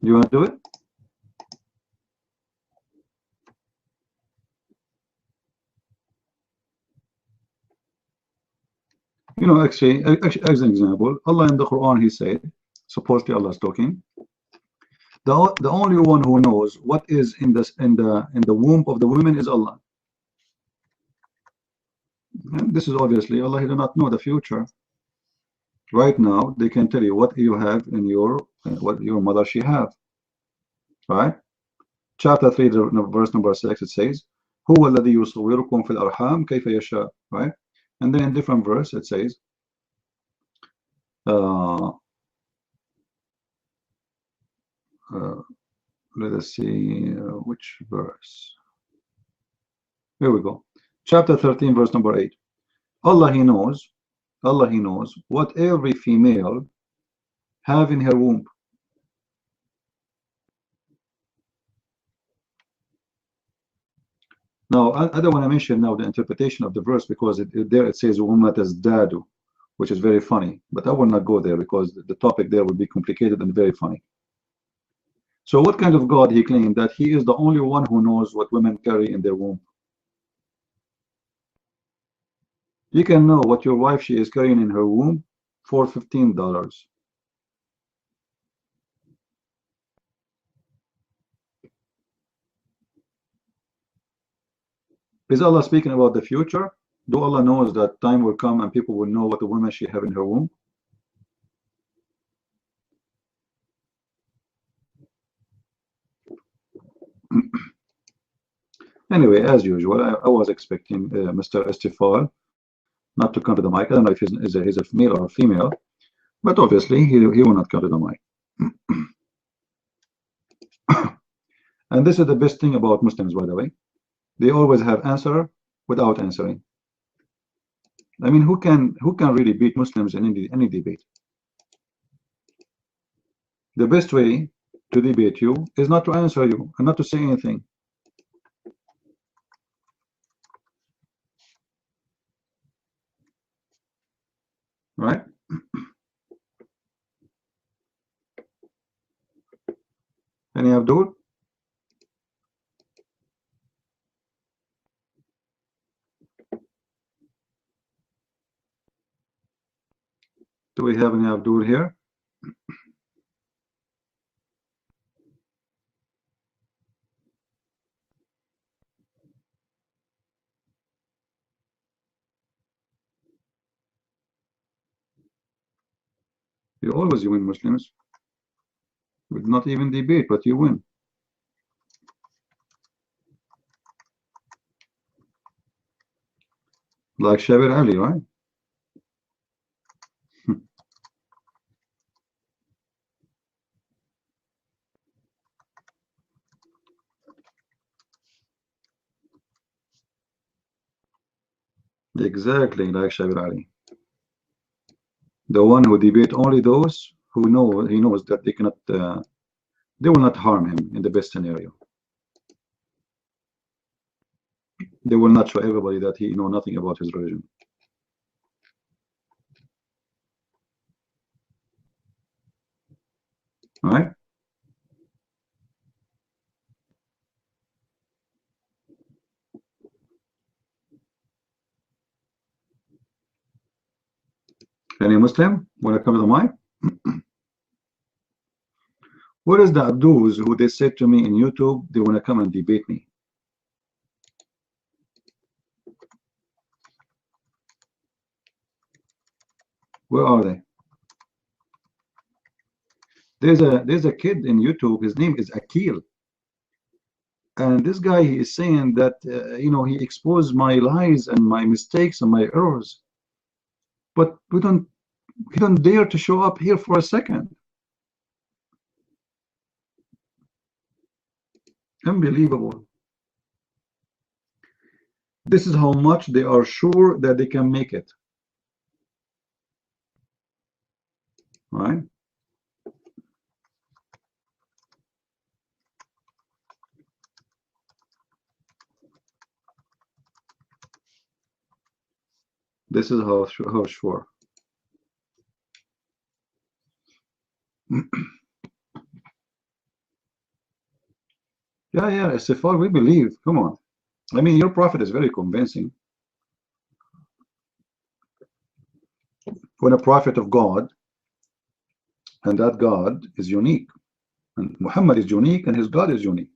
You want to do it? You know, actually, as an example, Allah in the Quran, He said, supposedly Allah is talking, the only one who knows what is in the womb of the women is Allah. And this is obviously Allah. He does not know the future. Right now, they can tell you what you have in your what your mother she have. Right? Chapter 3, verse number 6, it says, هو الذي يصوركم في الأرحام كيف يشاء. Right? And then in different verse it says, let us see which verse. Here we go. Chapter 13, verse number 8. Allah He knows what every female have in her womb. Now, I don't want to mention now the interpretation of the verse because there it says "Ummat as dadu," which is very funny. But I will not go there because the topic there will be complicated and very funny. So, what kind of God He claimed that He is the only one who knows what women carry in their womb? You can know what your wife she is carrying in her womb for $15. Is Allah speaking about the future? Do Allah knows that time will come and people will know what the woman she have in her womb? Anyway, as usual, I was expecting Mr. Estifal not to come to the mic. I don't know if he's a male or a female, but obviously he will not come to the mic. And this is the best thing about Muslims, by the way. They always have answer without answering. I mean, who can really beat Muslims in any debate? The best way to debate you is not to answer you and not to say anything. Right? Any Abdul? Do we have any Abdul here? You always win, Muslims. We not even debate, but you win. Like Shabir Ali, right? Exactly like Shabir Ali. The one who debate only those who he knows that they cannot, they will not harm him in the best scenario. They will not show everybody that he know nothing about his religion. All right? Any Muslim want to come to the mic? What is the Abdus who they said to me in YouTube they want to come and debate me? Where are they? There's a kid in YouTube. His name is Akil, and this guy he is saying that you know, he exposed my lies and my mistakes and my errors, but he don't dare to show up here for a second. Unbelievable. This is how much they are sure that they can make it. Right? This is how sure. Yeah, yeah, Istighfar, we believe. Come on. I mean, your prophet is very convincing. When a prophet of God, and that God is unique, and Muhammad is unique, and his God is unique.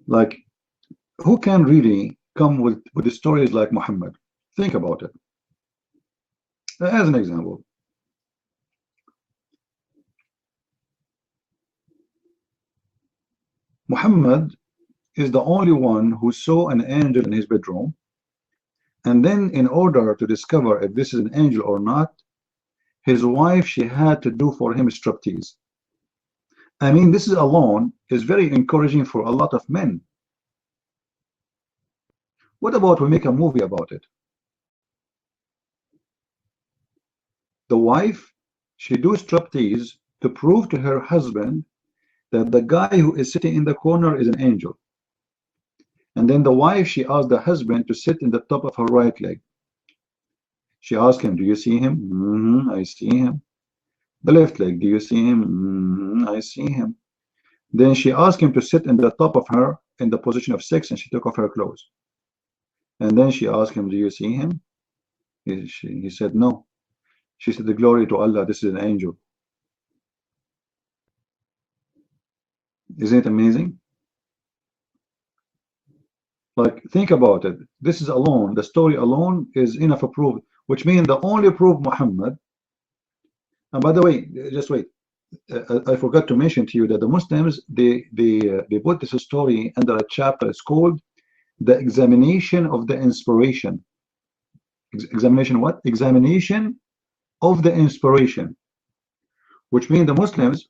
Like, who can really come with stories like Muhammad? Think about it. As an example, Muhammad is the only one who saw an angel in his bedroom, and then in order to discover if this is an angel or not, his wife, she had to do for him striptease. I mean, this is alone is very encouraging for a lot of men. What about we make a movie about it? The wife, she do striptease to prove to her husband that the guy who is sitting in the corner is an angel. And then the wife, she asked the husband to sit in the top of her right leg. She asked him, do you see him? I see him. The left leg, do you see him? I see him. Then she asked him to sit in the top of her in the position of sex, and she took off her clothes. And then she asked him, do you see him? He said, no. She said, the glory to Allah, this is an angel. Isn't it amazing? Like, think about it. This is alone, the story alone is enough proof, which means the only proof Muhammad. And by the way, just wait. I forgot to mention to you that the Muslims, they put this story under a chapter. It's called the examination of the inspiration. Examination what? Examination of the inspiration, which means the Muslims,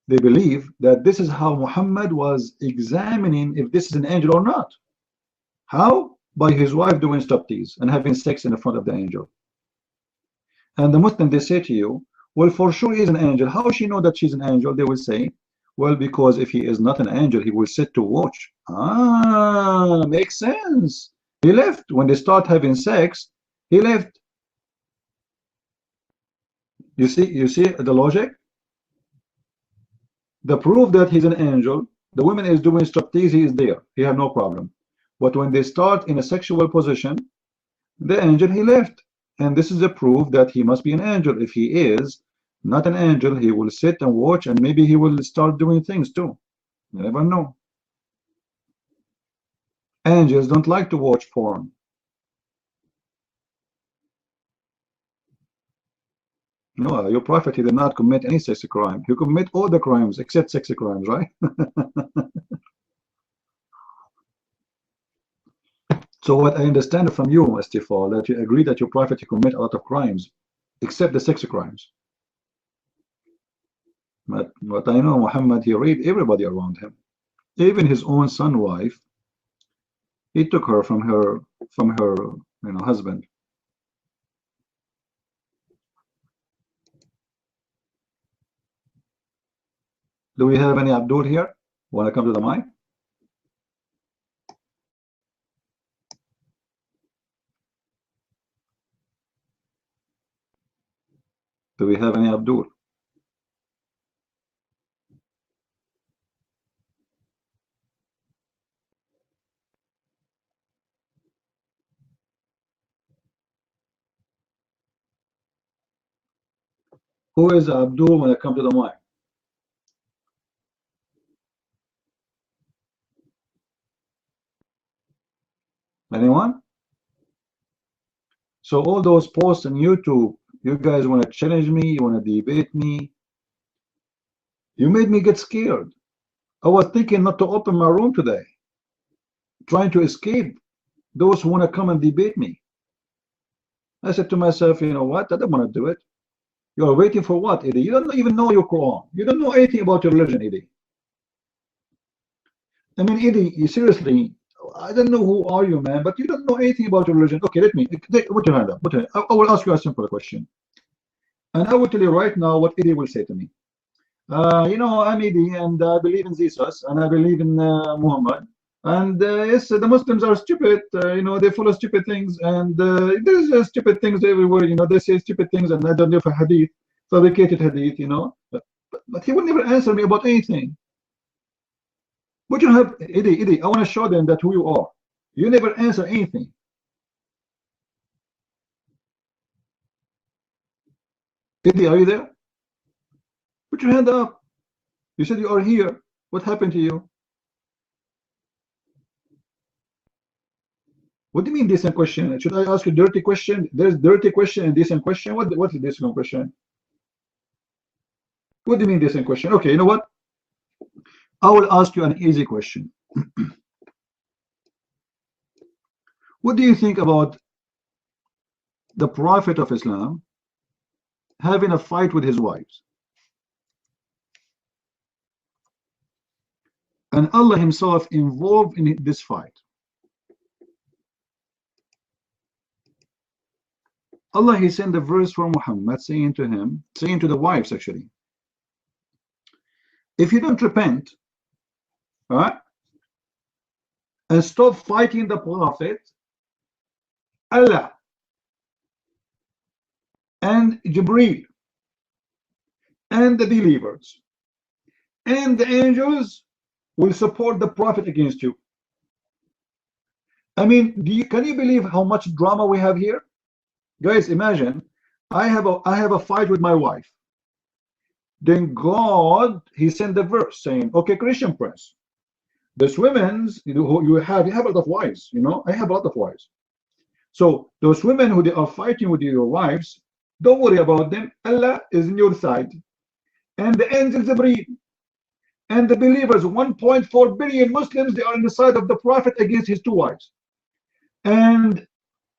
they believe that this is how Muhammad was examining if this is an angel or not. How? By his wife doing striptease and having sex in the front of the angel. And the Muslim, they say to you, well, for sure he's an angel. How she know that she's an angel? They will say, well, because if he is not an angel, he will sit to watch. Ah, makes sense. He left. When they start having sex, he left. You see the logic? The proof that he's an angel, the woman is doing striptease, he is there. He have no problem. But when they start in a sexual position, the angel, he left. And this is a proof that he must be an angel. If he is not an angel, he will sit and watch, and maybe he will start doing things too. You never know. Angels don't like to watch porn. No, your prophet, he did not commit any sex crime. He commit all the crimes except sex crimes, right? So what I understand from you, Istighfar, that you agree that your prophet, he commit a lot of crimes except the sex crimes. But what I know, Muhammad, he raped everybody around him, even his own son wife. He took her from her husband. Do we have any Abdul here? Want to come to the mic? Do we have any Abdul? Who is Abdul when I come to the mic? Anyone? So all those posts on YouTube, you guys want to challenge me, you want to debate me. You made me get scared. I was thinking not to open my room today, trying to escape those who want to come and debate me. I said to myself, you know what, I don't want to do it. You are waiting for what, Eddie? You don't even know your Quran. You don't know anything about your religion, Eddie. I mean, Eddie, seriously, I don't know who are you, man, but you don't know anything about your religion. Okay, let me, put your hand up. I will ask you a simple question. And I will tell you right now what Eddie will say to me. You know, I'm Eddie, and I believe in Jesus, and I believe in Muhammad. And yes, the Muslims are stupid. You know, they follow stupid things, and there's stupid things everywhere. You know, they say stupid things, and I don't know if a hadith, fabricated hadith. You know, But he would never answer me about anything. But you have, Eddie, I want to show them that who you are. You never answer anything. Eddie, are you there? Put your hand up. You said you are here. What happened to you? What do you mean decent question? Should I ask you dirty question? There's dirty question and decent question. What's the decent question? What do you mean decent question? Okay, you know what? I will ask you an easy question. What do you think about the Prophet of Islam having a fight with his wives? And Allah himself involved in this fight. Allah, he sent a verse from Muhammad saying to him, saying to the wives actually, if you don't repent, all right, and stop fighting the Prophet, Allah and Jibreel and the believers and the angels will support the Prophet against you. I mean, can you believe how much drama we have here? Guys, imagine I have a fight with my wife. Then God, he sent the verse saying, okay, Christian prince, those women's, you have a lot of wives, I have a lot of wives. So those women who they are fighting with your wives, don't worry about them. Allah is in your side. And the angels breathe. And the believers, 1.4 billion Muslims, they are on the side of the Prophet against his two wives. And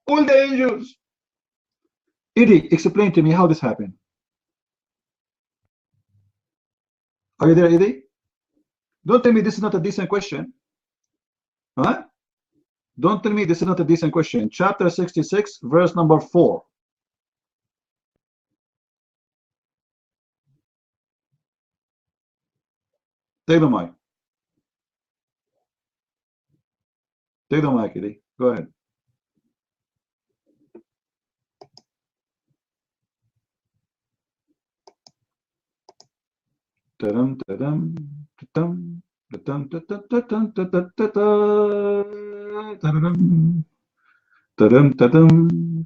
all the angels. Eddie, explain to me how this happened. Are you there, Eddie? Don't tell me this is not a decent question. Huh? Don't tell me this is not a decent question. Chapter 66, verse number 4. Take the mic. Take the mic, Eddie. Go ahead. Ta-dum, ta-dum, ta-dum, ta-dum, ta-dum, ta-dum, ta-dum, ta-dum,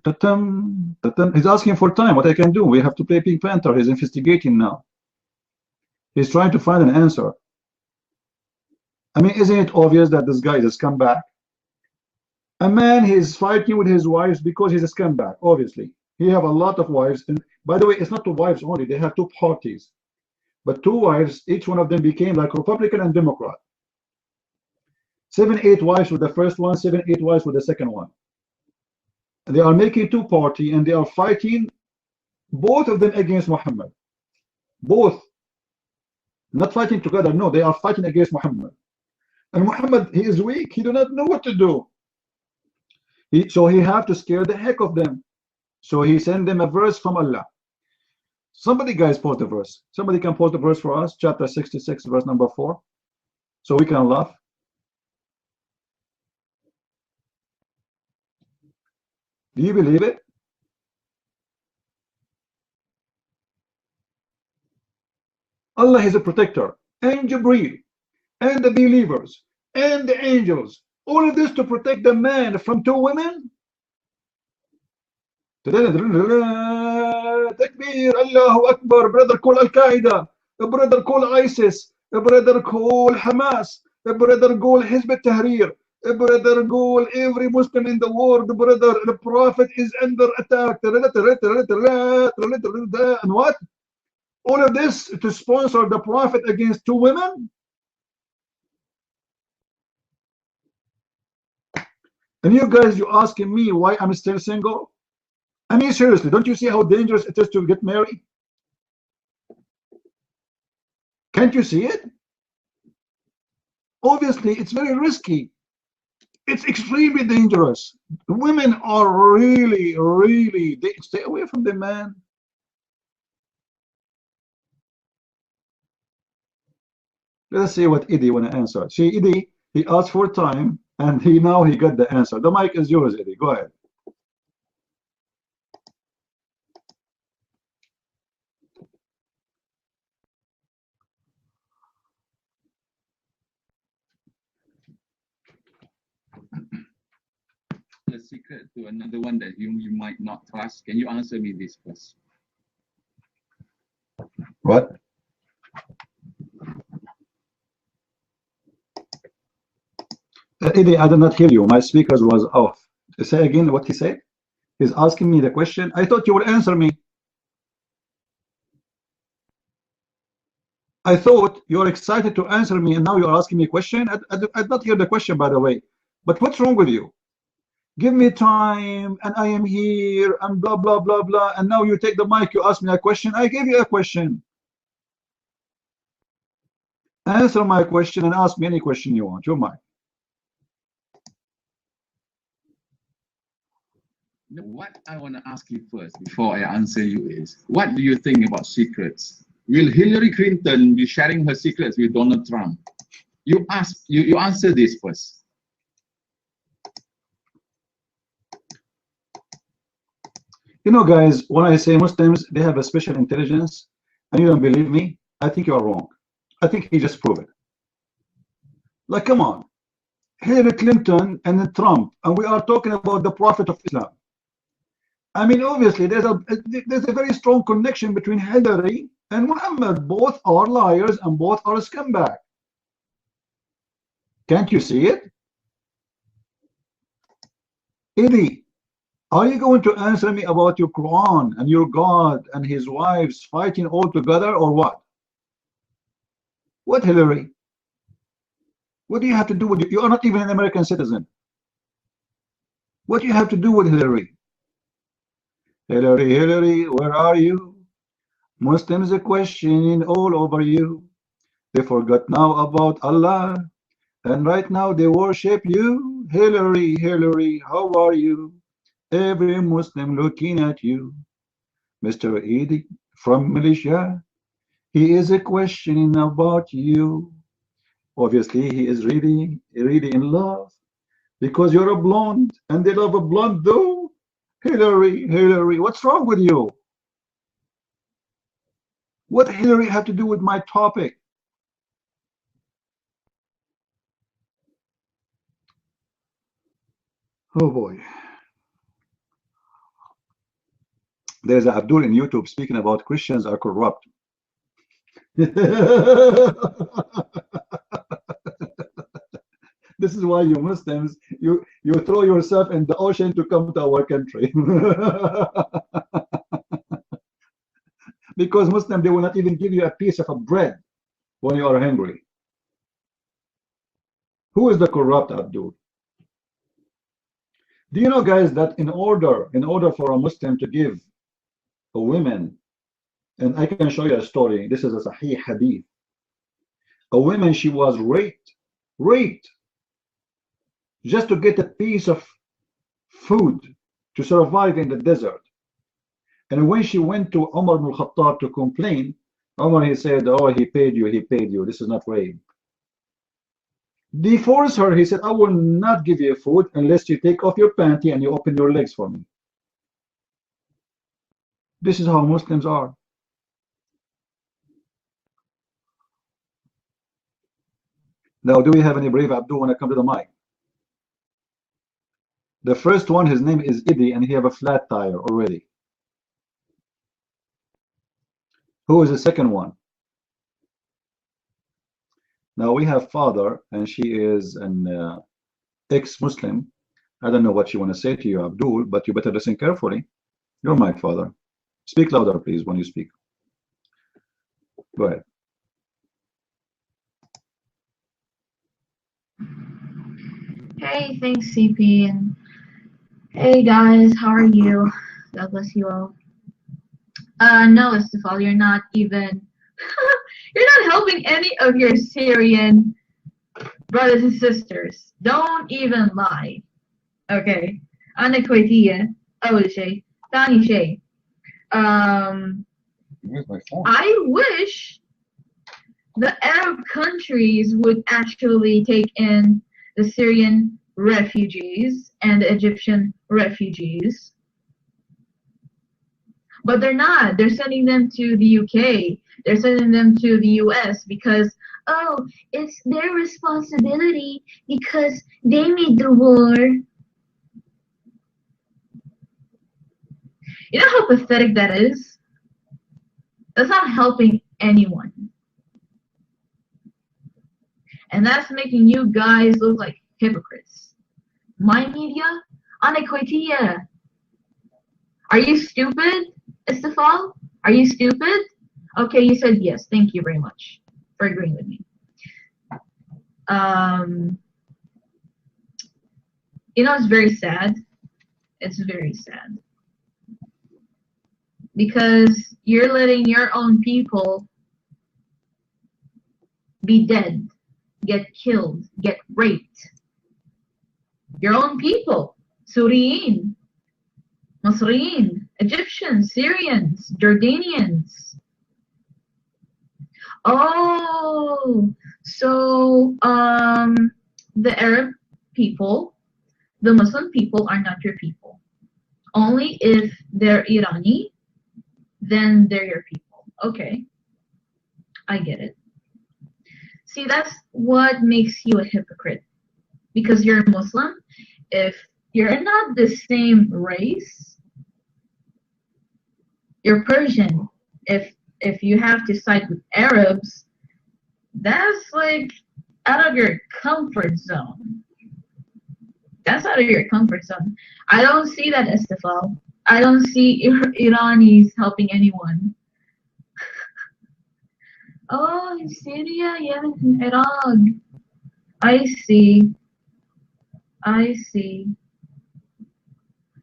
ta-dum, ta-dum. He's asking for time. What I can do? We have to play Pink Panther. He's investigating now. He's trying to find an answer. I mean, isn't it obvious that this guy is a scumbag? A man, he's fighting with his wives because he's a scumbag, obviously. He have a lot of wives. And by the way, it's not two wives only. They have two parties. But two wives, each one of them became like Republican and Democrat. 7, 8 wives with the first one, 7, 8 wives with the second one. And they are making two parties and they are fighting, both of them against Muhammad. Both. Not fighting together, no, they are fighting against Muhammad. And Muhammad, he is weak, he do not know what to do. So he have to scare the heck of them. So he sent them a verse from Allah. Somebody guys post the verse. Somebody can post the verse for us, chapter 66, verse number 4, so we can laugh. Do you believe it? Allah is a protector, and Jibreel, and the believers, and the angels. All of this to protect the man from two women? Takbir, Allahu Akbar, brother call Al-Qaeda, a brother call ISIS, a brother call Hamas, a brother call Hizb al-Tahrir, a brother call every Muslim in the world, brother, the Prophet is under attack. And what? All of this to sponsor the Prophet against two women? And you guys, you asking me why I'm still single? I mean, seriously, don't you see how dangerous it is to get married? Can't you see it? Obviously, it's very risky. It's extremely dangerous. Women are really, they stay away from the man. Let's see what Eddie want to answer. See, Eddie, he asked for time, and now he got the answer. The mic is yours, Eddie. Go ahead. secret to another one that you might not trust? Can you answer me this first? What? Eddie, I did not hear you. My speakers was off. Say again what he said. He's asking me the question. I thought you would answer me. I thought you're excited to answer me, and now you're asking me a question. I did not hear the question, by the way. But what's wrong with you? Give me time, and I am here, and blah, blah, blah, blah. And now you take the mic, you ask me a question. I gave you a question. Answer my question and ask me any question you want. Your mic. What I want to ask you first before I answer you is, what do you think about secrets? Will Hillary Clinton be sharing her secrets with Donald Trump? You answer this first. You know, guys, when I say Muslims, they have a special intelligence, and you don't believe me, I think you are wrong. I think he just proved it. Like, come on. Hillary Clinton and then Trump, and we are talking about the Prophet of Islam. I mean, obviously, there's a very strong connection between Hillary and Muhammad. Both are liars and both are scumbag. Can't you see it? Eddie, are you going to answer me about your Quran and your God and his wives fighting all together, or what? What, Hillary? What do you have to do with it? You are not even an American citizen. What do you have to do with Hillary? Hillary, where are you? Muslims are questioning all over you. They forgot now about Allah, and right now they worship you. Hillary, how are you? Every Muslim looking at you. Mr. Eddie from Malaysia, he is questioning about you. Obviously, he is really in love because you're a blonde, and they love a blonde though. Hillary, what's wrong with you? What Hillary have to do with my topic? Oh boy. There's Abdul in YouTube speaking about Christians are corrupt. This is why you Muslims, you throw yourself in the ocean to come to our country. Because Muslims, they will not even give you a piece of a bread when you are hungry. Who is the corrupt, Abdul? Do you know, guys, that in order for a Muslim to give a woman, and I can show you a story, this is a Sahih Hadith, a woman, she was raped just to get a piece of food to survive in the desert. And when she went to Umar ibn al-Khattab to complain, Umar, he said, oh, he paid you, this is not rape. They forced her, he said, I will not give you food unless you take off your panty and you open your legs for me. This is how Muslims are. Now, do we have any brave Abdul when I come to the mic? The first one, his name is Eddie, and he have a flat tire already. Who is the second one? Now we have father, and she is an ex-Muslim. I don't know what you want to say to you, Abdul, but you better listen carefully. You're my father. Speak louder, please, when you speak. Go ahead. Hey, thanks, CP. And hey, guys, how are you? God bless you all. No, Estefal, you're not even... you're not helping any of your Syrian brothers and sisters. Don't even lie. Okay. أنا كويتية أول شيء. ثاني شيء. I wish the Arab countries would actually take in the Syrian refugees and the Egyptian refugees. But they're not. They're sending them to the UK. They're sending them to the US because, oh, it's their responsibility because they made the war. You know how pathetic that is? That's not helping anyone. And that's making you guys look like hypocrites. My media? Ana Koitiya. Are you stupid, Istifal? Are you stupid? Okay, you said yes. Thank you very much for agreeing with me. You know, it's very sad. It's very sad. Because you're letting your own people be dead, get killed, get raped. Your own people, Syrian, Masriyin, Egyptians, Syrians, Jordanians. Oh, so the Arab people, the Muslim people are not your people. Only if they're Irani, then they're your people. Okay, I get it. See, that's what makes you a hypocrite. Because you're a Muslim, if you're not the same race, you're Persian. If you have to side with Arabs, that's like out of your comfort zone. That's out of your comfort zone. I don't see that, Estefal. I don't see Iranis helping anyone. Oh, in Syria, Yemen, and Iraq. I see. I see.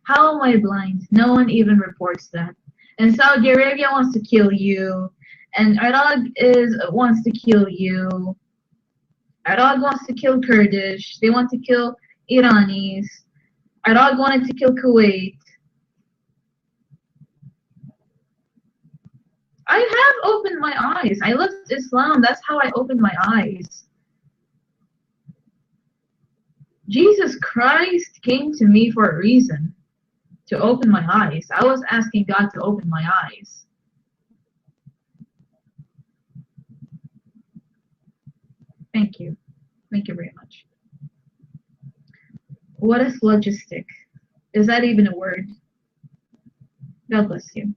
How am I blind? No one even reports that. And Saudi Arabia wants to kill you. And Iraq wants to kill you. Iraq wants to kill Kurdish. They want to kill Iranis. Iraq wanted to kill Kuwait. I have opened my eyes. I left Islam. That's how I opened my eyes. Jesus Christ came to me for a reason. To open my eyes. I was asking God to open my eyes. Thank you. Thank you very much. What is logistic? Is that even a word? God bless you.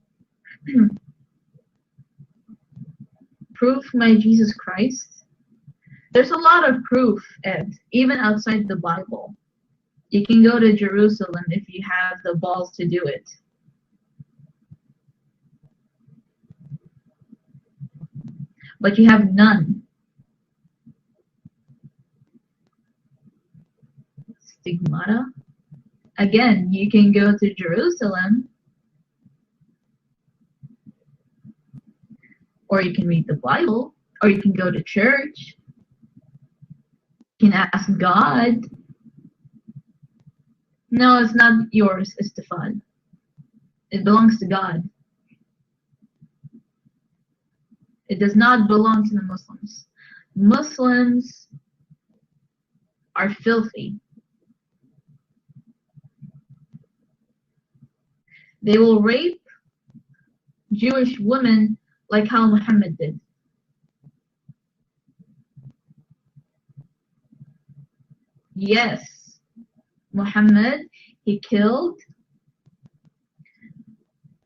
Proof my Jesus Christ? There's a lot of proof, Ed, even outside the Bible. You can go to Jerusalem if you have the balls to do it. But you have none. Stigmata. Again, you can go to Jerusalem, or you can read the Bible, or you can go to church. You can ask God. No, it's not yours, Istefan. It belongs to God. It does not belong to the Muslims. Muslims are filthy. They will rape Jewish women like how Muhammad did. Yes. Muhammad, he killed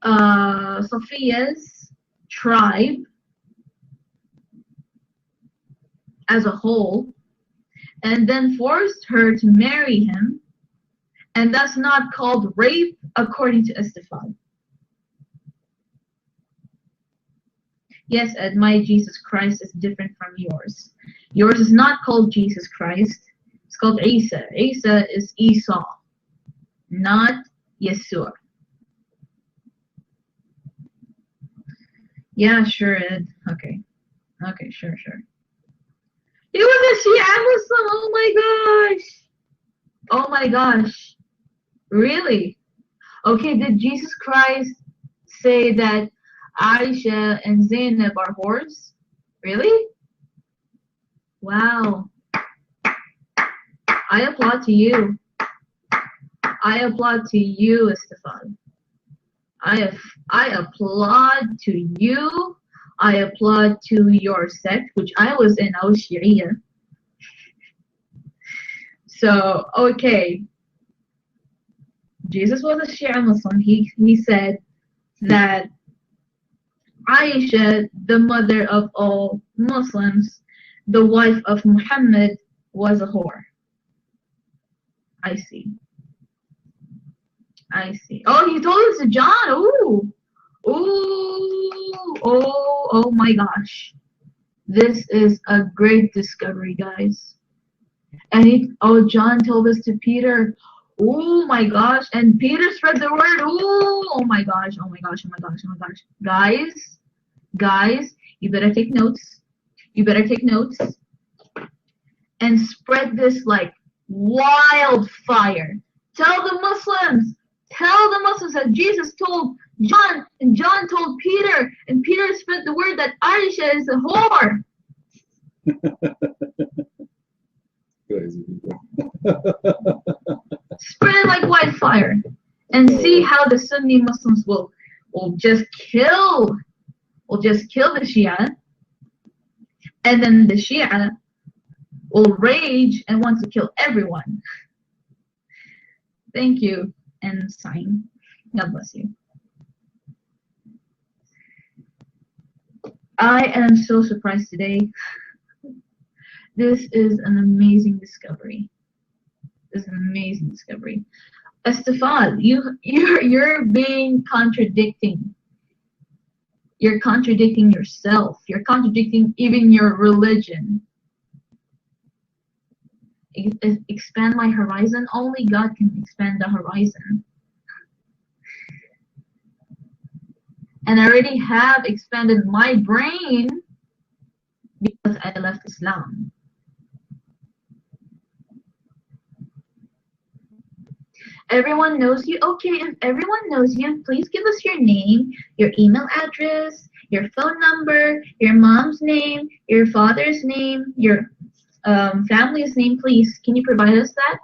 Safiya's tribe as a whole, and then forced her to marry him, and that's not called rape according to Estefan. Yes, Ed, my Jesus Christ is different from yours. Yours is not called Jesus Christ. It's called Isa. Isa is Esau, not Yeshua. Yeah, sure, Ed. Okay. Okay, sure. He was a Shia Muslim. Oh my gosh. Oh my gosh. Really? Okay, did Jesus Christ say that Aisha and Zainab are whores? Really? Wow. I applaud to you. I applaud to you, Estefan. I applaud to you. I applaud to your sect, which I was in. I was Sharia. So, okay. Jesus was a Shia Muslim. He said, that Aisha, the mother of all Muslims, the wife of Muhammad, was a whore. I see. I see. Oh, he told us to John. Ooh. Ooh. Oh my gosh. This is a great discovery, guys. And John told us to Peter. Oh my gosh. And Peter spread the word. Ooh. Oh my gosh. Oh my gosh. Oh my gosh. Oh my gosh. Guys, you better take notes. You better take notes and spread this like wildfire. Tell the Muslims that Jesus told John, and John told Peter, and Peter spread the word that Aisha is a whore. Spread it like wildfire, and see how the Sunni Muslims will just kill the Shia, and then the Shia will rage and want to kill everyone. Thank you, and sign. God bless you. I am so surprised today. This is an amazing discovery. This is an amazing discovery. Estefan, you're being contradicting. You're contradicting yourself. You're contradicting even your religion. Expand my horizon. Only God can expand the horizon. And I already have expanded my brain because I left Islam. Everyone knows you. Okay, if everyone knows you, please give us your name, your email address, your phone number, your mom's name, your father's name, your family's name, please. Can you provide us that?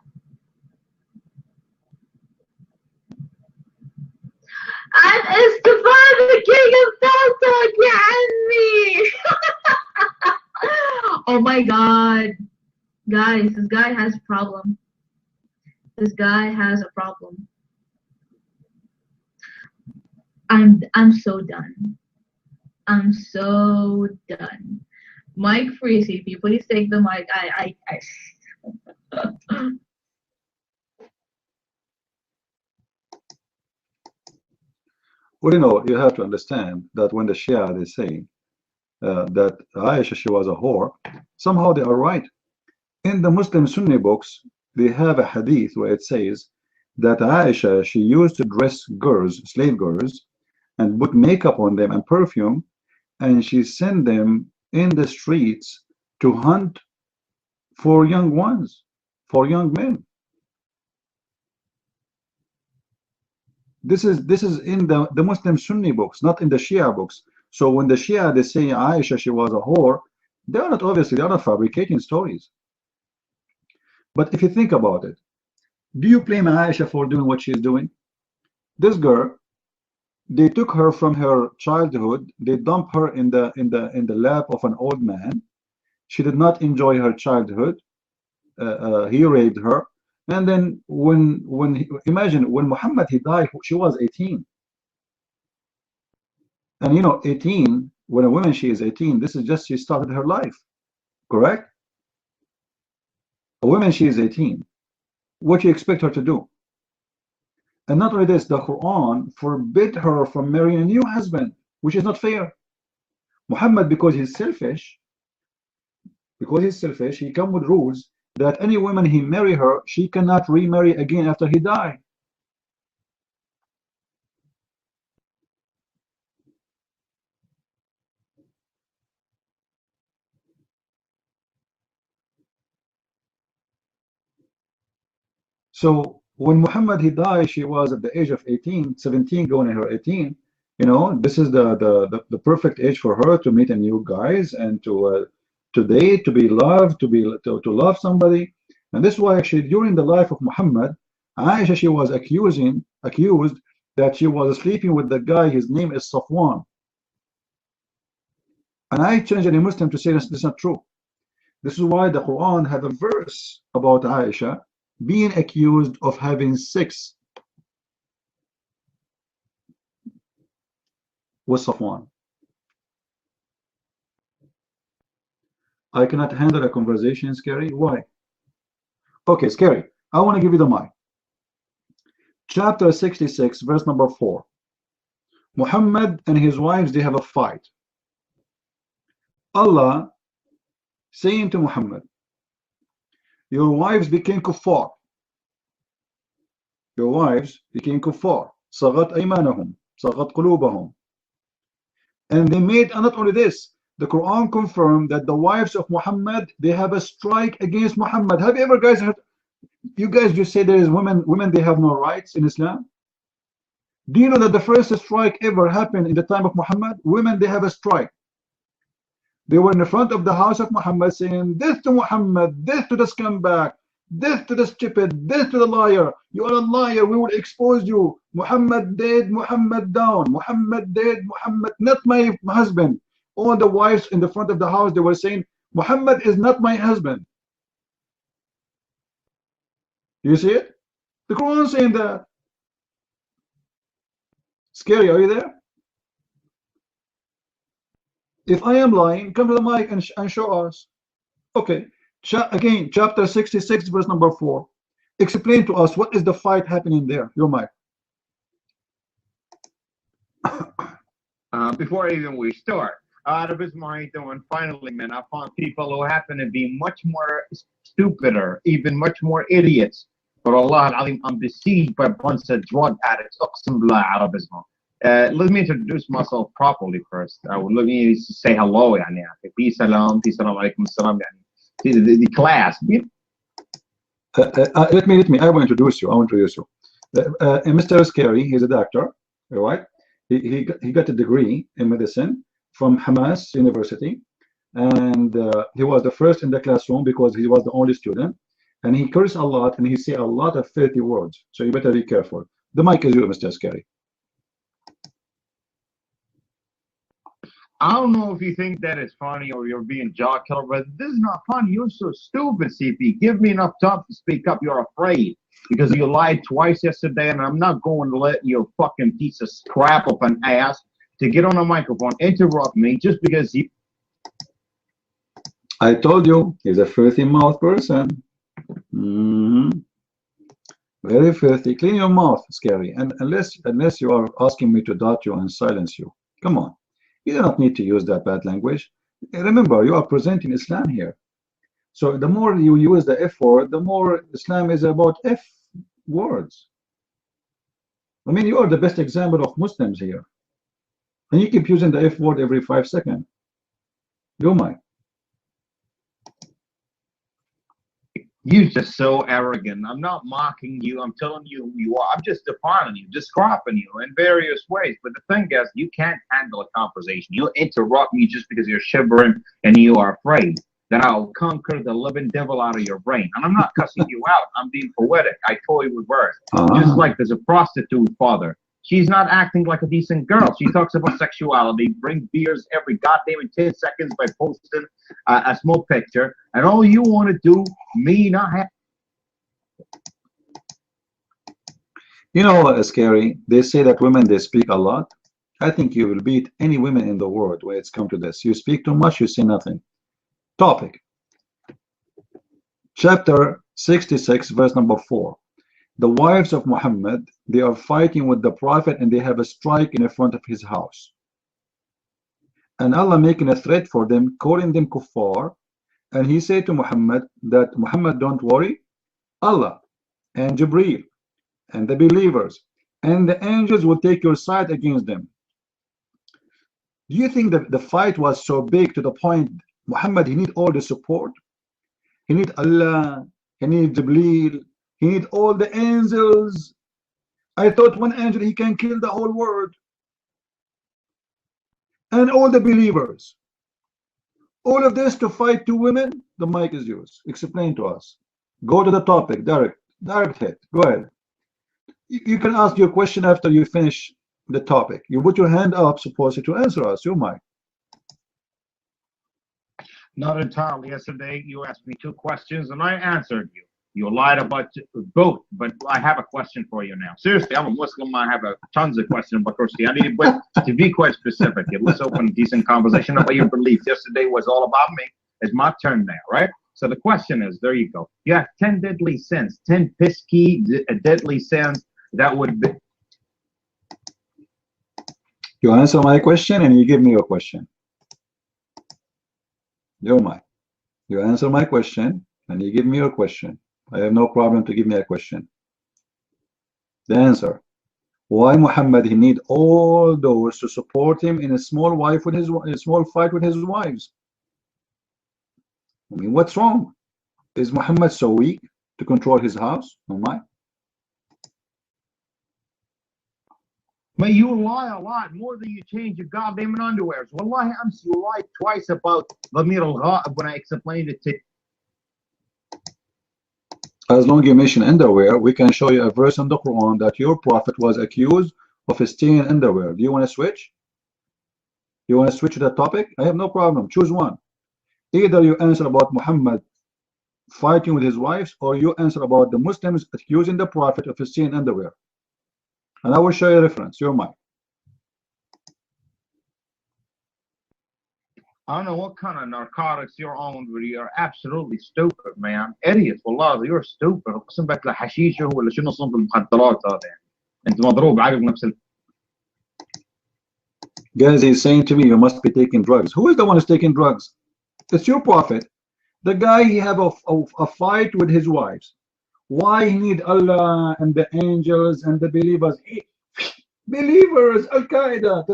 I'm Estefan, the king of Delta, me. Oh my God. Guys, this guy has a problem. This guy has a problem. I'm so done. I'm so done. Mic free, CP. Please take the mic. Well, you have to understand that when the Shia, they say that Aisha, she was a whore, somehow they are right. In the Muslim Sunni books, they have a hadith where it says that Aisha, she used to dress girls, slave girls, and put makeup on them and perfume, and she sent them in the streets to hunt for young ones, for young men. This is in the Muslim Sunni books, not in the Shia books. So when the Shia, they say Aisha, she was a whore, they are not fabricating stories. But if you think about it, do you blame Aisha for doing what she's doing? This girl, they took her from her childhood, they dumped her in the lap of an old man. She did not enjoy her childhood. He raped her. And then imagine when Muhammad, he died, she was 18. And 18, when a woman, she is 18, this is just, she started her life, correct? A woman, she is 18. What do you expect her to do? And not only this, the Quran forbid her from marrying a new husband, which is not fair. Muhammad, because he's selfish, he come with rules that any woman he marry her, she cannot remarry again after he died. So when Muhammad, he died, she was at the age of 18, 17, going to her 18. This is the perfect age for her to meet a new guys and to date, to be loved, to love somebody. And this is why actually during the life of Muhammad, Aisha, she was accused that she was sleeping with the guy, his name is Safwan. And I challenge any Muslim to say this is not true. This is why the Quran had a verse about Aisha being accused of having sex. with Safwan. I cannot handle a conversation, Scary. Why? Okay, Scary, I want to give you the mic. Chapter 66, verse number 4. Muhammad and his wives, they have a fight. Allah saying to Muhammad, your wives became kuffar. Your wives became kuffar. صغت أيمانهم, صغت قلوبهم. And they made, and not only this, the Quran confirmed that the wives of Muhammad, they have a strike against Muhammad. Have you ever guys heard? You guys just say there is women they have no rights in Islam. Do you know that the first strike ever happened in the time of Muhammad? Women, they have a strike. They were in the front of the house of Muhammad saying, death to Muhammad, death to the scumbag, death to the stupid, death to the liar. You are a liar, we will expose you. Muhammad dead, Muhammad down. Muhammad dead, Muhammad, not my husband. All the wives in the front of the house, they were saying, Muhammad is not my husband. You see it? The Quran saying that. Scary, are you there? If I am lying, come to the mic and show us. Okay, again, chapter 66, verse number 4. Explain to us what is the fight happening there. Your mic. Before even we start, Arabism, how you doing? Finally, man, I found people who happen to be much more stupider, even much more idiots. But Allah al-Azim, I'm besieged by a bunch of drug addicts. Uqsim billah, Arabism. Let me introduce myself properly first. Let me say hello, يعني. Peace, salam, alaikum, salam, the class. Let me. I will introduce you. Mr. Scary, he's a doctor, all right? He got a degree in medicine from Hamas University, and he was the first in the classroom because he was the only student, and he cursed a lot and he said a lot of filthy words. So you better be careful. The mic is you, Mr. Scary. I don't know if you think that is funny or you're being jaw killer, but this is not funny. You're so stupid, CP. Give me enough time to speak up. You're afraid because you lied twice yesterday, and I'm not going to let your fucking piece of crap of an ass to get on a microphone, interrupt me just because you. I told you he's a filthy mouth person. Very filthy. Clean your mouth, Scary. And unless you are asking me to dot you and silence you, come on. You do not need to use that bad language. Remember, you are presenting Islam here. So the more you use the F word, the more Islam is about F words. I mean, you are the best example of Muslims here. And you keep using the F word every 5 seconds. Go, Mike. You're just so arrogant. I'm not mocking you. I'm telling you who you are. I'm just defining you, describing you in various ways. But the thing is, you can't handle a conversation. You'll interrupt me just because you're shivering and you are afraid that I'll conquer the living devil out of your brain. And I'm not cussing you out. I'm being poetic. I toy with words. Just like there's a prostitute father. She's not acting like a decent girl. She talks about sexuality, brings beers every goddamn 10 seconds by posting a smoke picture. And all you want to do, me not have. You know what is scary? They say that women, they speak a lot. I think you will beat any women in the world when it's come to this. You speak too much, you say nothing. Topic. Chapter 66, verse number 4. The wives of Muhammad, they are fighting with the Prophet and they have a strike in the front of his house. And Allah making a threat for them, calling them kuffar. And he said to Muhammad that, Muhammad, don't worry. Allah and Jibreel and the believers and the angels will take your side against them. Do you think that the fight was so big to the point Muhammad, he need all the support? He need Allah, he need Jibreel, he need all the angels. I thought one angel, he can kill the whole world. And all the believers. All of this to fight two women? The mic is yours. Explain to us. Go to the topic, direct hit. Go ahead. You can ask your question after you finish the topic. You put your hand up, supposed to answer us. Your mic. Not entirely. Yesterday, you asked me 2 questions and I answered you. You lied about both. But I have a question for you now. Seriously, I'm a Muslim. I have tons of questions about Christianity, but to be quite specific, let's open a decent conversation about your beliefs. Yesterday was all about me. It's my turn now, right? So the question is, there you go. You have 10 deadly sins, 10 pesky deadly sins that would be. You answer my question and you give me your question. You answer my question and you give me your question. I have no problem to give me a question. The answer. Why Muhammad he need all those to support him in a small fight with his wives? I mean, what's wrong? Is Muhammad so weak to control his house? Oh my. But you lie a lot more than you change your goddamn underwears. Wallahi, you lied twice about Lamir al-Ghaib when I explained it to you. As long as you mention underwear, we can show you a verse in the Quran that your prophet was accused of stealing underwear. Do you want to switch? You want to switch to that topic? I have no problem. Choose one. Either you answer about Muhammad fighting with his wives, or you answer about the Muslims accusing the prophet of stealing underwear. And I will show you a reference. You're mine. I don't know what kind of narcotics you're on, but you're absolutely stupid, man. Idiot, والله, you're stupid. اقسم بك لحشيشه ولا شنو صنف المخدرات هذا يعني. انت مضروب عقل نفس Guys, he's saying to me, you must be taking drugs. Who is the one who's taking drugs? It's your prophet. The guy, he have a fight with his wives. Why he need Allah and the angels and the believers? Believers, Al-Qaeda,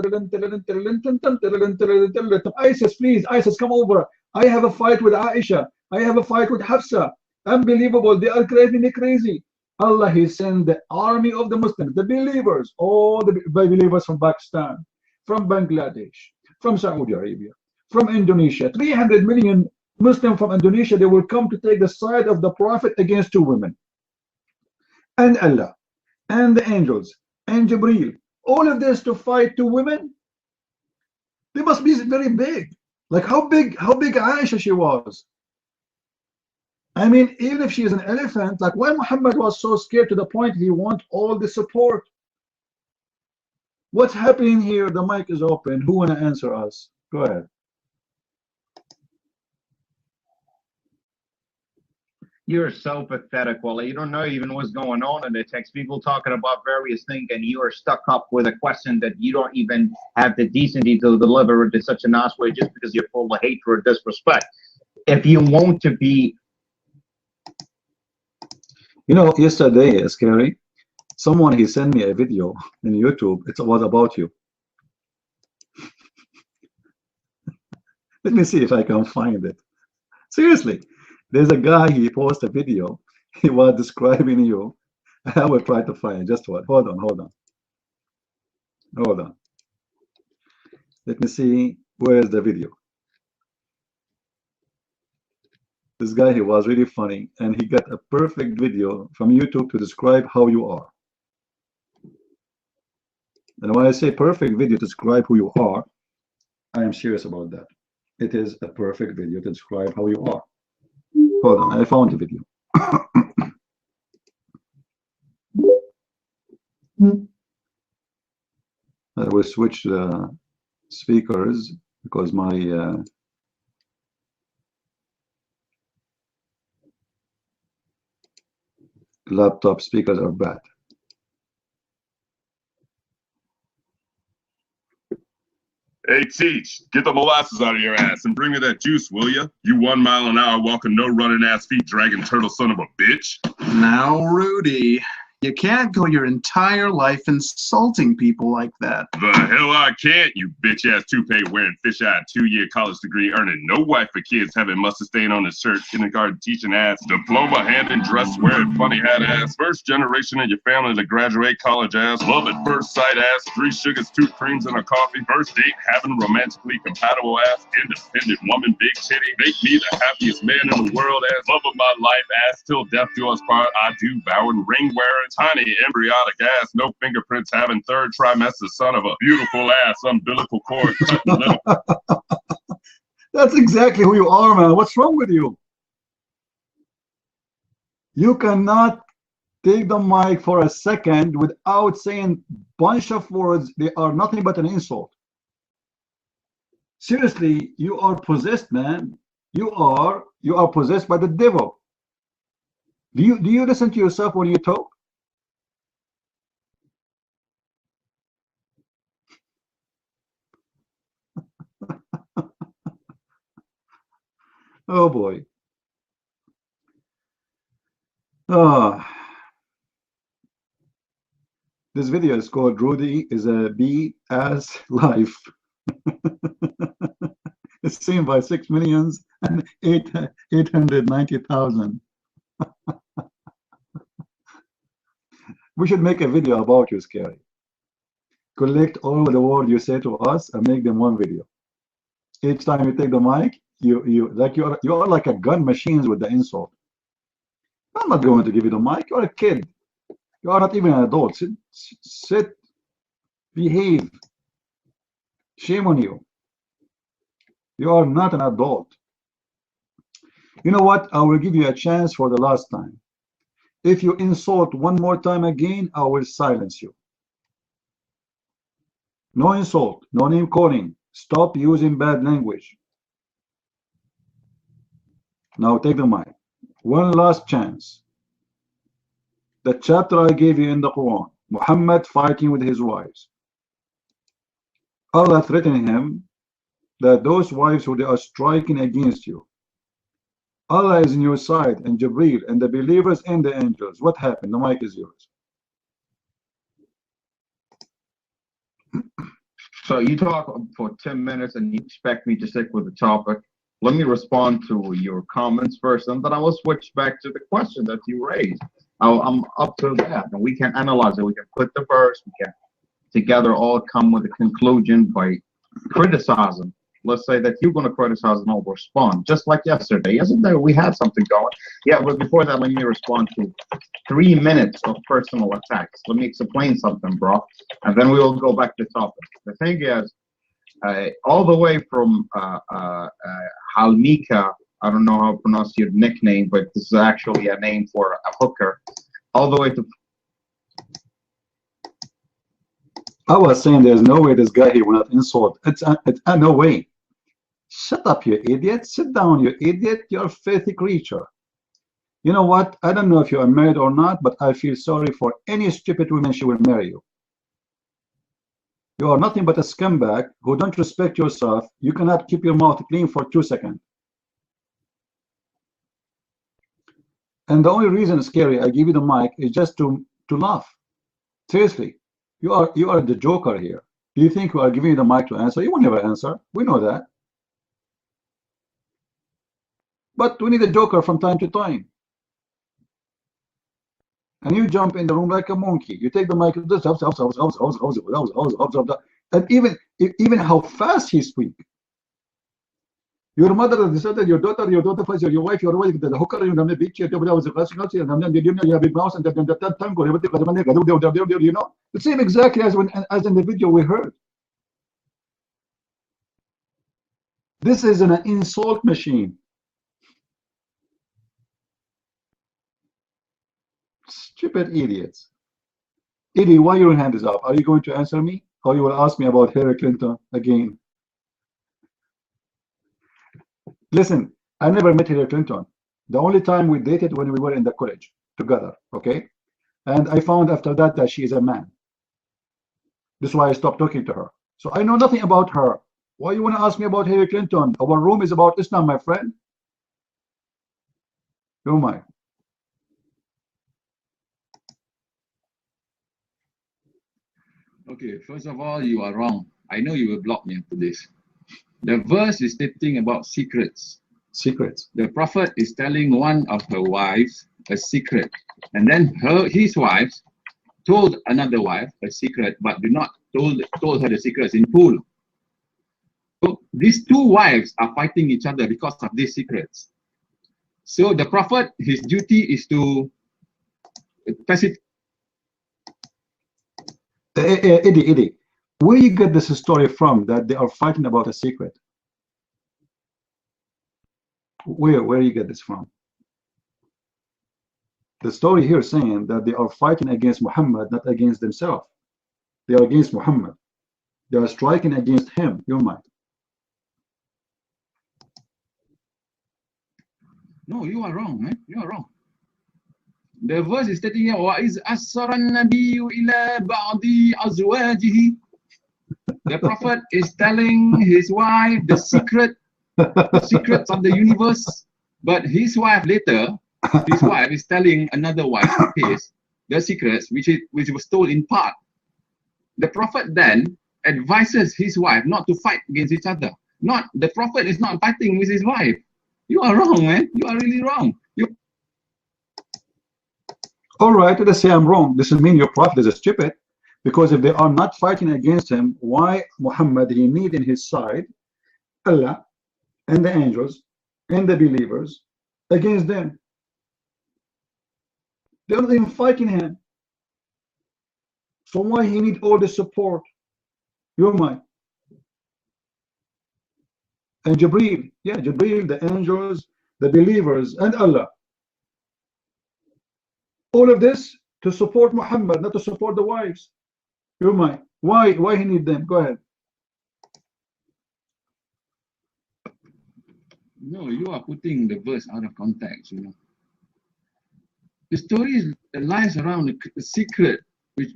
ISIS, please, ISIS, come over. I have a fight with Aisha. I have a fight with Hafsa. Unbelievable. They are driving me crazy. Allah, he sent the army of the Muslims, the believers, all the believers from Pakistan, from Bangladesh, from Saudi Arabia, from Indonesia. 300 million Muslims from Indonesia, they will come to take the side of the Prophet against two women. And Allah, and the angels, and Jibreel, all of this to fight two women. They must be very big. Like how big Aisha she was. I mean, even if she is an elephant, like why Muhammad was so scared to the point he want all the support? What's happening here? The mic is open. Who wanna answer us? Go ahead. You're so pathetic, Wally. You don't know even what's going on in the text. People talking about various things, and you are stuck up with a question that you don't even have the decency to deliver it in such a nice way just because you're full of hatred or disrespect. If you want to be... You know, yesterday, Scary, someone, he sent me a video in YouTube. It was about you. Let me see if I can find it. Seriously. There's a guy, he posted a video, he was describing you. I will try to find it. Just what? Hold on. Let me see, where's the video? This guy, he was really funny, and he got a perfect video from YouTube to describe how you are. And when I say perfect video to describe who you are, I am serious about that. It is a perfect video to describe how you are. Hold on, I found the video. I will switch the speakers because my laptop speakers are bad. Hey, Teach, get the molasses out of your ass and bring me that juice, will ya? You 1 mile an hour walking, no running ass feet, dragging turtle son of a bitch. Now, Rudy, you can't go your entire life insulting people like that. The hell I can't, you bitch-ass toupee wearing fish-eyed 2-year college degree earning no wife for kids having mustard stain on his shirt, kindergarten teaching ass, diploma handing dress wearing funny hat ass, first generation in your family to graduate college ass, love at first sight ass, 3 sugars, 2 creams and a coffee, first date having romantically compatible ass, independent woman, big titty, make me the happiest man in the world ass, love of my life ass, till death do us part, I do vowing, ring wearing, tiny embryonic ass, no fingerprints having, 3rd trimester son of a beautiful ass, umbilical cord cutting little. That's exactly who you are, man. What's wrong with you? You cannot take the mic for a second without saying bunch of words. They are nothing but an insult. Seriously, you are possessed, man. You are possessed by the devil. Do you listen to yourself when you talk? Oh boy. This video is called Rudy is a BS Life. It's seen by 6,890,000. We should make a video about you, Scary. Collect all the words you say to us and make them one video. Each time you take the mic, you are like a gun machines with the insult. I'm not going to give you the mic. You're a kid. You are not even an adult. Sit, behave. Shame on you. You are not an adult. You know what? I will give you a chance for the last time. If you insult one more time again, I will silence you. No insult, no name calling. Stop using bad language. Now take the mic. One last chance. The chapter I gave you in the Quran, Muhammad fighting with his wives. Allah threatening him that those wives who they are striking against you, Allah is in your side, and Jibreel and the believers and the angels. What happened? The mic is yours. So you talk for 10 minutes and you expect me to stick with the topic. Let me respond to your comments first, and then I will switch back to the question that you raised. I'm up to that, and we can analyze it. We can put the verse, we can together all come with a conclusion by criticizing. Let's say that you're going to criticize and I'll respond, just like yesterday. Yesterday we had something going. Yeah, but before that, let me respond to 3 minutes of personal attacks. Let me explain something, bro, and then we will go back to the topic. The thing is, all the way from Halmika, I don't know how to pronounce your nickname, but this is actually a name for a hooker, all the way to... I was saying there's no way this guy here will not insult. It's no way. Shut up, you idiot. Sit down, you idiot. You're a filthy creature. You know what? I don't know if you are married or not, but I feel sorry for any stupid woman she will marry you. You are nothing but a scumbag who don't respect yourself. You cannot keep your mouth clean for 2 seconds. And the only reason, Scary, I give you the mic is just to laugh. Seriously. You are the joker here. Do you think we are giving you the mic to answer? You will never answer. We know that. But we need a joker from time to time. And you jump in the room like a monkey. You take the mic, and even how fast he speaks. Your mother decided your daughter first, your wife, your wife, the hooker, you know, the bitch, you have big mouse, and the tango, you know, the same exactly as in the video we heard. This is an insult machine. Stupid idiots. Edie, why your hand is up? Are you going to answer me, or you will ask me about Hillary Clinton again? Listen, I never met Hillary Clinton. The only time we dated when we were in the college together, okay? And I found after that she is a man. This is why I stopped talking to her. So I know nothing about her. Why you want to ask me about Hillary Clinton? Our room is about Islam, my friend. Who am I? Okay, first of all, you are wrong. I know you will block me after this. The verse is stating about secrets. Secrets. The Prophet is telling one of her wives a secret, and then his wife told another wife a secret, but do not told her the secrets in full. So these two wives are fighting each other because of these secrets. So the Prophet, his duty is to pass it. Eddie, where you get this story from that they are fighting about a secret? Where you get this from? The story here is saying that they are fighting against Muhammad, not against themselves. They are against Muhammad. They are striking against him. Your mind. No, you are wrong, man. You are wrong. The verse is stating here, وَإِذْ أَسَّرَ النَّبِيُّ إِلَى بَعْضِ أَزْوَاجِهِ. The Prophet is telling his wife the secrets of the universe, but his wife later, his wife is telling another wife of his the secrets which was told in part. The Prophet then advises his wife not to fight against each other. Not the Prophet is not fighting with his wife. You are wrong, man. You are really wrong. All right, let's say I'm wrong. This doesn't mean your Prophet is stupid, because if they are not fighting against him, why Muhammad he need in his side Allah and the angels and the believers against them? They're not even fighting him. So why he need all the support? Your mind. And Jibreel, yeah, Jibreel, the angels, the believers, and Allah. All of this to support Muhammad, not to support the wives. Your mind. Why he need them? Go ahead. No, you are putting the verse out of context, you know. The story lies around a secret which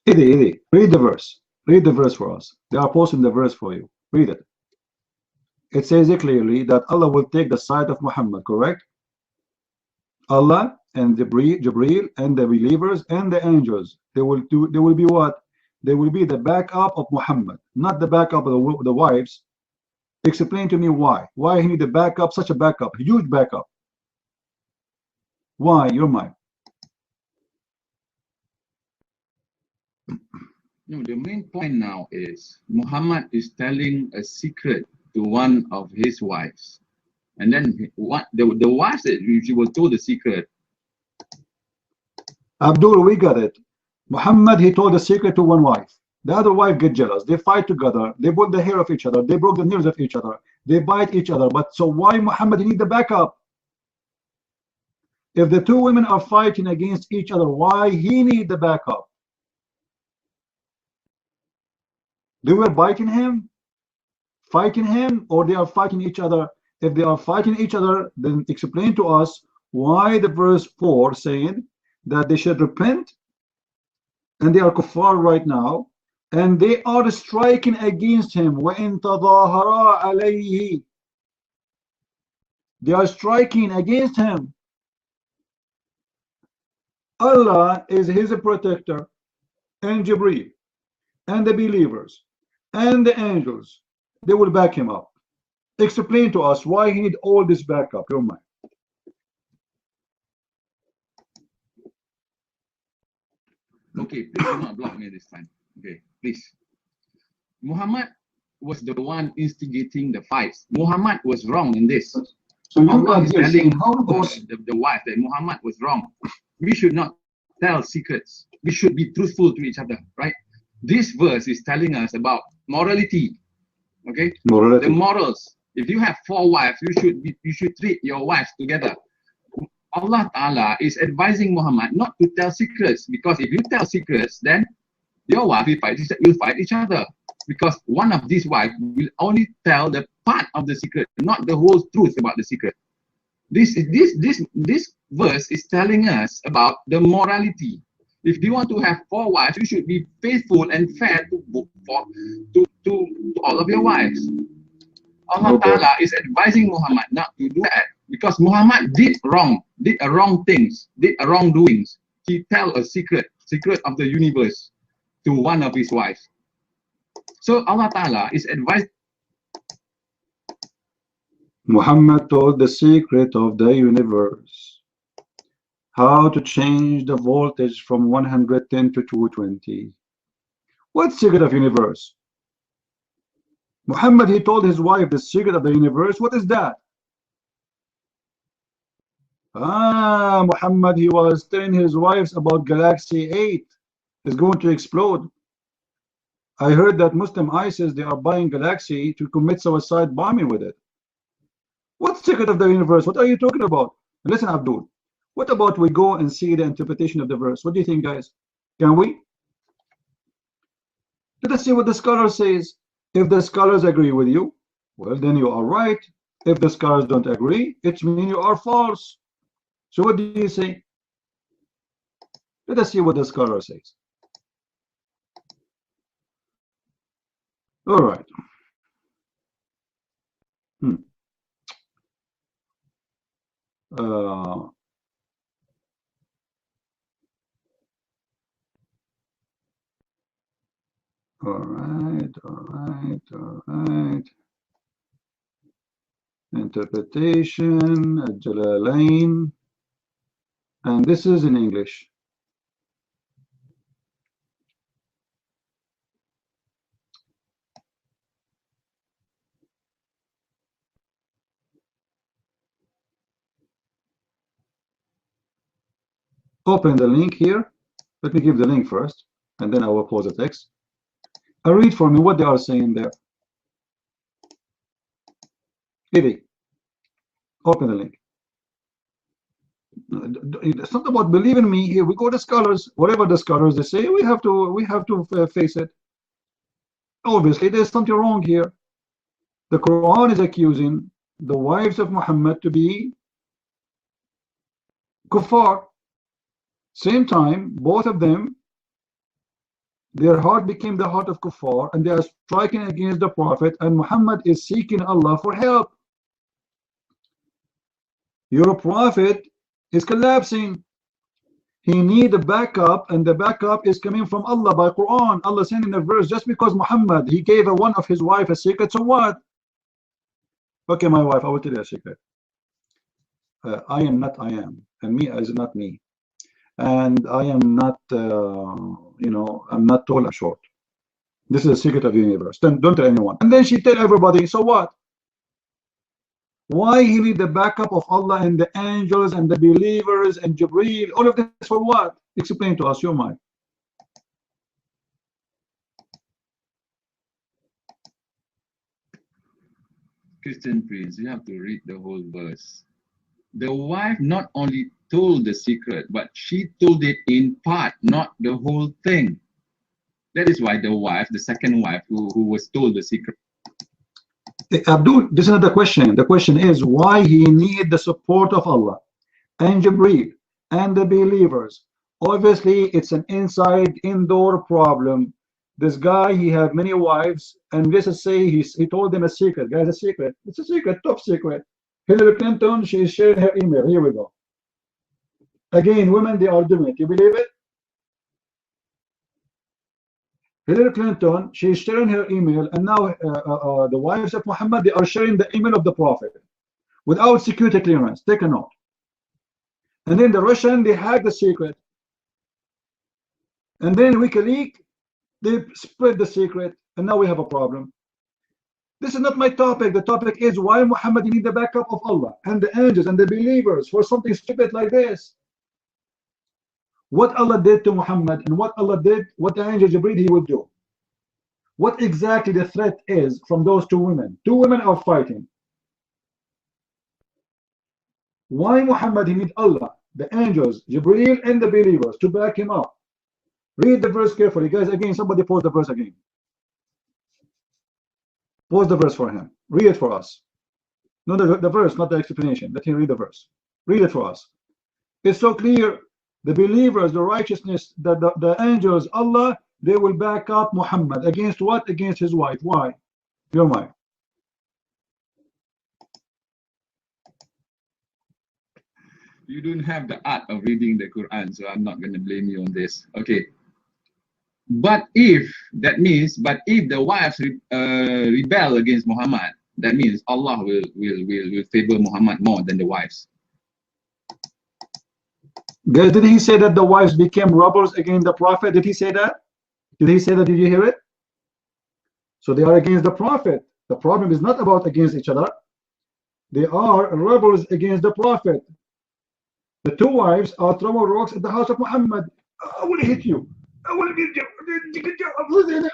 Idi, read the verse. Read the verse for us. They are posting the verse for you. Read it. It says it clearly that Allah will take the side of Muhammad, correct? Allah and Jibreel and the believers and the angels. They will be what? They will be the backup of Muhammad, not the backup of the wives. Explain to me why. Why he need a backup, such a backup, huge backup? Why? Your mind. No, the main point now is Muhammad is telling a secret to one of his wives. And then what the wives that she was told the secret. Abdul, we got it. Muhammad, he told the secret to one wife. The other wife get jealous. They fight together. They pull the hair of each other. They broke the nails of each other. They bite each other. But so why Muhammad need the backup? If the two women are fighting against each other, why he need the backup? They were biting him, fighting him, or they are fighting each other? If they are fighting each other, then explain to us why the verse 4 saying that they should repent, and they are kuffar right now, and they are striking against him. وَإِن تَظَاهَرَا عَلَيْهِ. They are striking against him. Allah is his protector, and Jibreel, and the believers, and the angels. They will back him up. Explain to us why he need all this backup. Your mind. Okay, please do not block me this time. Okay, please. Muhammad was the one instigating the fights. Muhammad was wrong in this. So Allah is telling the wife that Muhammad was wrong. We should not tell secrets. We should be truthful to each other, right? This verse is telling us about morality. Okay, morality. The morals. If you have 4 wives, you should treat your wives together. Allah Ta'ala is advising Muhammad not to tell secrets, because if you tell secrets, then your wife will fight each other, because one of these wives will only tell the part of the secret, not the whole truth about the secret. This verse is telling us about the morality. If you want to have 4 wives, you should be faithful and fair to all of your wives. Allah Ta'ala is advising Muhammad not to do that, because Muhammad did wrongdoings. He tell a secret of the universe to one of his wives. So Allah Ta'ala is advising. Muhammad told the secret of the universe. How to change the voltage from 110 to 220. What secret of universe? Muhammad, he told his wife the secret of the universe. What is that? Muhammad, he was telling his wives about Galaxy 8 is going to explode. I heard that Muslim ISIS, they are buying Galaxy to commit suicide bombing with it. What secret of the universe? What are you talking about? Listen, Abdul. What about we go and see the interpretation of the verse? What do you think, guys? Can we? Let us see what the scholar says. If the scholars agree with you, well, then you are right. If the scholars don't agree, it means you are false. So what do you say? Let us see what the scholar says. All right. All right. Interpretation, Jalalain, and this is in English. Open the link here. Let me give the link first, and then I will close the text. Read for me what they are saying there. Eddie, open the link. It's not about believing me here. We go to scholars. Whatever the scholars they say, we have to face it. Obviously, there's something wrong here. The Quran is accusing the wives of Muhammad to be kuffar. Same time, both of them, their heart became the heart of kuffar, and they are striking against the Prophet, and Muhammad is seeking Allah for help. Your Prophet is collapsing. He needs a backup, and the backup is coming from Allah by Quran. Allah said in a verse, just because Muhammad, he gave one of his wife a secret, so what? Okay, my wife, I will tell you a secret. I am not I am, and me is not me. And I am not, you know, I'm not tall or short. This is a secret of the universe. Then don't tell anyone. And then she tell everybody, so what? Why he need the backup of Allah and the angels and the believers and Jibreel? All of this for what? Explain to us, your mind. Christian Prince, you have to read the whole verse. The wife not only told the secret, but she told it in part, not the whole thing. That is why the wife, the second wife, who was told the secret. Abdul, this is not the question. The question is why he need the support of Allah and Jibreel and the believers. Obviously, it's an inside indoor problem. This guy, he have many wives, and let's just say he told them a secret. Guys, a secret. It's a secret, top secret. Hillary Clinton, she is sharing her email. Here we go. Again, women, they are doing it. You believe it? Hillary Clinton, she is sharing her email, and now the wives of Muhammad, they are sharing the email of the Prophet without security clearance. Take a note. And then the Russian, they hack the secret. And then WikiLeaks, they spread the secret, and now we have a problem. This is not my topic. The topic is why Muhammad need the backup of Allah and the angels and the believers for something stupid like this. What Allah did to Muhammad and what Allah did, what the angel Jibreel he would do. What exactly the threat is from those two women. Two women are fighting. Why Muhammad he need Allah, the angels, Jibreel and the believers to back him up. Read the verse carefully. Guys, again, somebody pause the verse again. Pause the verse for him. Read it for us. No, the verse, not the explanation. Let him read the verse. Read it for us. It's so clear. The believers, the righteousness, the angels, Allah, they will back up Muhammad. Against what? Against his wife. Why? Your mind. You don't have the art of reading the Quran, so I'm not going to blame you on this. Okay. But if that means, but if the wives rebel against Muhammad, that means Allah will favor Muhammad more than the wives. Did he say that the wives became robbers against the Prophet? Did he say that? Did he say that? Did you hear it? So they are against the Prophet. The problem is not about against each other. They are rebels against the Prophet. The two wives are throwing rocks at the house of Muhammad. I will hit you. I will get you.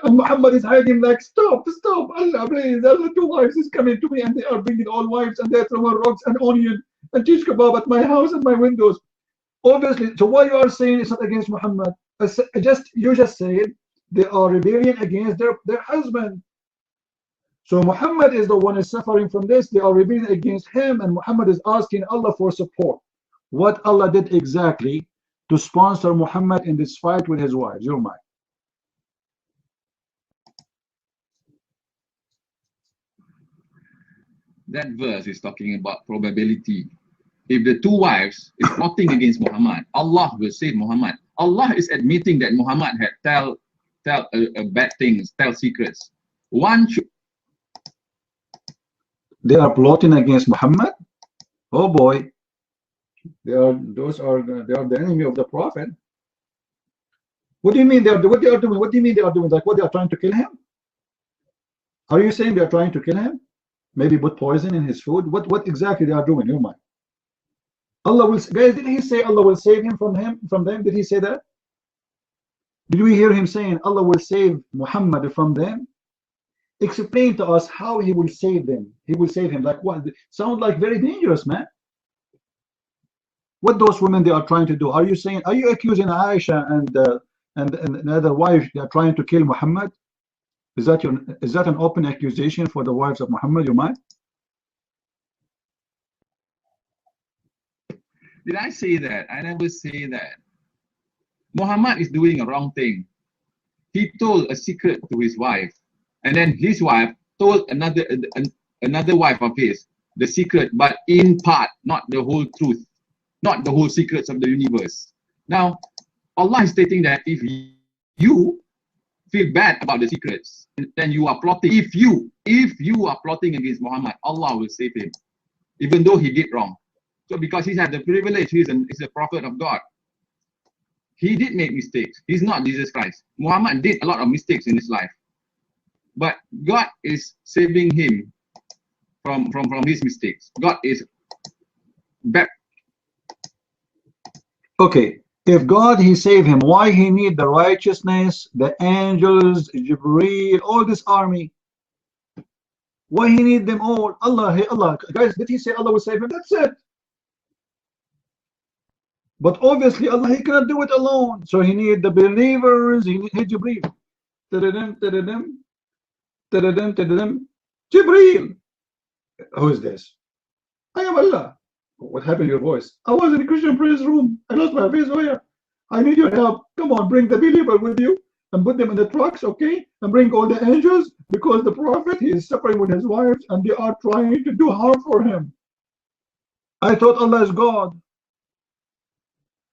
And Muhammad is hiding like, stop, Allah, please. Allah, two wives is coming to me, and they are bringing all wives, and they're throwing rocks and onion and teach kebab at my house and my windows. Obviously, so what you are saying is not against Muhammad. You just said they are rebelling against their husband. So Muhammad is the one is suffering from this. They are rebelling against him, and Muhammad is asking Allah for support. What Allah did exactly to sponsor Muhammad in this fight with his wives? Your mind. That verse is talking about probability. If the two wives is plotting against Muhammad, Allah will save Muhammad. Allah is admitting that Muhammad had tell bad things, tell secrets. One should. They are plotting against Muhammad. Oh boy, they are the enemy of the Prophet. What do you mean what they are doing? What do you mean they are doing? Like what, they are trying to kill him? Are you saying they are trying to kill him? Maybe put poison in his food? What exactly they are doing? Your mind. Allah will, guys, did he say Allah will save him from them? Did he say that? Did we hear him saying Allah will save Muhammad from them? Explain to us how he will save them. He will save him. Like what? Sound like very dangerous, man. What those women they are trying to do? Are you saying? Are you accusing Aisha and another wife they are trying to kill Muhammad? Is that an open accusation for the wives of Muhammad? You mind? Did I say that? I never say that. Muhammad is doing a wrong thing. He told a secret to his wife, and then his wife told another wife of his the secret, but in part, not the whole truth, not the whole secrets of the universe. Now, Allah is stating that if you feel bad about the secrets, then you are plotting. If you are plotting against Muhammad, Allah will save him, even though he did wrong. So because he had the privilege, he's a prophet of God. He did make mistakes. He's not Jesus Christ. Muhammad did a lot of mistakes in his life, but God is saving him from his mistakes. God is back. Okay. If God he saved him, why he need the righteousness, the angels, Jibreel, all this army? Why he need them all? Allah, guys, did he say Allah will save him? That's it. But obviously Allah he cannot do it alone. So he need the believers, he need Jibreel. Jibreel. Who is this? I am Allah. What happened to your voice? I was in a Christian praise room. I lost my voice. Oh yeah. I need your help. Come on, bring the believer with you and put them in the trucks, okay? And bring all the angels, because the prophet he is suffering with his wives and they are trying to do harm for him. I thought Allah is God.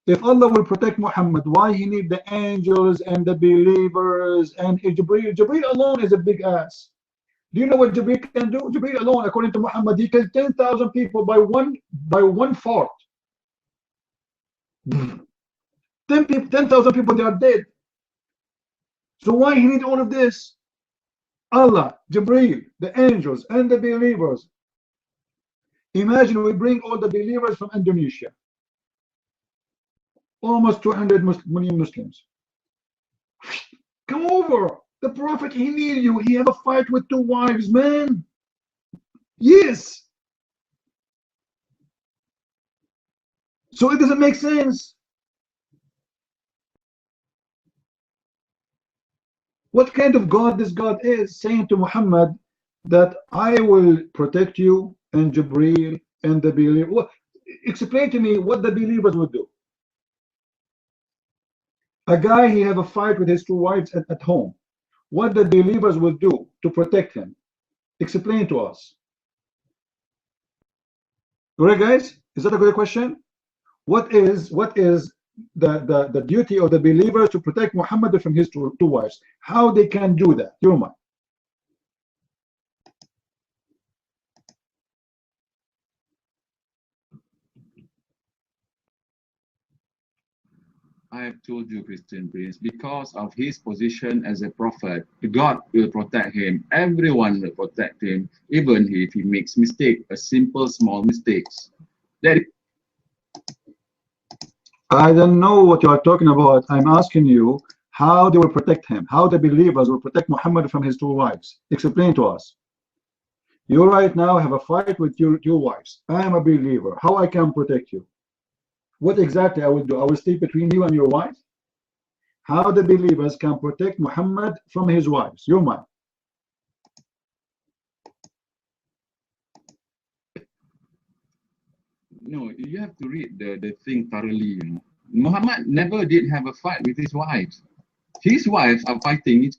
If Allah will protect Muhammad, why he need the angels and the believers and Jibreel? Jibreel alone is a big ass. Do you know what Jibreel can do? Jibreel alone, according to Muhammad, he killed 10,000 people by one fart. 10,000 people, they are dead. So why he need all of this? Allah, Jibreel, the angels, and the believers. Imagine we bring all the believers from Indonesia. Almost 200 million Muslims. Come over. The Prophet, he need you. He have a fight with 2 wives, man. Yes. So it doesn't make sense. What kind of God this God is, saying to Muhammad that I will protect you and Jibreel and the believers. Explain to me what the believers would do. A guy, he have a fight with his 2 wives at home. What the believers will do to protect him? Explain to us. Alright, guys? Is that a good question? What is the duty of the believers to protect Muhammad from his 2 wives? How they can do that? Your mind. I have told you, Christian Prince, because of his position as a prophet, God will protect him. Everyone will protect him, even if he makes mistake, a simple, small mistakes. I don't know what you are talking about. I'm asking you how they will protect him, how the believers will protect Muhammad from his 2 wives. Explain to us. You right now have a fight with your wives. I am a believer. How I can protect you? What exactly I will do? I will stay between you and your wife? How the believers can protect Muhammad from his wives? Your mind. No, you have to read the thing thoroughly, you know. Muhammad never did have a fight with his wives. His wives are fighting.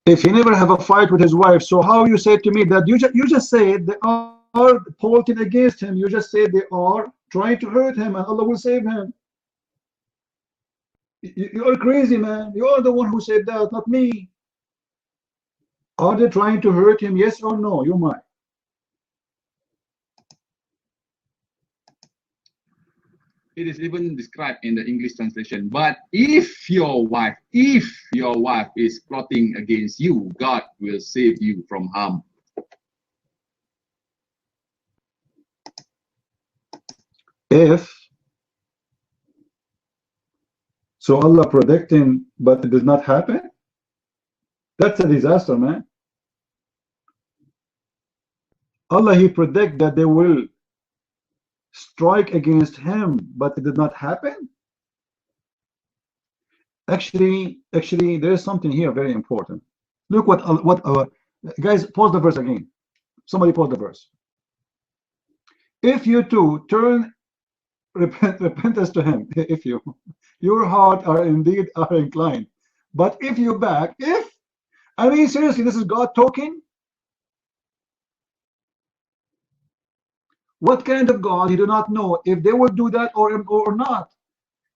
If he never have a fight with his wife, so how you say to me that you just said they are plotting against him? You just said they are trying to hurt him and Allah will save him. You are crazy, man. You are the one who said that, not me. Are they trying to hurt him? Yes or no? You might. It is even described in the English translation. But if your wife is plotting against you, God will save you from harm. If so, Allah predicting, but it did not happen. That's a disaster, man. Allah, He predict that they will strike against him, but it did not happen. Actually, there is something here very important. Look what guys, pause the verse again. Somebody pause the verse. If you two turn repentance to him, if your heart are indeed inclined, but if you back, I mean seriously, this is God talking. What kind of God? You do not know if they will do that or not.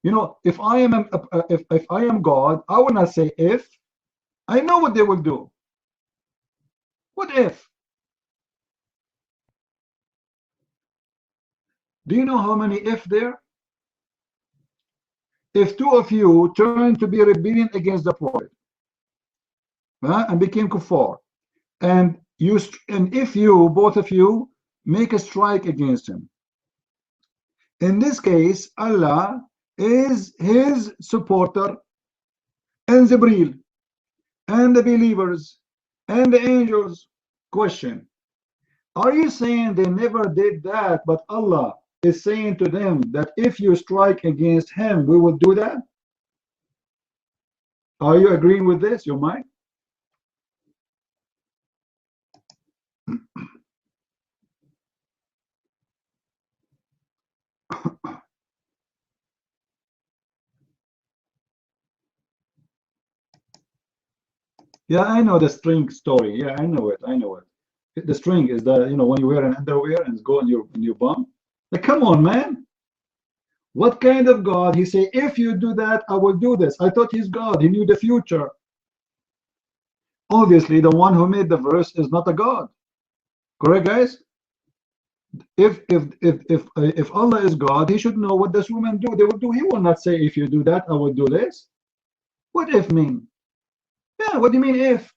You know, if I am God, I will not say if. I know what they will do. What if? Do you know how many if there? If two of you turn to be rebellion against the Prophet, and became kuffar, and if you, both of you, make a strike against him. In this case, Allah is his supporter, and Jibreel, and the believers, and the angels. Question: are you saying they never did that, but Allah is saying to them that if you strike against him, we will do that? Are you agreeing with this, your mind? Yeah, I know the string story. Yeah, I know it. The string is that, you know, when you wear an underwear and it's go in your bum. Like, come on, man. What kind of God? He say, if you do that, I will do this. I thought he's God. He knew the future. Obviously, the one who made the verse is not a God. Correct, guys? If Allah is God, he should know what this woman do. They will do. He will not say, if you do that, I will do this. What if mean? Yeah, what do you mean if?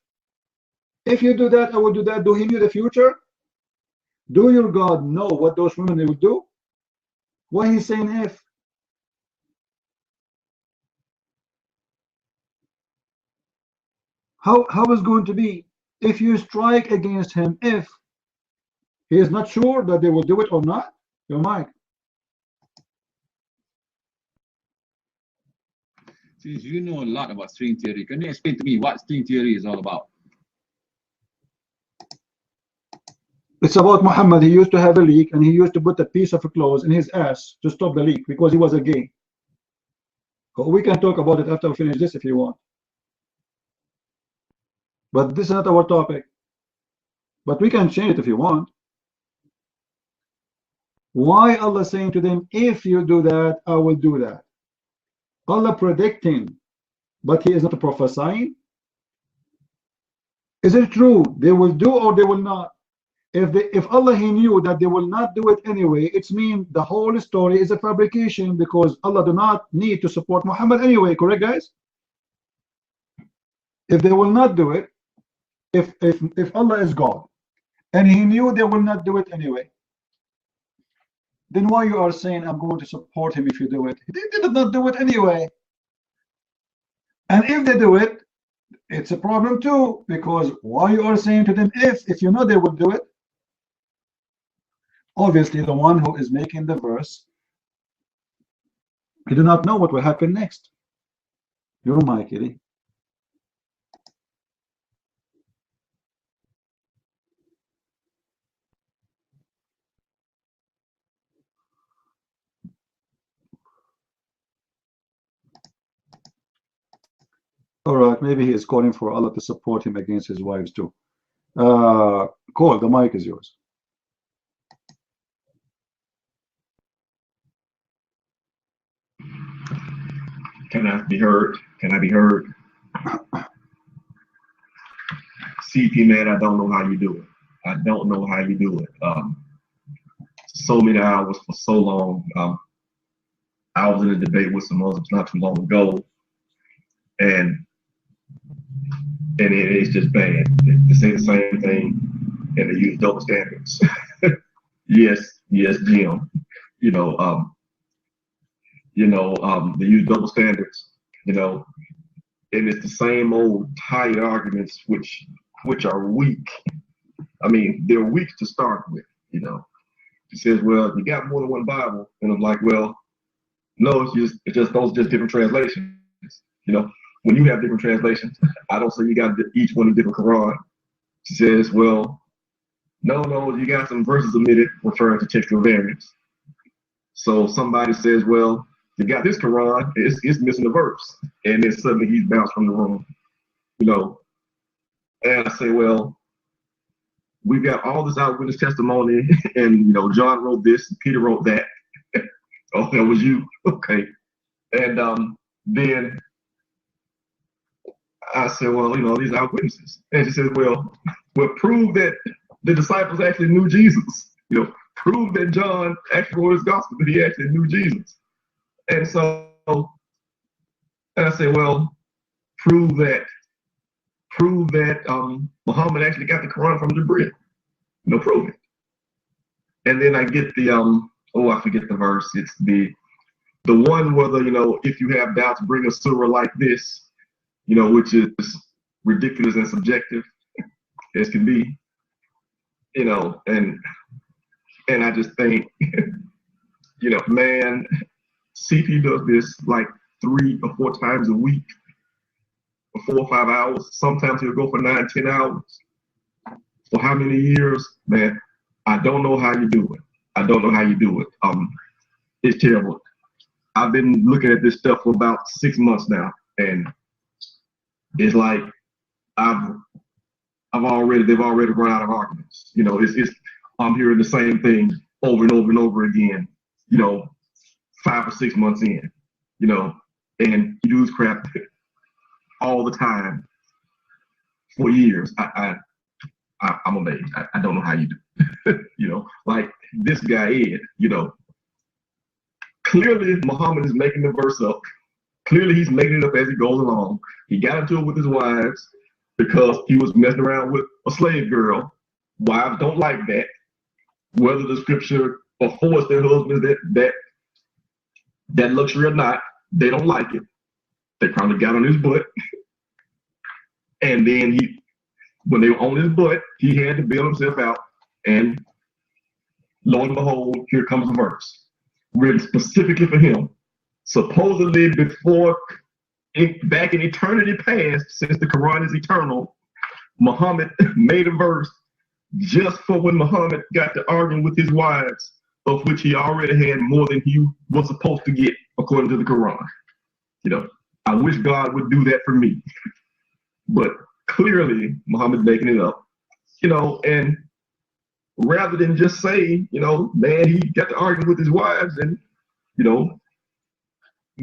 If you do that, I will do that. Do he know the future? Do your God know what those women will do? Why he's saying if? How is going to be if you strike against him, if he is not sure that they will do it or not? Your mic. Since you know a lot about string theory, can you explain to me what string theory is all about? It's about Muhammad. He used to have a leak, and he used to put a piece of clothes in his ass to stop the leak because he was a gay. We can talk about it after we finish this if you want. But this is not our topic. But we can change it if you want. Why Allah saying to them, if you do that, I will do that? Allah predicting, but he is not prophesying. Is it true they will do or they will not? If Allah he knew that they will not do it anyway, it means the whole story is a fabrication because Allah do not need to support Muhammad anyway. Correct, guys? If they will not do it, if Allah is God and he knew they will not do it anyway, then why you are saying I'm going to support him if you do it? They did not do it anyway. And if they do it, It's a problem too, because why you are saying to them if you know they will do it? Obviously, the one who is making the verse, you do not know what will happen next. Your mic, Eddie. All right, maybe he is calling for Allah to support him against his wives too. Cole, the mic is yours. Can I be heard? Can I be heard? CP, man, I don't know how you do it. I don't know how you do it. So many hours for so long. I was in a debate with some Muslims not too long ago, and it's just bad. They say the same thing, and they use double standards. yes, Jim. They use double standards. And it's the same old tired arguments, which are weak. I mean, they're weak to start with. He says, well, you got more than one Bible, and I'm like, well, no, it's just those just different translations. When you have different translations, I don't say you got each one a different Quran. She says, well, no, you got some verses omitted referring to textual variants. So somebody says, well, you got this Quran, it's missing a verse, and then suddenly he's bounced from the room. And I say, well, we've got all this eyewitness testimony, and John wrote this, Peter wrote that. Oh, that was you, okay? And then I said, well, these eyewitnesses, and she said, well, prove that the disciples actually knew Jesus. Prove that John actually wrote his gospel, that he actually knew Jesus. And so, and I said, well, prove that Muhammad actually got the Quran from Jibril. Prove it. And then I get the I forget the verse. It's the one where if you have doubts, bring a surah like this, which is ridiculous and subjective as can be, and I just think, man, CP does this like 3 or 4 times a week for 4 or 5 hours. Sometimes he'll go for 9, 10 hours. For how many years, man? I don't know how you do it. It's terrible. I've been looking at this stuff for about 6 months now, and it's like they've already run out of arguments. I'm hearing the same thing over and over and over again. 5 or 6 months in, and you do this crap all the time for years. I'm amazed. I don't know how you do. Like this guy Ed. Clearly Muhammad is making the verse up. Clearly he's making it up as he goes along. He got into it with his wives because he was messing around with a slave girl. Wives don't like that. Whether the scripture affords their husbands that luxury or not, they don't like it. They probably got on his butt. And then when they were on his butt, he had to bail himself out. And lo and behold, here comes a verse written specifically for him. Supposedly back in eternity past, since the Quran is eternal, Muhammad made a verse just for when Muhammad got to arguing with his wives, of which he already had more than he was supposed to get according to the Quran. I wish God would do that for me. But clearly Muhammad's making it up. And rather than just say, man, he got to argue with his wives and,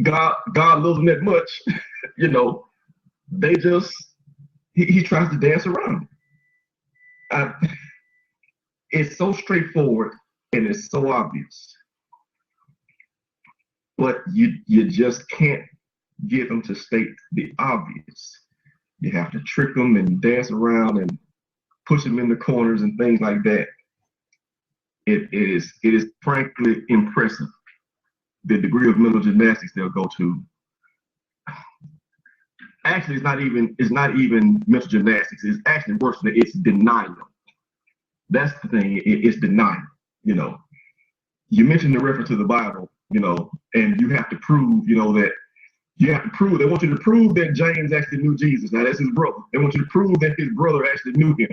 God loves him that much, they just, he tries to dance around. It's so straightforward and it's so obvious. But you just can't get them to state the obvious. You have to trick them and dance around and push them in the corners and things like that. It is frankly impressive the degree of mental gymnastics they'll go to. actually it's not even mental gymnastics. It's actually worse than it's denial. That's the thing. It's denial. You know, you mentioned the reference to the Bible. You know, and you have to prove. You know that you have to prove. They want you to prove that James actually knew Jesus. Now that's his brother. They want you to prove that his brother actually knew him.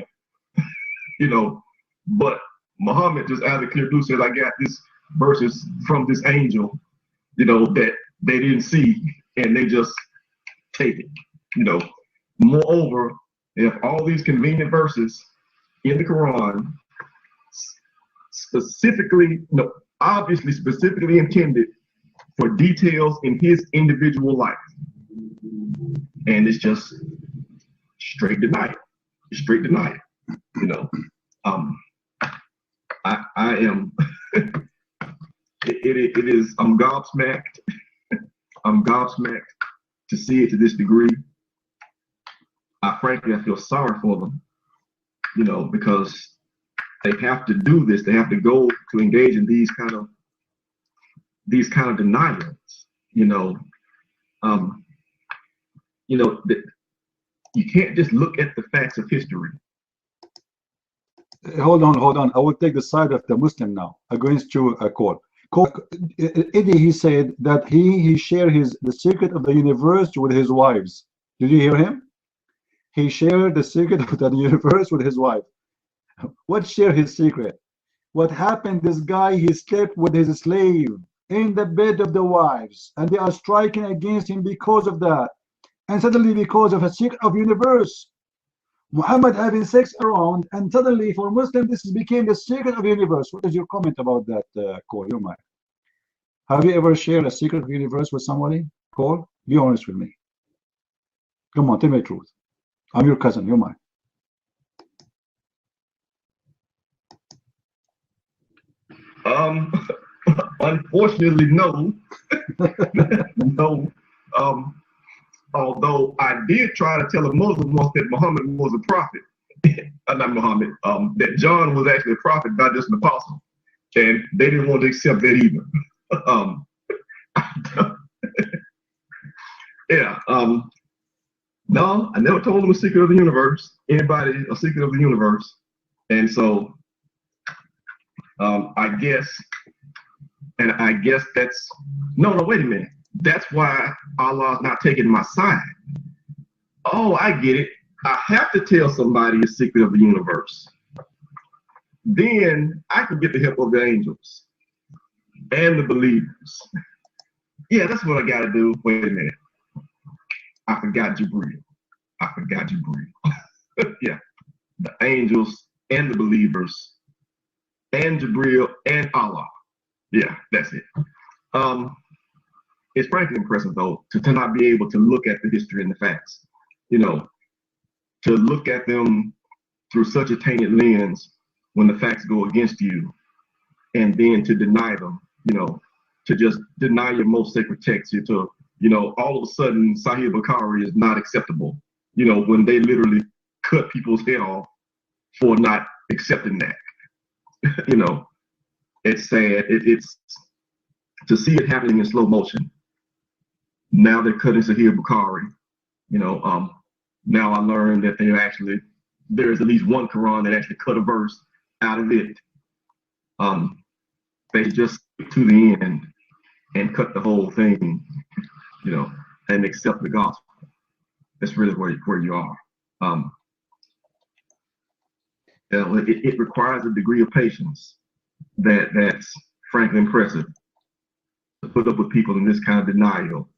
You know, but Muhammad just out of the clear blue says, "I got this verses from this angel." You know that they didn't see, and they just take it. You know, moreover, if all these convenient verses in the Quran specifically, no, obviously specifically intended for details in his individual life, and it's just straight denial. Straight denial. You know, I am. It is. I'm gobsmacked. I'm gobsmacked to see it to this degree. Frankly, I feel sorry for them, you know, because they have to do this. They have to go to engage in these kind of denials, you know. You know, you can't just look at the facts of history. Hold on. I will take the side of the Muslim now against you, Cole. Eddie, he said that he shared the secret of the universe with his wives. Did you hear him? He shared the secret of the universe with his wife. What share his secret? What happened? This guy, he slept with his slave in the bed of the wives, and they are striking against him because of that. And suddenly, because of a secret of universe, Muhammad having sex around, and suddenly for Muslim this became the secret of universe. What is your comment about that, Cole? Your mind. Have you ever shared a secret of universe with somebody? Cole, be honest with me. Come on, tell me the truth. I'm your cousin. You're mine. Unfortunately, no. No. Although I did try to tell a Muslim once that Muhammad was a prophet. Not Muhammad, that John was actually a prophet, not just an apostle. And they didn't want to accept that either. Yeah. No, I never told them a secret of the universe. Anybody a secret of the universe. And so I guess that's no, wait a minute. That's why Allah's not taking my side. Oh, I get it. I have to tell somebody a secret of the universe. Then I can get the help of the angels and the believers. Yeah, that's what I got to do. Wait a minute. I forgot Jibreel. Yeah, the angels and the believers and Jibreel and Allah. Yeah, that's it. It's frankly impressive though to not be able to look at the history and the facts, you know, to look at them through such a tainted lens when the facts go against you, and then to deny them, you know, to just deny your most sacred text, to, you know, all of a sudden Sahih Bukhari is not acceptable, you know, when they literally cut people's head off for not accepting that. You know, it's sad. It's to see it happening in slow motion. Now they're cutting Sahih Bukhari. You know, now I learned that there's at least one Quran that actually cut a verse out of it. They just to the end and cut the whole thing, you know, and accept the gospel. That's really where you are. You know, it requires a degree of patience that's frankly impressive to put up with people in this kind of denial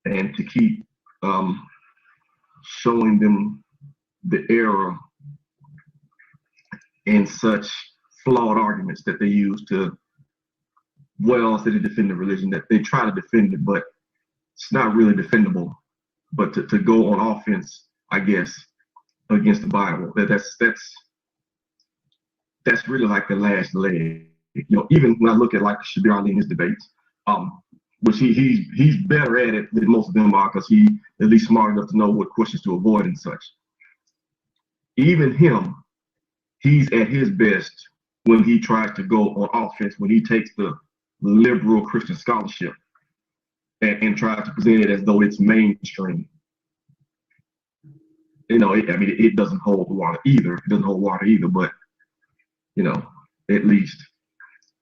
and to keep showing them the error in such flawed arguments that they use to, well, instead of defend the religion, that they try to defend it, but it's not really defendable. But to go on offense, I guess, against the Bible, that's really like the last leg. You know, even when I look at like Shabir Ali in his debates, which he's better at it than most of them are, because he's at least smart enough to know what questions to avoid and such. Even him, he's at his best when he tries to go on offense, when he takes the liberal Christian scholarship and tries to present it as though it's mainstream. You know, I mean, it doesn't hold water either. It doesn't hold water either, but you know, at least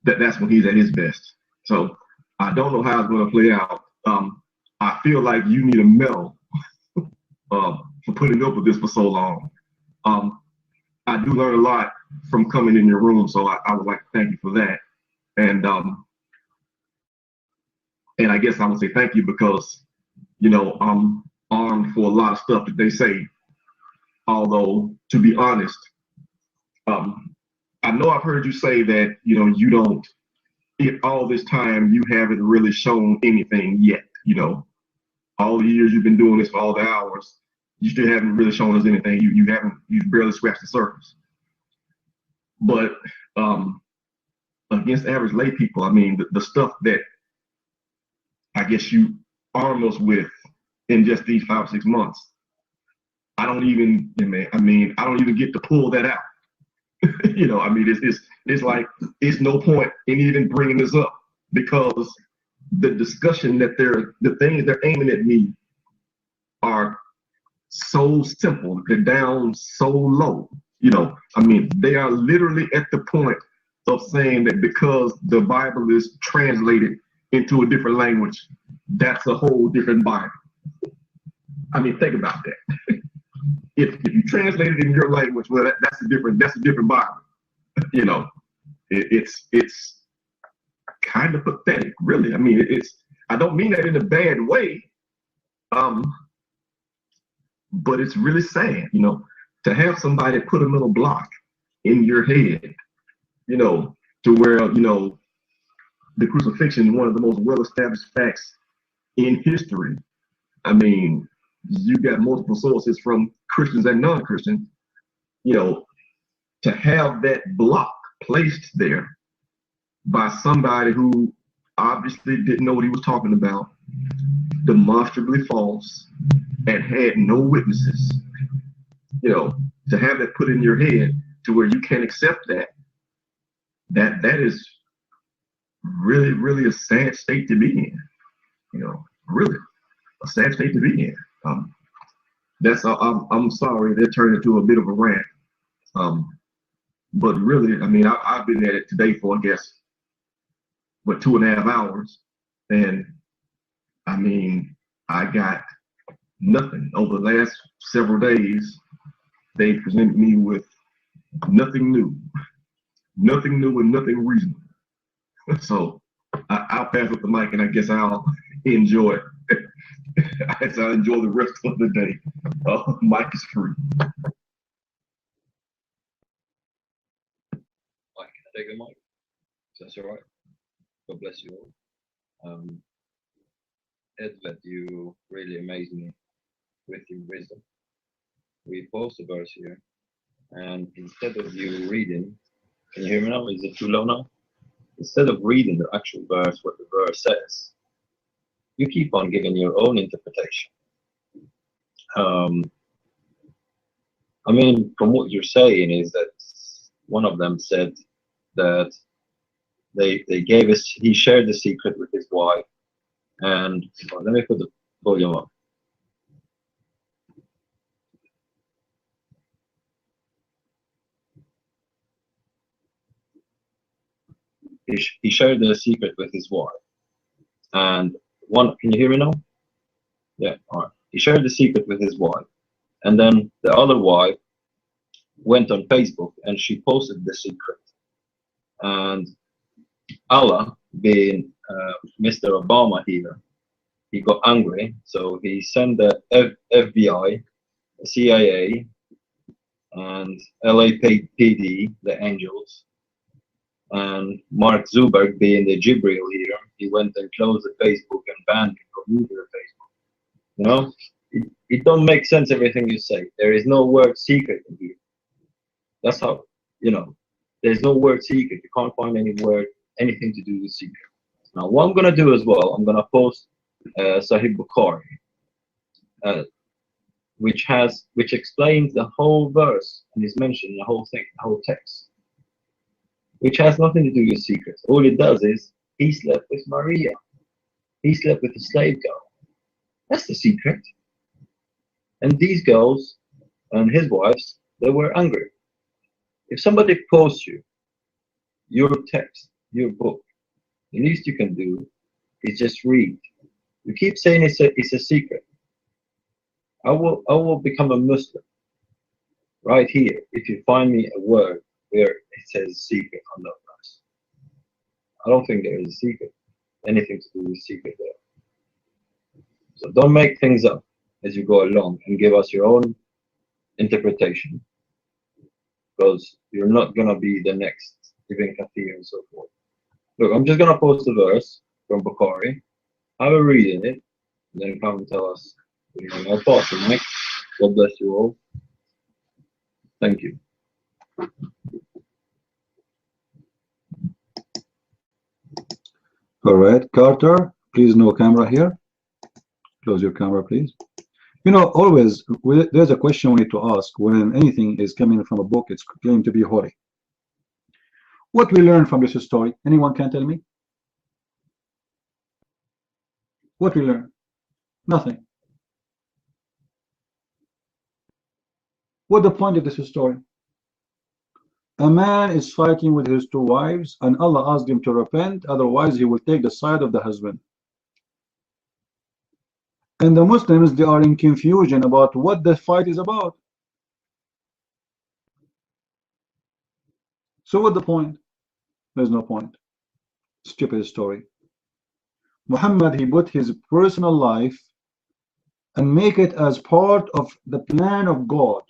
that's when he's at his best. So I don't know how it's going to play out. I feel like you need a medal for putting up with this for so long. I do learn a lot from coming in your room, so I would like to thank you for that. And I guess I would say thank you because, you know, I'm armed for a lot of stuff that they say. Although, to be honest, I know I've heard you say that, you know, you don't, all this time, you haven't really shown anything yet, you know. All the years you've been doing this for all the hours, you still haven't really shown us anything. You've barely scratched the surface. But against average lay people, I mean, the stuff that I guess you arm us with in just these 5 or 6 months, I don't even get to pull that out. You know, I mean, it's like, it's no point in even bringing this up because the discussion that the things they're aiming at me are so simple. They're down so low. You know, I mean, they are literally at the point of saying that because the Bible is translated into a different language, that's a whole different Bible. I mean, think about that. If you translate it in your language, well, that's a different Bible. You know, it's kind of pathetic, really. I mean, I don't mean that in a bad way, but it's really sad, you know, to have somebody put a little block in your head, you know, to where, you know, the crucifixion is one of the most well-established facts in history. I mean, you got multiple sources from Christians and non-Christians, you know, to have that block placed there by somebody who obviously didn't know what he was talking about, demonstrably false, and had no witnesses, you know, to have that put in your head to where you can't accept that is really, really a sad state to be in, you know, really a sad state to be in. I'm sorry that turned into a bit of a rant. But really, I mean, I've been at it today for, I guess, 2.5 hours. And I mean, I got nothing. Over the last several days, they presented me with nothing new and nothing reasonable. So I'll pass up the mic and I guess I'll enjoy it. As I enjoy the rest of the day. Mic is free. Mike, can I take the mic? That's all right. God bless you all. Edward, you really amaze me with your wisdom. We post a verse here, and instead of you reading, can you hear me now? Is it too low now? Instead of reading the actual verse, what the verse says, you keep on giving your own interpretation. I mean, from what you're saying is that one of them said that he shared the secret with his wife, and let me put the volume up. He shared the secret with his wife, and can you hear me now? Yeah, all right. He shared the secret with his wife, and then the other wife went on Facebook and she posted the secret. And Allah, being Mr. Obama here, he got angry, so he sent the FBI, CIA, and LAPD, the angels, and Mark Zuckerberg, being the Jibril here, he went and closed the Facebook and banned him from using the Facebook. You know, it don't make sense everything you say. There is no word secret in here. That's how, you know, there's no word secret. You can't find any word, anything to do with secret. Now, what I'm gonna do as well, I'm gonna post Sahih Bukhari, which explains the whole verse and is mentioned in the whole thing, the whole text, which has nothing to do with secrets. All it does is he slept with Maria. He slept with a slave girl. That's the secret. And these girls and his wives, they were angry. If somebody posts you your text, your book, the least you can do is just read. You keep saying it's a secret. I will become a Muslim right here if you find me a word where it says secret on that verse. I don't think there is a secret, anything to do with secret there. So don't make things up as you go along and give us your own interpretation, because you're not gonna be the next Ibn Kathir and so forth. Look, I'm just gonna post a verse from Bukhari. Have a read in it, and then come and tell us your thoughts. Mike, God bless you all. Thank you. All right, Carter, please no camera here. Close your camera, please. You know, always there's a question we need to ask when anything is coming from a book. It's claimed to be holy. What we learn from this story? Anyone can tell me? What we learn? Nothing. What the point of this story? A man is fighting with his two wives, and Allah asked him to repent, otherwise he will take the side of the husband. And the Muslims, they are in confusion about what the fight is about. So what's the point? There's no point. Stupid story. Muhammad, he put his personal life and make it as part of the plan of God.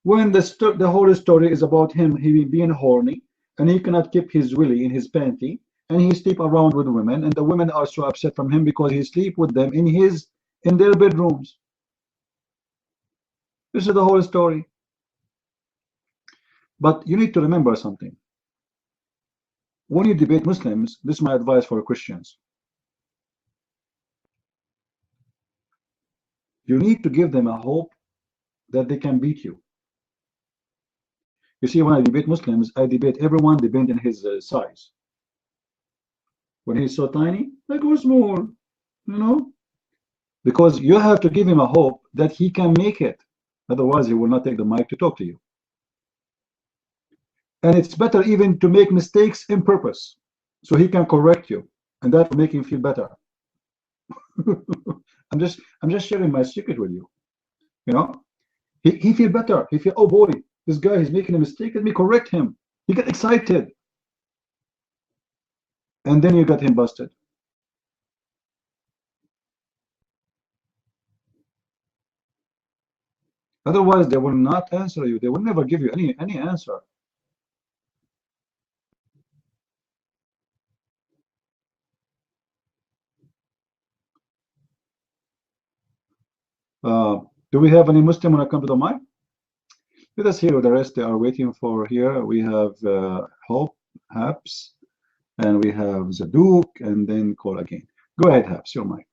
When the whole story is about him, he being horny, and he cannot keep his willy in his panty, and he sleep around with women, and the women are so upset from him because he sleep with them in their bedrooms. This is the whole story. But you need to remember something. When you debate Muslims, this is my advice for Christians. You need to give them a hope that they can beat you. You see, when I debate Muslims, I debate everyone depending on his size. When he's so tiny, I go small, you know? Because you have to give him a hope that he can make it. Otherwise, he will not take the mic to talk to you. And it's better even to make mistakes in purpose, so he can correct you, and that will make him feel better. I'm just sharing my secret with you. You know, he feel better. He feel, oh boy, this guy is making a mistake. Let me correct him. He get excited, and then you got him busted. Otherwise, they will not answer you. They will never give you any answer. Do we have any Muslim when I come to the mic? Let us hear what the rest they are waiting for here. We have Hope, Habs, and we have Zaduk, and then call again. Go ahead, Habs, your mic.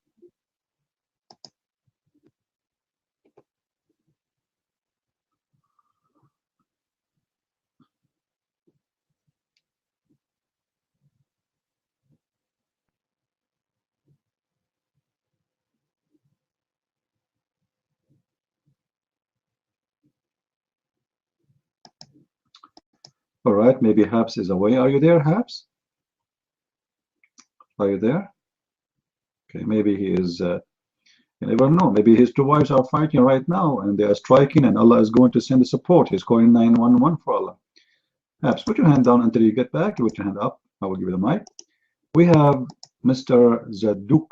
All right, maybe Habs is away. Are you there, Habs? Are you there? Okay, maybe he is, you never know. Maybe his two wives are fighting right now and they are striking, and Allah is going to send the support. He's calling 911 for Allah. Habs, put your hand down until you get back. You put your hand up. I will give you the mic. We have Mr. Zaduk.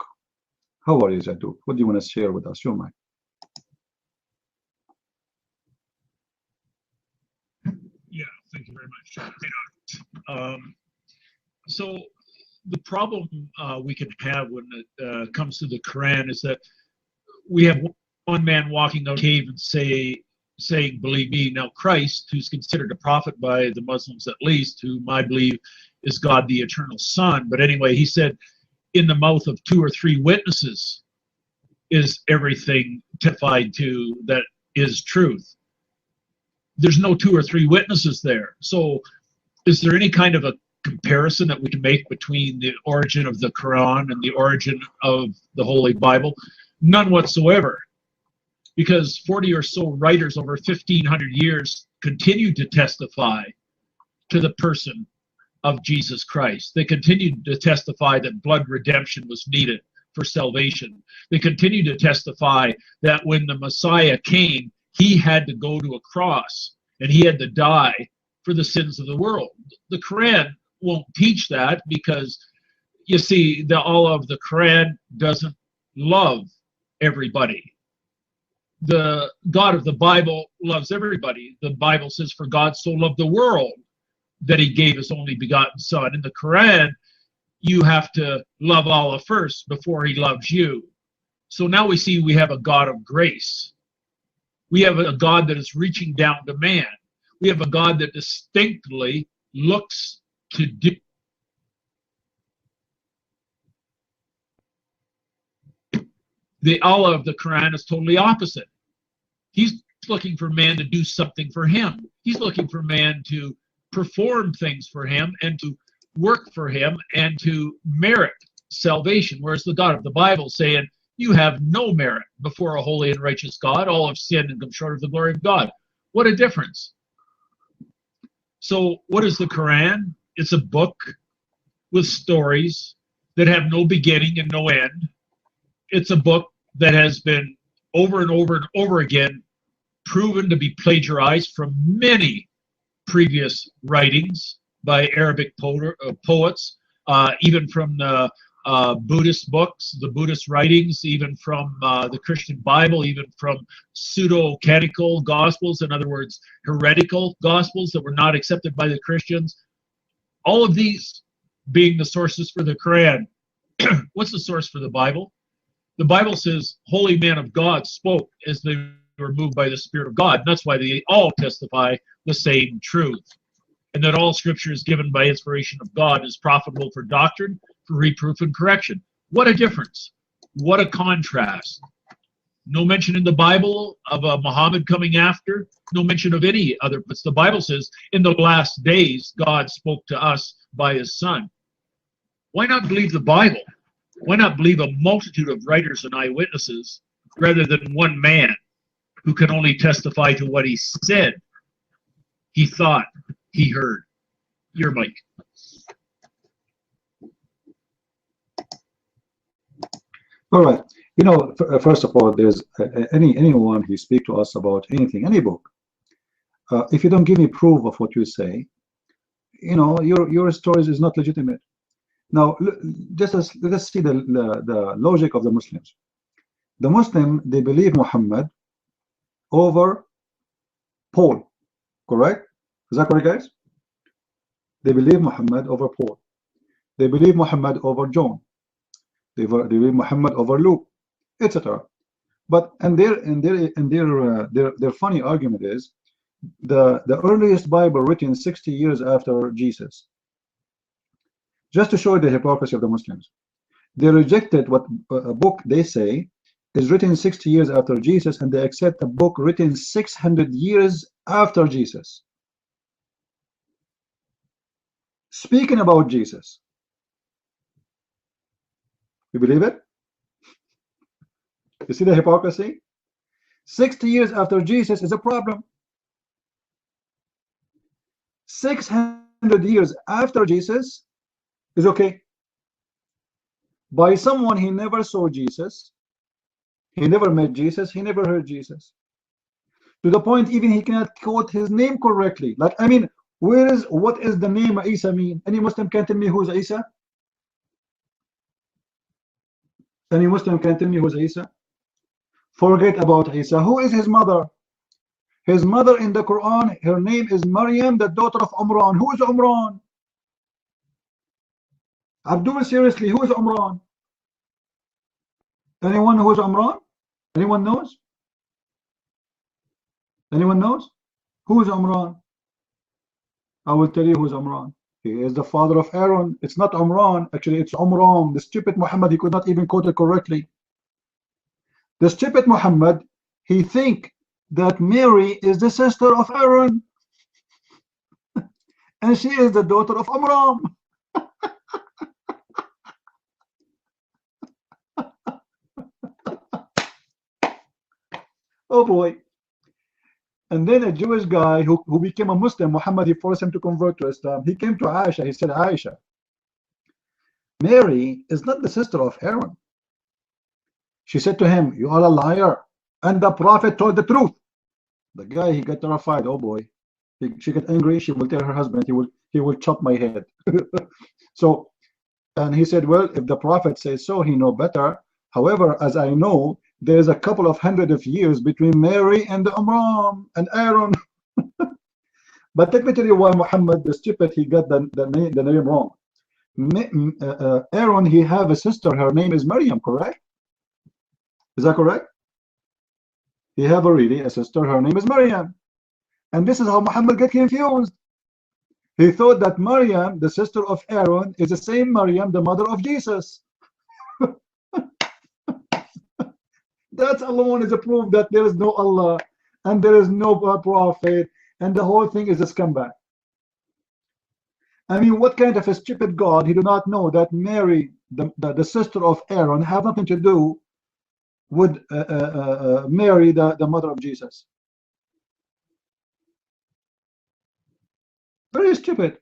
How are you, Zaduk? What do you want to share with us? Your mic. Yeah, thank you very much. So the problem we can have when it comes to the Quran is that we have one man walking out of a cave and saying, believe me. Now Christ, who's considered a prophet by the Muslims at least, whom I believe is God the Eternal Son, but anyway, he said, in the mouth of 2 or 3 witnesses is everything testified to that is truth. There's no 2 or 3 witnesses there. So is there any kind of a comparison that we can make between the origin of the Quran and the origin of the Holy Bible? None whatsoever. because 40 or so writers over 1,500 years continued to testify to the person of Jesus Christ. They continued to testify that blood redemption was needed for salvation. They continued to testify that when the Messiah came, he had to go to a cross and he had to die for the sins of the world. The Quran won't teach that because, you see, all of the Quran doesn't love everybody. The God of the Bible loves everybody. The Bible says, for God so loved the world that he gave his only begotten son. In the Quran, you have to love Allah first before he loves you. So now we see we have a God of grace. We have a God that is reaching down to man. We have a God that distinctly looks to do. The Allah of the Quran is totally opposite. He's looking for man to do something for him. He's looking for man to perform things for him and to work for him and to merit salvation. Whereas the God of the Bible saying, you have no merit before a holy and righteous God. All have sinned and come short of the glory of God. What a difference. So what is the Quran? It's a book with stories that have no beginning and no end. It's a book that has been over and over and over again proven to be plagiarized from many previous writings by Arabic poets, even from the Buddhist books, the Buddhist writings, even from the Christian Bible, even from pseudo-canonical gospels, in other words, heretical gospels that were not accepted by the Christians. All of these being the sources for the Quran. What's the source for the Bible? The Bible says, holy men of God spoke as they were moved by the Spirit of God. And that's why they all testify the same truth. And that all Scripture is given by inspiration of God, is profitable for doctrine, for reproof and correction. What a difference. What a contrast. No mention in the Bible of Muhammad coming after. No mention of any other. But the Bible says, in the last days, God spoke to us by his Son. Why not believe the Bible? Why not believe a multitude of writers and eyewitnesses rather than one man who can only testify to what he said, he thought, he heard? Your mic. All right. You know, first of all, there's anyone who speak to us about anything, any book. If you don't give me proof of what you say, you know, your stories is not legitimate. Now, let's see the logic of the Muslims. The Muslim, they believe Muhammad over Paul, correct? Is that correct, guys? They believe Muhammad over Paul. They believe Muhammad over John. They believe Muhammad over Luke, etc. But their funny argument is the earliest Bible written 60 years after Jesus. Just to show the hypocrisy of the Muslims, they rejected what a book they say is written 60 years after Jesus, and they accept a book written 600 years after Jesus, speaking about Jesus. You believe it? You see the hypocrisy? 60 years after Jesus is a problem. 600 years after Jesus is okay. By someone he never saw Jesus, he never met Jesus, he never heard Jesus. To the point even he cannot quote his name correctly. Like, I mean, what is the name Isa mean? Any Muslim can tell me who's Isa? Any Muslim can tell me who's Isa? Forget about Isa. Who is his mother? His mother in the Quran, her name is Maryam, the daughter of Umran. Who is Umran? Abdul, seriously, who is Umran? Anyone who is Umran? Anyone knows? Anyone knows? Who is Umran? I will tell you who is Umran. He is the father of Aaron. It's not Umran, actually it's Umran. The stupid Muhammad, he could not even quote it correctly. The stupid Muhammad, he think that Mary is the sister of Aaron and she is the daughter of Umran. Oh boy. And then a Jewish guy who became a Muslim, Muhammad, he forced him to convert to Islam. He came to Aisha. He said, Aisha, Mary is not the sister of Aaron. She said to him, you are a liar. And the Prophet told the truth. The guy, he got terrified. Oh boy. She got angry. She will tell her husband, he will chop my head. So, and he said, well, if the Prophet says so, he know better. However, as I know, there's a couple of hundred of years between Mary and Amram and Aaron. But let me tell you why Muhammad, the stupid, he got the name wrong. Aaron, he have a sister. Her name is Maryam, correct? Is that correct? He have already a sister. Her name is Maryam. And this is how Muhammad got confused. He thought that Maryam, the sister of Aaron, is the same Maryam, the mother of Jesus. That alone is a proof that there is no Allah and there is no prophet, and the whole thing is a scumbag. I mean, what kind of a stupid God, he do not know that Mary, the sister of Aaron, have nothing to do with Mary, the mother of Jesus. Very stupid.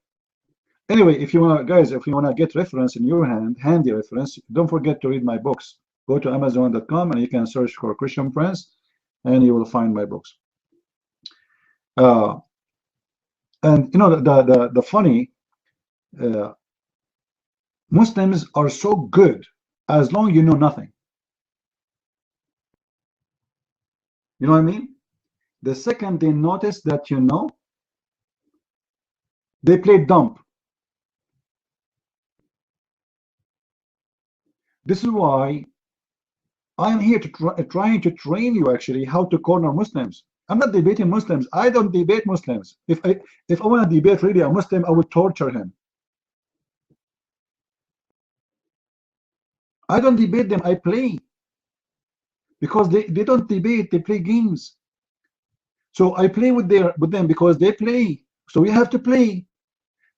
Anyway, if you want, guys, if you want to get reference in your hand, handy reference, don't forget to read my books. Go to Amazon.com and you can search for Christian Prince, and you will find my books. And you know, the funny, Muslims are so good as long you know nothing. You know what I mean? The second they notice that you know, they play dumb. This is why I am here to trying to train you actually how to corner Muslims. I'm not debating Muslims. I don't debate Muslims. If I want to debate really a Muslim, I would torture him. I don't debate them. I play, because they don't debate. They play games. So I play with them because they play. So you have to play.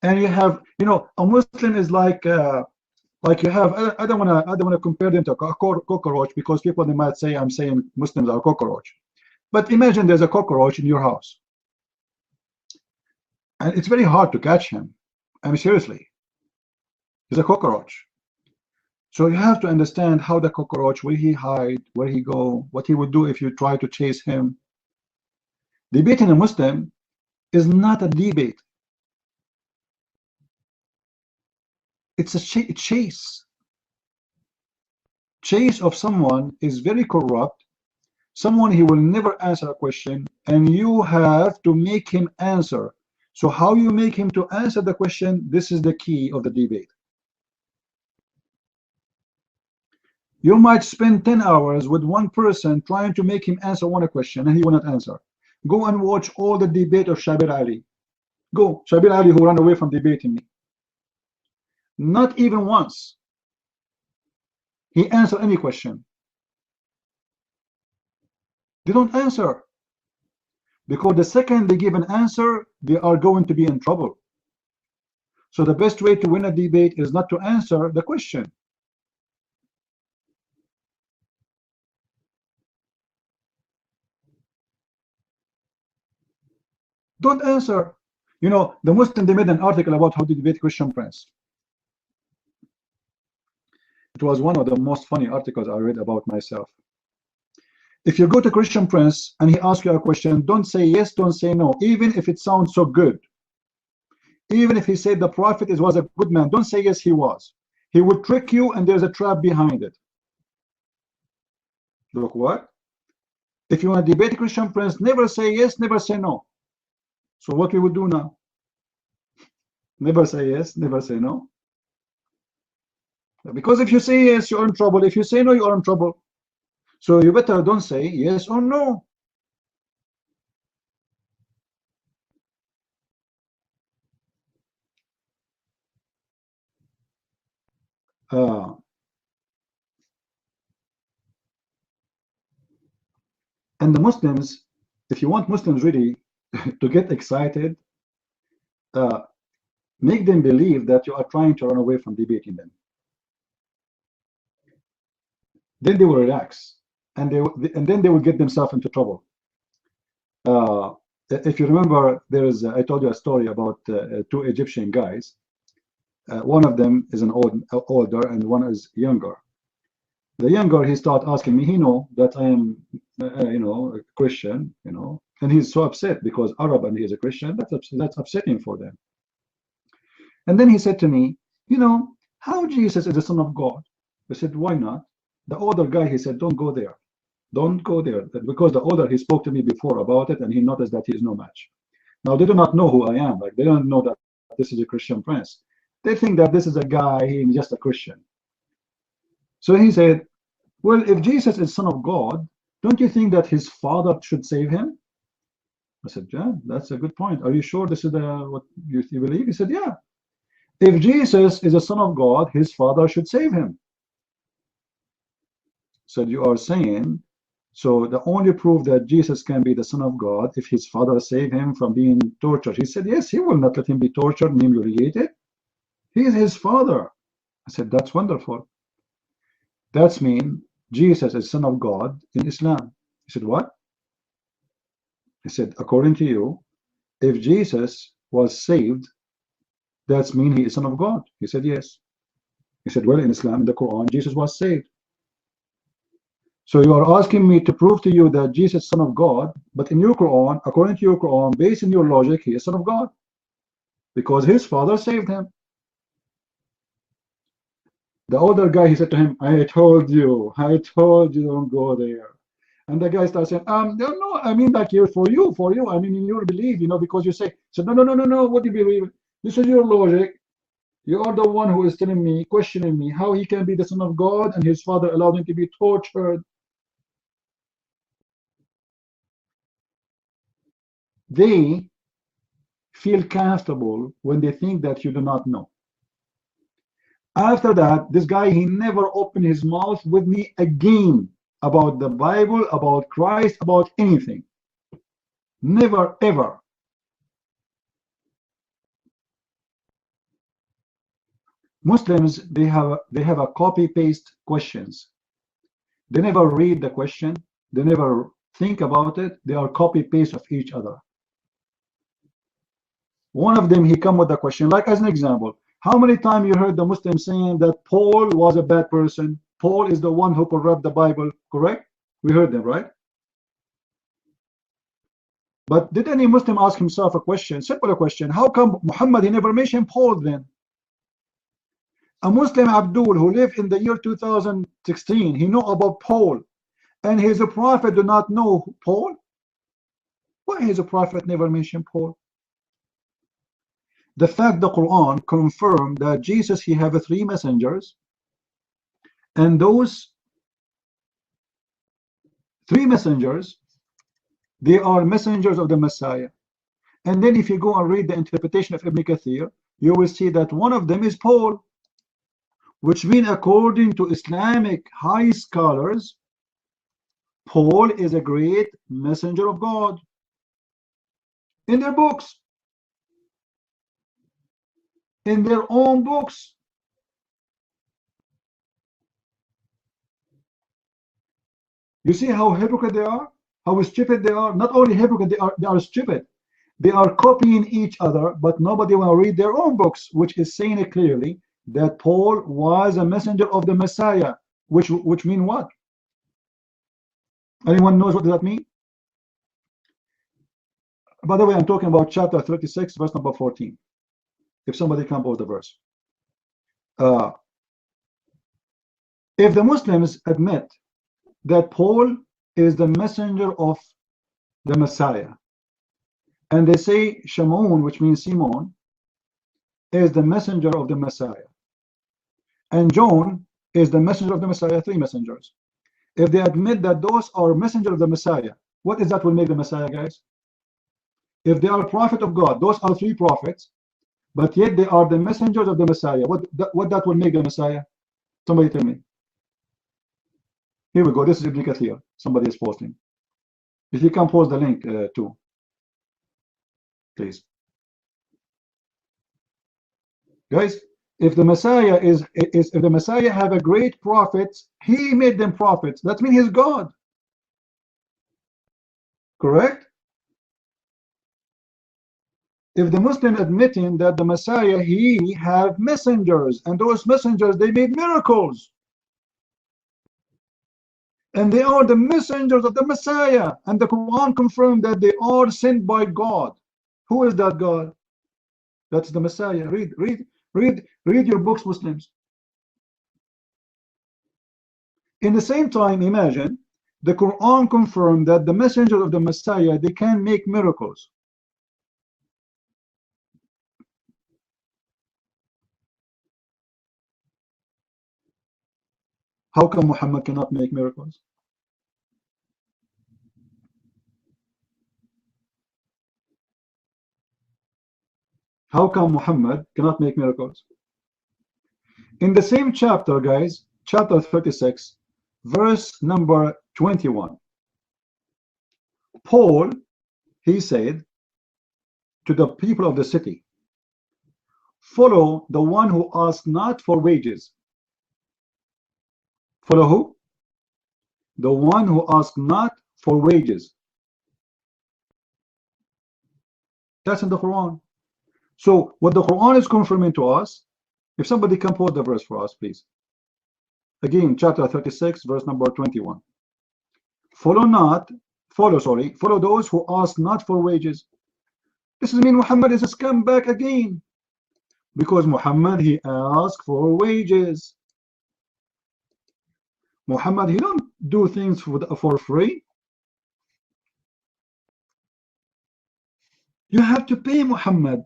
And you have, you know, a Muslim is like you have, I don't want to compare them to a cockroach, because people, they might say I'm saying Muslims are cockroach. But imagine there's a cockroach in your house, and it's very hard to catch him. I mean, seriously, he's a cockroach. So you have to understand how the cockroach, where he hide, where he go, what he would do if you try to chase him. Debating a Muslim is not a debate. It's a chase. Chase of someone is very corrupt, someone he will never answer a question, and you have to make him answer. So how you make him to answer the question, this is the key of the debate. You might spend 10 hours with one person trying to make him answer one question, and he will not answer. Go and watch all the debate of Shabir Ali. Go, Shabir Ali, who ran away from debating me. Not even once he answered any question. They don't answer, because the second they give an answer, they are going to be in trouble. So the best way to win a debate is not to answer the question. Don't answer. You know, the Muslim, they made an article about how to debate Christian Prince. It was one of the most funny articles I read about myself. If you go to Christian Prince and he asks you a question, don't say yes, don't say no, even if it sounds so good. Even if he said the Prophet was a good man, don't say yes, he was. He would trick you, and there's a trap behind it. Look what? If you want to debate Christian Prince, never say yes, never say no. So what we would do now? Never say yes, never say no. Because if you say yes, you're in trouble. If you say no, you are in trouble. So you better don't say yes or no. And the Muslims, if you want Muslims really to get excited, make them believe that you are trying to run away from debating them. Then they will relax. and then they will get themselves into trouble. If you remember, I told you a story about two Egyptian guys. One of them is older and one is younger. The younger, he started asking me, he know that I am a Christian, and he's so upset because Arab and he is a Christian. That's upsetting for them. And then he said to me, how Jesus is the Son of God? I said, why not? The older guy, he said, don't go there. Don't go there. Because the older, he spoke to me before about it, and he noticed that he is no match. Now, they do not know who I am. Like, they don't know that this is a Christian prince. They think that this is a guy, he's just a Christian. So he said, well, if Jesus is Son of God, don't you think that his father should save him? I said, yeah, that's a good point. Are you sure this is what you believe? He said, yeah. If Jesus is a Son of God, his father should save him. So you are saying, so the only proof that Jesus can be the Son of God if his father saved him from being tortured. He said, yes, he will not let him be tortured and humiliated. He is his father. I said, that's wonderful. That's mean Jesus is Son of God in Islam. He said, what? He said, according to you, if Jesus was saved, that's mean he is Son of God. He said, yes. He said, well, in Islam, in the Quran, Jesus was saved. So you are asking me to prove to you that Jesus is Son of God, but in your Quran, according to your Quran, based on your logic, he is Son of God because his father saved him. The older guy, he said to him, I told you don't go there. And the guy starts saying, no, I mean like here for you, I mean in your belief, because you say, so no, what do you believe? This is your logic. You are the one who is telling me, questioning me, how he can be the Son of God and his father allowed him to be tortured. They feel comfortable when they think that you do not know. After that, this guy, he never opened his mouth with me again about the Bible, about Christ, about anything. Never, ever. Muslims, they have a copy-paste questions. They never read the question. They never think about it. They are copy-paste of each other. One of them, he come with a question, like as an example, how many times you heard the Muslim saying that Paul was a bad person? Paul is the one who corrupt the Bible, correct? We heard them, right? But did any Muslim ask himself a question, simple question, how come Muhammad, he never mentioned Paul then? A Muslim Abdul who lived in the year 2016, he know about Paul, and his prophet do not know Paul? Why his prophet never mentioned Paul? The fact the Quran confirmed that Jesus, he have 3 messengers, and those 3 messengers, they are messengers of the Messiah. And then if you go and read the interpretation of Ibn Kathir, you will see that one of them is Paul, which means according to Islamic high scholars, Paul is a great messenger of God in their books. In their own books. You see how hypocrite they are, how stupid they are. Not only hypocrite, they are stupid. They are copying each other, but nobody will read their own books, which is saying it clearly that Paul was a messenger of the Messiah, which mean what? Anyone knows what does that mean? By the way, I'm talking about chapter 36, verse number 14. If somebody can post the verse. If the Muslims admit that Paul is the messenger of the Messiah, and they say Shamoun, which means Simon, is the messenger of the Messiah, and John is the messenger of the Messiah, 3 messengers. If they admit that those are messengers of the Messiah, what is that will make the Messiah, guys? If they are prophet of God, those are 3 prophets, but yet they are the messengers of the Messiah. What that will make the Messiah? Somebody tell me. Here we go. This is Ibn Kathir. Somebody is posting. If you can post the link too, please. Guys, if the Messiah if the Messiah have a great prophet, he made them prophets. That means he's God. Correct? If the Muslim admitting that the Messiah, he have messengers, and those messengers, they made miracles, and they are the messengers of the Messiah, and the Quran confirmed that they are sent by God. Who is that God? That's the Messiah. Read your books, Muslims. In the same time, imagine the Quran confirmed that the messengers of the Messiah, they can make miracles. How come Muhammad cannot make miracles? How come Muhammad cannot make miracles? In the same chapter, guys, chapter 36, verse number 21, Paul, he said to the people of the city, follow the one who asks not for wages. Follow who? The one who asks not for wages. That's in the Quran. So what the Quran is confirming to us, if somebody can quote the verse for us, please. Again, chapter 36, verse number 21. Follow those who ask not for wages. This is mean Muhammad is a scumbag again, because Muhammad, he asked for wages. Muhammad, he don't do things for free. You have to pay Muhammad.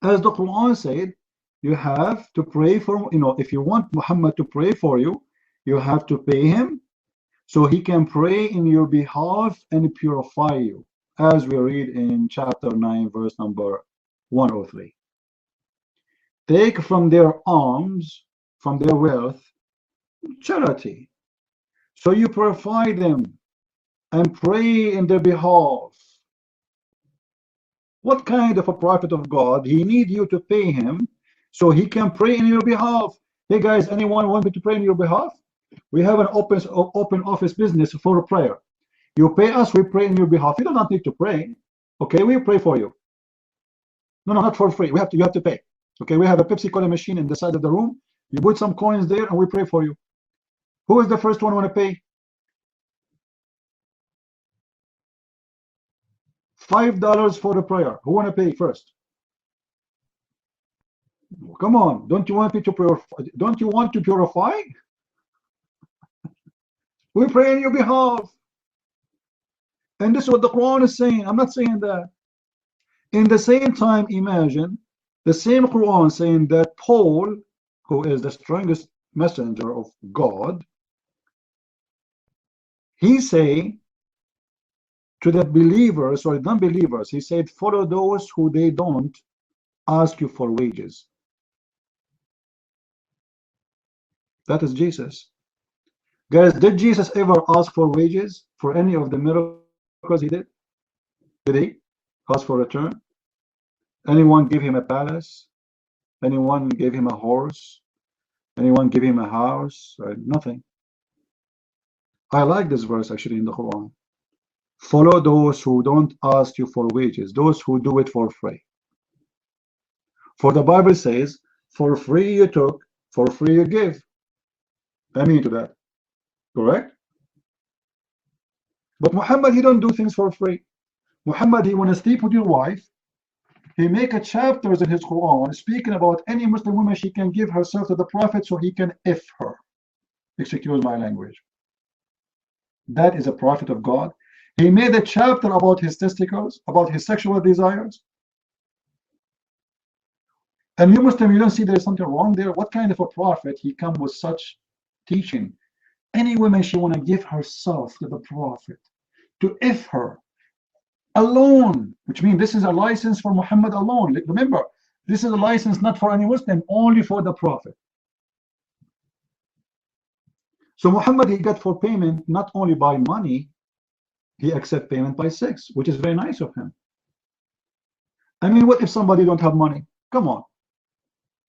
As the Quran said, you have to pray for, if you want Muhammad to pray for you, you have to pay him so he can pray in your behalf and purify you, as we read in chapter 9, verse number 103. Take from their alms, from their wealth, charity, so you purify them and pray in their behalf. What kind of a prophet of God? He need you to pay him so he can pray in your behalf. Hey guys, anyone want me to pray in your behalf? We have an open office business for a prayer. You pay us, we pray in your behalf. You do not need to pray. Okay, we pray for you. No, not for free. You have to pay. Okay, we have a Pepsi Cola machine in the side of the room. You put some coins there and we pray for you. Who is the first one want to pay? $5 for the prayer. Who want to pay first? Come on, don't you want me to purify? Don't you want to purify? We pray in your behalf. And this is what the Quran is saying. I'm not saying that. In the same time, imagine the same Quran saying that Paul, who is the strongest messenger of God, he say to the believers or non-believers, he said, follow those who they don't ask you for wages. That is Jesus. Guys, did Jesus ever ask for wages for any of the miracles he did? Did he ask for return? Anyone give him a palace? Anyone gave him a horse? Anyone give him a house? Nothing. I like this verse actually in the Quran. Follow those who don't ask you for wages, those who do it for free. For the Bible says, for free you took, for free you give. I mean to that. Correct? But Muhammad, he don't do things for free. Muhammad, he want to sleep with your wife. He make a chapters in his Quran speaking about any Muslim woman, she can give herself to the Prophet so he can F her. Excuse my language. That is a prophet of God. He made a chapter about his testicles, about his sexual desires. And you Muslim, you don't see there's something wrong there? What kind of a prophet he come with such teaching? Any woman, she want to give herself to the Prophet, to F her alone, which means this is a license for Muhammad alone. Remember, this is a license not for any Muslim, only for the Prophet. So Muhammad, he got for payment not only by money, he accept payment by sex, which is very nice of him. I mean, what if somebody don't have money? Come on,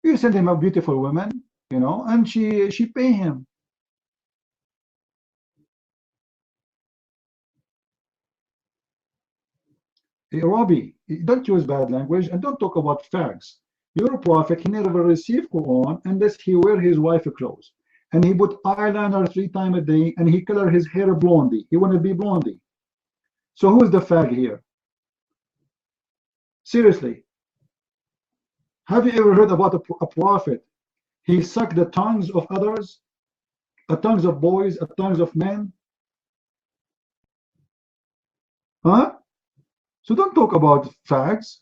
you send him a beautiful woman, and she pay him. Hey, Robbie, don't use bad language and don't talk about fags. Your prophet, he never received Quran unless he wear his wife clothes. And he put eyeliner 3 times a day and he color his hair blondie. He want to be blondie. So who is the fag here? Seriously. Have you ever heard about a prophet? He sucked the tongues of others, the tongues of boys, the tongues of men. Huh? So don't talk about fags.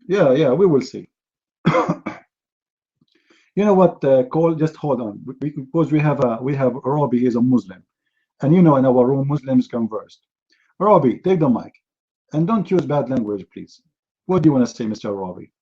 Yeah, we will see. You know what, Cole, just hold on. Because we have Robbie is a Muslim. And you know in our room, Muslims come first. Robbie, take the mic. And don't use bad language, please. What do you want to say, Mr. Robbie?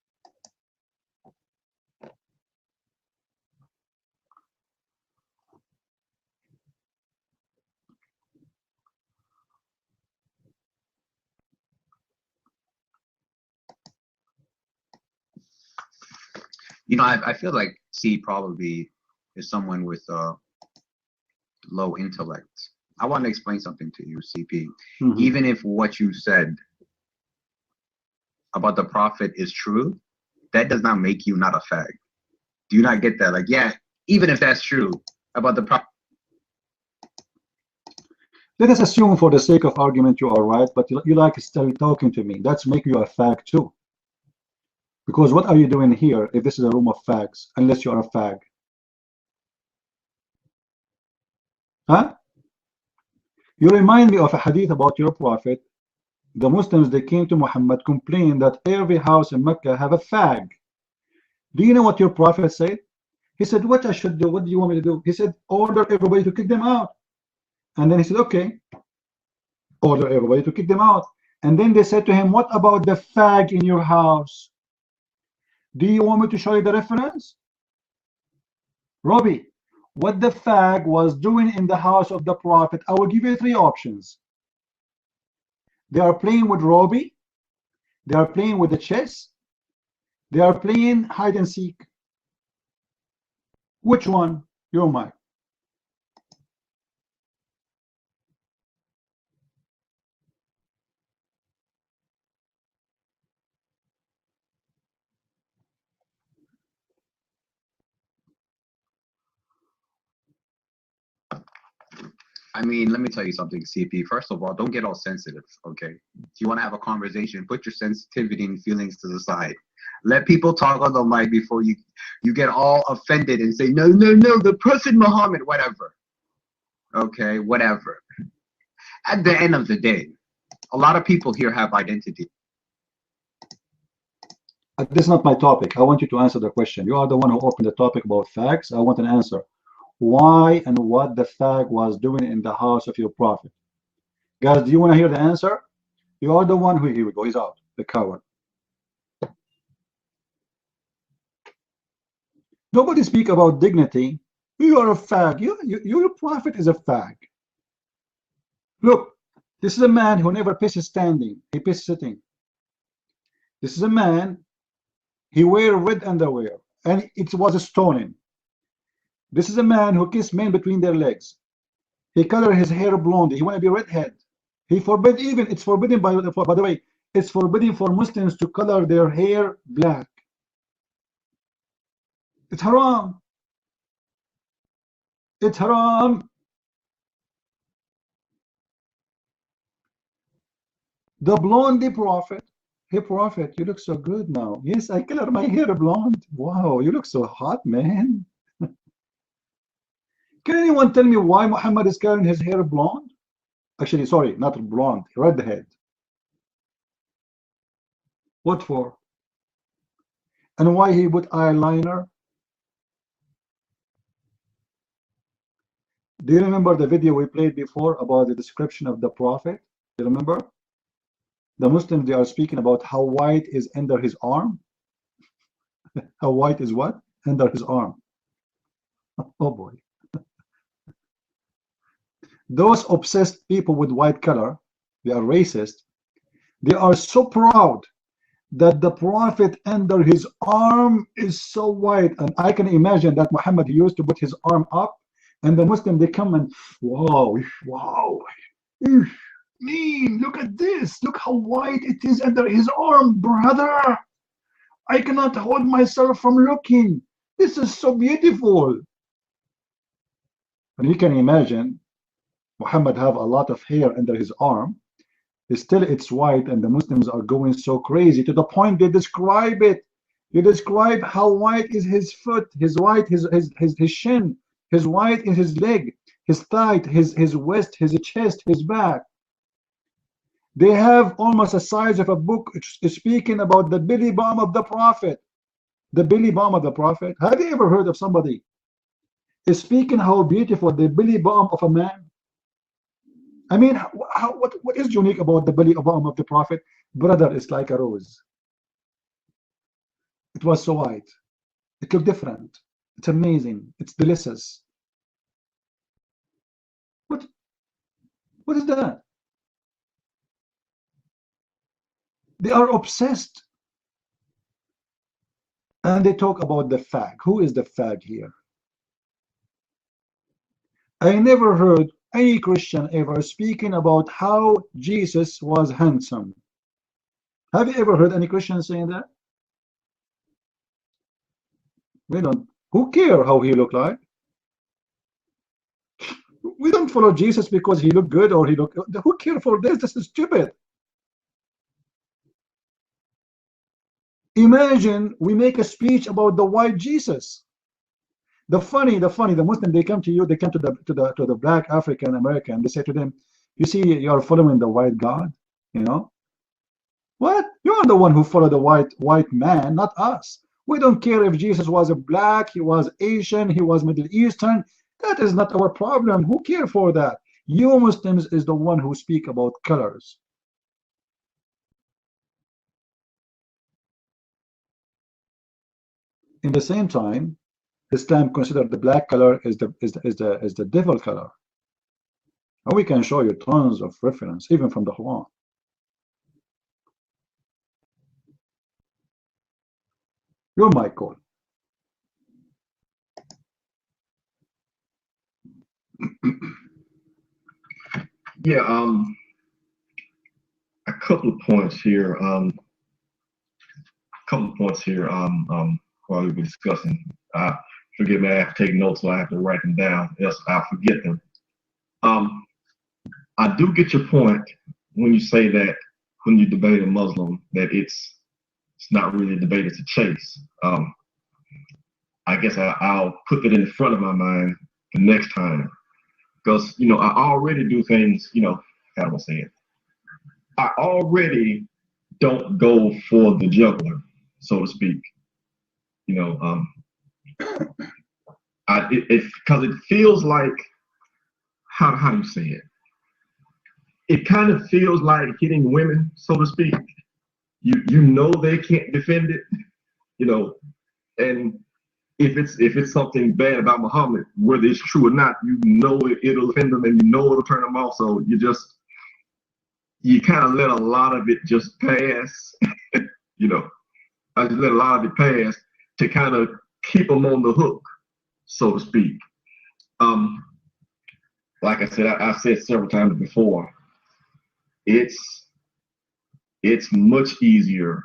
You know, I feel like C probably is someone with low intellect. I want to explain something to you, CP. Even if what you said about the prophet is true, that does not make you not a fag. Do you not get that? Like, yeah, even if that's true about the prophet. Let us assume for the sake of argument you are right, but you like still talking to me. That's make you a fag too. Because what are you doing here if this is a room of fags, unless you are a fag? Huh? You remind me of a hadith about your prophet. The Muslims, they came to Muhammad, complained that every house in Mecca have a fag. Do you know what your prophet said? He said, what I should do? What do you want me to do? He said, order everybody to kick them out. And then he said, okay, order everybody to kick them out. And then they said to him, what about the fag in your house? Do you want me to show you the reference? Robbie, what the fag was doing in the house of the prophet, I will give you 3 options. They are playing with Robbie, they are playing with the chess, they are playing hide and seek. Which one? Your mind. I mean, let me tell you something, CP. First of all, don't get all sensitive, okay? If you want to have a conversation, put your sensitivity and feelings to the side. Let people talk on the mic before you get all offended and say, no, the Prophet Muhammad, whatever. Okay, whatever. At the end of the day, a lot of people here have identity. This is not my topic. I want you to answer the question. You are the one who opened the topic about facts. I want an answer. Why and what the fag was doing in the house of your prophet? Guys, do you want to hear the answer? You are the one who, here we go, he's out, the coward. Nobody speak about dignity. You are a fag. Your prophet is a fag. Look, this is a man who never pisses standing. He pisses sitting. This is a man, he wear red underwear, and it was a stoning. This is a man who kissed men between their legs. He colored his hair blonde. He want to be redhead. He forbid, even it's forbidden by the way, it's forbidden for Muslims to color their hair black. It's haram. It's haram. The blondie prophet. Hey prophet, you look so good now. Yes, I color my hair blonde. Wow, you look so hot, man. Can anyone tell me why Muhammad is coloring his hair blonde? Actually, sorry, not blonde, redhead. What for? And why he put eyeliner? Do you remember the video we played before about the description of the prophet? Do you remember? The Muslims, they are speaking about how white is under his arm. How white is what? Under his arm. Oh boy. Those obsessed people with white color, they are racist. They are so proud that the prophet under his arm is so white. And I can imagine that Muhammad, he used to put his arm up, and the Muslim, they come and wow. mean, look at this. Look how white it is under his arm, brother. I cannot hold myself from looking. This is so beautiful. And you can imagine Muhammad have a lot of hair under his arm. Still it's white, and the Muslims are going so crazy to the point they describe it. They describe how white is his foot, his white, his shin, his white is his leg, his thigh, his waist, his chest, his back. They have almost the size of a book speaking about the belly button of the Prophet. The belly button of the Prophet. Have you ever heard of somebody speaking how beautiful the belly button of a man? I mean, what is unique about the belly button of the Prophet? Brother, it's like a rose. It was so white. It looked different. It's amazing. It's delicious. What is that? They are obsessed. And they talk about the fag. Who is the fag here? I never heard any Christian ever speaking about how Jesus was handsome. Have you ever heard any Christian saying that? We don't. Who care how he looked like? We don't follow Jesus because he looked good or he looked. Who care for this? This is stupid. Imagine we make a speech about the white Jesus. The Muslim, they come to you, they come to the black African American, they say to them, you see, you are following the white God, you know? What? You are the one who followed the white man, not us. We don't care if Jesus was a black, he was Asian, he was Middle Eastern. That is not our problem. Who care for that? You Muslims is the one who speak about colors. In the same time, Islam considered the black color is the devil color. And we can show you tons of reference, even from the Quran. Your mic call. Yeah, a couple of points here. While we were discussing. Forgive me, I have to take notes, so I have to write them down, else I'll forget them. I do get your point when you say that when you debate a Muslim, that it's not really a debate, it's a chase. I guess I'll put that in the front of my mind the next time. Because, you know, I already do things, you know, how do I say it? I already don't go for the juggler, so to speak. You know, because it feels like, how do you say it? It kind of feels like hitting women, so to speak. You know they can't defend it, you know, and if it's something bad about Muhammad, whether it's true or not, you know it'll offend them and you know it'll turn them off. So you kind of let a lot of it just pass, you know. I just let a lot of it pass to kind of keep them on the hook, so to speak. Like I said, I've said several times before, it's much easier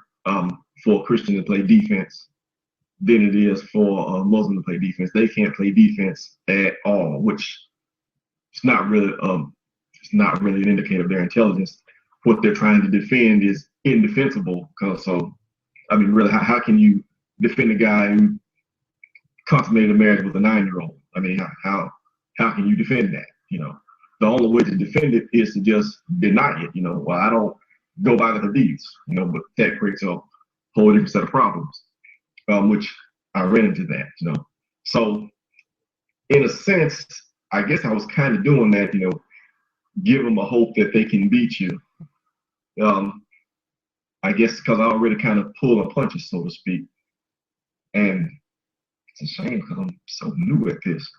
for a Christian to play defense than it is for a Muslim to play defense. They can't play defense at all, which it's not really an indicator of their intelligence. What they're trying to defend is indefensible. So, I mean, really, how can you defend a guy who consummated a marriage with a 9-year-old? I mean, how can you defend that? You know, the only way to defend it is to just deny it. You know, well, I don't go by the hadiths, you know, but that creates a whole different set of problems, which I ran into that, you know. So, in a sense, I guess I was kind of doing that, you know, give them a hope that they can beat you. I guess because I already kind of pull a punches, so to speak. And it's a shame because I'm so new at this,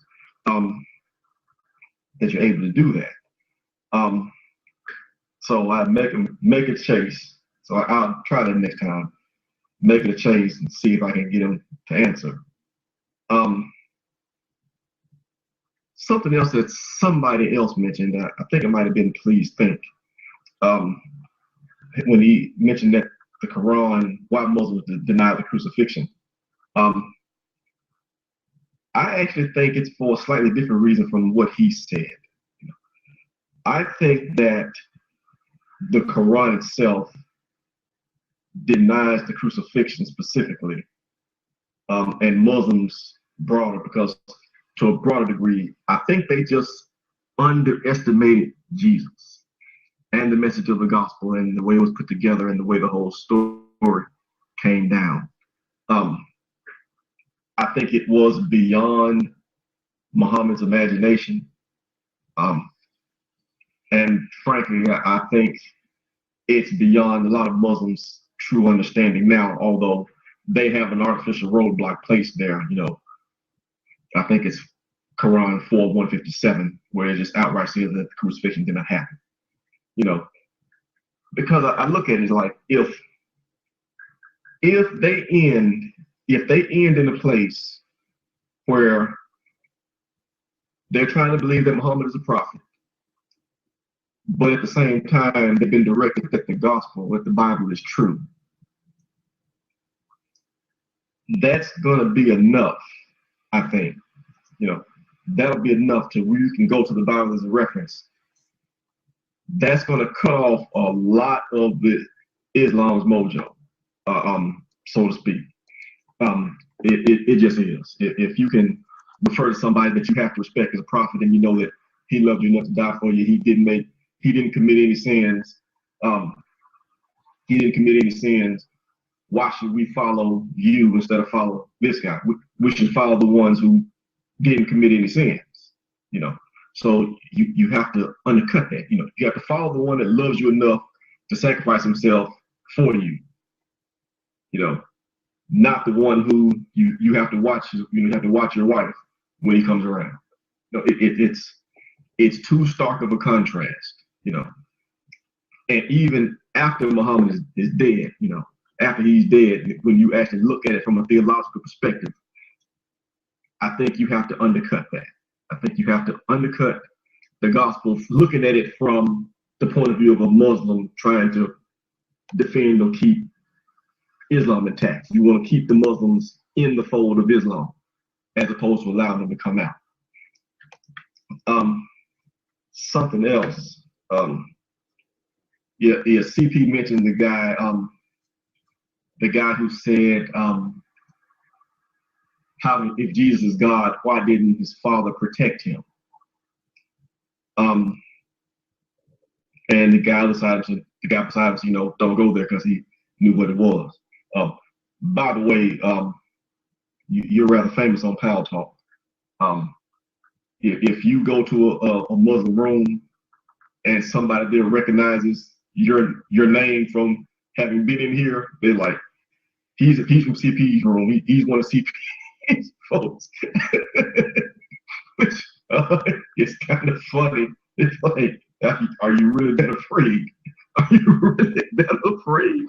that you're able to do that. So I make a chase. So I'll try that next time. Make it a chase and see if I can get him to answer. Something else that somebody else mentioned, I think it might have been Please Think. when he mentioned that the Quran, why Muslims deny the crucifixion. I actually think it's for a slightly different reason from what he said. I think that the Quran itself denies the crucifixion specifically, and Muslims broader, because to a broader degree, I think they just underestimated Jesus and the message of the gospel and the way it was put together and the way the whole story came down. I think it was beyond Muhammad's imagination. And frankly, I think it's beyond a lot of Muslims' true understanding now, although they have an artificial roadblock placed there. I think it's Quran 4:157, where it just outright says that the crucifixion did not happen. Because I look at it like if they end in a place where they're trying to believe that Muhammad is a prophet, but at the same time they've been directed that the gospel, that the Bible is true, that's going to be enough, I think. That'll be enough to where you can go to the Bible as a reference. That's going to cut off a lot of the Islam's mojo, so to speak. It just is. If you can refer to somebody that you have to respect as a prophet, and you know that he loved you enough to die for you, he didn't commit any sins. Why should we follow you instead of follow this guy? We should follow the ones who didn't commit any sins. So you have to undercut that. You have to follow the one that loves you enough to sacrifice himself for you. Not the one who you have to watch. You have to watch your wife when he comes around. It's too stark of a contrast. And even after Muhammad is dead, after he's dead, when you actually look at it from a theological perspective, I think you have to undercut that. I think you have to undercut the gospel, looking at it from the point of view of a Muslim trying to defend or keep Islam intact. You want to keep the Muslims in the fold of Islam as opposed to allowing them to come out. Something else. CP mentioned the guy who said, how, if Jesus is God, why didn't his father protect him? And the guy beside us, don't go there because he knew what it was. By the way, you're rather famous on Pal Talk. If you go to a Muslim room and somebody there recognizes your name from having been in here, they're like, he's from CP's room. He's one of CP's folks. Which it's kind of funny. It's like, are you really that afraid? Are you really that afraid?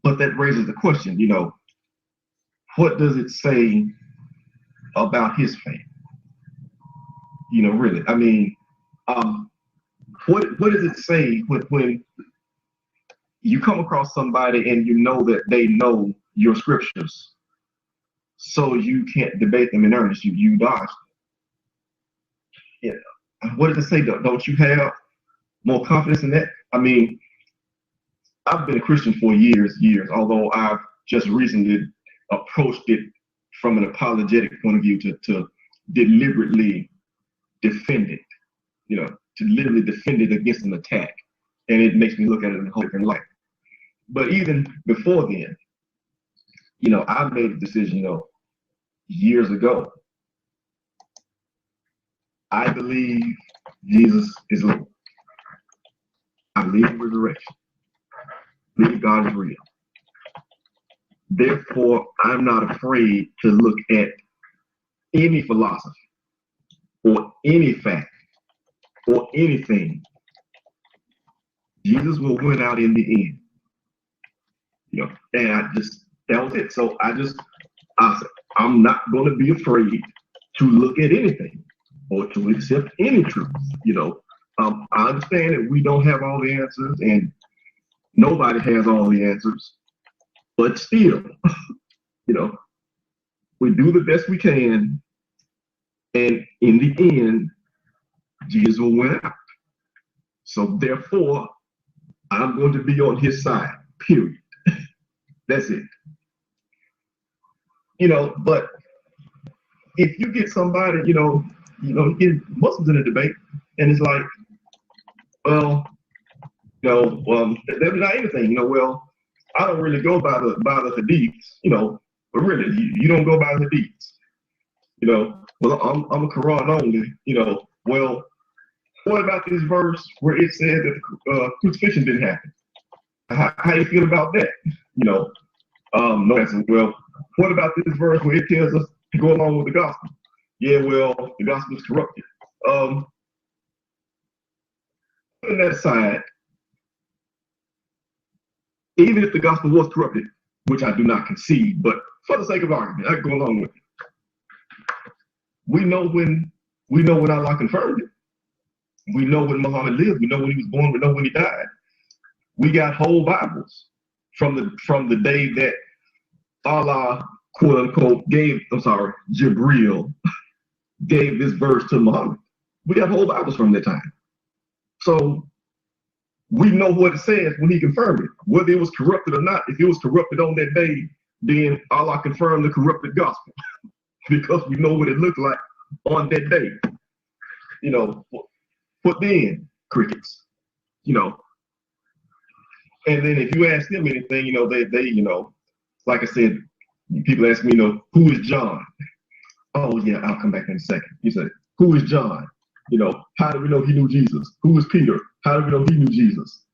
But that raises the question, what does it say about his faith? Really, I mean, what does it say when you come across somebody and you know that they know your scriptures, so you can't debate them in earnest, you dodge them? What does it say? Don't you have more confidence in that? I mean, I've been a Christian for years, although I've just recently approached it from an apologetic point of view to deliberately defend it, to literally defend it against an attack. And it makes me look at it in a whole different light. But even before then, I made a decision, years ago. I believe Jesus is Lord. I believe in resurrection. I believe God is real. Therefore, I'm not afraid to look at any philosophy or any fact or anything. Jesus will win out in the end. And that was it. So I said, I'm not going to be afraid to look at anything or to accept any truth. You know, I understand that we don't have all the answers and nobody has all the answers, but still, you know, we do the best we can, and in the end, Jesus will win out. So therefore, I'm going to be on his side, period. That's it. You know, but if you get somebody, you get Muslims in a debate, and it's like, well, they're not anything, well, I don't really go by the hadiths, but really, you don't go by the hadiths, well, I'm a Qur'an only, well, what about this verse where it said that crucifixion didn't happen? How you feel about that? No answer. Well, what about this verse where it tells us to go along with the gospel? Yeah, well, the gospel is corrupted. Putting that aside, even if the gospel was corrupted, which I do not concede, but for the sake of argument, I can go along with it. We know when Allah confirmed it. We know when Muhammad lived. We know when he was born. We know when he died. We got whole Bibles from the day that Allah, quote unquote, Jibreel gave this verse to Muhammad. We got whole Bibles from that time. So we know what it says when he confirmed it. Whether it was corrupted or not, if it was corrupted on that day, then Allah confirmed the corrupted gospel because we know what it looked like on that day. But then crickets, and then if you ask them anything, they like I said, people ask me, who is John? Oh yeah, I'll come back in a second. You said, who is John? How do we know he knew Jesus? Who is Peter? How do we know he knew Jesus?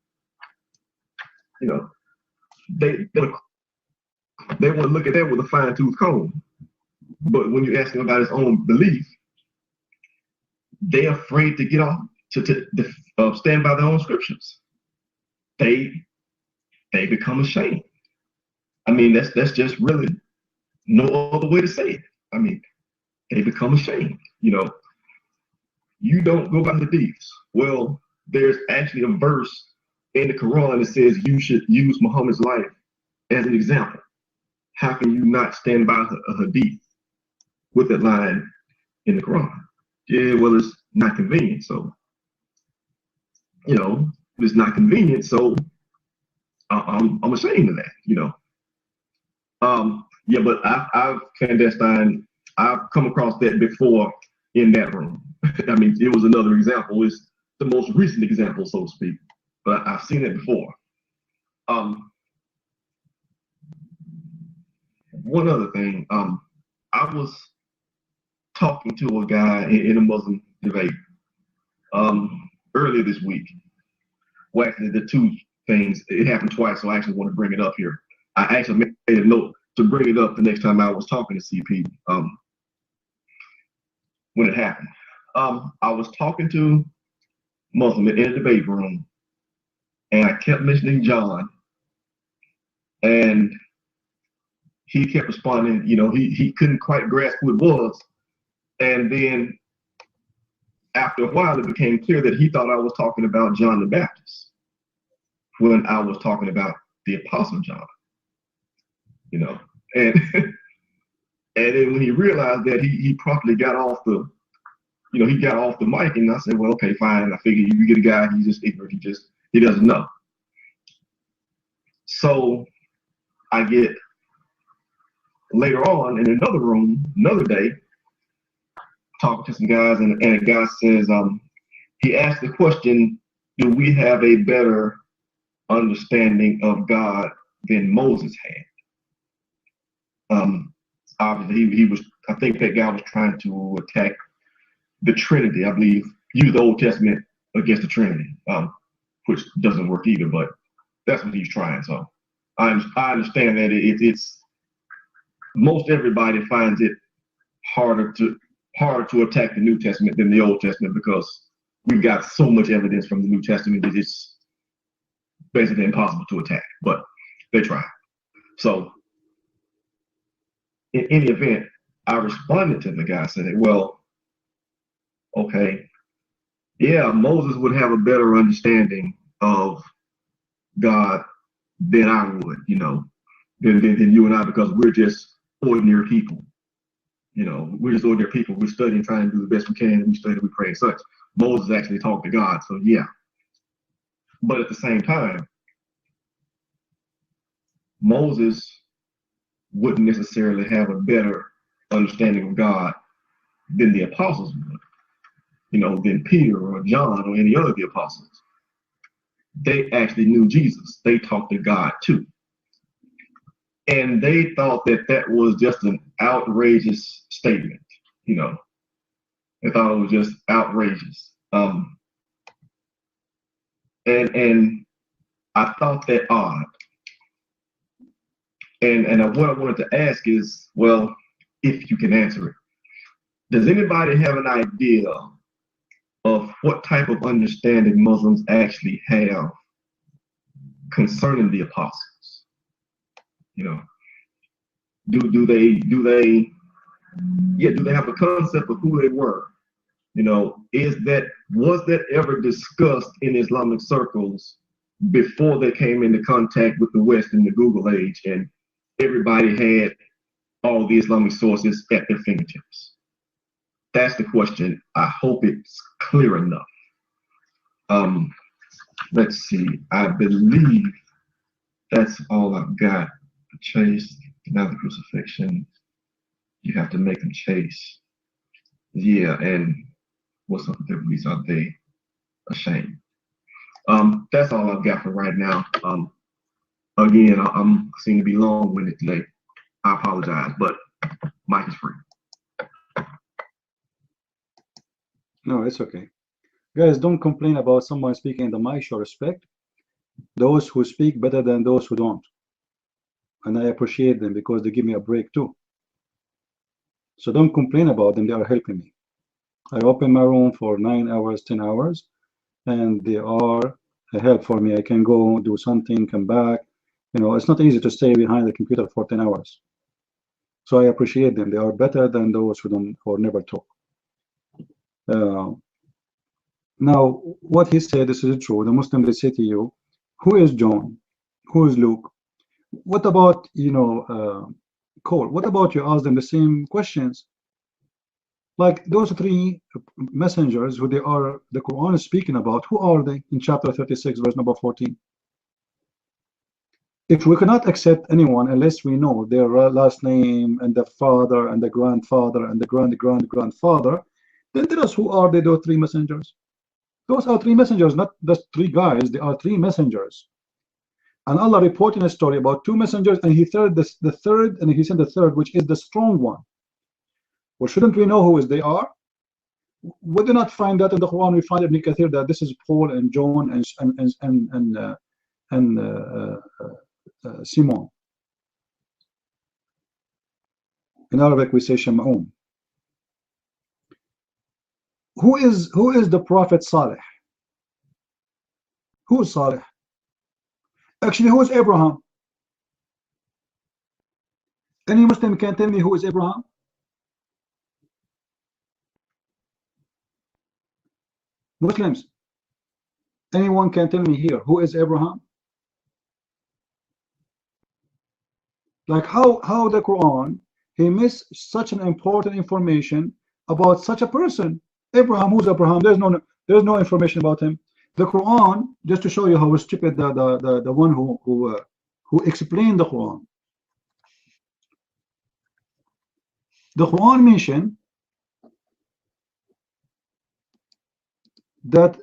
They want to look at that with a fine-tooth comb. But when you ask them about his own belief, they're afraid to get off to stand by their own scriptures. They become ashamed. I mean, that's just really no other way to say it. I mean, they become ashamed. You don't go by the deeds. Well, there's actually a verse in the Quran that says you should use Muhammad's life as an example. How can you not stand by a hadith with that line in the Quran? Yeah, well, it's not convenient. So, it's not convenient. So I'm ashamed of that. Yeah, but I've clandestine. I've come across that before in that room. I mean, it was another example. It's the most recent example, so to speak. But I've seen it before. One other thing. I was talking to a guy in a Muslim debate earlier this week. Well, actually, the two things, it happened twice, so I actually want to bring it up here. I actually made a note to bring it up the next time I was talking to CP when it happened. I was talking to Muslim in a debate room, and I kept mentioning John, and he kept responding, he couldn't quite grasp who it was. And then after a while, it became clear that he thought I was talking about John the Baptist when I was talking about the Apostle John, and and then when he realized that, he promptly got off the, he got off the mic, and I said, well, okay, fine. I figured you get a guy, he's just ignorant, he doesn't know. So I get later on in another room, another day, talking to some guys, and a guy says, he asked the question, do we have a better understanding of God than Moses had? Obviously, he was, I think that guy was trying to attack the Trinity, I believe, use the Old Testament against the Trinity, which doesn't work either, but that's what he's trying. So I understand that it's most everybody finds it harder to attack the New Testament than the Old Testament because we've got so much evidence from the New Testament that it's basically impossible to attack, but they try. So in any event, I responded to the guy saying, well, okay, yeah, Moses would have a better understanding of God than I would, you know, than you and I, because we're just ordinary people. You know, we're just ordinary people. We're studying, trying to do the best we can. We study, we pray, and such. Moses actually talked to God, so yeah. But at the same time, Moses wouldn't necessarily have a better understanding of God than the apostles would, you know, than Peter or John or any other of the apostles. They actually knew Jesus. They talked to God too. And they thought that that was just an outrageous statement, you know. They thought it was just outrageous. And I thought that odd. And what I wanted to ask is, well, if you can answer it, does anybody have an idea of what type of understanding Muslims actually have concerning the apostles? You know, do they have a concept of who they were? You know, was that ever discussed in Islamic circles before they came into contact with the West in the Google age and everybody had all the Islamic sources at their fingertips? That's the question. I hope it's clear enough. Let's see. I believe that's all I've got. The chase, now the crucifixion. You have to make them chase. Yeah, and what's up with their beliefs? Are they ashamed? That's all I've got for right now. Again, I'm seem to be long-winded today. I apologize, but mic is free. No, it's okay. Guys, don't complain about someone speaking in the mic. Show respect. Those who speak better than those who don't. And I appreciate them because they give me a break too. So don't complain about them. They are helping me. I open my room for 9 hours, 10 hours, and they are a help for me. I can go do something, come back. You know, it's not easy to stay behind the computer for 10 hours. So I appreciate them. They are better than those who don't or never talk. Now, what he said, this is true. The Muslim, they say to you, who is John? Who is Luke? What about, you know, Cole? What about you ask them the same questions? Like those three messengers who they are, the Quran is speaking about, who are they in chapter 36, verse number 14? If we cannot accept anyone unless we know their last name and the father and the grandfather and the grandfather, then tell us who are they, those three messengers. Those are three messengers, not just three guys. They are three messengers. And Allah reporting a story about two messengers, and he said the third, and he sent the third, which is the strong one. Well, shouldn't we know who they are? We do not find that in the Quran. We find Ibn Kathir that this is Paul and John and Simon. In Arabic, we say Sham'un. Who is the Prophet Salih? Who is Salih? Actually, who is Abraham? Any Muslim can tell me who is Abraham? Muslims, anyone can tell me here who is Abraham? Like how the Quran, he missed such an important information about such a person. Abraham, who's Abraham? There's no information about him. The Quran, just to show you how stupid the one who explained the Quran. The Quran mentioned that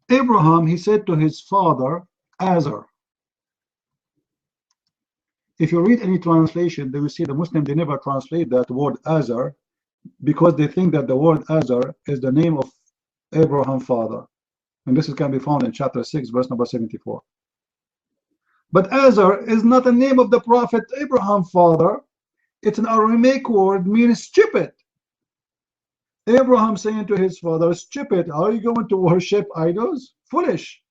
Abraham, he said to his father Azar. If you read any translation, they will see the Muslim, they never translate that word Azar because they think that the word Azar is the name of Abraham's father. And this can be found in chapter 6, verse number 74. But Azar is not the name of the Prophet Abraham's father. It's an Aramaic word meaning stupid. Abraham saying to his father, stupid, are you going to worship idols? Foolish.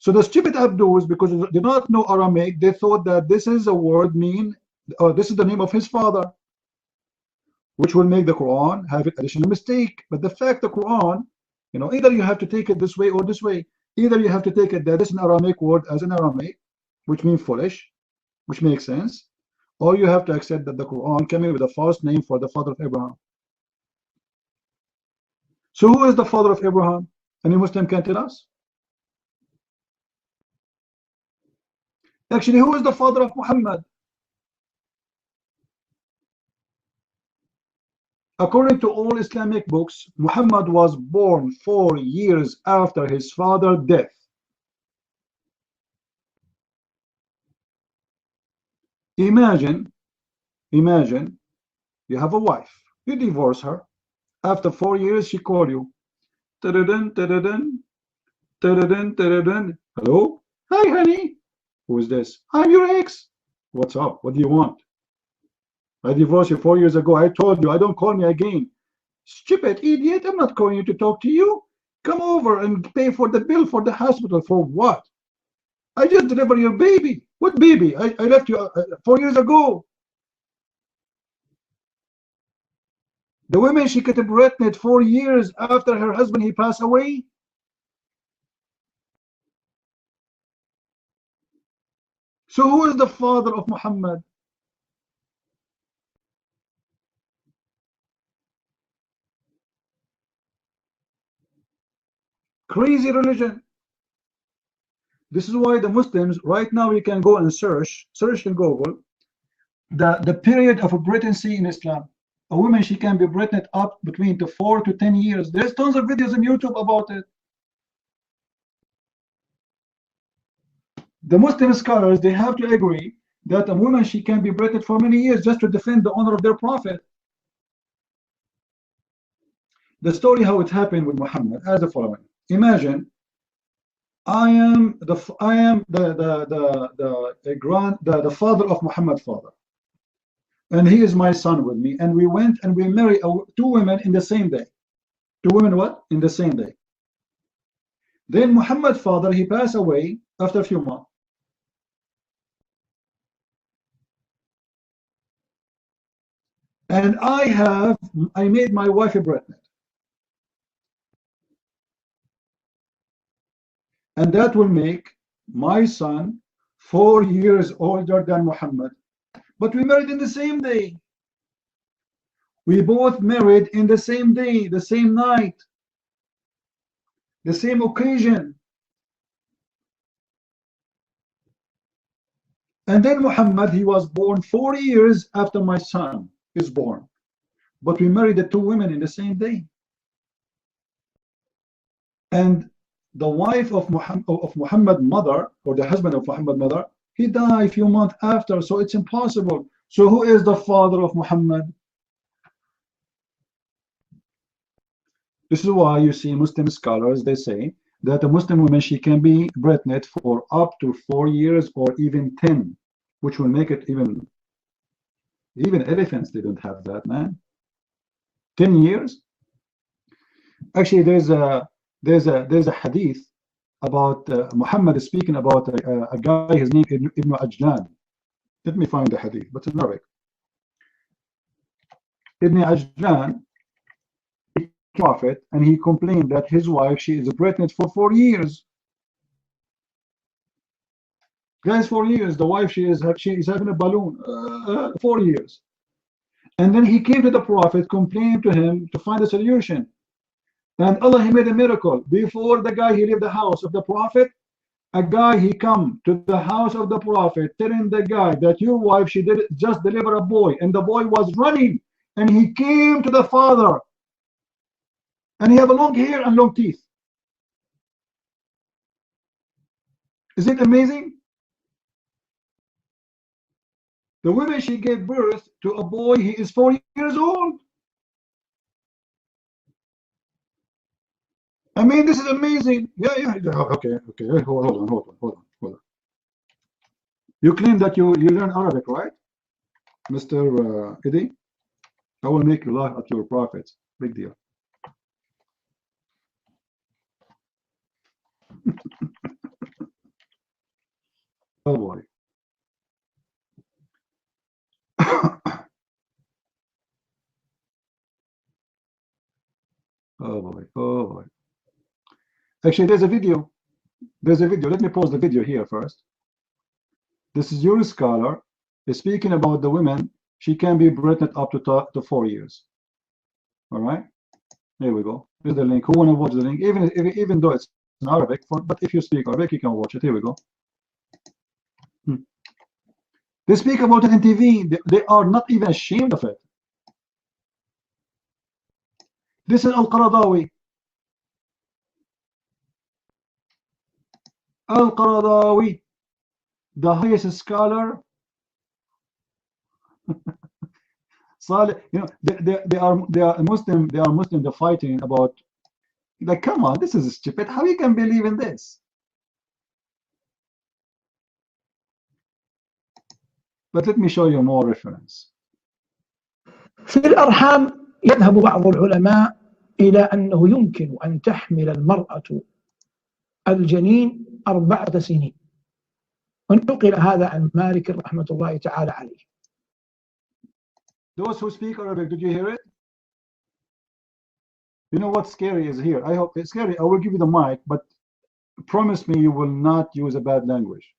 So the stupid Abdus, because they did not know Aramaic, they thought that this is a word mean, or this is the name of his father, which will make the Quran have an additional mistake. But the fact the Quran, you know, either you have to take it this way or this way. Either you have to take it that this is an Aramaic word as an Aramaic, which means foolish, which makes sense, or you have to accept that the Quran came in with a false name for the father of Abraham. So who is the father of Abraham? Any Muslim can tell us? Actually, who is the father of Muhammad? According to all Islamic books, Muhammad was born 4 years after his father's death. Imagine you have a wife, you divorce her. After 4 years, she called you. Ta-da-dun, ta-da-dun, ta-da-dun, ta-da-dun. Hello? Hi, honey. Who is this? I'm your ex. What's up? What do you want? I divorced you 4 years ago. I told you, I don't call me again. Stupid idiot, I'm not calling you to talk to you. Come over and pay for the bill for the hospital. For what? I just delivered your baby. What baby? I left you 4 years ago. The woman, she got pregnant 4 years after her husband, he passed away. So who is the father of Muhammad? Crazy religion. This is why the Muslims, right now you can go and search in Google, the period of pregnancy in Islam. A woman, she can be pregnant up between 4 to 10 years. There's tons of videos on YouTube about it. The Muslim scholars, they have to agree that a woman, she can be pregnant for many years just to defend the honor of their prophet. The story how it happened with Muhammad as the following. Imagine I am the father of Muhammad's father, and he is my son with me, and we went and we married 2 women in the same day. 2 women what? In the same day. Then Muhammad's father, he passed away after a few months. And I made my wife pregnant. And that will make my son 4 years older than Muhammad. But we married in the same day. We both married in the same day, the same night, the same occasion. And then Muhammad, he was born 4 years after my son is born. But we married the 2 women in the same day. And the wife of Muhammad's mother, or the husband of Muhammad's mother, he died a few months after, so it's impossible. So who is the father of Muhammad? This is why you see Muslim scholars, they say that a Muslim woman, she can be pregnant for up to 4 years or even 10, which will make it even elephants, they don't have that, man. 10 years. Actually, there's a hadith about Muhammad speaking about a guy, his name Ibn Ajlan. Let me find the hadith, but in Arabic. Ibn Ajlan, prophet, and he complained that his wife, she is pregnant for 4 years. Guys, 4 years, the wife, she is having a balloon. 4 years. And then he came to the prophet, complained to him to find a solution. And Allah, he made a miracle. Before the guy, he left the house of the prophet, a guy, he come to the house of the prophet, telling the guy that your wife, she did just deliver a boy, and the boy was running, and he came to the father, and he have a long hair and long teeth. Is it amazing? The woman, she gave birth to a boy, he is 4 years old. I mean, this is amazing. Yeah, okay. Hold on. You claim that you learn Arabic, right, Mr. Eddie? I will make you laugh at your prophets. Big deal. Oh boy. Oh boy, oh boy. Actually, there's a video. There's a video. Let me pause the video here first. This is your scholar is speaking about the women. She can be pregnant up to 4 years. All right. Here we go. Here's the link. Who want to watch the link? Even though it's in Arabic, but if you speak Arabic, you can watch it. Here we go. They speak about it in TV. They are not even ashamed of it. This is Al-Qaradawi. Al-Qaradawi, the highest scholar. Salih, you know, they are Muslim. They are Muslim. They're fighting about. Like, come on, this is stupid. How you can believe in this? But let me show you more reference. في الأرحام يذهب بعض العلماء إلى أنه يمكن أن تحمل المرأة الجنين 4 سنين، ونقل هذا عن مالك رحمة الله تعالى عليه. Those who speak Arabic, did you hear it? You know what's scary is here. I hope it's scary. I will give you the mic, but promise me you will not use a bad language.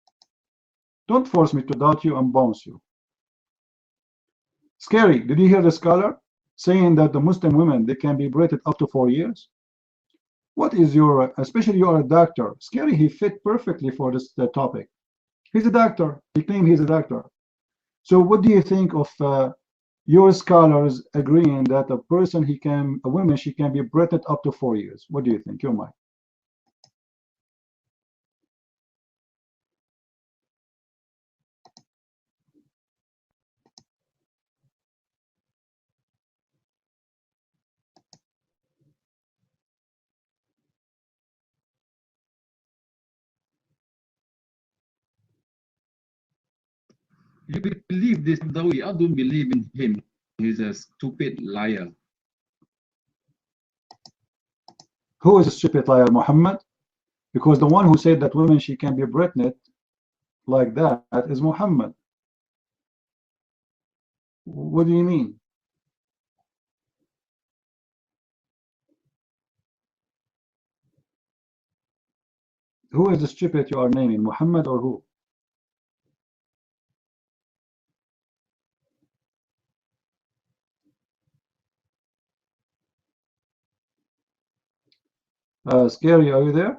Don't force me to doubt you and bounce you. Scary. Did you hear the scholar saying that the Muslim women, they can be pregnant up to 4 years? What is your, especially you are a doctor. Scary, he fit perfectly for this topic. He's a doctor. He claimed he's a doctor. So what do you think of your scholars agreeing that a person, a woman, she can be pregnant up to 4 years? What do you think? Your mind. You believe this, though I don't believe in him. He's a stupid liar. Who is a stupid liar, Muhammad? Because the one who said that women, she can be pregnant like that is Muhammad. What do you mean? Who is the stupid you are naming, Muhammad or who? Scary, are you there?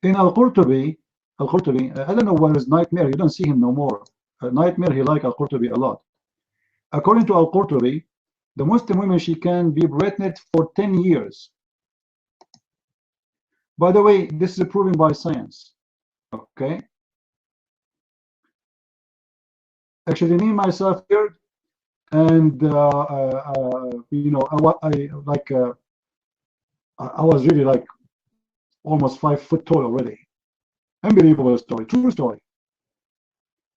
In Al-Qurtubi, I don't know where is Nightmare. You don't see him no more. Nightmare, he like Al-Qurtubi a lot. According to Al-Qurtubi, the Muslim women, she can be pregnant for 10 years. By the way, this is proven by science. Okay. Actually, me myself here, and you know, I was really like almost 5 foot tall already. Unbelievable story, true story.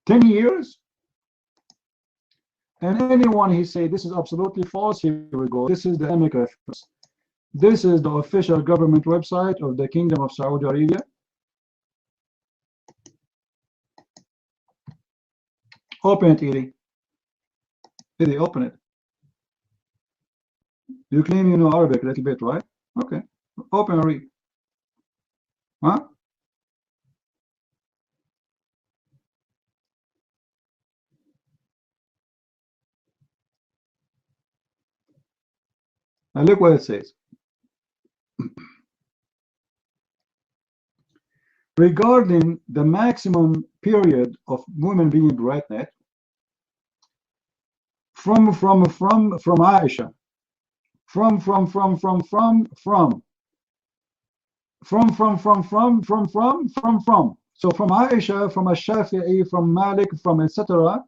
10 years, and anyone he say this is absolutely false. Here we go. This is the Islamic reference. This is the official government website of the Kingdom of Saudi Arabia. Open it, Edie. Edie, open it. You claim you know Arabic a little bit, right? Okay. Open and read. Huh? And look what it says. Regarding the maximum period of women being pregnant, from Aisha, from so from Aisha, from Ash-Shafi'i, from Malik, from etc.,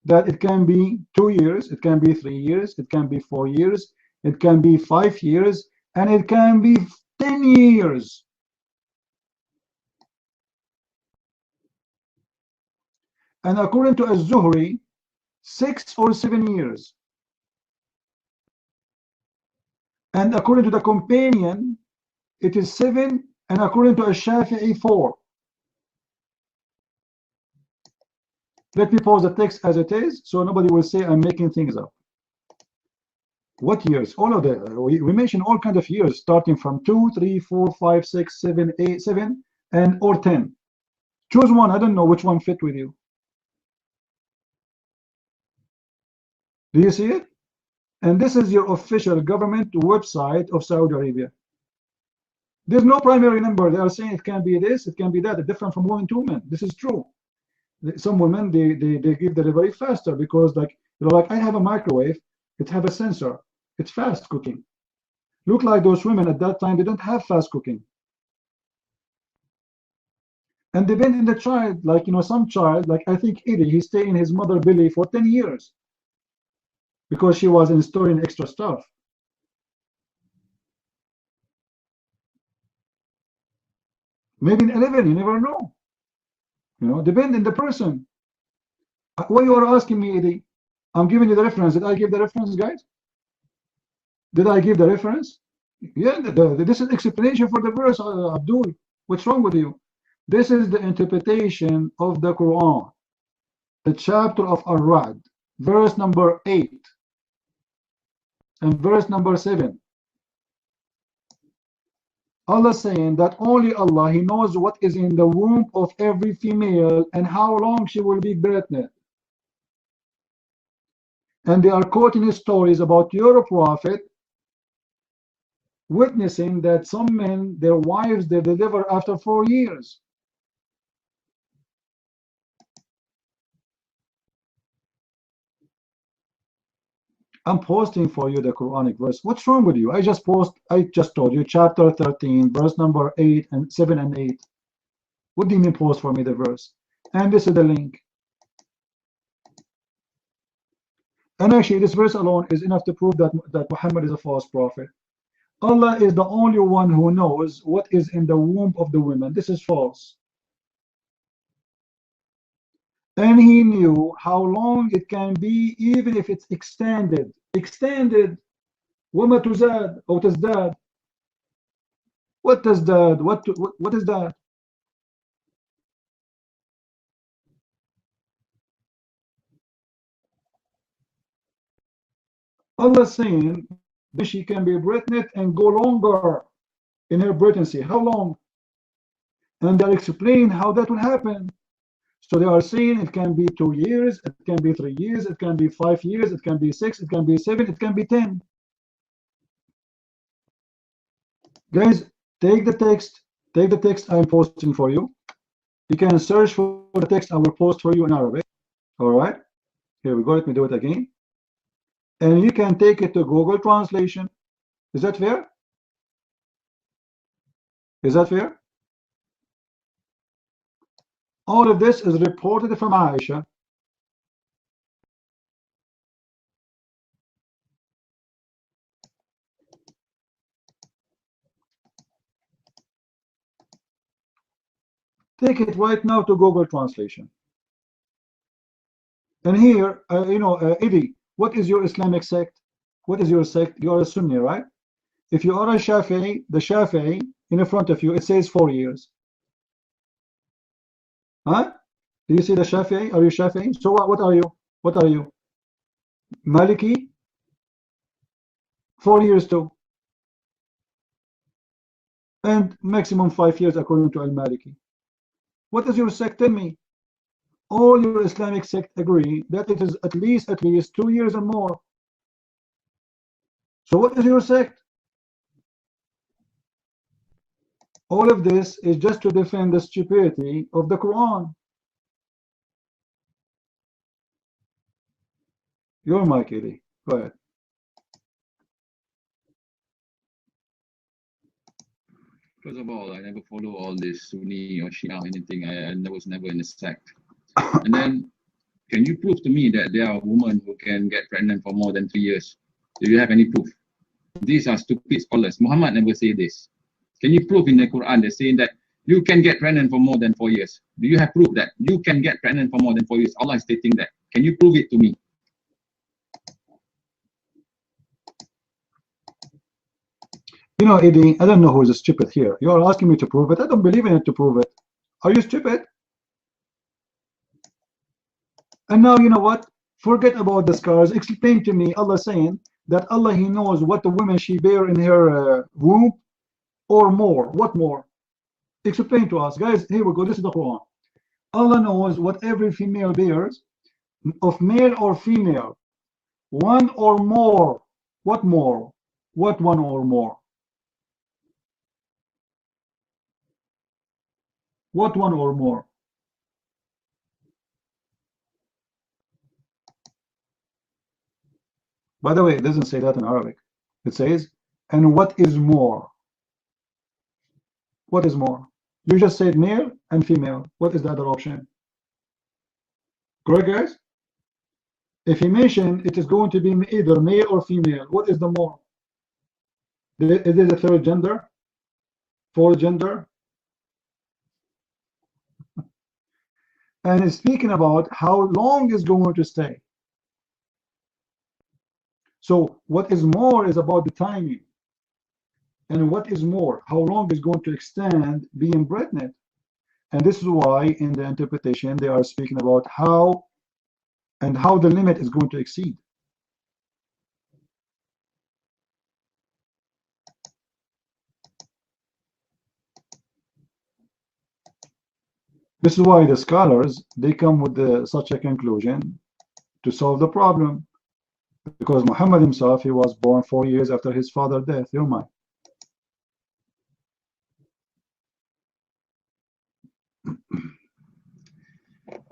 that it can be 2 years, it can be 3 years, it can be 4 years, it can be 5 years, and it can be 10 years. And according to Az-Zuhri, 6 or 7 years. And according to the companion, it is 7, and according to Ash-Shafi'i, 4. Let me pause the text as it is, so nobody will say I'm making things up. What years? All of the we mentioned all kinds of years, starting from 2, 3, 4, 5, 6, 7, 8, 7, and or 10. Choose one. I don't know which one fit with you. Do you see it? And this is your official government website of Saudi Arabia. There's no primary number. They are saying it can be this, it can be that. It's different from women to women. This is true. Some women they give delivery faster because like I have a microwave. It have a sensor. It's fast cooking. Look like those women at that time, they don't have fast cooking. And depend in the child, like some child, like I think Eddie, he stayed in his mother belly for 10 years because she was installing extra stuff. Maybe in 11, you never know. Depend on the person. Why you are asking me, Eddie? I'm giving you the reference. Did I give the reference, guys? Did I give the reference? Yeah, this is explanation for the verse, Abdul. What's wrong with you? This is the interpretation of the Quran, the chapter of Ar-Ra'd, verse number 8 and verse number 7. Allah saying that only Allah, He knows what is in the womb of every female and how long she will be pregnant. And they are quoting stories about your prophet witnessing that some men, their wives, they deliver after 4 years. I'm posting for you the Quranic verse. What's wrong with you? I just told you chapter 13, verse number 8 and 7 and 8. What do you mean post for me the verse? And this is the link. And actually this verse alone is enough to prove that Muhammad is a false prophet. Allah is the only one who knows what is in the womb of the women. This is false. And He knew how long it can be, even if it's extended. Extended. وَمَا تُزَادْ أو تزداد. What does that? What is that? Allah saying that she can be pregnant and go longer in her pregnancy. How long? And they'll explain how that will happen. So they are saying it can be 2 years, it can be 3 years, it can be 5 years, it can be 6, it can be 7, it can be 10. Guys, take the text I'm posting for you. You can search for the text I will post for you in Arabic. Alright, here we go, let me do it again. And you can take it to Google Translation. Is that fair? Is that fair? All of this is reported from Aisha. Take it right now to Google Translation. And here, Eddie, what is your Islamic sect? What is your sect? You are a Sunni, right? If you are a Shafi'i, the Shafi'i in front of you, it says 4 years. Huh? Do you see the Shafi'i? Are you Shafi'i? So what are you? What are you? Maliki? 4 years too. And maximum 5 years according to Al-Maliki. What is your sect? Tell me. All your Islamic sect agree that it is at least 2 years and more. So what is your sect? All of this is just to defend the stupidity of the Quran. Your mic, Eddie. Go ahead. First of all, I never follow all this Sunni or Shia or anything. I was never in a sect. And then, can you prove to me that there are women who can get pregnant for more than 3 years? Do you have any proof? These are stupid scholars. Muhammad never said this. Can you prove in the Quran they're saying that you can get pregnant for more than 4 years? Do you have proof that you can get pregnant for more than 4 years? Allah is stating that. Can you prove it to me? You know, Eddie, I don't know who is stupid here. You are asking me to prove it. I don't believe in it to prove it. Are you stupid? And now, you know what? Forget about the scars. Explain to me, Allah saying that Allah, He knows what the woman she bear in her womb or more. What more? Explain to us. Guys, here we go. This is the Quran. Allah knows what every female bears, of male or female. One or more. What more? What one or more? What one or more? By the way, it doesn't say that in Arabic. It says, and what is more? What is more? You just said male and female. What is the other option? Correct, guys? If he mentioned it is going to be either male or female, what is the more? Is it a third gender? Fourth gender? And it's speaking about how long is going to stay. So what is more is about the timing. And what is more, how long is going to extend being pregnant. And this is why in the interpretation they are speaking about how and how the limit is going to exceed. This is why the scholars, they come with such a conclusion to solve the problem. Because Muhammad himself, he was born 4 years after his father's death. You're mine.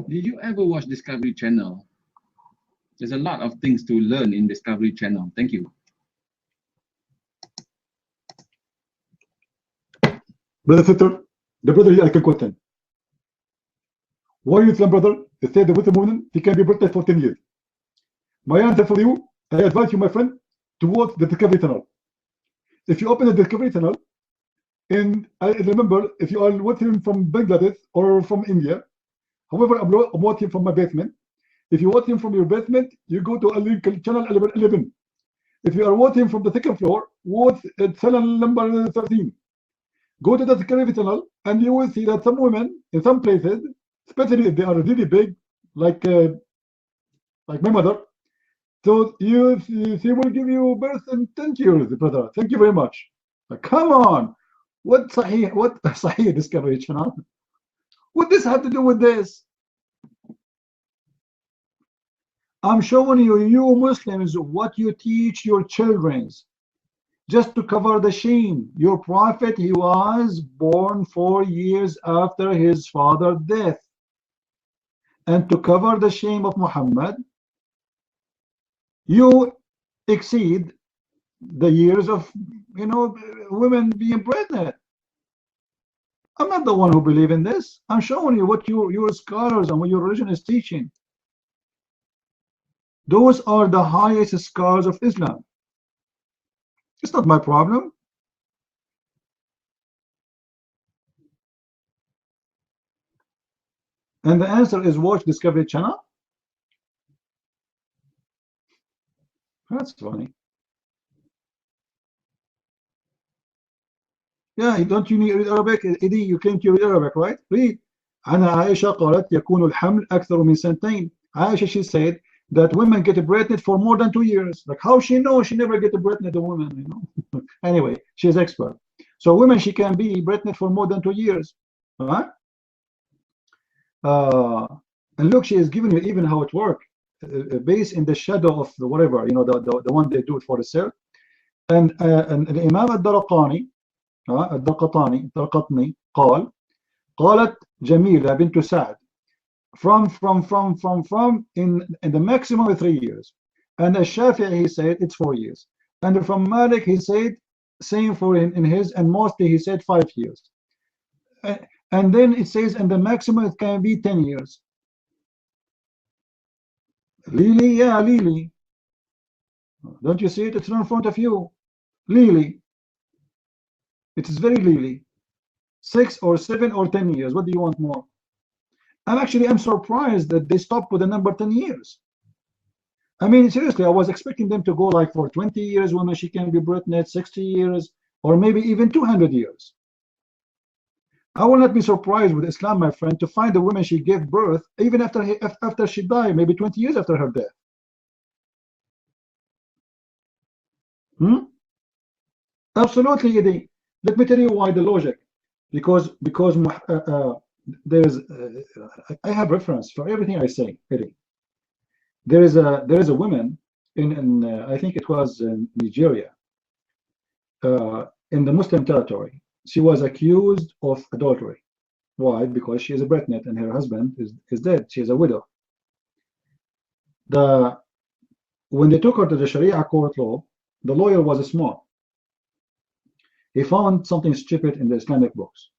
Did you ever watch Discovery Channel? There's a lot of things to learn in Discovery Channel. Thank you. Brother Sister, the brother here I can quote him. Why you Islam brother? They said that with the woman, he can be protected for 10 years. My answer for you, I advise you, my friend, to watch the Discovery Channel. If you open the Discovery Channel, and I remember if you are watching from Bangladesh or from India, however, I'm watching from my basement. If you watch him from your basement, you go to channel 11. If you are watching from the second floor, watch channel number 13. Go to the Discovery Channel, and you will see that some women in some places, especially if they are really big, like my mother, so she will give you birth in 10 years, brother. Thank you very much. Like, come on, what Sahih Discovery Channel? What does this have to do with this? I'm showing you Muslims, what you teach your children, just to cover the shame. Your prophet, he was born 4 years after his father's death. And to cover the shame of Muhammad, you exceed the years of, women being pregnant. I'm not the one who believe in this. I'm showing you what your scholars and what your religion is teaching. Those are the highest scholars of Islam. It's not my problem. And the answer is watch Discovery Channel. That's funny. Yeah, don't you need to read Arabic? Eddie, you claim to read Arabic, right? Read. أنا عائشة قالت يكون الحمل أكثر من سنتين. Aisha, she said that women get pregnant for more than 2 years. Like, how she knows she never get pregnant, a woman, Anyway, she's expert. So women, she can be pregnant for more than 2 years. Right? And look, she is giving you even how it works. Based in the shadow of the whatever, the one they do it for the self. And the Imam الدرقطاني قال قالت جميلة بنت سعد from in the maximum of 3 years. And Shafi'i, he said it's 4 years. And from Malik, he said same for in his, and mostly he said 5 years. And then it says, and the maximum it can be 10 years. Lily, yeah, Lily. Don't you see it? It's in front of you. Lily. It is very Lily. 6 or 7 or 10 years. What do you want more? I'm surprised that they stopped with the number 10 years. I mean, seriously, I was expecting them to go like for 20 years, women she can be pregnant, 60 years, or maybe even 200 years. I will not be surprised with Islam, my friend, to find the woman she gave birth even after she died, maybe 20 years after her death. Absolutely, Eddie. Let me tell you why the logic. Because I have reference for everything I say, Eddie. There is a woman in I think it was in Nigeria, in the Muslim territory. She was accused of adultery. Why? Because she is a pregnant and her husband is dead. She is a widow. When they took her to the Sharia court law, the lawyer was smart. He found something stupid in the Islamic books.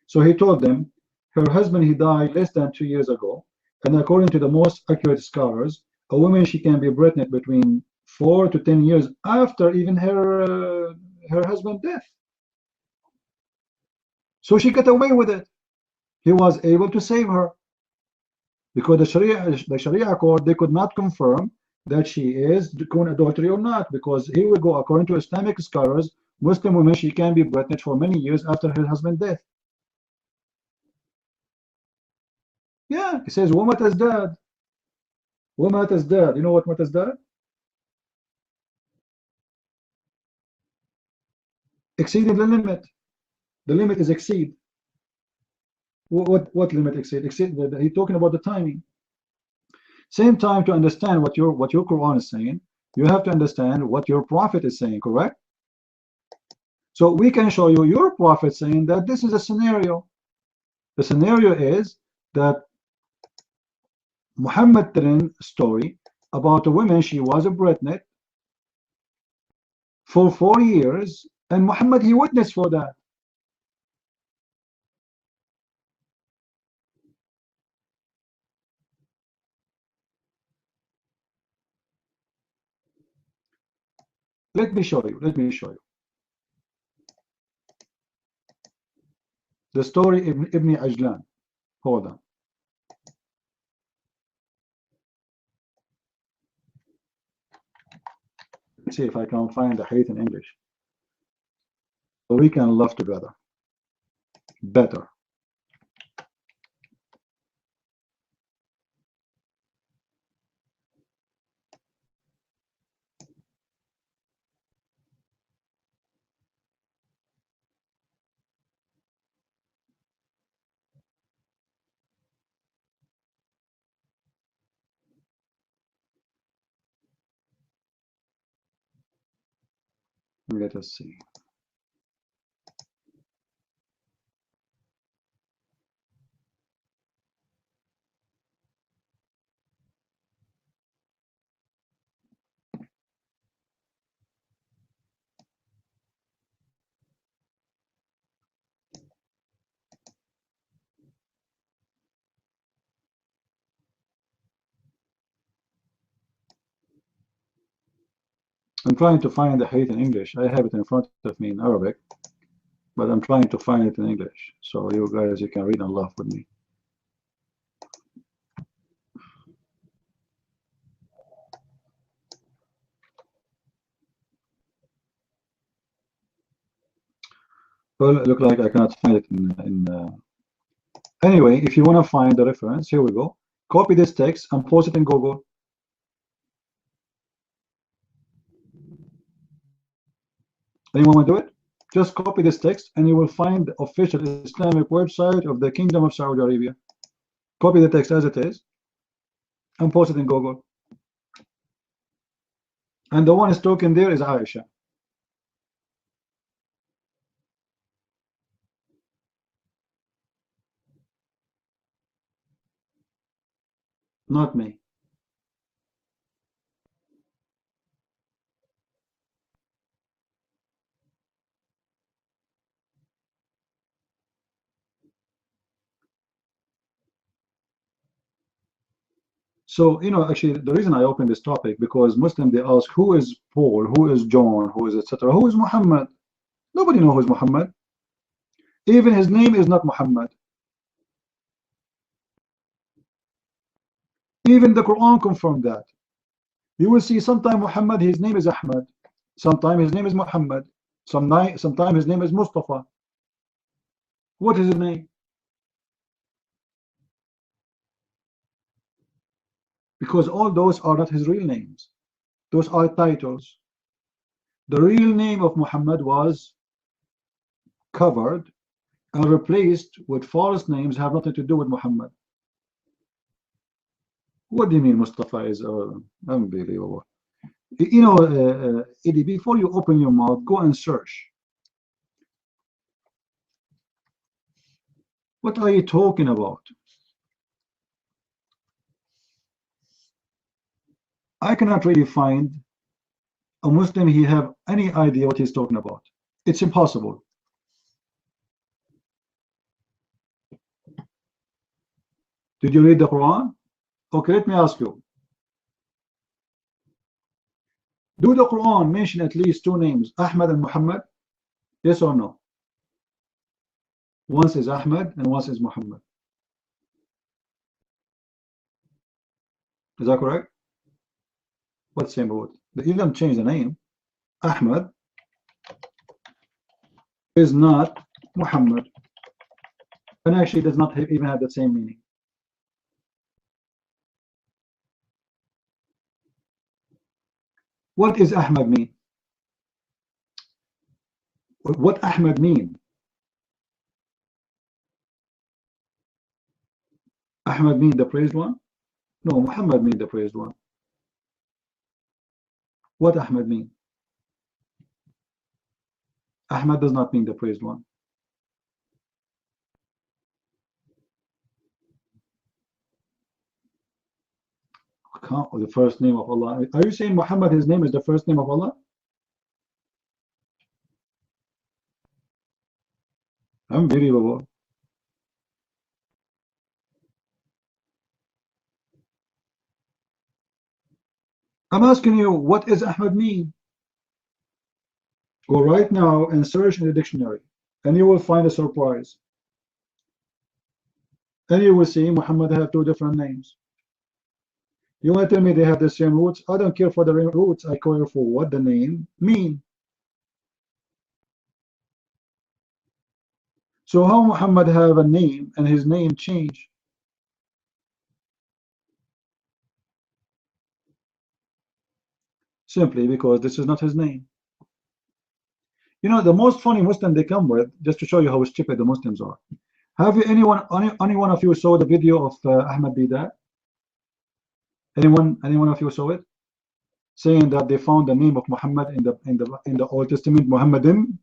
So he told them, her husband, he died less than 2 years ago, and according to the most accurate scholars, a woman, she can be pregnant between 4 to 10 years after even her husband's death. So she got away with it. He was able to save her because the Sharia court, they could not confirm that she is doing adultery or not, because he would go according to Islamic scholars, Muslim women, she can be pregnant for many years after her husband's death. Yeah, he says, "Woman is dead. Woman is dead." You know what is dead? Exceeding the limit. The limit is exceed. What limit exceed? Exceed. He's talking about the timing. Same time, to understand what your Quran is saying, you have to understand what your prophet is saying, correct? So we can show you your prophet saying that this is a scenario. The scenario is that Muhammad telling story about a woman, she was a pregnant for 4 years, and Muhammad, he witnessed for that. Let me show you. The story of Ibn Ajlan. Hold on. Let's see if I can find the hadith in English, so we can love together better. Let us see. I'm trying to find the hadith in English. I have it in front of me in Arabic, but I'm trying to find it in English, so you guys, you can read and laugh with me. Well, it looks like I cannot find it Anyway, if you want to find the reference, here we go. Copy this text and post it in Google. Anyone want to do it? Just copy this text and you will find the official Islamic website of the Kingdom of Saudi Arabia. Copy the text as it is and post it in Google. And the one is talking there is Aisha. Not me. So, you know, actually, the reason I opened this topic, because Muslims, they ask, who is Paul, who is John, who is etc., who is Muhammad? Nobody knows who is Muhammad. Even his name is not Muhammad. Even the Quran confirmed that. You will see sometime Muhammad, his name is Ahmad. Sometime his name is Muhammad. Sometimes his name is Mustafa. What is his name? Because all those are not his real names. Those are titles. The real name of Muhammad was covered and replaced with false names have nothing to do with Muhammad. What do you mean Mustafa is unbelievable? You know, Eddie, before you open your mouth, go and search. What are you talking about? I cannot really find a Muslim he have any idea what he's talking about. It's impossible. Did you read the Quran? Okay, let me ask you. Do the Quran mention at least two names, Ahmad and Muhammad? Yes or no? Once is Ahmad and once is Muhammad. Is that correct? What's the same word? You don't change the name. Ahmad is not Muhammad, and actually does not even have the same meaning. What is Ahmad mean? What Ahmad mean? Ahmad mean the praised one? No, Muhammad mean the praised one. What Ahmad mean? Ahmad does not mean the praised one. The first name of Allah. Are you saying Muhammad, his name is the first name of Allah? Unbelievable. I'm asking you, what does Ahmad mean? Go right now and search in the dictionary, and you will find a surprise. And you will see Muhammad have two different names. You want to tell me they have the same roots? I don't care for the roots. I care for what the name mean. So how Muhammad have a name and his name change? Simply because this is not his name. You know, the most funny Muslim they come with, just to show you how stupid the Muslims are. Have you any one of you saw the video of Ahmad Bidat? Anyone of you saw it? Saying that they found the name of Muhammad in the Old Testament, Muhammadim.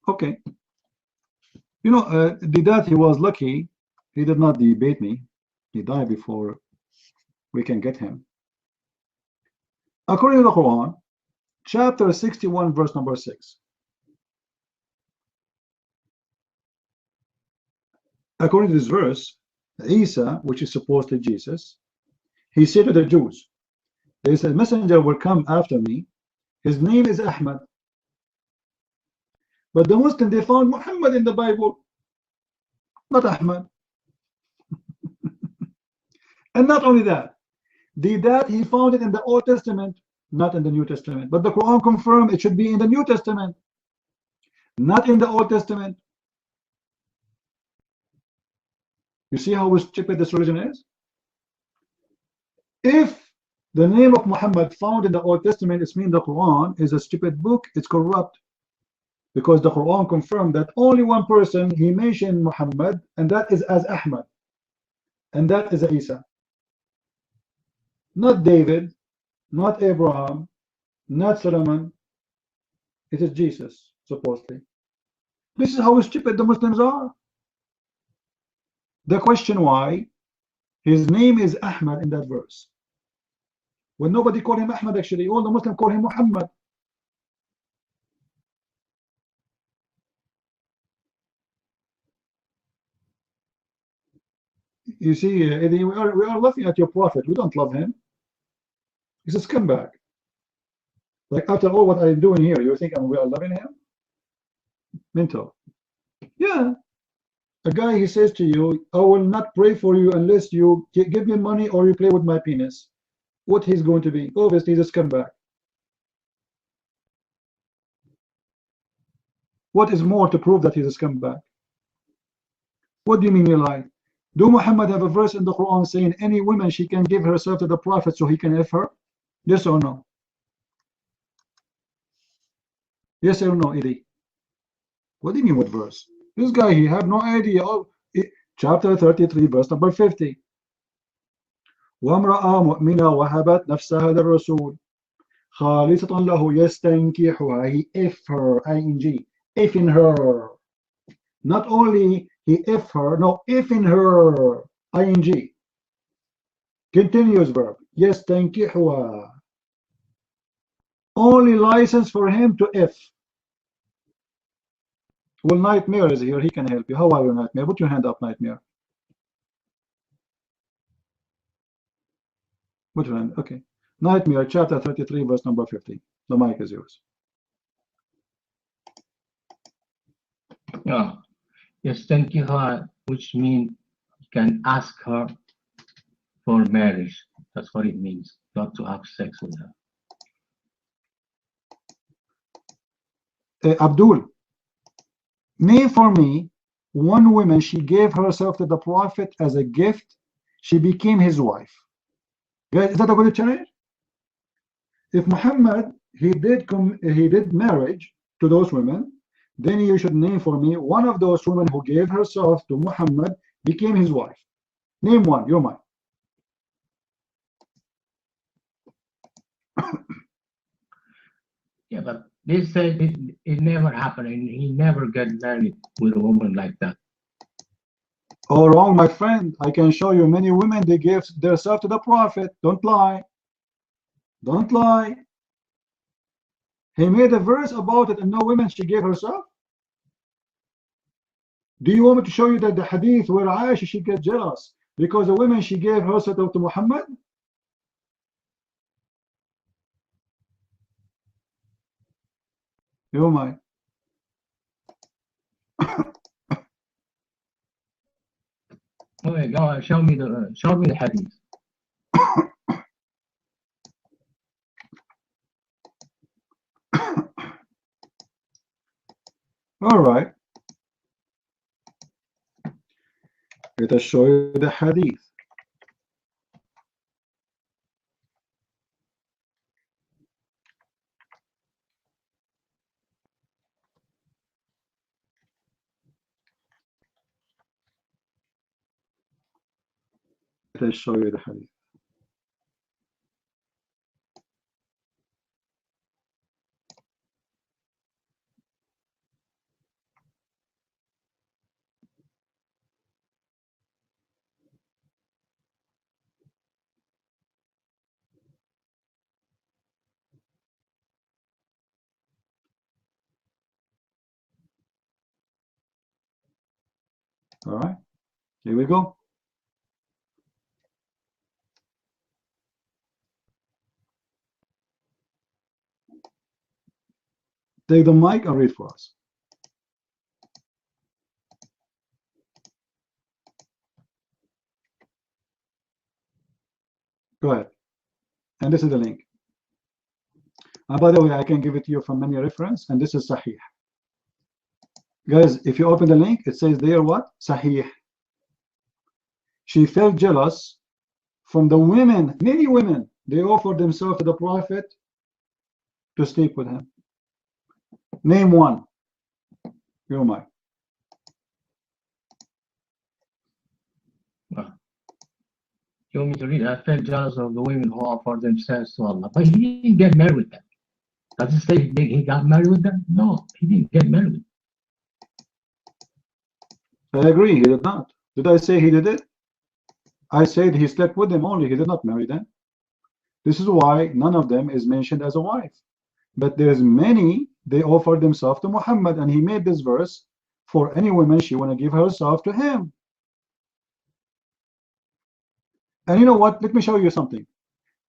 Okay. You know, Bidat, he was lucky. He did not debate me. He died before we can get him. According to the Quran, chapter 61, verse number 6. According to this verse, Isa, which is supposedly Jesus, he said to the Jews, there is a messenger will come after me. His name is Ahmad. But the Muslims, they found Muhammad in the Bible, not Ahmad. And not only that, he found it in the Old Testament, not in the New Testament. But the Quran confirmed it should be in the New Testament, not in the Old Testament. You see how stupid this religion is? If the name of Muhammad found in the Old Testament, it means the Quran is a stupid book, it's corrupt. Because the Quran confirmed that only one person he mentioned Muhammad, and that is as Ahmad, and that is Isa. Not David, not Abraham, not Solomon. It is Jesus, supposedly. This is how stupid the Muslims are. The question why his name is Ahmad in that verse, when nobody called him Ahmad, actually all the Muslims call him Muhammad. You see, Eddie, we are laughing at your prophet. We don't love him. He's a scumbag. Like, after all what I'm doing here, you think we are loving him? Mental. Yeah. A guy, he says to you, I will not pray for you unless you give me money or you play with my penis. What he's going to be? Obviously, he's a scumbag. What is more to prove that he's a scumbag? What do you mean you lied? Do Muhammad have a verse in the Quran saying any woman she can give herself to the Prophet so he can F her? Yes or no? Yes or no, Idi? What do you mean what verse? This guy, he have no idea. Oh, chapter 33, verse number 50. وامرأة مؤمنة وهبت نفسها للرسول خالصة له يستنكحها. He F her, ing, F in her. Not only he F her, no, F in her, ing. Continuous verb, يستنكحها. Only license for him to F. Well, Nightmare is here, he can help you. How are you, Nightmare? Put your hand up, Nightmare. Put your hand, okay. Nightmare, chapter 33, verse number 50. The mic is yours. Yeah. Yes, thank you, which means you can ask her for marriage. That's what it means, not to have sex with her. Abdul, name for me one woman she gave herself to the Prophet as a gift. She became his wife. Guys, is that a good challenge? If Muhammad he did marriage to those women, then you should name for me one of those women who gave herself to Muhammad, became his wife. Name one, you're mine. Yeah, but they said it never happened, and he never got married with a woman like that. Oh, wrong, my friend. I can show you many women they gave themselves to the Prophet. Don't lie. Don't lie. He made a verse about it, and no women she gave herself. Do you want me to show you that the hadith where Aisha she get jealous because the women she gave herself to Muhammad? You mind? Okay, go on, show me the hadith. All right. Let us show you the hadith. Let us show you the hadith. All right, here we go. Take the mic and read for us. Go ahead. And this is the link. And by the way, I can give it to you from many reference, and this is Sahih. Guys, if you open the link, it says there what? Sahih. She felt jealous from the women, many women, they offered themselves to the Prophet to sleep with him. Name one. You might. You want me to read? I felt jealous of the women who offered themselves to Allah, but he didn't get married with them. Does it say he got married with them? No, he didn't get married with them. I agree, he did not. Did I say he did it? I said he slept with them only, he did not marry them. This is why none of them is mentioned as a wife. But there's many, they offered themselves to Muhammad, and he made this verse for any woman she want to give herself to him. And you know what? Let me show you something.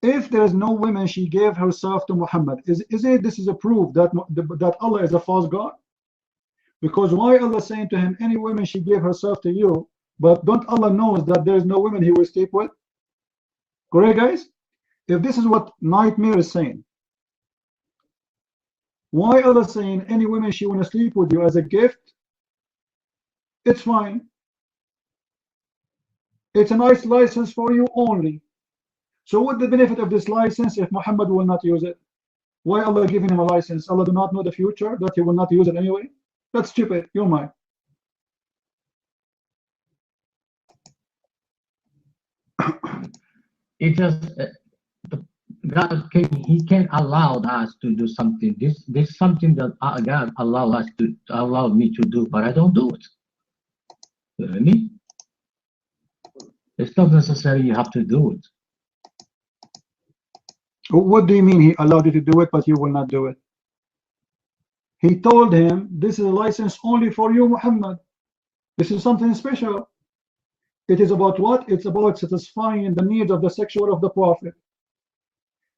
If there is no woman she gave herself to Muhammad, is it this is a proof that Allah is a false God? Because why Allah saying to him, any woman she gave herself to you, but don't Allah knows that there is no woman he will sleep with? Correct, guys? If this is what Nightmare is saying, Why Allah saying any woman she want to sleep with you as a gift? It's fine. It's a nice license for you only. So what the benefit of this license if Muhammad will not use it? Why Allah giving him a license? Allah do not know the future, that he will not use it anyway? That's stupid. You're mine. It just God he can't allow us to do something. This is something that God allowed me to do, but I don't do it. You know what I mean? It's not necessary you have to do it. What do you mean he allowed you to do it, but you will not do it? He told him, this is a license only for you, Muhammad. This is something special. It is about what? It's about satisfying the needs of the sexual of the Prophet.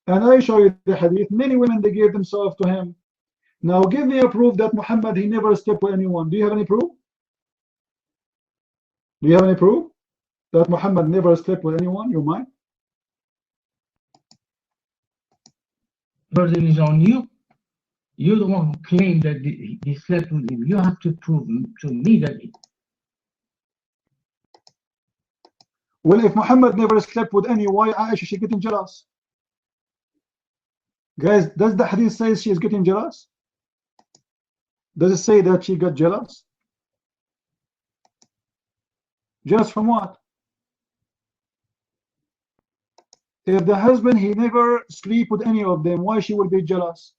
And I show you the hadith. Many women, they gave themselves to him. Now give me a proof that Muhammad, he never slept with anyone. Do you have any proof? Do you have any proof that Muhammad never slept with anyone? You mind? Burden is on you. You're the one who claimed that he slept with him. You have to prove to me that. Well, if Muhammad never slept with any, why Aisha she getting jealous? Guys, does the hadith say she is getting jealous? Does it say that she got jealous? Jealous from what? If the husband he never sleep with any of them, why she will be jealous?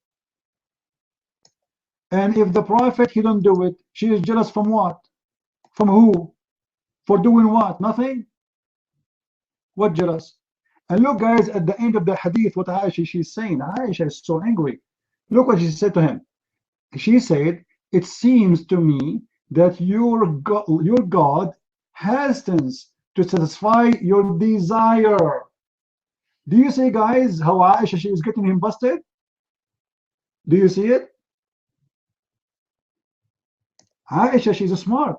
And if the Prophet he don't do it, she is jealous from what? From who? For doing what? Nothing? What jealous? And look guys, at the end of the hadith, what Aisha she's saying. Aisha is so angry. Look what she said to him. She said, it seems to me that your God hastens to satisfy your desire. Do you see guys how Aisha she is getting him busted? Do you see it? Aisha she's smart.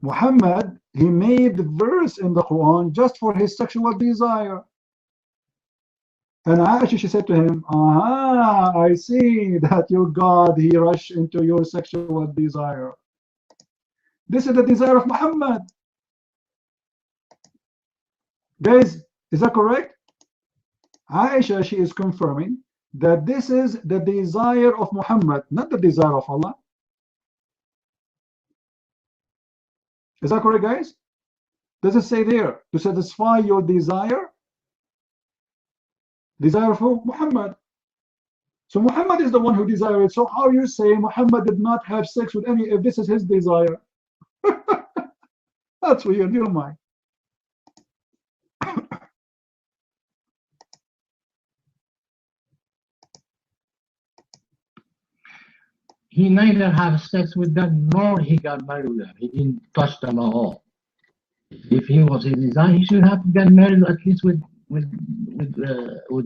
Muhammad he made the verse in the Quran just for his sexual desire. And Aisha she said to him, aha, I see that your God he rushed into your sexual desire. This is the desire of Muhammad. Guys, is that correct? Aisha she is confirming that this is the desire of Muhammad, not the desire of Allah. Is that correct, guys? Does it say there to satisfy your desire? Desire for Muhammad. So Muhammad is the one who desired it. So how you say Muhammad did not have sex with any if this is his desire? That's weird, you don't mind. He neither had sex with them nor he got married with them. He didn't touch them at all. If he was his desire, he should have got married at least with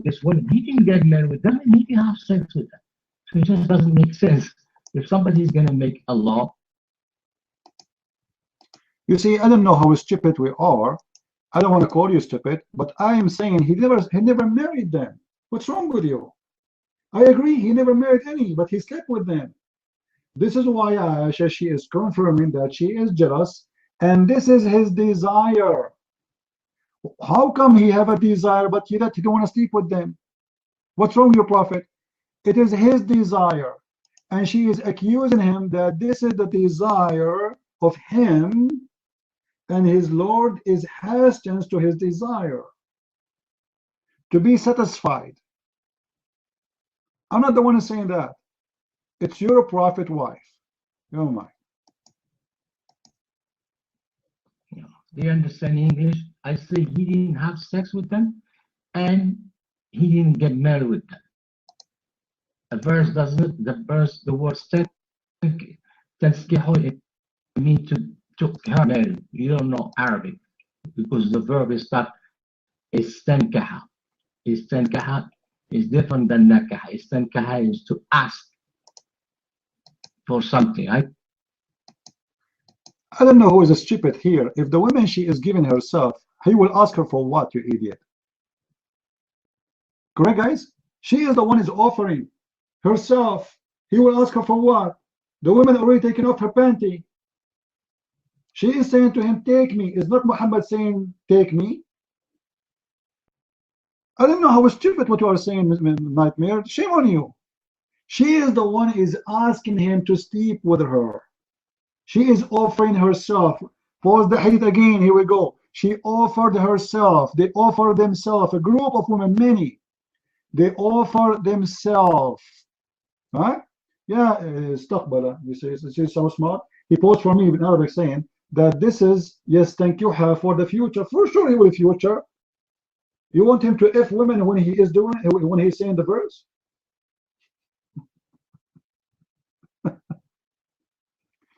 this woman. He didn't get married with them and he didn't have sex with them. So it just doesn't make sense. If somebody is going to make a law. You see, I don't know how stupid we are. I don't want to call you stupid, but I am saying he never married them. What's wrong with you? I agree, he never married any, but he slept with them. This is why Aisha she is confirming that she is jealous, and this is his desire. How come he have a desire, but he don't want to sleep with them? What's wrong with your Prophet? It is his desire, and she is accusing him that this is the desire of him, and his Lord is hastens to his desire to be satisfied. I'm not the one who's saying that. It's your Prophet wife. Oh my. Do you understand English? I say he didn't have sex with them and he didn't get married with them. The verse doesn't, the word تنكحوا, it means to her married. You don't know Arabic because the verb is not istankaha. Istankaha is different than nakaha. Istankaha is to ask for something, right? I don't know who is stupid here. If the woman she is giving herself, he will ask her for what, you idiot? Correct, guys? She is the one who is offering. herself. He will ask her for what? The woman already taken off her panty. She is saying to him, take me. Is not Muhammad saying, take me? I don't know how stupid what you are saying, Nightmare. Shame on you. She is the one is asking him to sleep with her. She is offering herself. Pause the hadith again. Here we go. She offered herself. They offer themselves. A group of women, many. They offer themselves. Right? Yeah, استقبل. You say so smart. He posed for me in Arabic saying that this is, yes, thank you, for the future. For sure he will future. You want him to F women when he is doing, when he's saying the verse?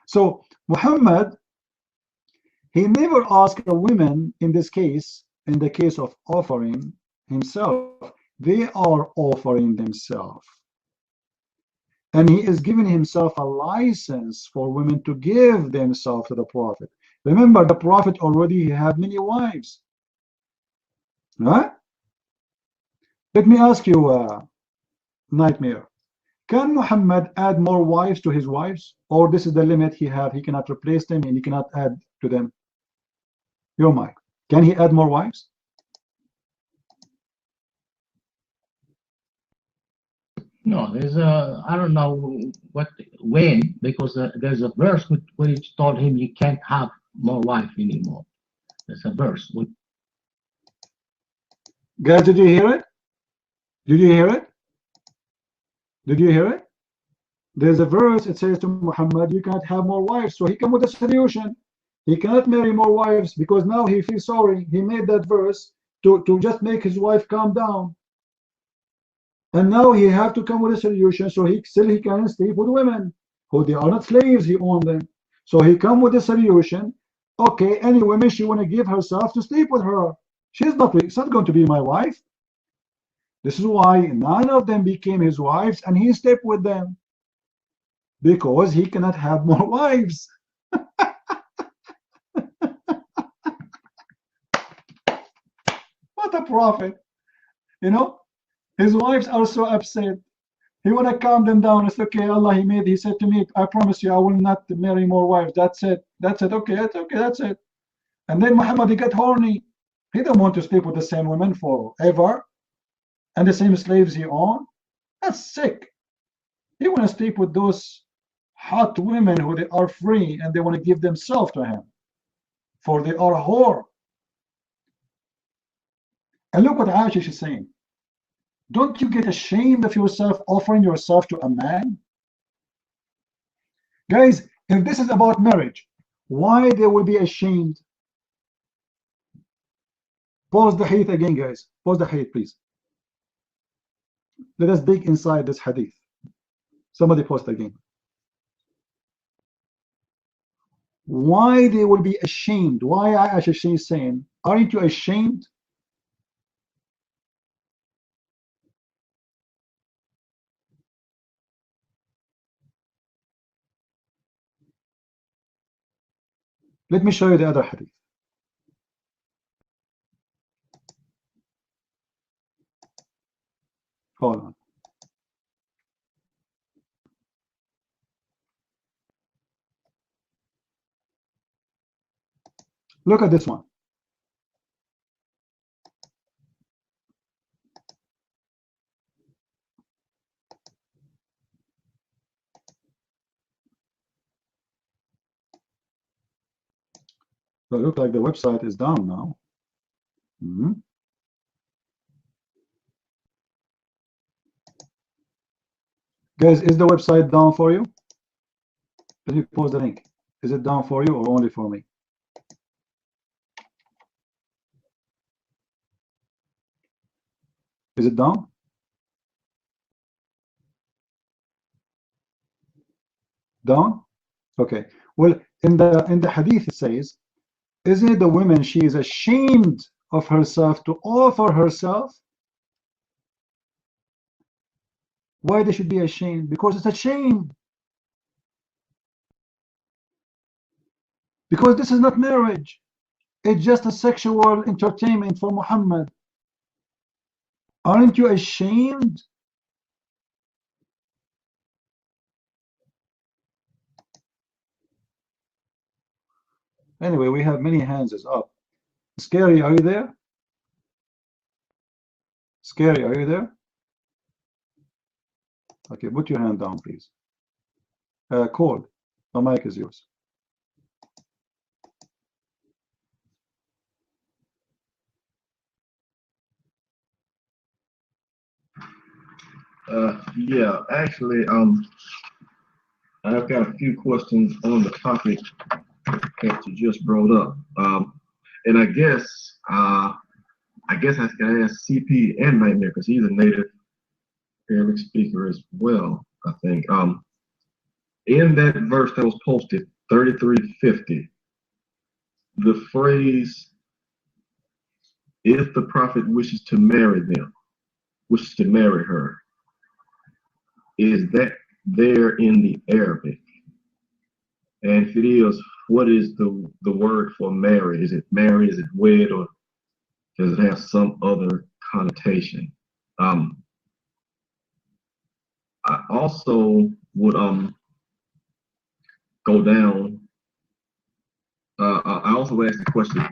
So Muhammad, he never asked a woman in this case, in the case of offering himself, they are offering themselves. And he is giving himself a license for women to give themselves to the Prophet. Remember, the Prophet already had many wives. Right? Let me ask you, Nightmare. Can Muhammad add more wives to his wives? Or this is the limit he have? He cannot replace them and he cannot add to them. Your mic. Can he add more wives? No, there's a, I don't know when, because there's a verse which told him you can't have more wife anymore. There's a verse. Guys, did you hear it? Did you hear it? Did you hear it? There's a verse, it says to Muhammad, you cannot have more wives. So he came with a solution. He cannot marry more wives because now he feels sorry. He made that verse to just make his wife calm down. And now he have to come with a solution so he can sleep with women who they are not slaves, he owned them. So he come with a solution. Okay, any woman she want to give herself to sleep with her. It's not going to be my wife. This is why none of them became his wives and he slept with them. Because he cannot have more wives. What a prophet. You know, his wives are so upset. He want to calm them down. It's okay, Allah, he said to me, I promise you, I will not marry more wives. That's it. That's it. Okay, that's okay, that's it. And then Muhammad, he got horny. He don't want to sleep with the same women forever. And the same slaves he owned. That's sick. He want to sleep with those hot women who they are free and they want to give themselves to him. For they are a whore. And look what Aisha is saying. Don't you get ashamed of yourself offering yourself to a man? Guys, if this is about marriage, why they will be ashamed? Pause the hadith again, guys. Pause the hadith, please. Let us dig inside this hadith. Somebody post again. Why they will be ashamed? Why Aisha is saying, aren't you ashamed? Let me show you the other hadith. Hold on. Look at this one. So it looks like the website is down now. Guys, is the website down for you? Let me post the link. Is it down for you or only for me? Is it down? Down? Okay. Well, in the hadith it says, isn't it the woman, she is ashamed of herself to offer herself? Why they should be ashamed? Because it's a shame. Because this is not marriage. It's just a sexual entertainment for Muhammad. Aren't you ashamed? Anyway, we have many hands is up. Scary, are you there? Scary, are you there? Okay, put your hand down, please. Cole, the mic is yours. Yeah, actually, I've got a few questions on the topic that you just brought up. And I guess I can ask CP and Nightmare because he's a native Arabic speaker as well, I think. In that verse that was posted, 3350, the phrase, if the prophet wishes to marry them, wishes to marry her, is that there in the Arabic? And if it is, what is the word for marry? Is it marry? Is it wed? Or does it have some other connotation? I also would go down. I also asked the question,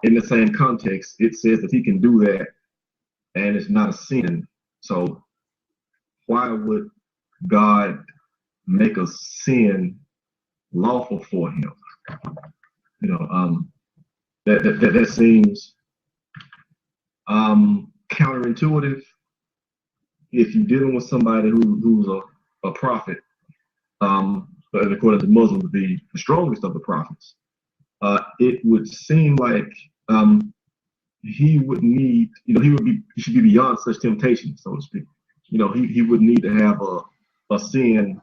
in the same context, it says that he can do that and it's not a sin. So why would God make a sin lawful for him? That seems counterintuitive. If you're dealing with somebody who's a prophet, but according to Muslims, the strongest of the prophets, it would seem like he would need, he should be beyond such temptation, so to speak. He would need to have a sin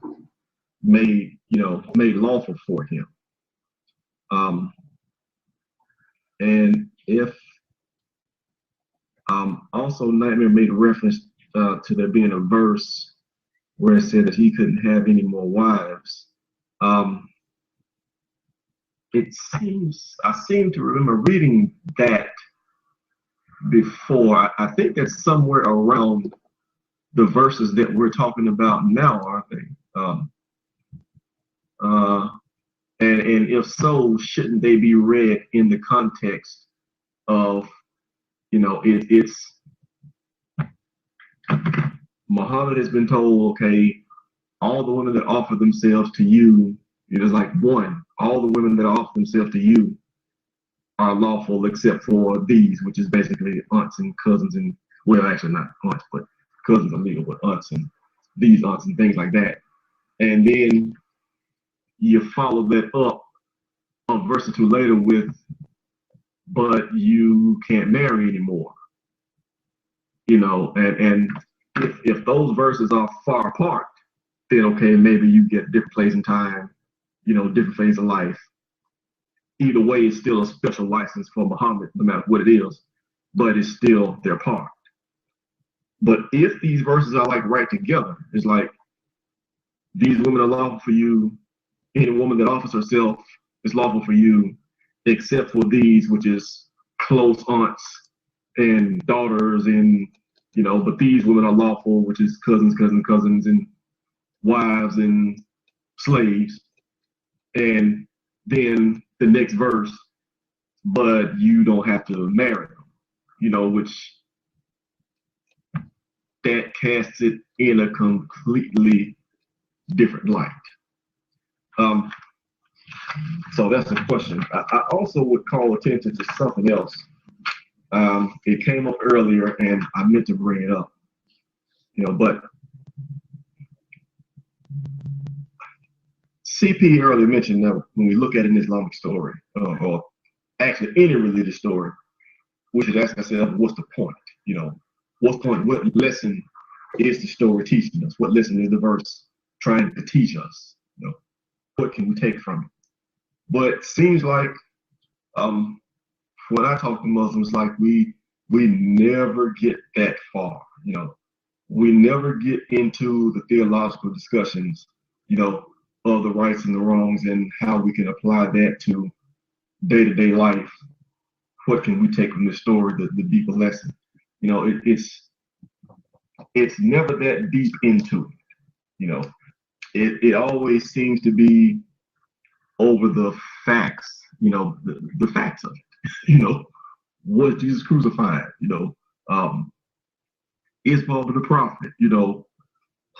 made lawful for him. And if also Nightmare made reference to there being a verse where it said that he couldn't have any more wives. I seem to remember reading that before. I think that's somewhere around the verses that we're talking about now, aren't they? And if so, shouldn't they be read in the context of, it's Muhammad has been told, okay, all the women that offer themselves to you, it is like one, all the women that offer themselves to you are lawful except for these, which is basically aunts and cousins and, well, actually not aunts, but cousins are legal, but aunts and these aunts and things like that. And then you follow that up a verse or two later with, but you can't marry anymore. And if those verses are far apart, then okay, maybe you get different place in time, different phase of life. Either way, it's still a special license for Muhammad, no matter what it is, but it's still their part. But if these verses are like right together, it's like these women are lawful for you. Any woman that offers herself is lawful for you, except for these, which is close aunts and daughters, and but these women are lawful, which is cousins, and wives and slaves. And then the next verse, but you don't have to marry them, which that casts it in a completely different light. So that's the question. I also would call attention to something else. It came up earlier and I meant to bring it up, but CP earlier mentioned that when we look at an Islamic story, or actually any religious story, we should ask ourselves, what's the point? What lesson is the story teaching us? What lesson is the verse trying to teach us? What can we take from it? But it seems like when I talk to Muslims, like we never get that far. We never get into the theological discussions, of the rights and the wrongs and how we can apply that to day-to-day life. What can we take from the story, the deeper lesson? It's never that deep into it. It always seems to be over the facts, the facts of it. Was Jesus crucified? Is Paul the prophet?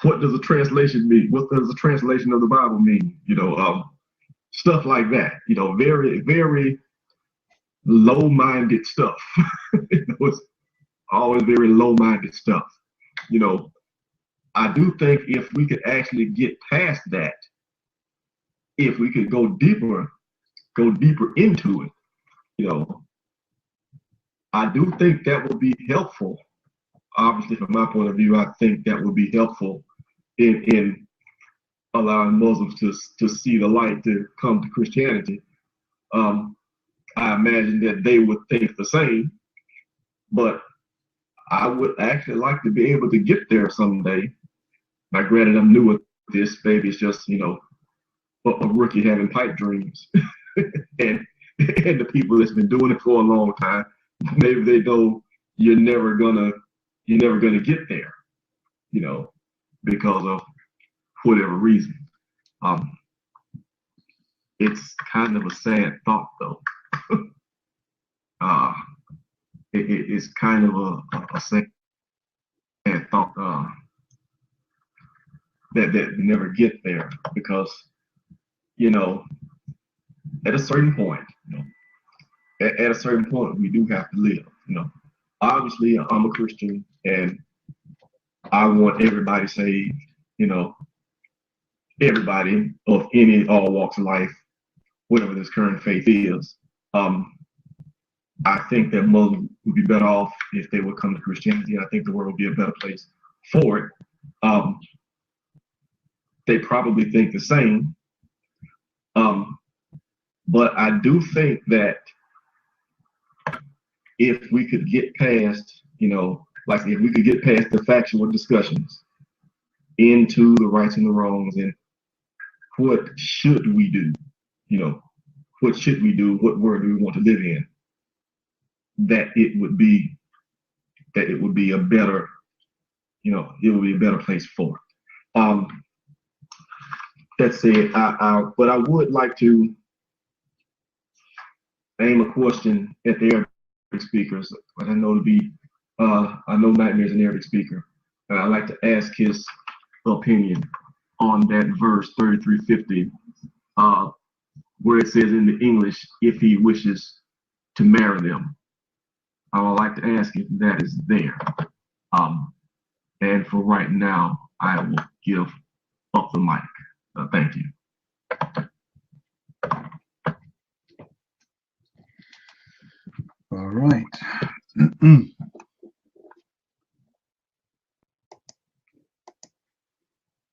What does a translation mean? What does the translation of the Bible mean? Stuff like that. Very, very low-minded stuff. It's always very low-minded stuff. I do think if we could actually get past that, if we could go deeper into it, I do think that would be helpful. Obviously, from my point of view, I think that would be helpful in allowing Muslims to see the light, to come to Christianity. I imagine that they would think the same, but I would actually like to be able to get there someday. Now, granted, I'm new at this. Maybe it's just, a rookie having pipe dreams. and the people that's been doing it for a long time, maybe they know you're never gonna get there, because of whatever reason. It's kind of a sad thought, though. It's kind of a sad thought that we never get there, because at a certain point, at a certain point, we do have to live. Obviously, I'm a Christian, and I want everybody saved. Everybody of all walks of life, whatever this current faith is. I think that Muslims would be better off if they would come to Christianity. I think the world would be a better place for it. They probably think the same. But I do think that if we could get past, like if we could get past the factual discussions into the rights and the wrongs, and what should we do, what should we do, what world do we want to live in, that it would be a better, it would be a better place for it. That said, but I would like to aim a question at the Arabic speakers. I know Nightmare's an Arabic speaker, and I'd like to ask his opinion on that verse 3350, where it says in the English, if he wishes to marry them. I would like to ask if that is there. And for right now, I will give up the mic. Thank you. All right.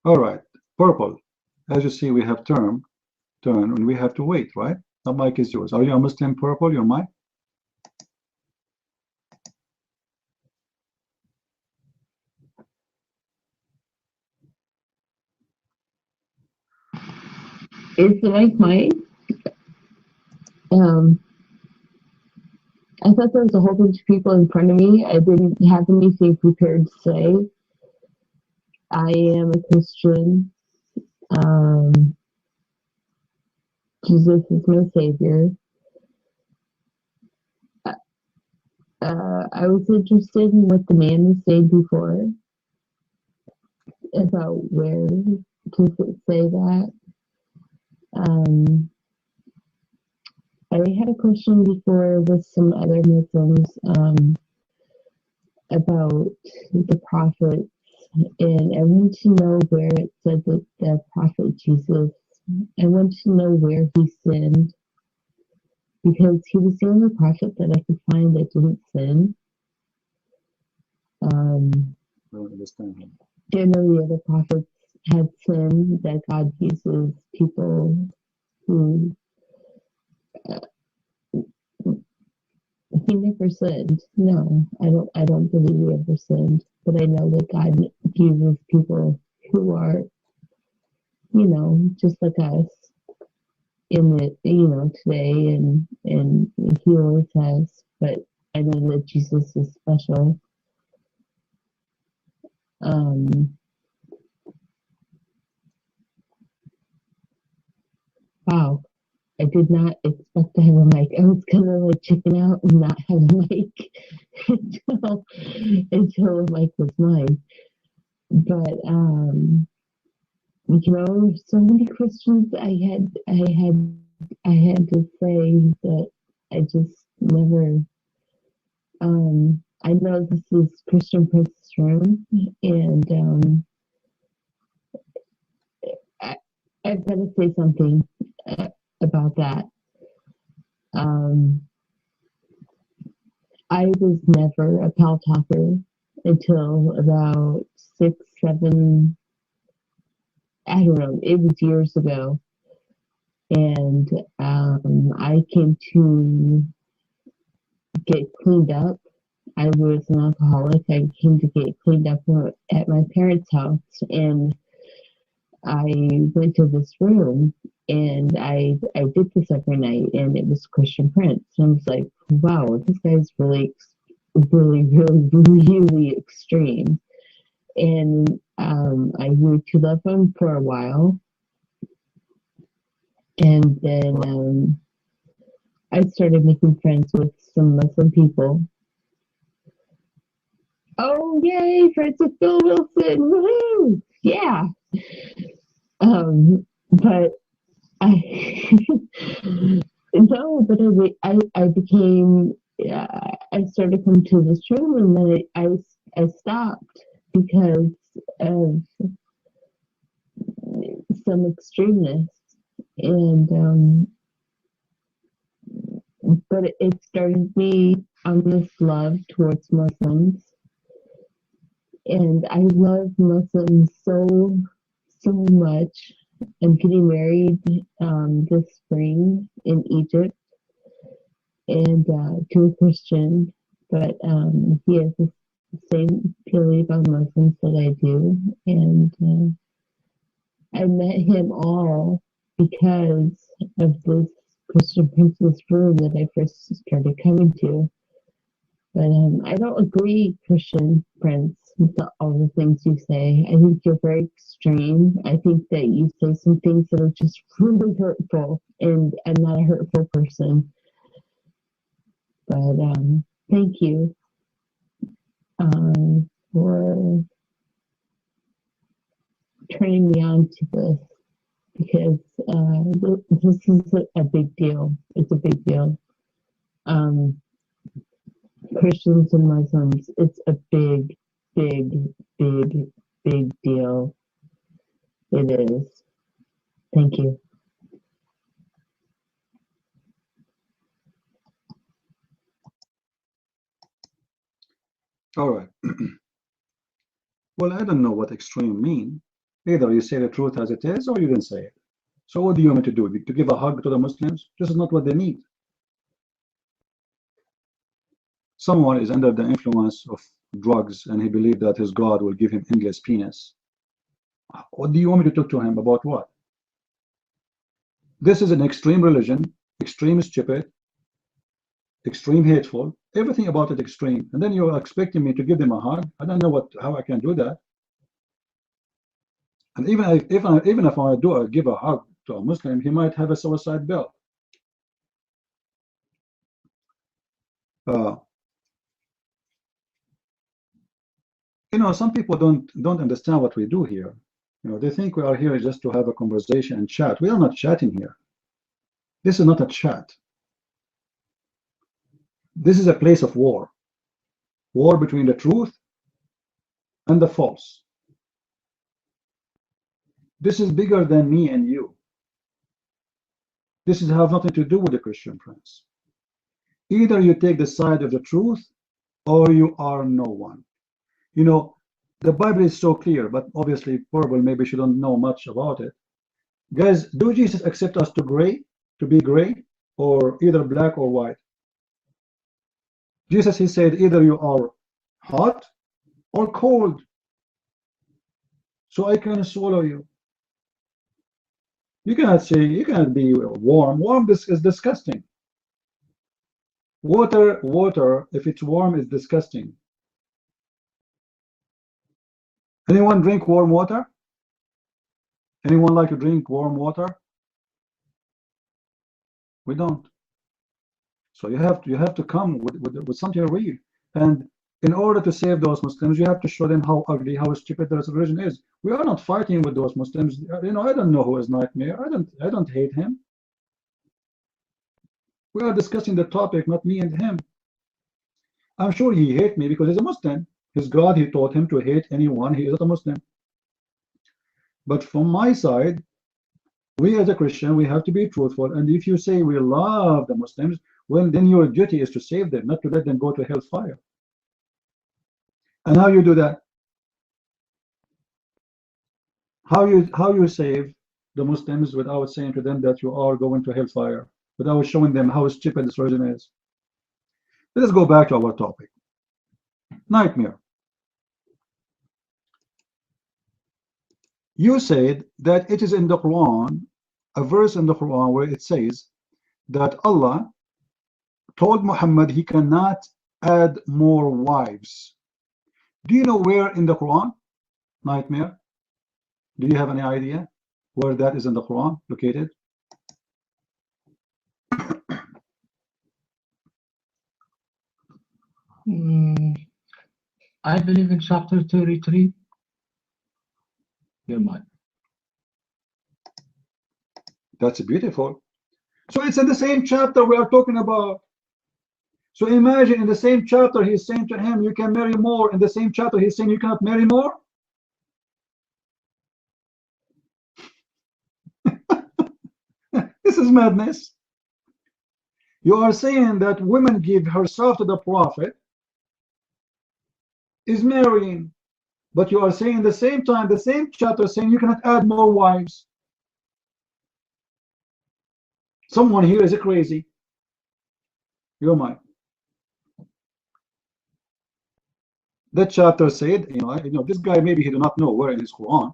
All right. Purple. As you see, we have turn, and we have to wait, right? The mic is yours. Are you a Muslim, Purple? Your mic? Is the mic mine? I thought there was a whole bunch of people in front of me. I didn't have anything prepared to say. I am a Christian. Jesus is my savior. I was interested in what the man was saying before about where does it say that. I had a question before with some other Muslims about the prophets, and I want to know where it said that the prophet Jesus, I want to know where he sinned, because he was the only prophet that I could find that didn't sin. I don't understand him. Generally, the other prophets had sinned, that God uses people who he never sinned. No, I don't believe he ever sinned. But I know that God uses people who are, just like us in it, today, and he always has. But I know that Jesus is special. Wow. I did not expect to have a mic. I was gonna like chicken out and not have a mic until the mic was mine. But you know, so many questions I had to say that I just never. I know this is Christian Prince's room, and I've got to say something about that. I was never a pal talker until about 6, 7. I don't know. It was years ago, and I came to get cleaned up. I was an alcoholic. I came to get cleaned up at my parents' house, and I went to this room, and I did this every night, and it was Christian Prince. And I was like, wow, this guy's really, really, really, really extreme. And I grew to love him for a while, and then I started making friends with some Muslim people. Oh, yay, friends with Bill Wilson, woohoo! Yeah. But I became, I started coming to this room, and then I stopped because of some extremeness, and but it started me on this love towards Muslims, and I love Muslims so much. I'm getting married this spring in Egypt, and to a Christian, but he has the same feeling about Muslims that I do, and I met him all because of this Christian Prince's room that I first started coming to. But I don't agree, Christian Prince, with all the things you say. I think you're very extreme. I think that you say some things that are just really hurtful, and I'm not a hurtful person. But thank you for turning me on to this, because this is a big deal. It's a big deal. Christians and Muslims, it's a big, big, big, big deal. It is. Thank you. All right. Well, I don't know what extreme mean. Either you say the truth as it is, or you didn't say it. So what do you want me to do? To give a hug to the Muslims? This is not what they need. Someone is under the influence of drugs, and he believes that his God will give him endless penis. What do you want me to talk to him about? What? This is an extreme religion, extreme stupid, extreme hateful, everything about it extreme. And then you're expecting me to give them a hug? I don't know how I can do that. And even if I give a hug to a Muslim, he might have a suicide bill. You know, some people don't understand what we do here. You know, they think we are here just to have a conversation and chat. We are not chatting here. This is not a chat. This is a place of war. War between the truth and the false. This is bigger than me and you. This have nothing to do with the Christian Prince. Either you take the side of the truth, or you are no one. You know, the Bible is so clear, but obviously probably maybe you don't know much about it. Guys, do Jesus accept us to be gray, or either black or white? Jesus, he said, either you are hot or cold, so I can swallow you. You cannot say, you cannot be warm. Warm is disgusting. Water, if it's warm, is disgusting. Anyone drink warm water? Anyone like to drink warm water? We don't. So you have to come with something real. And in order to save those Muslims, you have to show them how ugly, how stupid their religion is. We are not fighting with those Muslims. You know, I don't know who is Nightmare. I don't hate him. We are discussing the topic, not me and him. I'm sure he hates me because he's a Muslim. His God, he taught him to hate anyone. He is not a Muslim. But from my side, we as a Christian, we have to be truthful. And if you say we love the Muslims, well, then your duty is to save them, not to let them go to hellfire. And how you do that? How you save the Muslims without saying to them that you are going to hellfire, without showing them how stupid this religion is? Let us go back to our topic. Nightmare. You said that it is in the Quran, a verse in the Quran where it says that Allah told Muhammad he cannot add more wives. Do you know where in the Quran? Nightmare. Do you have any idea where that is in the Quran located? I believe in chapter 33. Your mind. That's beautiful. So it's in the same chapter we are talking about. So imagine in the same chapter he's saying to him, you can marry more. In the same chapter he's saying you cannot marry more. This is madness. You are saying that women give herself to the Prophet is marrying, but you are saying at the same time, the same chapter saying you cannot add more wives. Someone here is crazy. You're mine. That chapter said, you know, this guy maybe he do not know where in his Quran,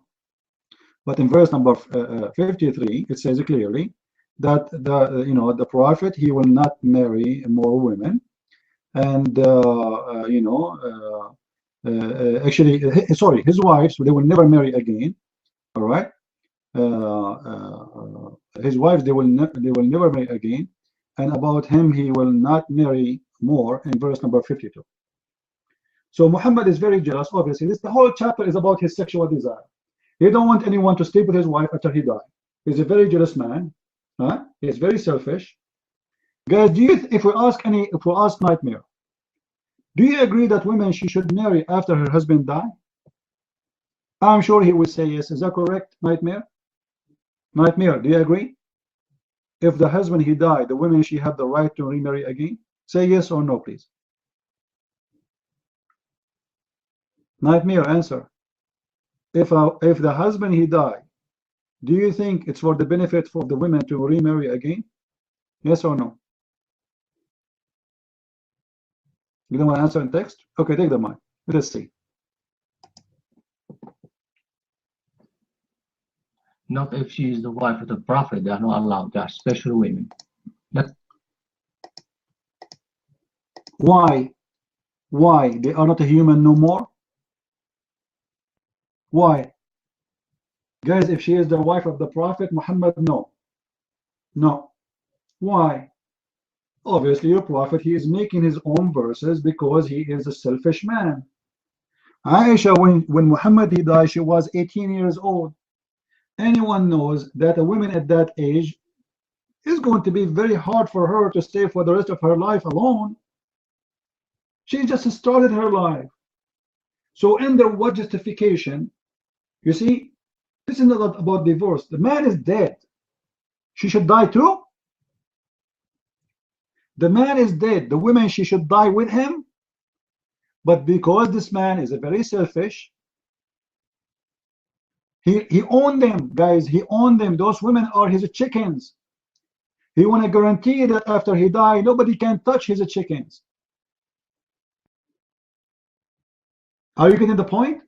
but in verse number 53 it says clearly that the Prophet, he will not marry more women, and sorry, his wives, they will never marry again. All right, his wives, they will never marry again, and about him, he will not marry more in verse number 52. So Muhammad is very jealous. Obviously, the whole chapter is about his sexual desire. He don't want anyone to sleep with his wife after he died. He's a very jealous man. He's very selfish. Guys, if we ask Nightmare, do you agree that women she should marry after her husband die? I'm sure he would say yes. Is that correct, Nightmare? Nightmare, do you agree? If the husband he died, the women she have the right to remarry again? Say yes or no, please. Nightmare, answer. If the husband he died, do you think it's for the benefit for the women to remarry again? Yes or no? You don't want to answer in text? Okay, take the mic. Let's see. Not if she is the wife of the Prophet. They are not allowed. They are special women. Why? Why? They are not a human no more? Why? Guys, if she is the wife of the Prophet Muhammad, no. No. Why? Obviously, your Prophet, he is making his own verses because he is a selfish man. Aisha, when Muhammad he died, she was 18 years old. Anyone knows that a woman at that age is going to be very hard for her to stay for the rest of her life alone. She just started her life. So under what justification? You see, this is not about divorce. The man is dead. She should die too? The man is dead. The woman, she should die with him. But because this man is a very selfish, he owned them, guys. He owned them. Those women are his chickens. He want to guarantee that after he died, nobody can touch his chickens. Are you getting the point?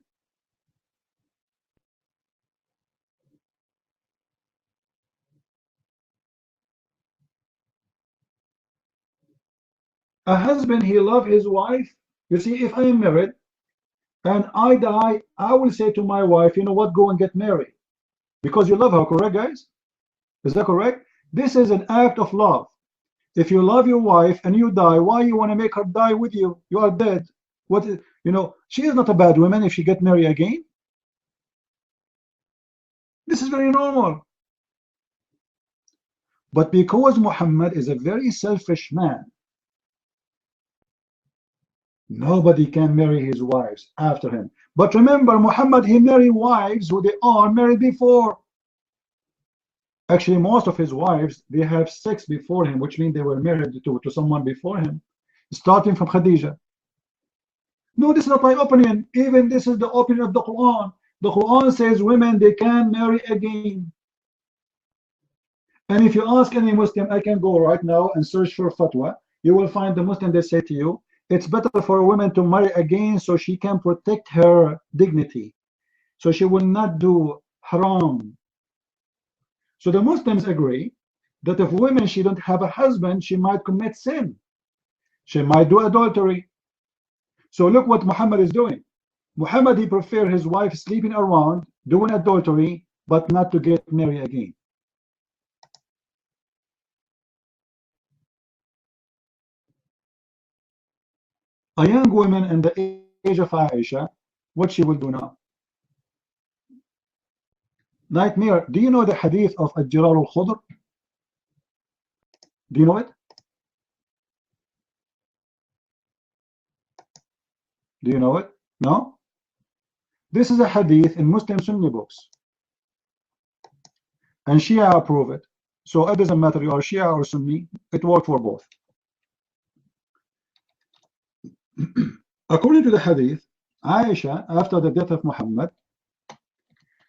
A husband, he loves his wife. You see, if I am married and I die, I will say to my wife, you know what, go and get married. Because you love her, correct, guys? Is that correct? This is an act of love. If you love your wife and you die, why you want to make her die with you? You are dead. What, you know, she is not a bad woman if she get married again. This is very normal. But because Muhammad is a very selfish man, nobody can marry his wives after him. But remember, Muhammad, he married wives who they are married before. Actually, most of his wives, they have sex before him, which means they were married to someone before him, starting from Khadija. No, this is not my opinion. Even this is the opinion of the Qur'an. The Qur'an says women, they can marry again. And if you ask any Muslim, I can go right now and search for fatwa, you will find the Muslim, they say to you, it's better for a woman to marry again so she can protect her dignity, so she will not do haram. So the Muslims agree that if women, she don't have a husband, she might commit sin. She might do adultery. So look what Muhammad is doing. Muhammad, he prefer his wife sleeping around, doing adultery, but not to get married again. A young woman in the age of Aisha, what she will do now? Nightmare. Do you know the hadith of Al-Jirar al-Khudr? Do you know it? Do you know it? No? This is a hadith in Muslim Sunni books. And Shia approve it. So it doesn't matter you are Shia or Sunni, it works for both. According to the hadith, Aisha, after the death of Muhammad,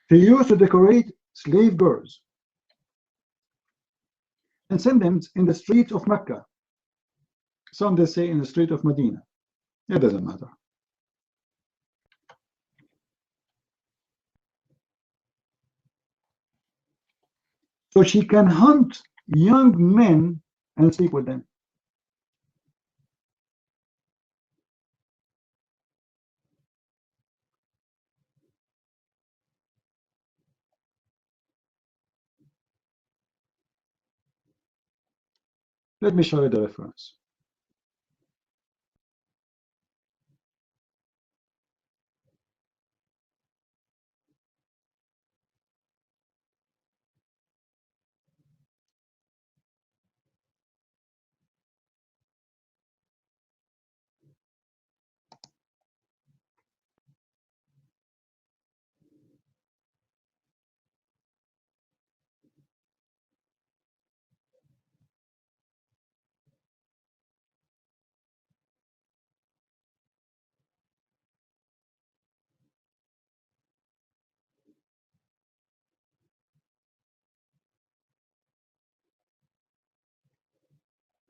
he used to decorate slave girls and send them in the streets of Mecca. Some they say in the street of Medina. It doesn't matter. So she can hunt young men and sleep with them. Let me show you the reference.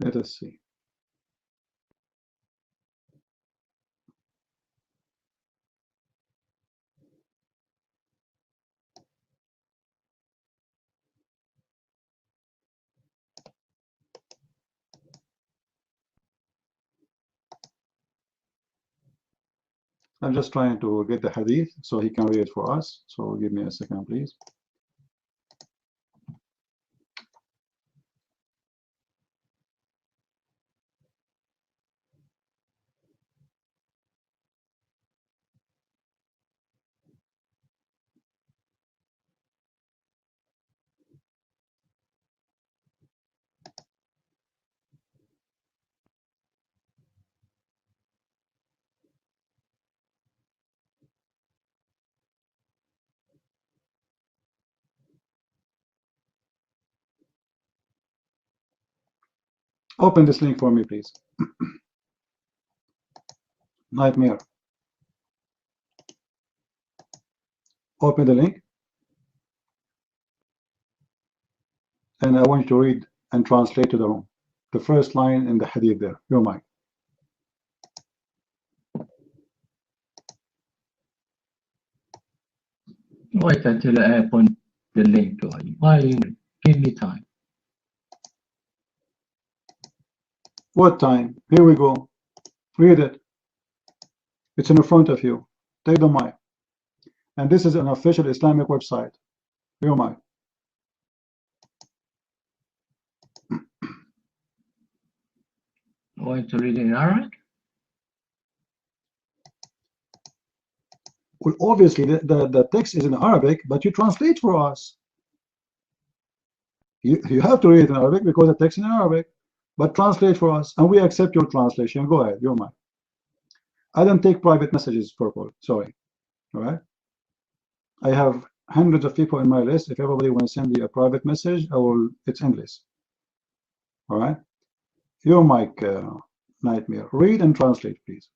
Let us see. I'm just trying to get the hadith so he can read it for us. So give me a second, please. Open this link for me, please. Nightmare. Open the link. And I want you to read and translate to the room. The first line in the hadith there. Your mic. Wait until I open the link. Why give me time? What time? Here we go. Read it. It's in front of you. Take the mic. And this is an official Islamic website. Your mic. Want to read it in Arabic? Well, obviously, the text is in Arabic, but you translate for us. You have to read it in Arabic because the text is in Arabic, but translate for us, and we accept your translation. Go ahead, you're mine. I don't take private messages, purple. Sorry. All right. I have hundreds of people in my list. If everybody wants to send me a private message, I will. It's endless. All right. Your mic, Nightmare. Read and translate, please.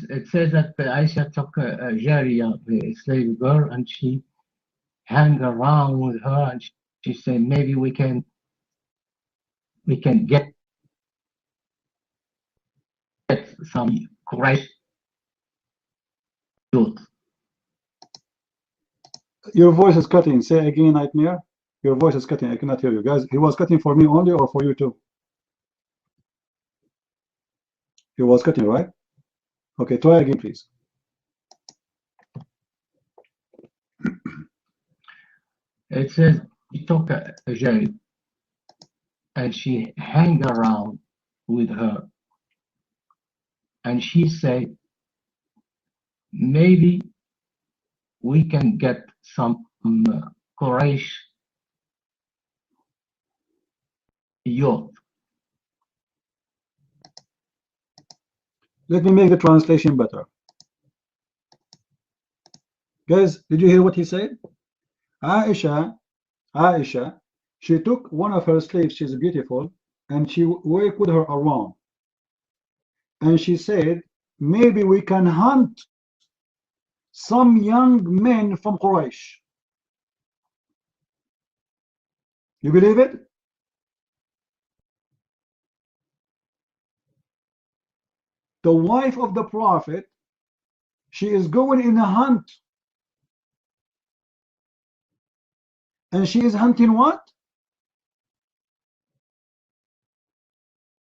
It says that Aisha took a Jariya, a slave girl, and she hung around with her, and she said, maybe we can get some Quraysh youth. Your voice is cutting. Say again, Nightmare. Your voice is cutting. I cannot hear you guys. He was cutting for me only or for you too? He was cutting, right? Okay, try again, please. It says she took a Jari and she hung around with her, and she said, maybe we can get some Quraysh youth. Let me make the translation better. Guys, did you hear what he said? Aisha, she took one of her slaves, she's beautiful, and she worked with her around. And she said, maybe we can hunt some young men from Quraysh. You believe it? The wife of the Prophet, she is going in a hunt. And she is hunting what?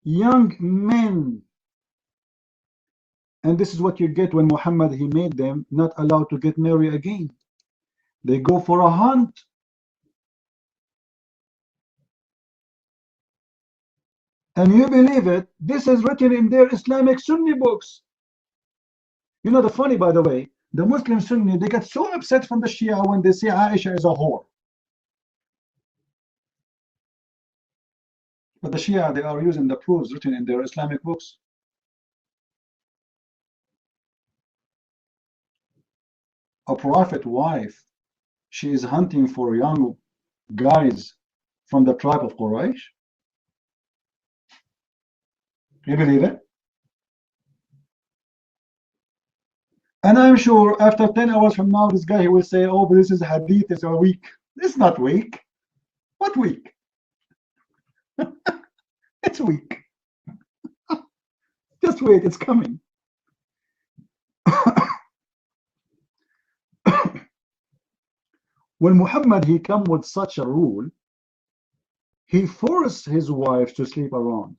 Young men. And this is what you get when Muhammad, he made them not allowed to get married again. They go for a hunt. And you believe it, this is written in their Islamic Sunni books. You know the funny, by the way, the Muslim Sunni, they get so upset from the Shia when they say Aisha is a whore. But the Shia, they are using the proofs written in their Islamic books. A prophet wife, she is hunting for young guys from the tribe of Quraysh. You believe it? And I'm sure after 10 hours from now, this guy, he will say, oh, but this is hadith, it's a weak. It's not weak. What weak? It's weak. Just wait, it's coming. When Muhammad, he come with such a rule, he forced his wife to sleep around.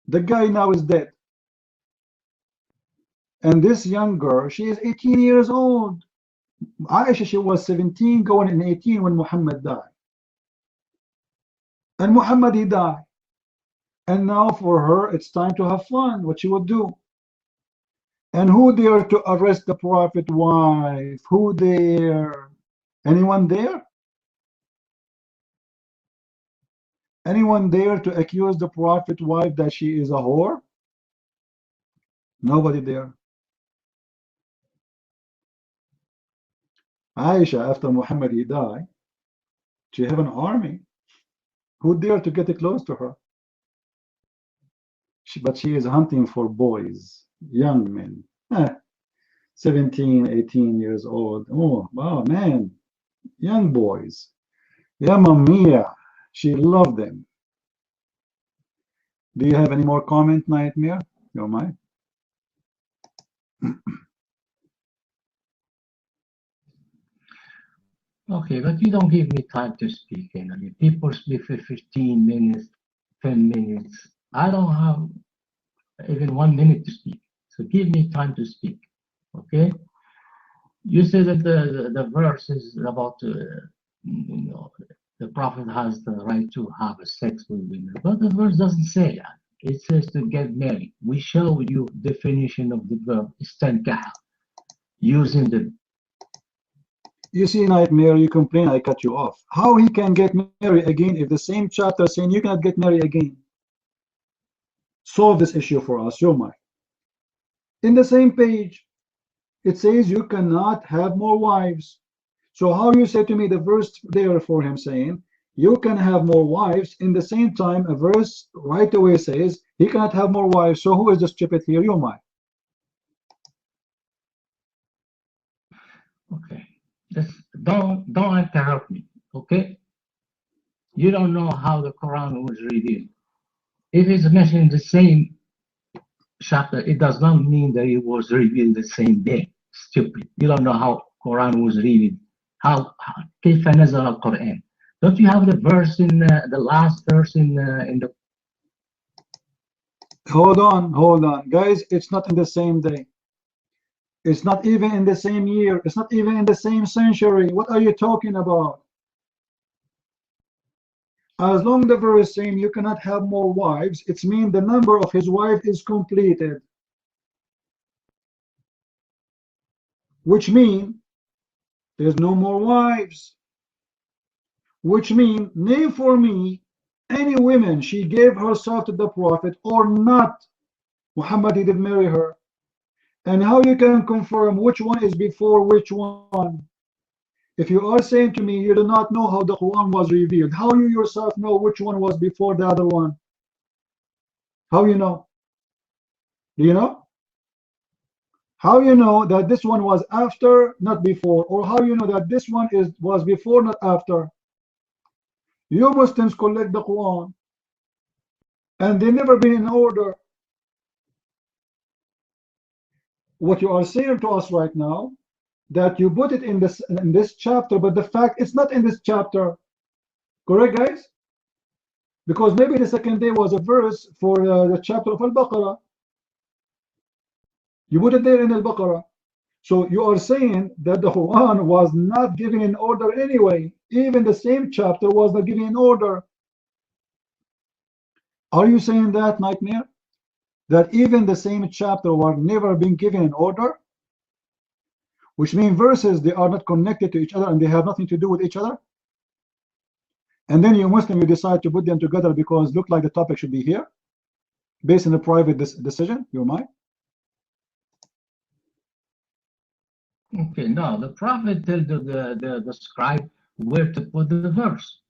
The guy now is dead. And this young girl, she is 18 years old. Aisha, she was 17, going in 18 when Muhammad died. And Muhammad, he died. And now for her, it's time to have fun, what she would do. And who dare to arrest the Prophet wife? Who dare? Anyone there? Anyone dare to accuse the Prophet wife that she is a whore? Nobody there. Aisha, after Muhammad he died, she have an army. Who dare to get close to her? But she is hunting for boys, young men. 17, 18 years old. Oh, wow, man. Young boys. Ya Mamiya. She loved them. Do you have any more comment, Nightmare? You're mine. Okay, but you don't give me time to speak. You know, people speak for 15 minutes, 10 minutes. I don't have even 1 minute to speak. So give me time to speak. Okay? You say that the verse is about, the Prophet has the right to have a sex with women, but the verse doesn't say that. It says to get married. We show you definition of the verb istankaha, using the. You see, Nightmare, you complain I cut you off. How he can get married again if the same chapter saying you cannot get married again? Solve this issue for us, your mind. In the same page, it says you cannot have more wives. So how you say to me the verse there for him saying you can have more wives, in the same time a verse right away says he cannot have more wives. So who is the stupid here? Your mind. Okay. Don't interrupt me, okay? You don't know how the Quran was revealed. If it's mentioned in the same chapter, it does not mean that it was revealed the same day. Stupid. You don't know how Quran was revealed. كيف نزل القرآن? Don't you have the verse in the last verse in the? Hold on, guys. It's not in the same day. It's not even in the same year. It's not even in the same century. What are you talking about? As long as the verse saying you cannot have more wives, it means the number of his wife is completed. Which means there's no more wives. Which means, name for me any woman she gave herself to the Prophet or not. Muhammad didn't marry her. And how you can confirm which one is before which one? If you are saying to me you do not know how the Quran was revealed, how you yourself know which one was before the other one? How you know? Do you know? How you know that this one was after, not before? Or how you know that this one was before, not after? You Muslims collect the Quran and they never been in order. What you are saying to us right now, that you put it in this chapter, but the fact it's not in this chapter. Correct, guys? Because maybe the second day was a verse for the chapter of Al-Baqarah. You put it there in Al-Baqarah. So you are saying that the Quran was not given in order anyway. Even the same chapter was not given in order. Are you saying that, Nightmare? That even the same chapter were never been given in order? Which means verses, they are not connected to each other and they have nothing to do with each other? And then you Muslim, you decide to put them together because look like the topic should be here, based on a private decision, your mind? Okay, no, the Prophet told the scribe where to put the verse.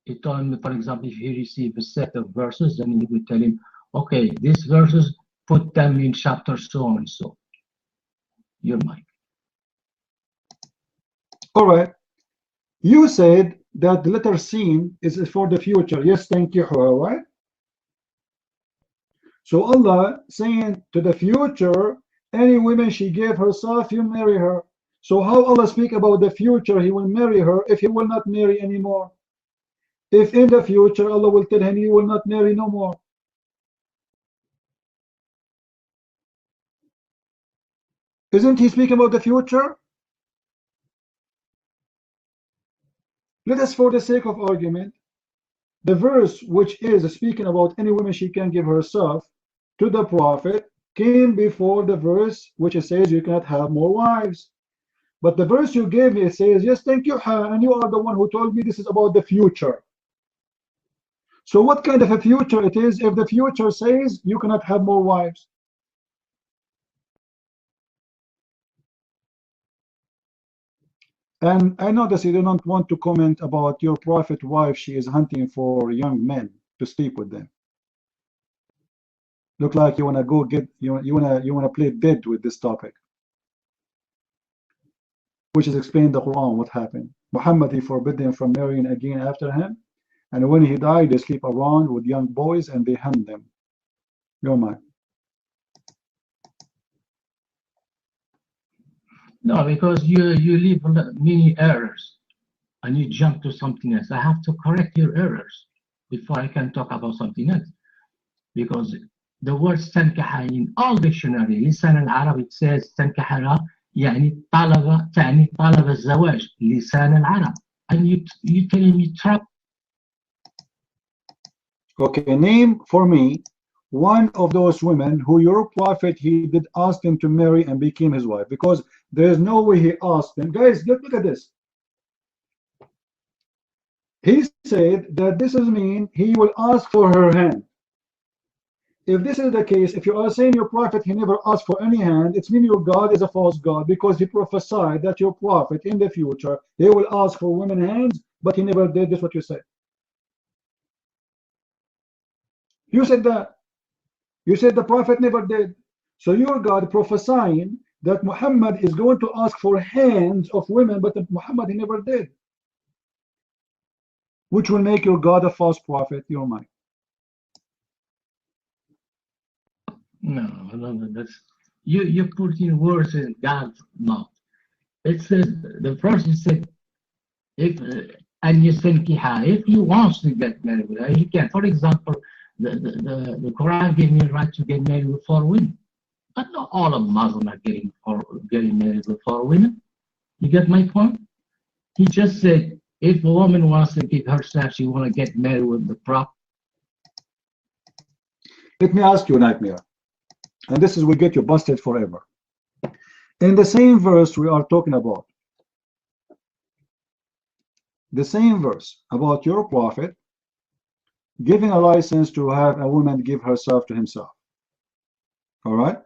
He told him, for example, if he received a set of verses, then he would tell him, okay, these verses, put them in chapter so and so. Your mic. All right. You said that the letter seen is for the future. Yes, thank you, all right? So Allah saying to the future, any woman she gave herself, you marry her. So how Allah speak about the future, he will marry her if he will not marry anymore? If in the future Allah will tell him you will not marry no more. Isn't he speaking about the future? Let us, for the sake of argument, the verse which is speaking about any woman she can give herself to the Prophet came before the verse which says you cannot have more wives. But the verse you gave me, it says, yes, thank you, and you are the one who told me this is about the future. So what kind of a future it is if the future says you cannot have more wives? And I notice you do not want to comment about your Prophet wife. She is hunting for young men to sleep with them. Look like you wanna go get you wanna play dead with this topic, which is explained the Quran. What happened? Muhammad, he forbid them from marrying again after him, and when he died, they sleep around with young boys and they hunt them. Your mind. No, because you leave many errors and you jump to something else. I have to correct your errors before I can talk about something else. Because the word stankaha in all dictionary, Lisan al-Arab, it says stankahara يعني طلب الزواج لسان العرب and you telling me trap. Okay, name for me one of those women who your prophet he did ask them to marry and became his wife, because there is no way he asked them. Guys, look at this. He said that this is mean he will ask for her hand. If this is the case, if you are saying your prophet he never asked for any hand, it's mean your God is a false God, because he prophesied that your prophet in the future he will ask for women hands, but he never did. This is what you said. You said that. You said the prophet never did. So your God prophesying that Muhammad is going to ask for hands of women, but Muhammad he never did, which will make your God a false prophet. Your mind. No, that's you put in words in God's mouth. It says the person said if and you think if he wants to get married with her, he can. For example, the Quran gave me the right to get married with 4 women, but not all of Muslims are getting married with 4 women. You get my point? He just said if a woman wants to give herself, she want to get married with the prophet. Let me ask you, Nightmare, and this is will get you busted forever. In the same verse we are talking about, the same verse about your prophet giving a license to have a woman give herself to himself. All right?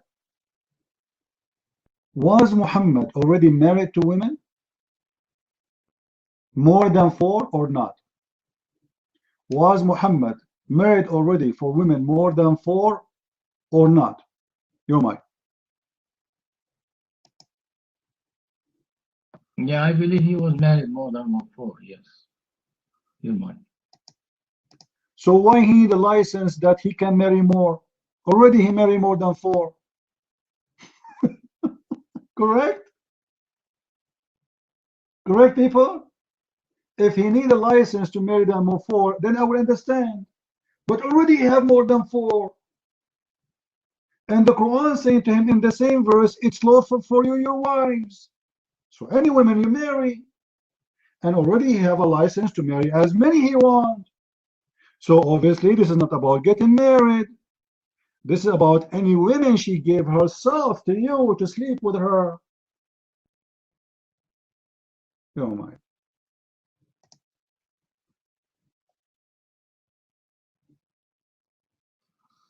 Was Muhammad already married to women? More than 4 or not? Was Muhammad married already for women more than 4 or not? Your mind. Yeah, I believe he was married more than 4, yes. Your mind. So why he need a license that he can marry more? Already he married more than 4. Correct? Correct, people? If he need a license to marry them more 4, then I would understand. But already he have more than 4. And the Quran saying to him in the same verse, it's lawful for you, your wives. So any women you marry. And already he have a license to marry as many he wants. So obviously this is not about getting married. This is about any women she gave herself to you to sleep with her. Oh my.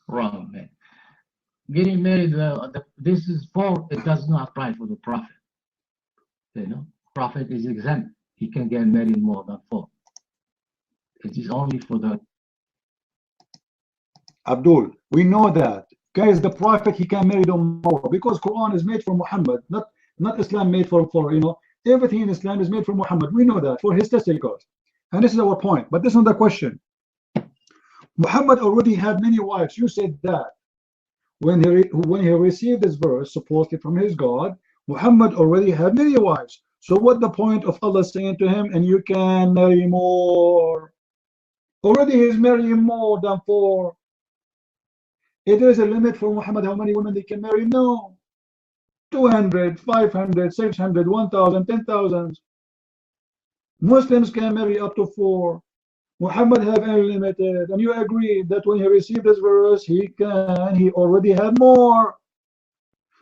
Wrong, man. Getting married, this is for, it does not apply for the prophet. You know, prophet is exempt. He can get married more than 4. It is only for the Abdul, we know that. Guys, the prophet he can marry them more because Quran is made for Muhammad, not Islam made for you know, everything in Islam is made for Muhammad. We know that for his testicles. And this is our point. But this is not the question. Muhammad already had many wives. You said that. When he received this verse, supposedly from his God, Muhammad already had many wives. So what the point of Allah saying to him, and you can marry more? Already he's marrying more than 4. If there is a limit for Muhammad how many women they can marry? No. 200, 500, 600, 1,000, 10,000. Muslims can marry up to 4. Muhammad have unlimited, and you agree that when he received this verse, he already had more.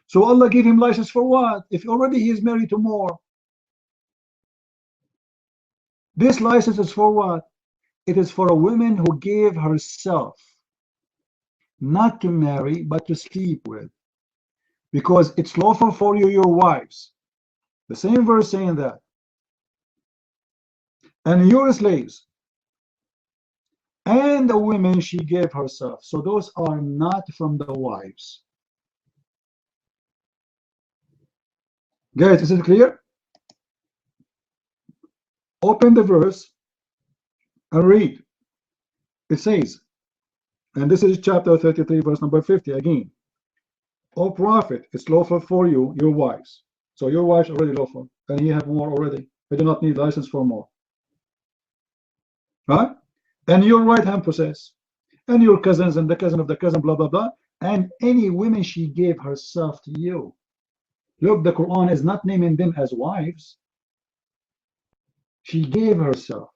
So Allah gave him license for what? If already he is married to more. This license is for what? It is for a woman who gave herself, not to marry, but to sleep with. Because it's lawful for you, your wives. The same verse saying that. And your slaves. And the women she gave herself. So those are not from the wives. Guys, is it clear? Open the verse and read. It says, and this is chapter 33, verse number 50 again. O prophet, it's lawful for you, your wives. So your wives already lawful, and he have more already. They do not need license for more. Right? And your right hand possess, and your cousins and the cousin of the cousin, blah blah blah, and any women she gave herself to you. Look, the Quran is not naming them as wives. She gave herself.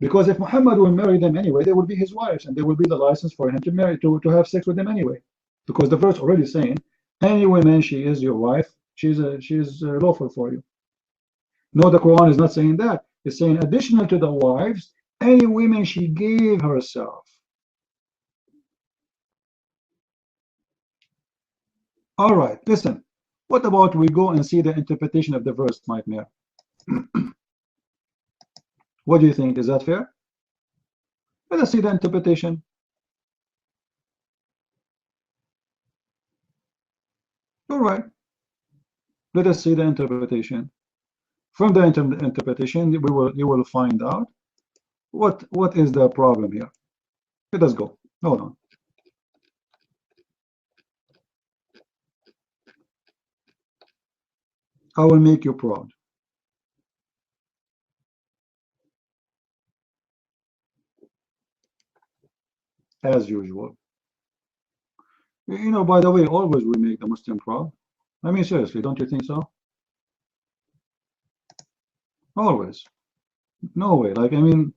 Because if Muhammad will marry them anyway, they will be his wives, and they will be the license for him to marry, to have sex with them anyway. Because the verse already saying, any woman, she is your wife, she is lawful for you. No, the Quran is not saying that. It's saying additional to the wives, any women she gave herself. All right, listen. What about we go and see the interpretation of the verse, Nightmare? What do you think? Is that fair? Let us see the interpretation. All right. Let us see the interpretation. From the interpretation, you will find out what is the problem here. Let us go. Hold on. I will make you proud. As usual. You know, by the way, always we make the Muslim proud. I mean, seriously, don't you think so? Always. No way. Like, I mean,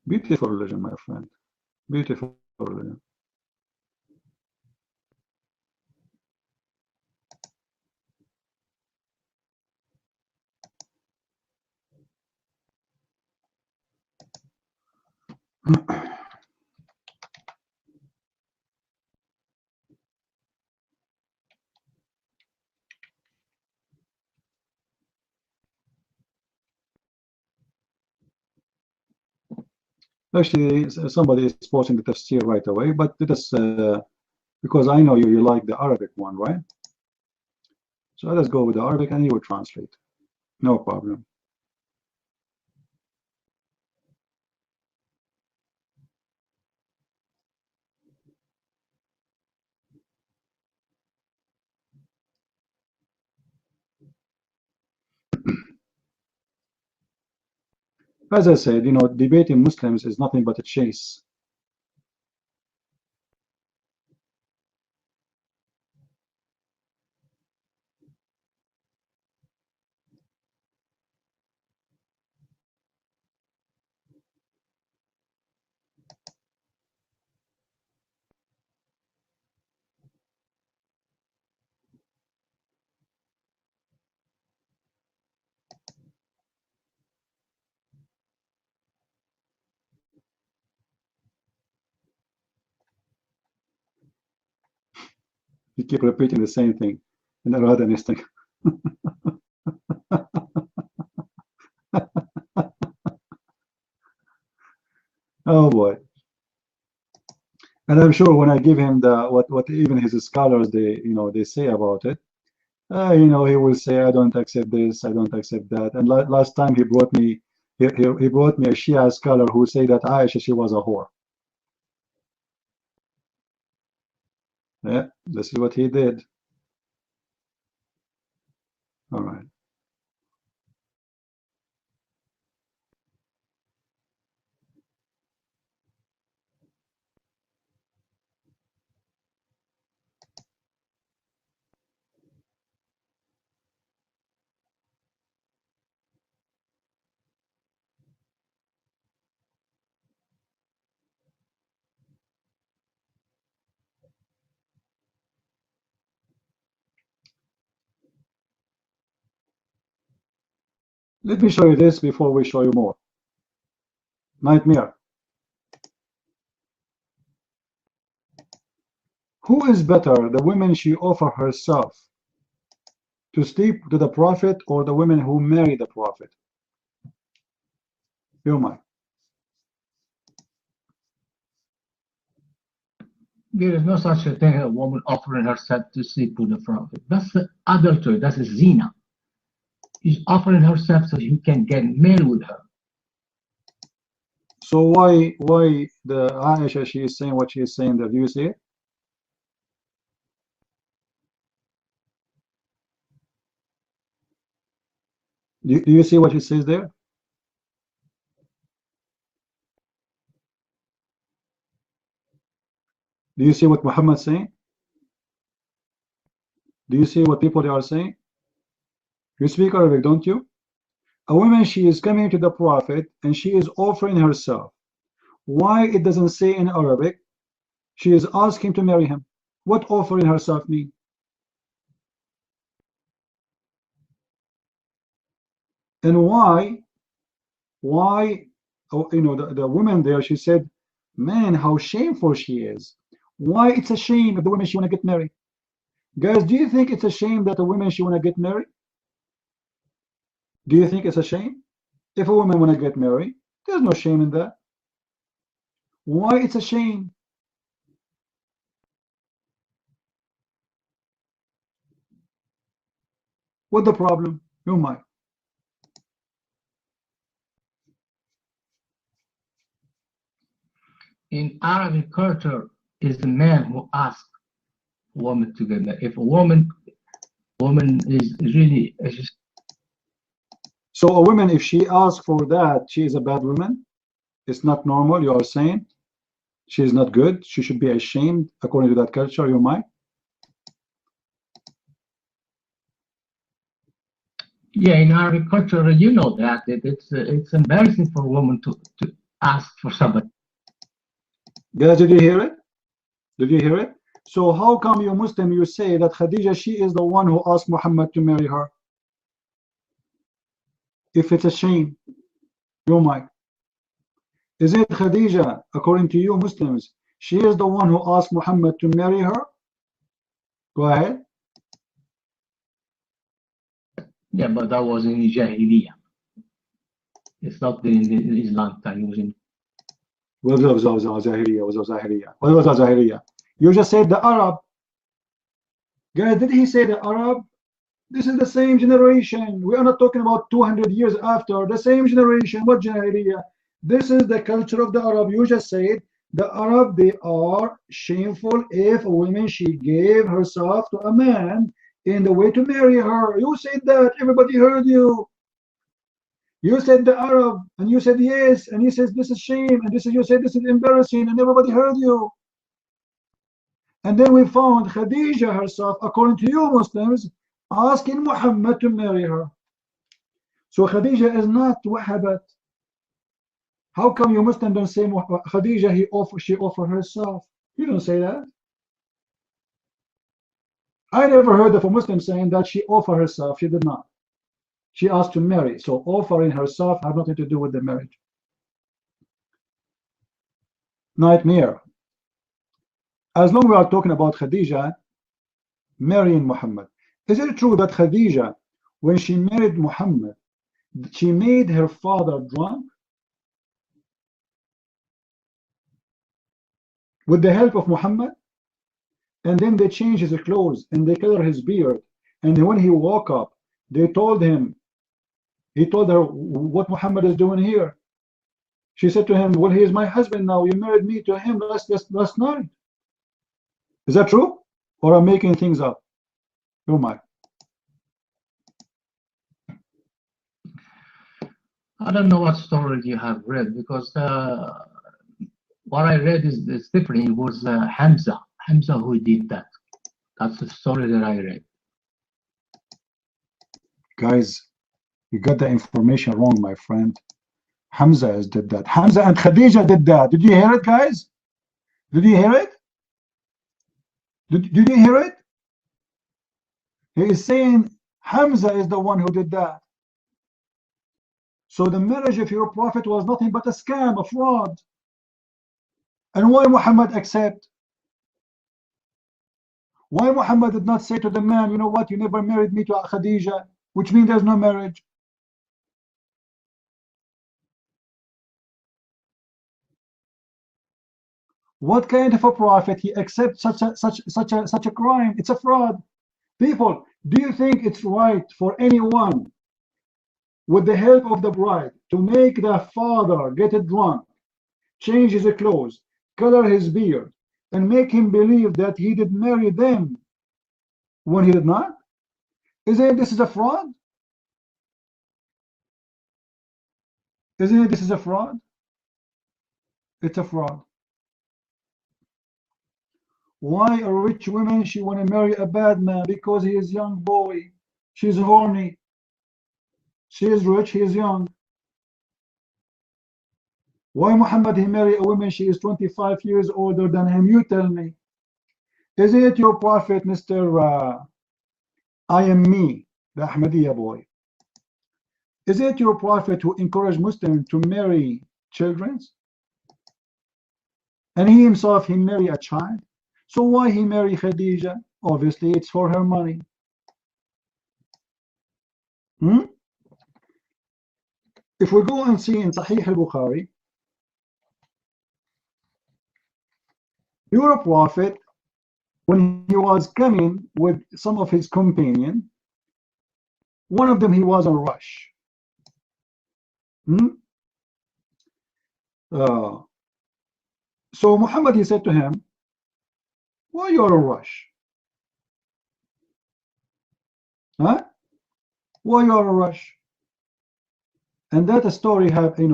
beautiful religion, my friend. Beautiful religion. Actually, somebody is posting the tafsir right away, but let us, because I know you like the Arabic one, right? So let us go with the Arabic and you will translate. No problem. As I said, you know, debating Muslims is nothing but a chase. You keep repeating the same thing in Arabian instinct. Oh boy. And I'm sure when I give him the what even his scholars they say about it, you know, he will say, I don't accept this, I don't accept that. And last time he brought me he brought me a Shia scholar who said that Aisha, she was a whore. Yeah, this is what he did. All right. Let me show you this before we show you more. Nightmare. Who is better, the women she offer herself to sleep to the Prophet or the women who marry the Prophet? You might. There is no such a thing as a woman offering herself to sleep with the Prophet. That's the adultery. That's a zina. She's offering herself so you can get married with her. So why the Aisha, she is saying what she is saying there? Do you see it? Do you see what it says there? Do you see what Muhammad's saying? Do you see what people are saying? You speak Arabic, don't you? A woman, she is coming to the Prophet and she is offering herself. Why it doesn't say in Arabic? She is asking to marry him. What offering herself mean? And why, oh, you know, the woman there, she said, man, how shameful she is. Why it's a shame if the woman she want to get married? Guys, do you think it's a shame that a woman she want to get married? Do you think it's a shame? If a woman want to get married, there's no shame in that. Why it's a shame? What the problem? You might. In Arabic culture, is the man who asks woman to get married. If a woman is really so a woman, if she asks for that, she is a bad woman. It's not normal. You are saying she is not good. She should be ashamed according to that culture. You might. Yeah, in Arabic culture, you know that it's embarrassing for a woman to ask for somebody. Guys, did you hear it? Did you hear it? So how come you Muslim, you say that Khadija, she is the one who asked Muhammad to marry her? If it's a shame, you might. Is it Khadija, according to you Muslims, she is the one who asked Muhammad to marry her? Go ahead. Yeah, but that was in Jahiliyyah. It's not in Islam time. It was in. What was Zahiriya? You just said the Arab. Guys, did he say the Arab? This is the same generation. We are not talking about 200 years after. The same generation. What Jahiliya? This is the culture of the Arab. You just said the Arab, they are shameful if a woman, she gave herself to a man in the way to marry her. You said that. Everybody heard you. You said the Arab, and you said yes, and he says this is shame, and this is, you said this is embarrassing, and everybody heard you. And then we found Khadija herself, according to you Muslims, asking Muhammad to marry her. So Khadija is not Wahhabat. How come you Muslims don't say Khadija, she offered herself? You don't say that. I never heard of a Muslim saying that she offered herself. She did not. She asked to marry. So offering herself has nothing to do with the marriage. Nightmare. As long as we are talking about Khadija marrying Muhammad, is it true that Khadija, when she married Muhammad, she made her father drunk? With the help of Muhammad? And then they changed his clothes and they colored his beard. And when he woke up, they told him, he told her what Muhammad is doing here. She said to him, well, he is my husband now. You married me to him last night. Is that true? Or I'm making things up? Oh my. I don't know what story you have read, because what I read is different. It was Hamza who did that. That's the story that I read. Guys, you got the information wrong, my friend. Hamza did that. Hamza and Khadija did that. Did you hear it, guys? Did you hear it? Did you hear it? He is saying Hamza is the one who did that. So the marriage of your prophet was nothing but a scam, a fraud. And why Muhammad accept? Why Muhammad did not say to the man, you know what, you never married me to Khadija, which means there's no marriage. What kind of a prophet he accepts such a crime? It's a fraud. People, do you think it's right for anyone with the help of the bride to make the father get drunk, change his clothes, color his beard, and make him believe that he did marry them when he did not? Isn't this is a fraud? Isn't it this is a fraud? It's a fraud. Why a rich woman, she want to marry a bad man because he is young boy. She's horny. She is rich, he is young. Why Muhammad he marry a woman, she is 25 years older than him? You tell me. Is it your prophet, Mr. I am me, the Ahmadiyya boy? Is it your prophet who encouraged Muslims to marry children? And he himself, he marry a child. So why he marry Khadija? Obviously, it's for her money. If we go and see in Sahih al-Bukhari, your prophet, when he was coming with some of his companions, one of them, he was in a rush. So Muhammad, he said to him, why you're in a rush? Huh? Why you're in a rush? And that story happened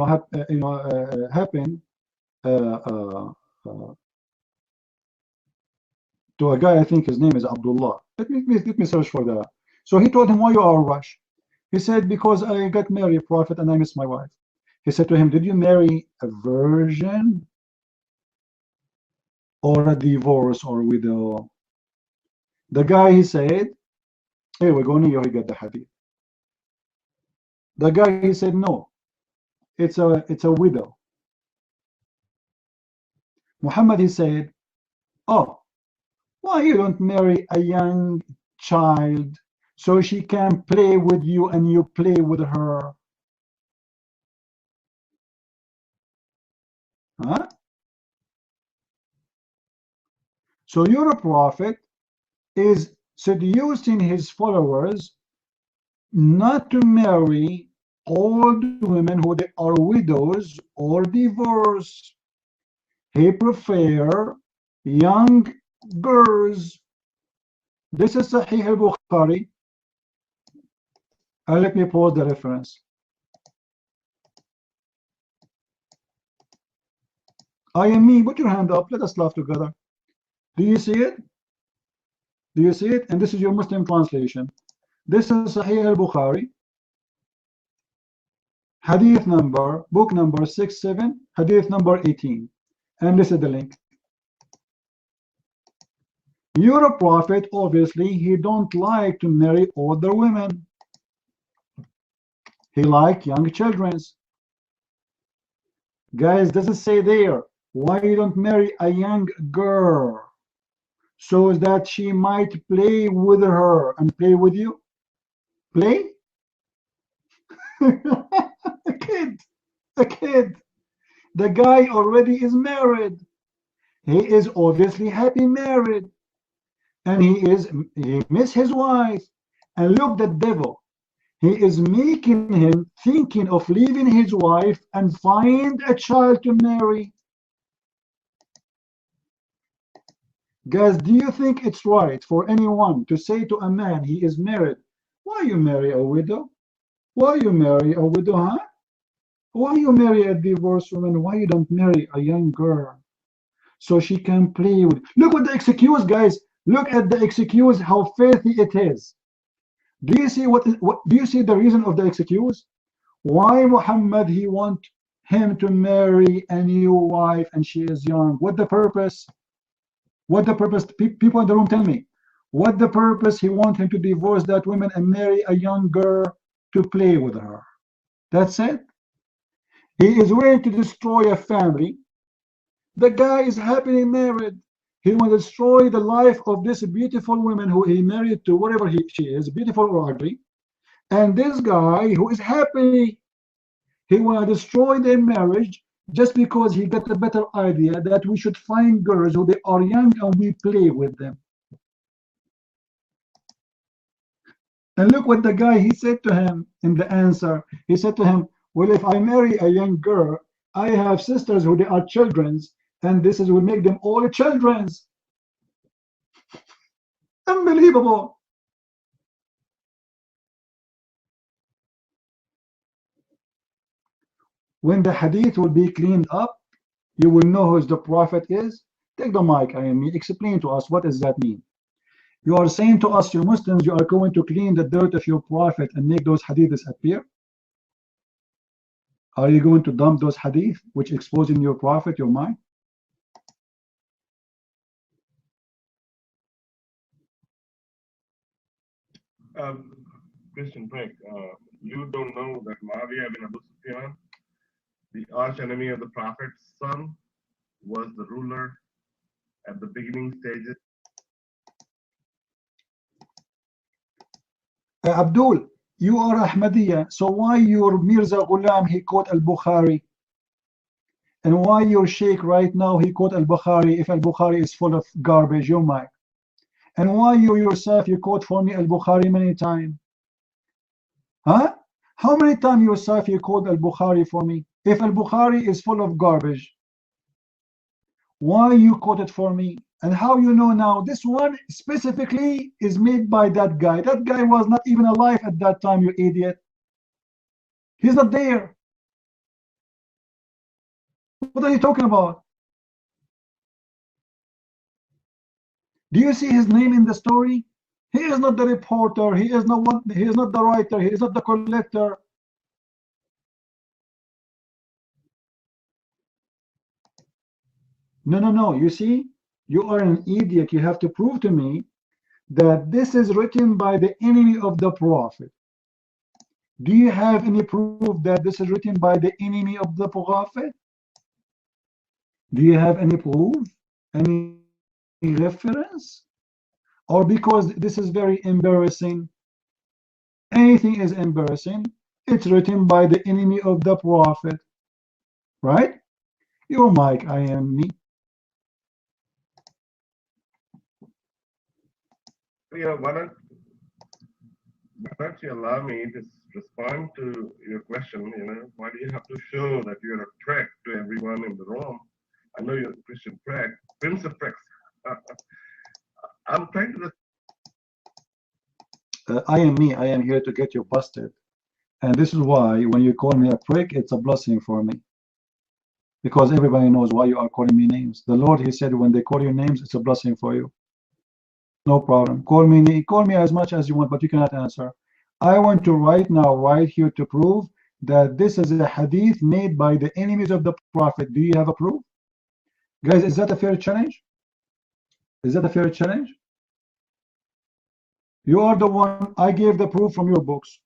to a guy, I think his name is Abdullah. Let me search for that. So he told him, why you are in a rush? He said, because I got married, Prophet, and I miss my wife. He said to him, did you marry a virgin or a divorce or widow? The guy, he said, hey, we're going here, he got the hadith. The guy, he said, no, it's a widow. Muhammad, he said, oh, why you don't marry a young child so she can play with you and you play with her? Huh? So your prophet is seducing his followers not to marry old women who they are widows or divorced. He prefer young girls. This is Sahih al-Bukhari. Let me pause the reference. I am me. Put your hand up. Let us laugh together. Do you see it? Do you see it? And this is your Muslim translation. This is Sahih al-Bukhari. Hadith number, book number 67, hadith number 18. And this is the link. Your prophet, obviously, he don't like to marry older women. He like young children. Guys, does it say there, why you don't marry a young girl? So that she might play with her and play with you? Play? A kid. The guy already is married. He is obviously happy married. And he miss his wife. And look, the devil. He is making him thinking of leaving his wife and find a child to marry. Guys, do you think it's right for anyone to say to a man he is married, why you marry a widow? Why you marry a widow, huh? Why you marry a divorced woman? Why you don't marry a young girl so she can play with? Look at the excuse, guys. Look at the excuse, how filthy it is. Do you see what do you see the reason of the excuse? Why Muhammad he want him to marry a new wife and she is young? What the purpose? What the purpose? People in the room, tell me. What the purpose? He want him to divorce that woman and marry a young girl to play with her. That's it. He is willing to destroy a family. The guy is happily married. He will destroy the life of this beautiful woman who he married to, whatever she is, beautiful or ugly. And this guy who is happy, he will destroy their marriage just because he got a better idea that we should find girls who they are young and we play with them. And look what the guy, he said to him in the answer. He said to him, well, if I marry a young girl, I have sisters who they are children's, and this will make them all children's. Unbelievable. When the hadith will be cleaned up, you will know who the prophet is. Take the mic, I mean, explain to us what does that mean. You are saying to us, you Muslims, you are going to clean the dirt of your prophet and make those hadiths appear? Are you going to dump those hadith which exposing your prophet, your mind? Christian Frank, you don't know that Muawiyah bin Abu Sufyan, the arch enemy of the Prophet's son, was the ruler at the beginning stages. Abdul, you are Ahmadiyya, so why your Mirza Ghulam he quote al-Bukhari? And why your Sheikh right now he quote al-Bukhari if al-Bukhari is full of garbage, your mind? And why you yourself you quote for me al-Bukhari many times? Huh? How many times yourself you quote al-Bukhari for me? If al-Bukhari is full of garbage, why you quote it for me? And how you know now this one specifically is made by that guy? That guy was not even alive at that time, you idiot. He's not there. What are you talking about? Do you see his name in the story? He is not the reporter. He is not one. He is not the writer. He is not the collector. No, no, no. You see, you are an idiot. You have to prove to me that this is written by the enemy of the prophet. Do you have any proof that this is written by the enemy of the prophet? Do you have any proof? Any reference? Or because this is very embarrassing? Anything is embarrassing. It's written by the enemy of the prophet. Right? Your mic, I am me. Yeah, why don't you allow me to respond to your question? You know, why do you have to show that you're a threat to everyone in the room? I know you're a Christian threat, Prince of Threats. I'm trying to. I am me. I am here to get you busted. And this is why when you call me a prick, it's a blessing for me. Because everybody knows why you are calling me names. The Lord, he said, when they call you names, it's a blessing for you. No problem. Call me as much as you want, but you cannot answer. I want to right now, right here, to prove that this is a hadith made by the enemies of the prophet. Do you have a proof? Guys, is that a fair challenge? Is that a fair challenge? You are the one, I gave the proof from your books.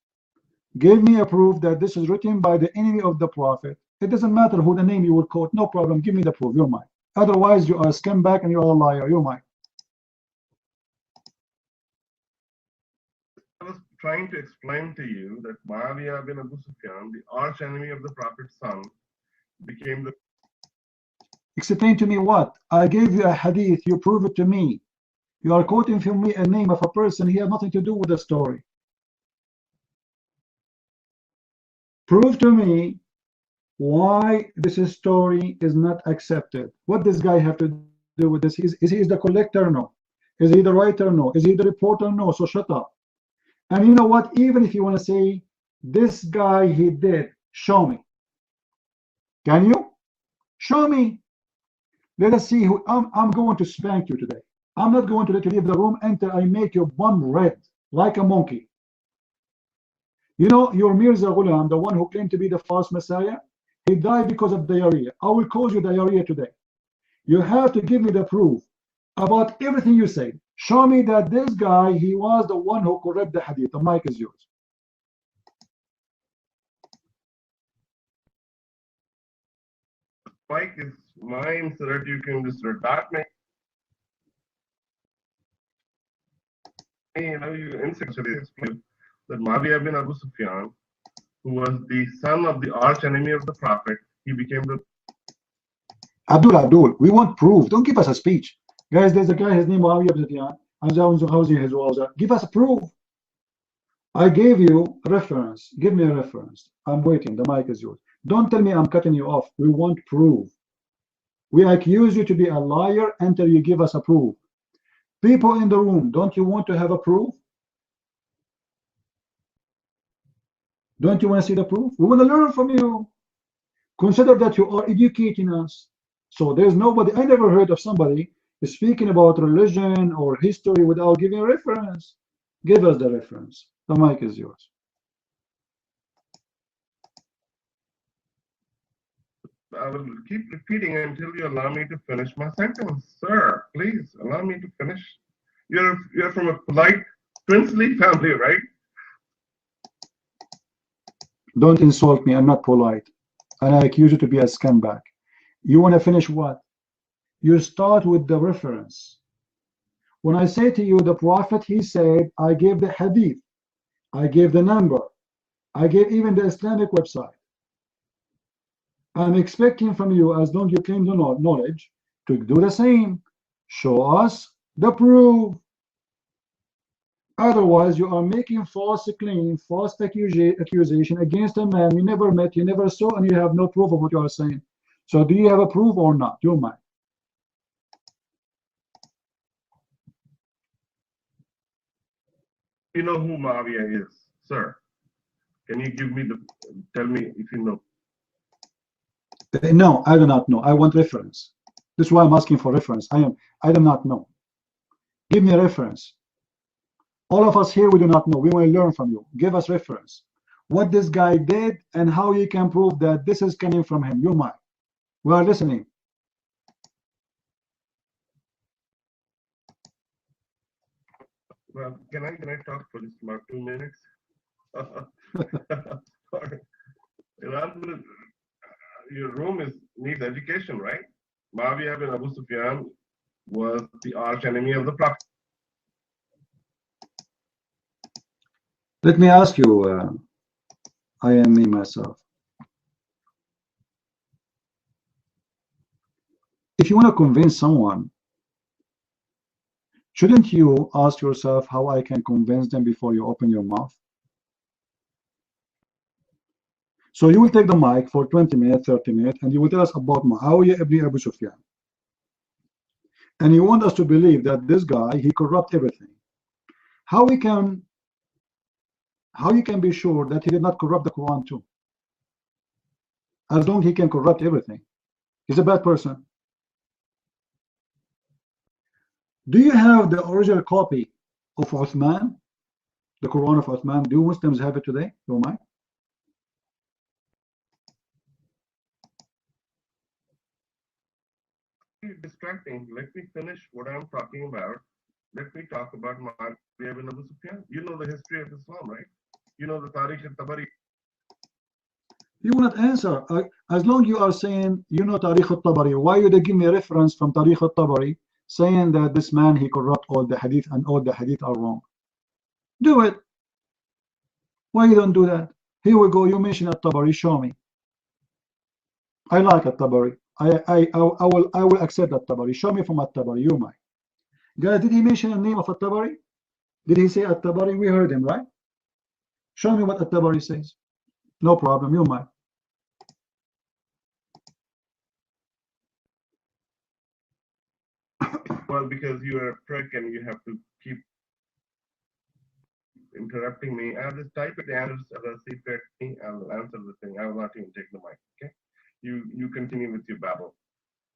Give me a proof that this is written by the enemy of the prophet. It doesn't matter who the name you will quote. No problem. Give me the proof. You're mine. Otherwise, you are a scumbag and you are a liar. You're mine. I was trying to explain to you that Muawiyah bin Abu Sufyan, the arch enemy of the Prophet's son, became the. Explain to me what? I gave you a hadith. You prove it to me. You are quoting from me a name of a person. He has nothing to do with the story. Prove to me why this story is not accepted. What does this guy have to do with this? Is he the collector? No. Is he the writer? No. Is he the reporter? No. So shut up. And you know what? Even if you want to say this guy he did, show me. Can you? Show me. Let us see who. I'm going to spank you today. I'm not going to let you leave the room until I make your bum red like a monkey. You know, your Mirza Ghulam, the one who claimed to be the false Messiah, he died because of diarrhea. I will cause you diarrhea today. You have to give me the proof about everything you say. Show me that this guy, he was the one who corrected the hadith. The mic is yours. Mic is mine so that you can just retort me. You know, you insecurely explain that Muawiyah bin Abu Sufyan, who was the son of the arch enemy of the Prophet, he became the. Abdul, we want proof. Don't give us a speech. Guys, there's a guy, his name Muawiyah bin Sufyan. Give us a proof. I gave you a reference. Give me a reference. I'm waiting. The mic is yours. Don't tell me I'm cutting you off. We want proof. We accuse you to be a liar until you give us a proof. People in the room, don't you want to have a proof? Don't you want to see the proof? We want to learn from you. Consider that you are educating us. So there's nobody, I never heard of somebody speaking about religion or history without giving a reference. Give us the reference. The mic is yours. I will keep repeating until you allow me to finish my sentence. Sir, please allow me to finish. You're from a polite, princely family, right? Don't insult me. I'm not polite. And I accuse you to be a scumbag. You want to finish what? You start with the reference. When I say to you, the Prophet, he said, I gave the hadith. I gave the number. I gave even the Islamic website. I'm expecting from you, as long as you claim the knowledge, to do the same. Show us the proof. Otherwise, you are making false claim, false accusation against a man you never met, you never saw, and you have no proof of what you are saying. So do you have a proof or not? You might. You know who Muawiyah is, sir? Can you tell me if you know? No, I do not know. I want reference. This is why I'm asking for reference. I do not know. Give me a reference. All of us here, we do not know. We want to learn from you. Give us reference. What this guy did and how you can prove that this is coming from him. You might. We are listening. Well, can I talk for just about 2 minutes? Your room needs education, right? Muawiyah bin Abu Sufyan was the arch enemy of the Prophet. Let me ask you, I am me myself. If you want to convince someone, shouldn't you ask yourself how I can convince them before you open your mouth? So you will take the mic for 20 minutes, 30 minutes, and you will tell us about Muawiyah ibn Abu Sufyan. And you want us to believe that this guy, he corrupt everything. How you can be sure that he did not corrupt the Quran too? As long as he can corrupt everything. He's a bad person. Do you have the original copy of Uthman? The Quran of Uthman? Do Muslims have it today? Do I? Distracting. Let me finish what I'm talking about. Let me talk about Muawiyah bin Abu Sufyan. You know the history of Islam, right? You know the Tariq al-Tabari. You will not answer. As long as you are saying you know Tariq al-Tabari, why you they give me a reference from Tariq al-Tabari saying that this man, he corrupt all the hadith and all the hadith are wrong? Do it. Why you don't do that? Here we go. You mention al-Tabari. Show me. I like al-Tabari. I will accept al-Tabari. Show me from al-Tabari. You might. Guys, did he mention the name of al-Tabari? Did he say al-Tabari? We heard him, right? Show me what al-Tabari says. No problem. You might. Well, because you're a prick and you have to keep interrupting me. I'll just type it down as a secret thing. I'll answer the thing. I will not even take the mic. Okay? You continue with your babble.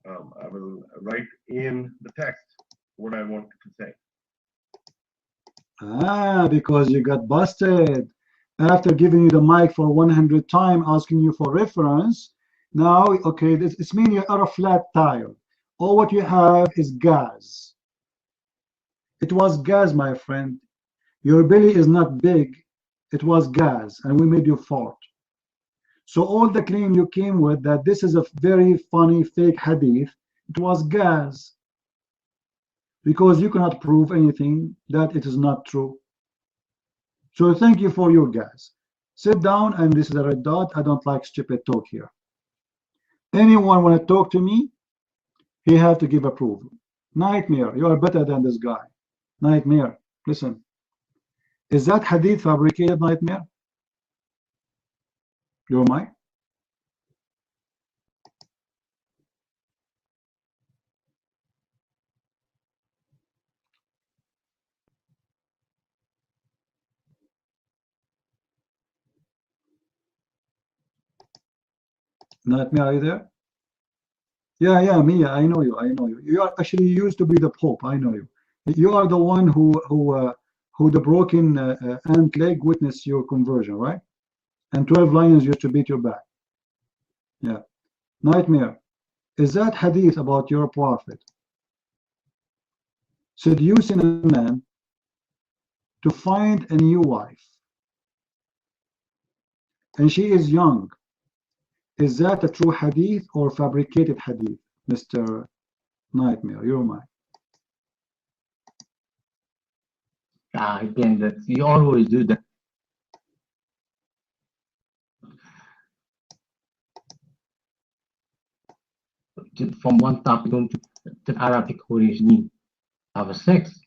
I will write in the text what I want to say. Because you got busted. After giving you the mic for 100 times, asking you for reference, now, okay, it's mean you are a flat tire. All what you have is gas. It was gas, my friend. Your belly is not big. It was gas, and we made you fart. So all the claim you came with that this is a very funny fake hadith, it was gas. Because you cannot prove anything that it is not true. So thank you for your gas. Sit down, and this is a red dot. I don't like stupid talk here. Anyone want to talk to me? He have to give approval. Nightmare, you are better than this guy. Nightmare, listen. Is that hadith fabricated, Nightmare? You're mine? Nightmare, are you there? Yeah, Mia, I know you. You are actually used to be the Pope. I know you. You are the one who the broken ant leg witnessed your conversion, right? And 12 lions used to beat your back. Yeah. Nightmare. Is that hadith about your prophet seducing a man to find a new wife, and she is young? Is that a true hadith or fabricated hadith, Mr. Nightmare? You're mine. Again, that you always do that. From one topic to the Arabic origin of sex.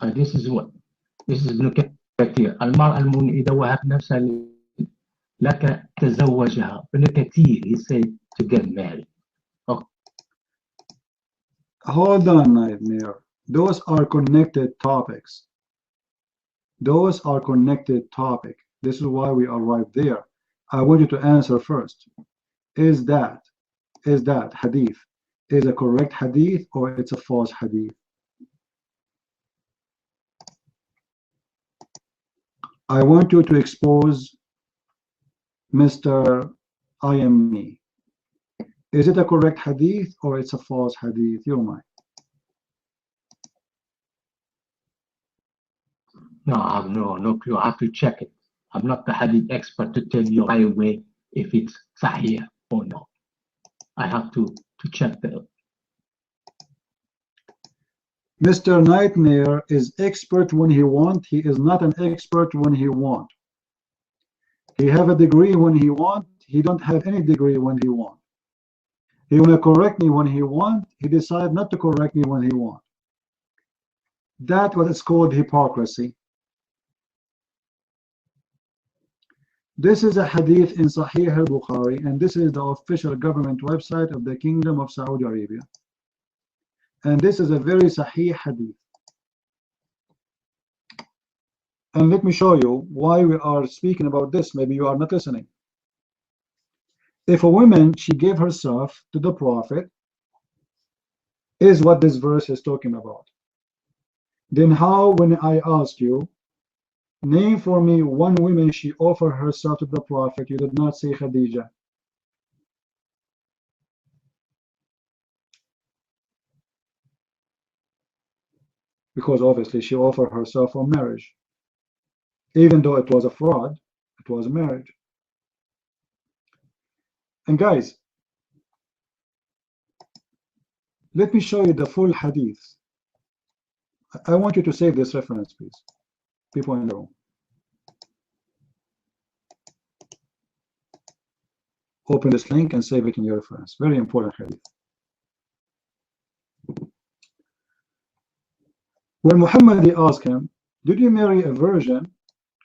This is look at here. المرأة المؤمنة إذا وهبت نفسها لك تزوجها. كثير, he said, to get married. Okay. Hold on, Nightmare. Those are connected topics. Those are connected topics. This is why we arrived there. I want you to answer first. Is that hadith is a correct hadith or it's a false hadith? I want you to expose Mr. I am me. Is it a correct hadith or it's a false hadith? You're mine. No clue. I have to check it. I'm not the hadith expert to tell you right away if it's sahih or not. I have to check that. Mr. Nightmare is expert when he want. He is not an expert when he want. He have a degree when he want. He don't have any degree when he want. He want to correct me when he want. He decide not to correct me when he want. That's what is called hypocrisy. This is a hadith in Sahih al-Bukhari, and this is the official government website of the Kingdom of Saudi Arabia. And this is a very Sahih hadith. And let me show you why we are speaking about this. Maybe you are not listening. If a woman, she gave herself to the Prophet, is what this verse is talking about. Then how, when I ask you, name for me one woman she offered herself to the Prophet, you did not say Khadija? Because obviously she offered herself for marriage. Even though it was a fraud, it was a marriage. And guys, let me show you the full hadith. I want you to save this reference, please. People in the room. Open this link and save it in your reference. Very important hadith. When Muhammad asked him, did you marry a virgin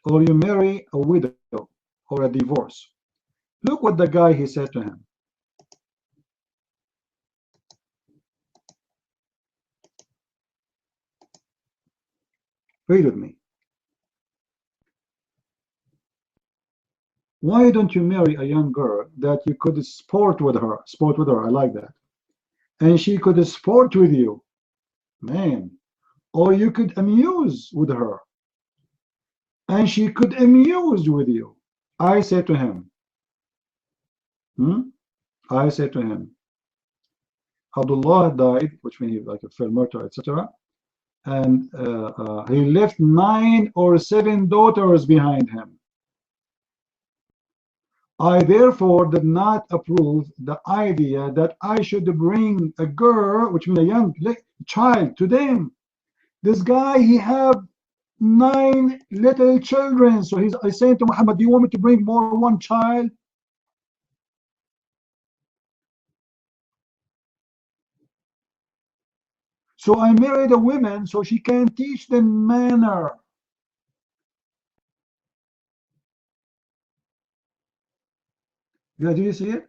or you marry a widow or a divorce? Look what the guy he said to him. Read with me. Why don't you marry a young girl that you could sport with her? Sport with her, I like that. And she could sport with you, man. Or you could amuse with her, and she could amuse with you. I said to him, Abdullah died, which means like a fair murder, etc. And he left 9 or 7 daughters behind him. I therefore did not approve the idea that I should bring a girl, which means a young child, to them. This guy, he have 9 little children. So I saying to Muhammad, do you want me to bring more one child? So I married a woman so she can teach them manner. Yeah, do you see it?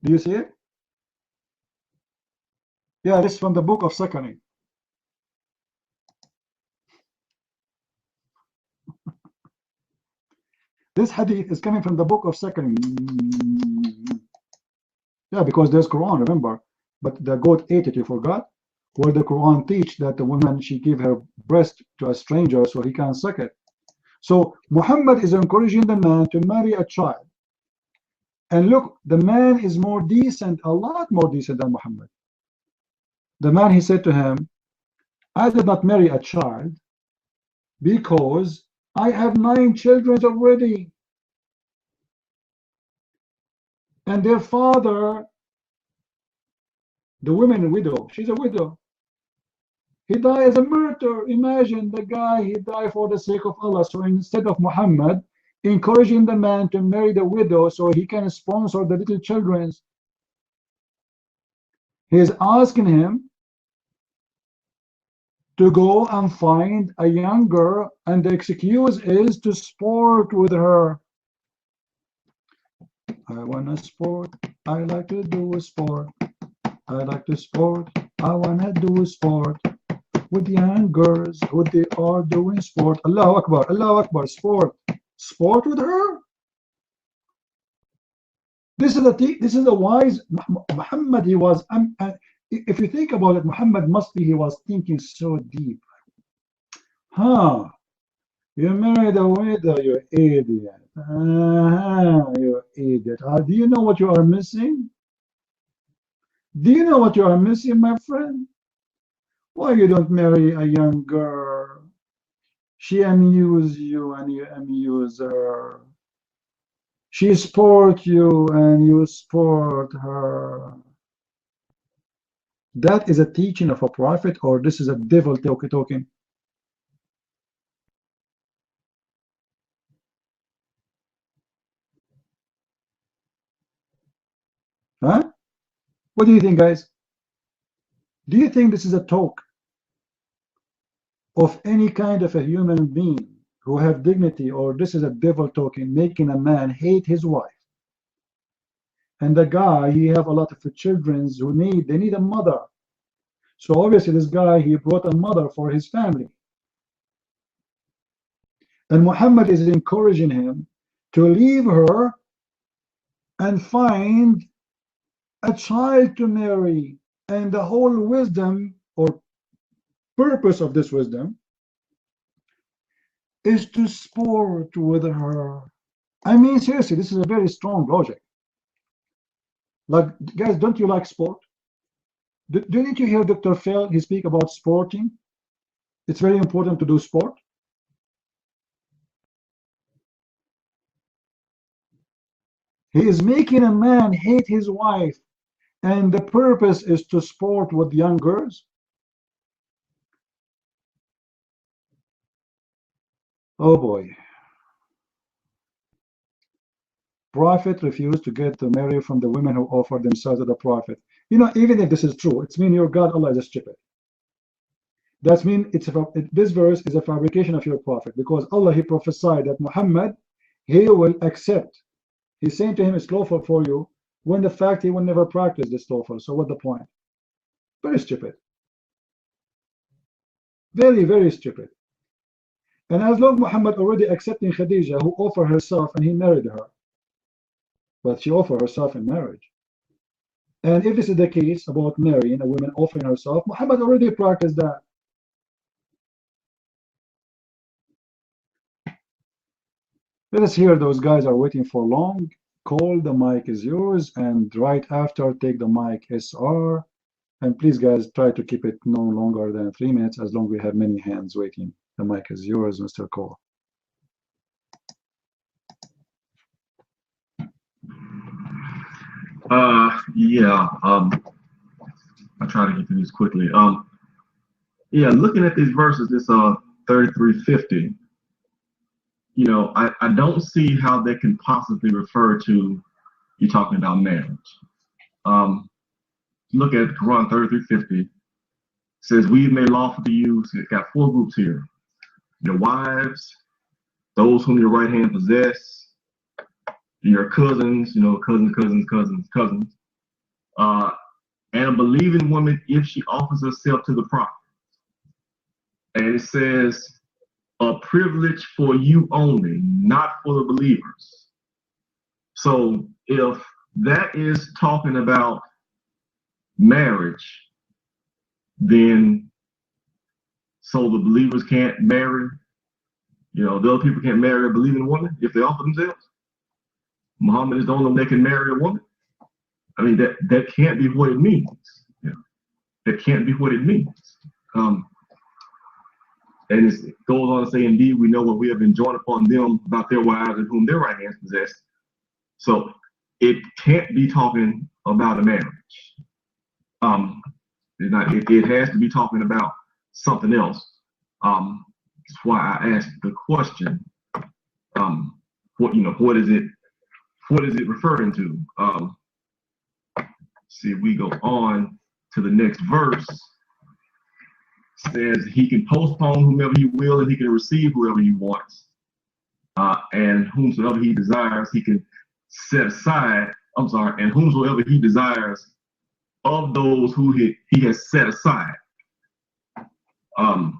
Do you see it? Yeah, this is from the book of Seconding. This hadith is coming from the book of Second. Yeah, because there's Quran, remember. But the goat ate it, you forgot? Where the Quran teach that the woman, she gave her breast to a stranger so he can suck it. So Muhammad is encouraging the man to marry a child. And look, the man is more decent, a lot more decent than Muhammad. The man, he said to him, I did not marry a child because I have 9 children already. And their father, the woman widow, she's a widow. He died as a martyr. Imagine the guy, he died for the sake of Allah. So instead of Muhammad encouraging the man to marry the widow so he can sponsor the little children, he is asking him to go and find a young girl, and the excuse is to sport with her. I want to sport. I like to do a sport. I like to sport. I want to do a sport with young girls who they are doing sport. Allahu Akbar. Allahu Akbar. Sport. Sport with her. This is a wise Muhammad. He was. If you think about it, Muhammad he was thinking so deep. Huh? You married a widow, you idiot. You idiot. Do you know what you are missing? Do you know what you are missing, my friend? Why you don't marry a young girl? She amuses you and you amuse her. She sport you and you sport her. That is a teaching of a prophet, or this is a devil talking? Huh? What do you think, guys? Do you think this is a talk of any kind of a human being who have dignity, or this is a devil talking, making a man hate his wife? And the guy, he have a lot of children who need a mother. So obviously this guy, he brought a mother for his family. And Muhammad is encouraging him to leave her and find a child to marry. And the whole wisdom or purpose of this wisdom is to sport with her. I mean, seriously, this is a very strong logic. Like, guys, don't you like sport? Do you need to hear Dr. Phil? He speak about sporting. It's very important to do sport. He is making a man hate his wife, and the purpose is to sport with young girls. Oh boy. Prophet refused to get to marry from the women who offered themselves to the prophet. You know, even if this is true, it's mean your God, Allah, is stupid. That means this verse is a fabrication of your prophet, because Allah, he prophesied that Muhammad, he will accept. He's saying to him, it's lawful for you, when the fact he will never practice this lawful. So what the point? Very stupid. Very, very stupid. And as long Muhammad already accepting Khadija, who offered herself, and he married her. But she offered herself in marriage. And if this is the case about marrying a woman offering herself, Muhammad already practiced that. Let us hear those guys are waiting for long. Call, the mic is yours, and right after, take the mic SR. And please, guys, try to keep it no longer than 3 minutes, as long as we have many hands waiting. The mic is yours, Mr. Cole. Yeah, I'll try to get through this quickly. Yeah, looking at these verses, this 3350, you know, I don't see how they can possibly refer to you talking about marriage. Look at Quran 3350. It says, we've made lawful to you. So it's got 4 groups here: your wives, those whom your right hand possess, your cousins, you know, cousins, and a believing woman if she offers herself to the prophet. And it says, a privilege for you only, not for the believers. So if that is talking about marriage, then so the believers can't marry, the other people can't marry a believing woman if they offer themselves. Muhammad is the only one that can marry a woman. I mean, that can't be what it means. That can't be what it means. And it goes on to say, indeed, we know what we have enjoined upon them about their wives and whom their right hands possess. So it can't be talking about a marriage. It has to be talking about something else. That's why I asked the question. What is it referring to? See, we go on to the next verse. Says he can postpone whomever he will, and he can receive whoever he wants, and whomsoever he desires, he can set aside. And whomsoever he desires of those who he has set aside. And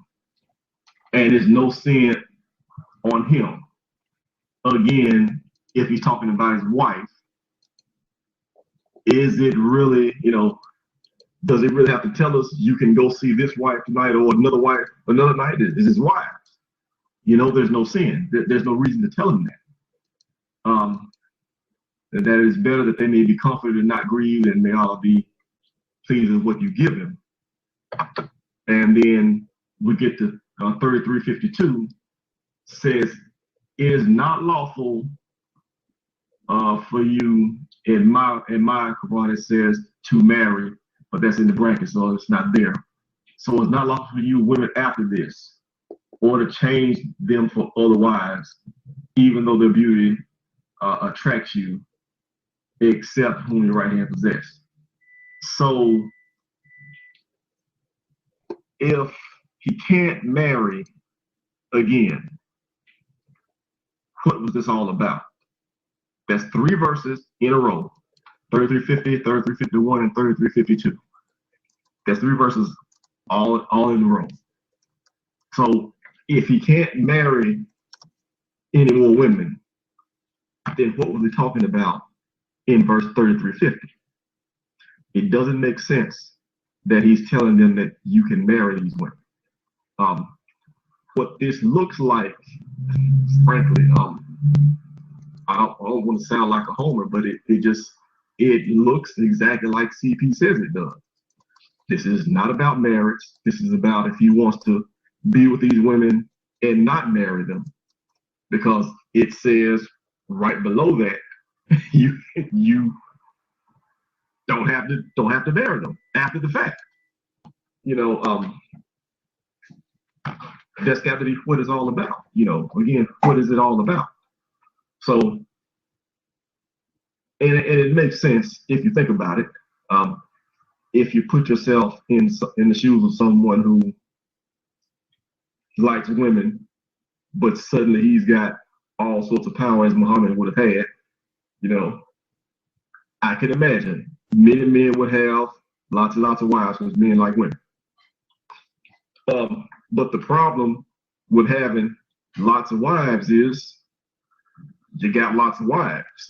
there's no sin on him. Again, if he's talking about his wife, is it really, does it really have to tell us you can go see this wife tonight or another wife another night? Is his wife? There's no sin. There's no reason to tell him that. That it is better that they may be comforted and not grieved, and may all be pleased with what you give them. And then we get to 33:52 says, it is not lawful for you in my Qur'an, it says to marry, but that's in the bracket, so it's not there. So it's not lawful for you women after this, or to change them for other wives, even though their beauty attracts you, except whom your right hand possess. So if he can't marry again, what was this all about? That's 3 verses in a row. 33:50, 33:51, and 33:52. That's 3 verses all in a row. So if he can't marry any more women, then what was he talking about in verse 33:50? It doesn't make sense that he's telling them that you can marry these women. What this looks like, frankly, I don't want to sound like a homer, but it looks exactly like CP says it does. This is not about marriage. This is about if he wants to be with these women and not marry them, because it says right below that you don't have to marry them after the fact. That's got to be what it's all about. Again, what is it all about? So, and it makes sense if you think about it. If you put yourself in the shoes of someone who likes women, but suddenly he's got all sorts of power as Muhammad would have had, I can imagine many men would have lots and lots of wives because men like women. But the problem with having lots of wives is you got lots of wives.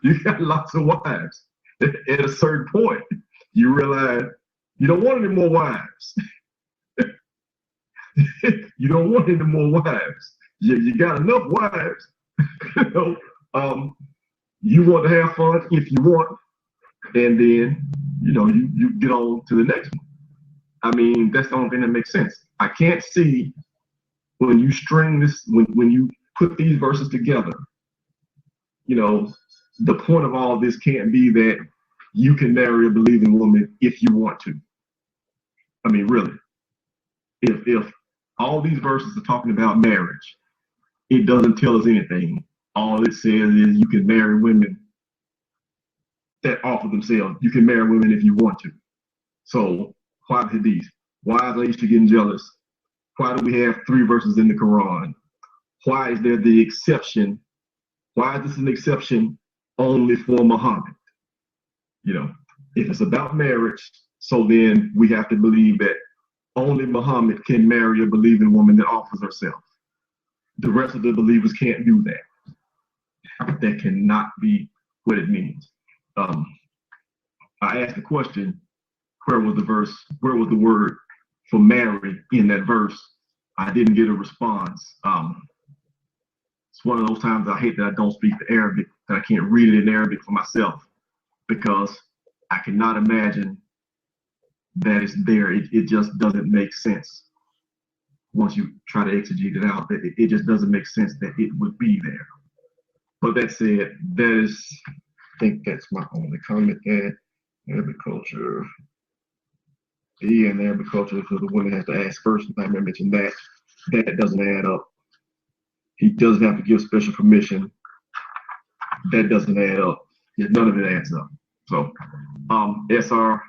You got lots of wives. At a certain point, you realize you don't want any more wives. You don't want any more wives. You got enough wives. You want to have fun if you want, and then you get on to the next one. I mean, that's the only thing that makes sense. I can't see when you string this, when you put these verses together, the point of all this can't be that you can marry a believing woman if you want to. I mean, really, if all these verses are talking about marriage, it doesn't tell us anything. All it says is you can marry women that offer themselves. You can marry women if you want to. So why the hadith? Why is Aisha getting jealous? Why do we have 3 verses in the Quran? Why is there the exception? Why is this an exception only for Muhammad? If it's about marriage, so then we have to believe that only Muhammad can marry a believing woman that offers herself. The rest of the believers can't do that. That cannot be what it means. I asked the question, where was the verse, where was the word for marry in that verse? I didn't get a response. It's one of those times I hate that I don't speak the Arabic, that I can't read it in Arabic for myself, because I cannot imagine that it's there. It just doesn't make sense. Once you try to exegete it out, it just doesn't make sense that it would be there. But that said, that is, I think that's my only comment there. Arabic culture. Yeah, and Arabic culture, so the woman has to ask first. I mentioned that. That doesn't add up. He doesn't have to give special permission. That doesn't add up. Yeah, none of it adds up. So, SR,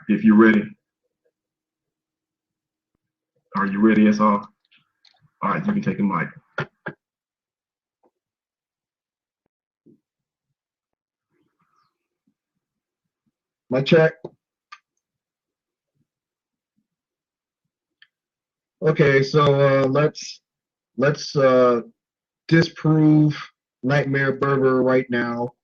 if you're ready. Are you ready, SR? All right, you can take the mic. My check. Okay, so let's disprove Nightmare Berber right now.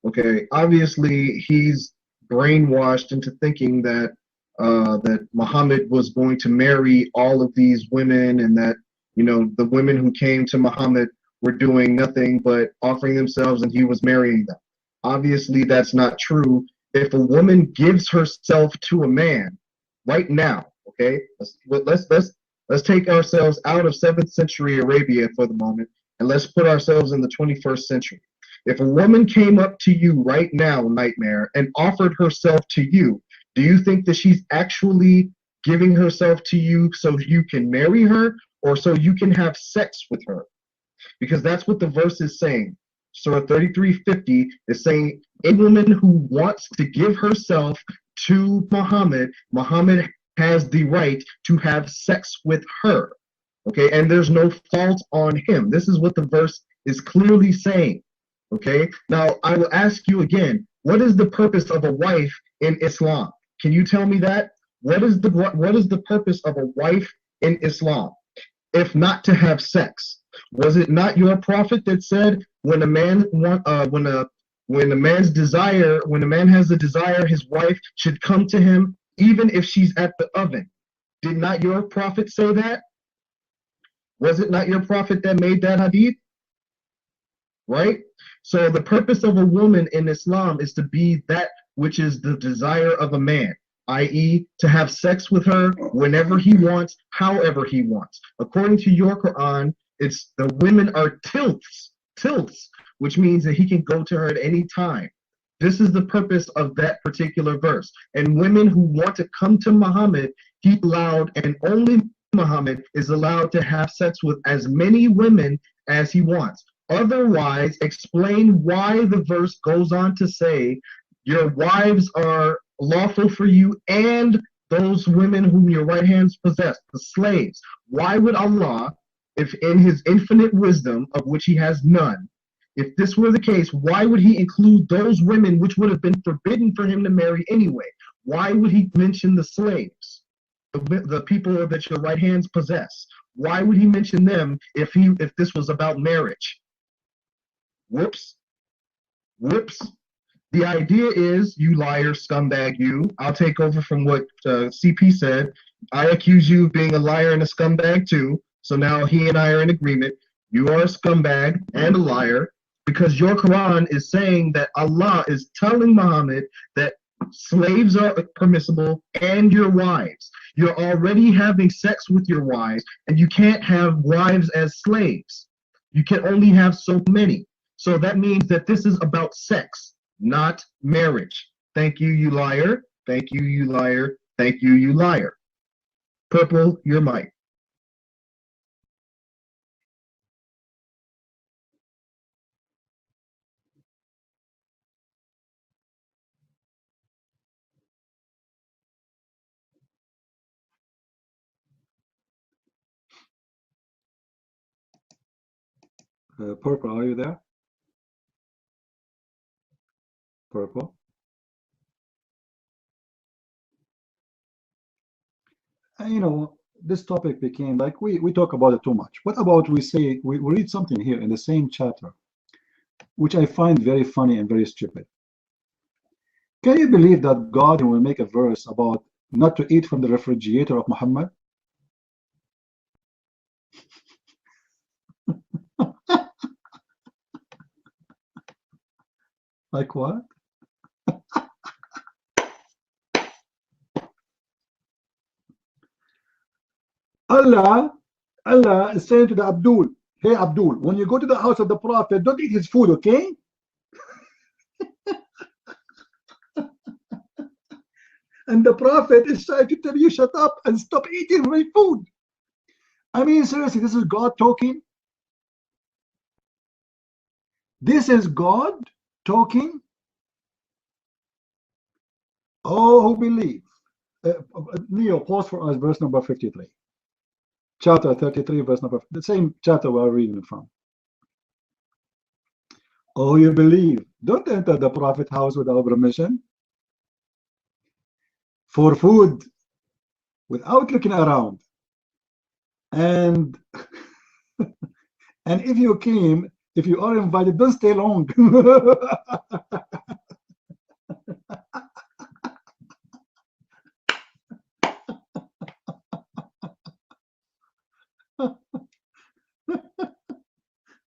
Okay, obviously he's brainwashed into thinking that that Muhammad was going to marry all of these women, and that, you know, the women who came to Muhammad were doing nothing but offering themselves and he was marrying them. Obviously that's not true. If a woman gives herself to a man right now, okay, let's take ourselves out of 7th century Arabia for the moment, and let's put ourselves in the 21st century. If a woman came up to you right now, Nightmare, and offered herself to you, do you think that she's actually giving herself to you so you can marry her, or so you can have sex with her? Because that's what the verse is saying. Surah 33:50 is saying a woman who wants to give herself to Muhammad, Muhammad has the right to have sex with her. Okay, and there's no fault on him. This is what the verse is clearly saying. Okay, now I will ask you again, what is the purpose of a wife in Islam? Can you tell me that? What is the purpose of a wife in Islam, if not to have sex? Was it not your prophet that said when a man when a man has a desire, his wife should come to him even if she's at the oven? Did not your prophet say that? Was it not your prophet that made that hadith? Right? So the purpose of a woman in Islam is to be that which is the desire of a man, i.e. to have sex with her whenever he wants, however he wants. According to your Qur'an, it's the women are tilts, which means that he can go to her at any time. This is the purpose of that particular verse. And women who want to come to Muhammad, he allowed, and only Muhammad is allowed to have sex with as many women as he wants. Otherwise, explain why the verse goes on to say your wives are lawful for you and those women whom your right hands possess, the slaves. Why would Allah, if in his infinite wisdom, of which he has none, if this were the case, why would he include those women which would have been forbidden for him to marry anyway? Why would he mention the slaves, the people that your right hands possess? Why would he mention them if this was about marriage? Whoops. The idea is, you liar, scumbag, you. I'll take over from what CP said. I accuse you of being a liar and a scumbag too. So now he and I are in agreement. You are a scumbag and a liar, because your Quran is saying that Allah is telling Muhammad that slaves are permissible and your wives. You're already having sex with your wives, and you can't have wives as slaves. You can only have so many. So that means that this is about sex, not marriage. Thank you, you liar. Thank you, you liar. Thank you, you liar. Purple, your mic. Purple, are you there? Purple. you know, this topic became like we talk about it too much. What about we say we read something here in the same chapter, which I find very funny and very stupid. Can you believe that God will make a verse about not to eat from the refrigerator of Muhammad? Like what? Allah is saying to the Abdul, hey Abdul, when you go to the house of the Prophet, don't eat his food, okay? And the Prophet is trying to tell you, shut up and stop eating my food. I mean, seriously, this is God talking. This is God talking. Oh, who believe. Neo, pause for us, verse number 53. Chapter 33, verse number, the same chapter we are reading from. Oh, you believe. Don't enter the Prophet house without permission. For food, without looking around. And and if you are invited, don't stay long.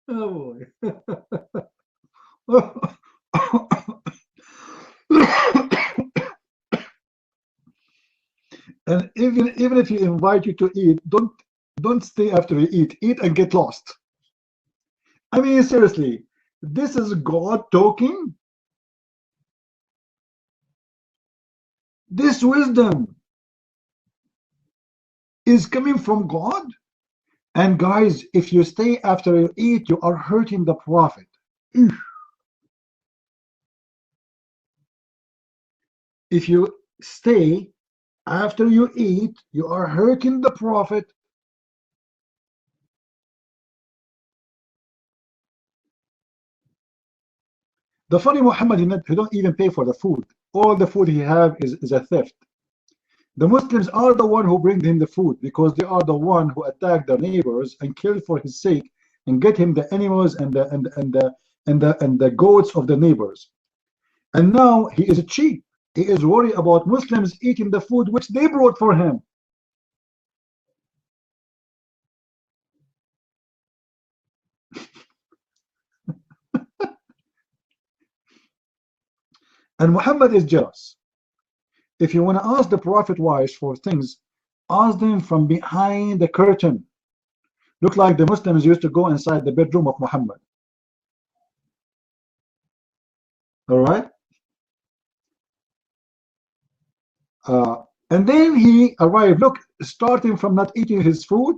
Oh boy. And even if you invite you to eat, don't stay after you eat and get lost. I mean, seriously, this is God talking. This wisdom is coming from God. And guys, if you stay after you eat, you are hurting the Prophet. If you stay after you eat, you are hurting the Prophet. The funny Muhammad, he don't even pay for the food. All the food he have is a theft. The Muslims are the one who bring him the food because they are the one who attack their neighbors and kill for his sake and get him the animals and the goats of the neighbors. And now he is cheap. He is worried about Muslims eating the food which they brought for him. And Muhammad is jealous. If you want to ask the Prophet wives for things, ask them from behind the curtain. Look like the Muslims used to go inside the bedroom of Muhammad. All right? And then he arrived, look, starting from not eating his food,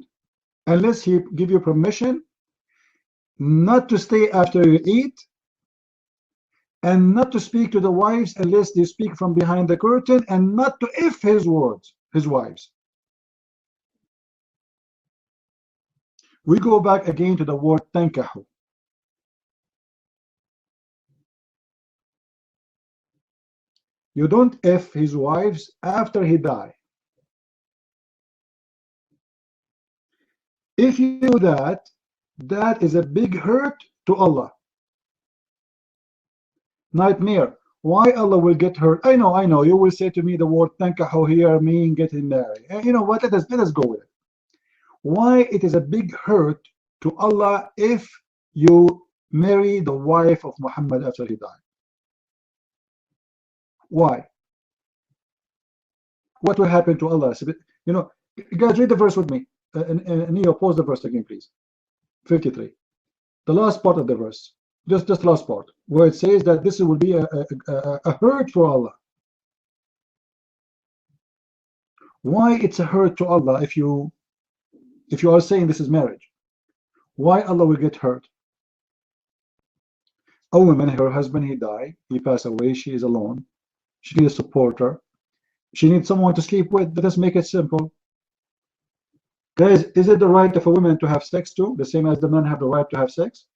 unless he give you permission, not to stay after you eat, and not to speak to the wives unless they speak from behind the curtain, and not to if his wives. We go back again to the word tankahu. You don't if his wives after he die. If you do that, that is a big hurt to Allah. Nightmare. Why Allah will get hurt? I know. You will say to me the word tankahu here mean getting married. And you know what? Let us go with it. Why it is a big hurt to Allah if you marry the wife of Muhammad after he died? Why? What will happen to Allah? You know, guys, read the verse with me. Neo, pause the verse again, please. 53. The last part of the verse. Just the last part, where it says that this will be a hurt for Allah. Why it's a hurt to Allah if you are saying this is marriage? Why Allah will get hurt? A woman, her husband, he died, he passed away, she is alone, she needs a supporter, she needs someone to sleep with. Let us make it simple. Guys, is it the right of a woman to have sex too, the same as the men have the right to have sex?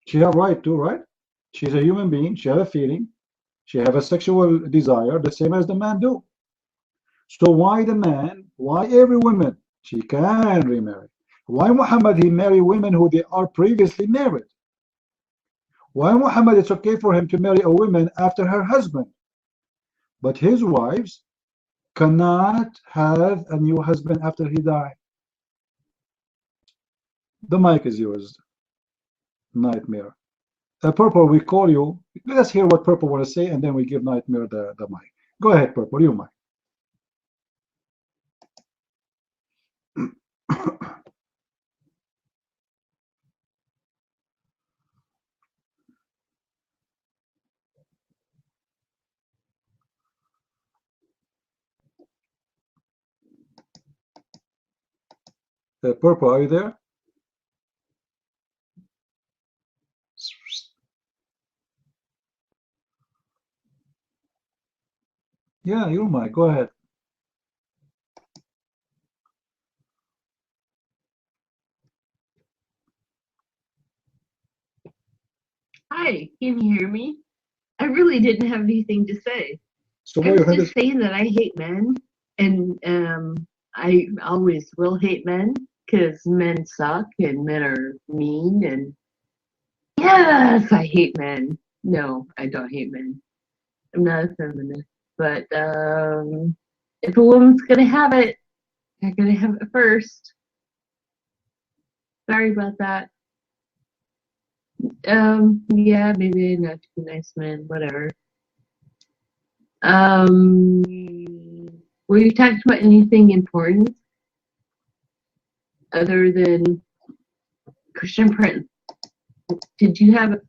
She have right to, right? She's a human being, she have a feeling, she have a sexual desire, the same as the man do. So why the man? Why every woman? She can remarry. Why Muhammad he marry women who they are previously married? Why Muhammad it's okay for him to marry a woman after her husband, but his wives cannot have a new husband after he died? The mic is yours, Nightmare. Purple, we call you. Let us hear what Purple want to say, and then we give Nightmare the mic. Go ahead, Purple, you mic. Purple, are you there? Yeah, you mic. Go ahead. Hi, can you hear me? I really didn't have anything to say. So I was just saying that I hate men, and I always will hate men because men suck and men are mean. And yes, I hate men. No, I don't hate men. I'm not a feminist, but if a woman's gonna have it, they're gonna have it first. Sorry about that. Yeah, maybe not too nice men, whatever. Were you talking about anything important other than Christian Prince? Did you have?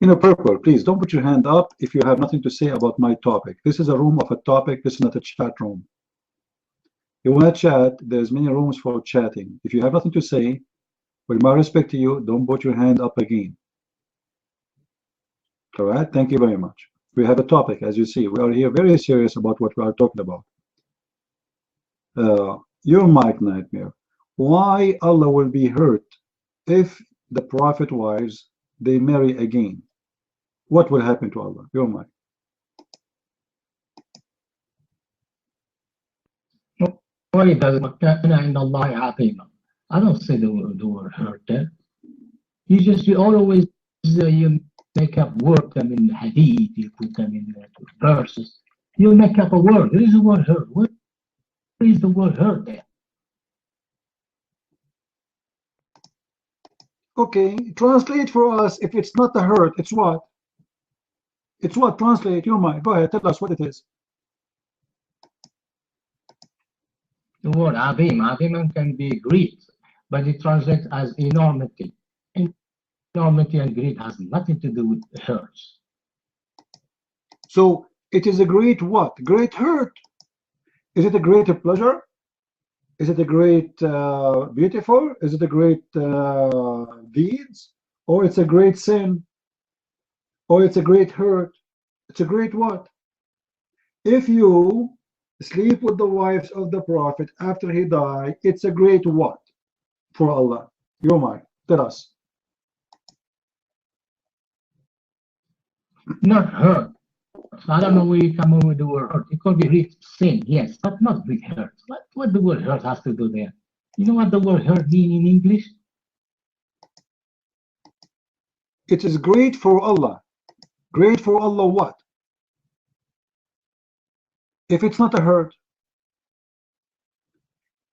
You know, Purple, please don't put your hand up if you have nothing to say about my topic. This is a room of a topic. This is not a chat room. You want to chat? There's many rooms for chatting. If you have nothing to say, with my respect to you, don't put your hand up again. All right? Thank you very much. We have a topic, as you see. We are here very serious about what we are talking about. Your mic, Nightmare. Why Allah will be hurt if the Prophet wives, they marry again? What will happen to Allah? Your mic. Why does I don't say the word hurt there. You always you make up word them in hadith, you put them in verses. You make up a word. There is a word hurt. Where is the word hurt there? Okay, translate for us. If it's not a hurt, it's what? It's what? Translate. Your mic. Go ahead. Tell us what it is. The word azim can be great, but it translates as enormity. Enormity and greed has nothing to do with hurts. So it is a great what? Great hurt. Is it a great pleasure? Is it a great beautiful? Is it a great deeds? Or it's a great sin? Or it's a great hurt? It's a great what? If you sleep with the wives of the Prophet after he died, it's a great what for Allah? Your mind. Tell us. Not hurt. So I don't know where you come up with the word hurt. It could be great sin, yes, but not great hurt. What the word hurt has to do there? You know what the word hurt means in English? It is great for Allah. Great for Allah what? If it's not a hurt.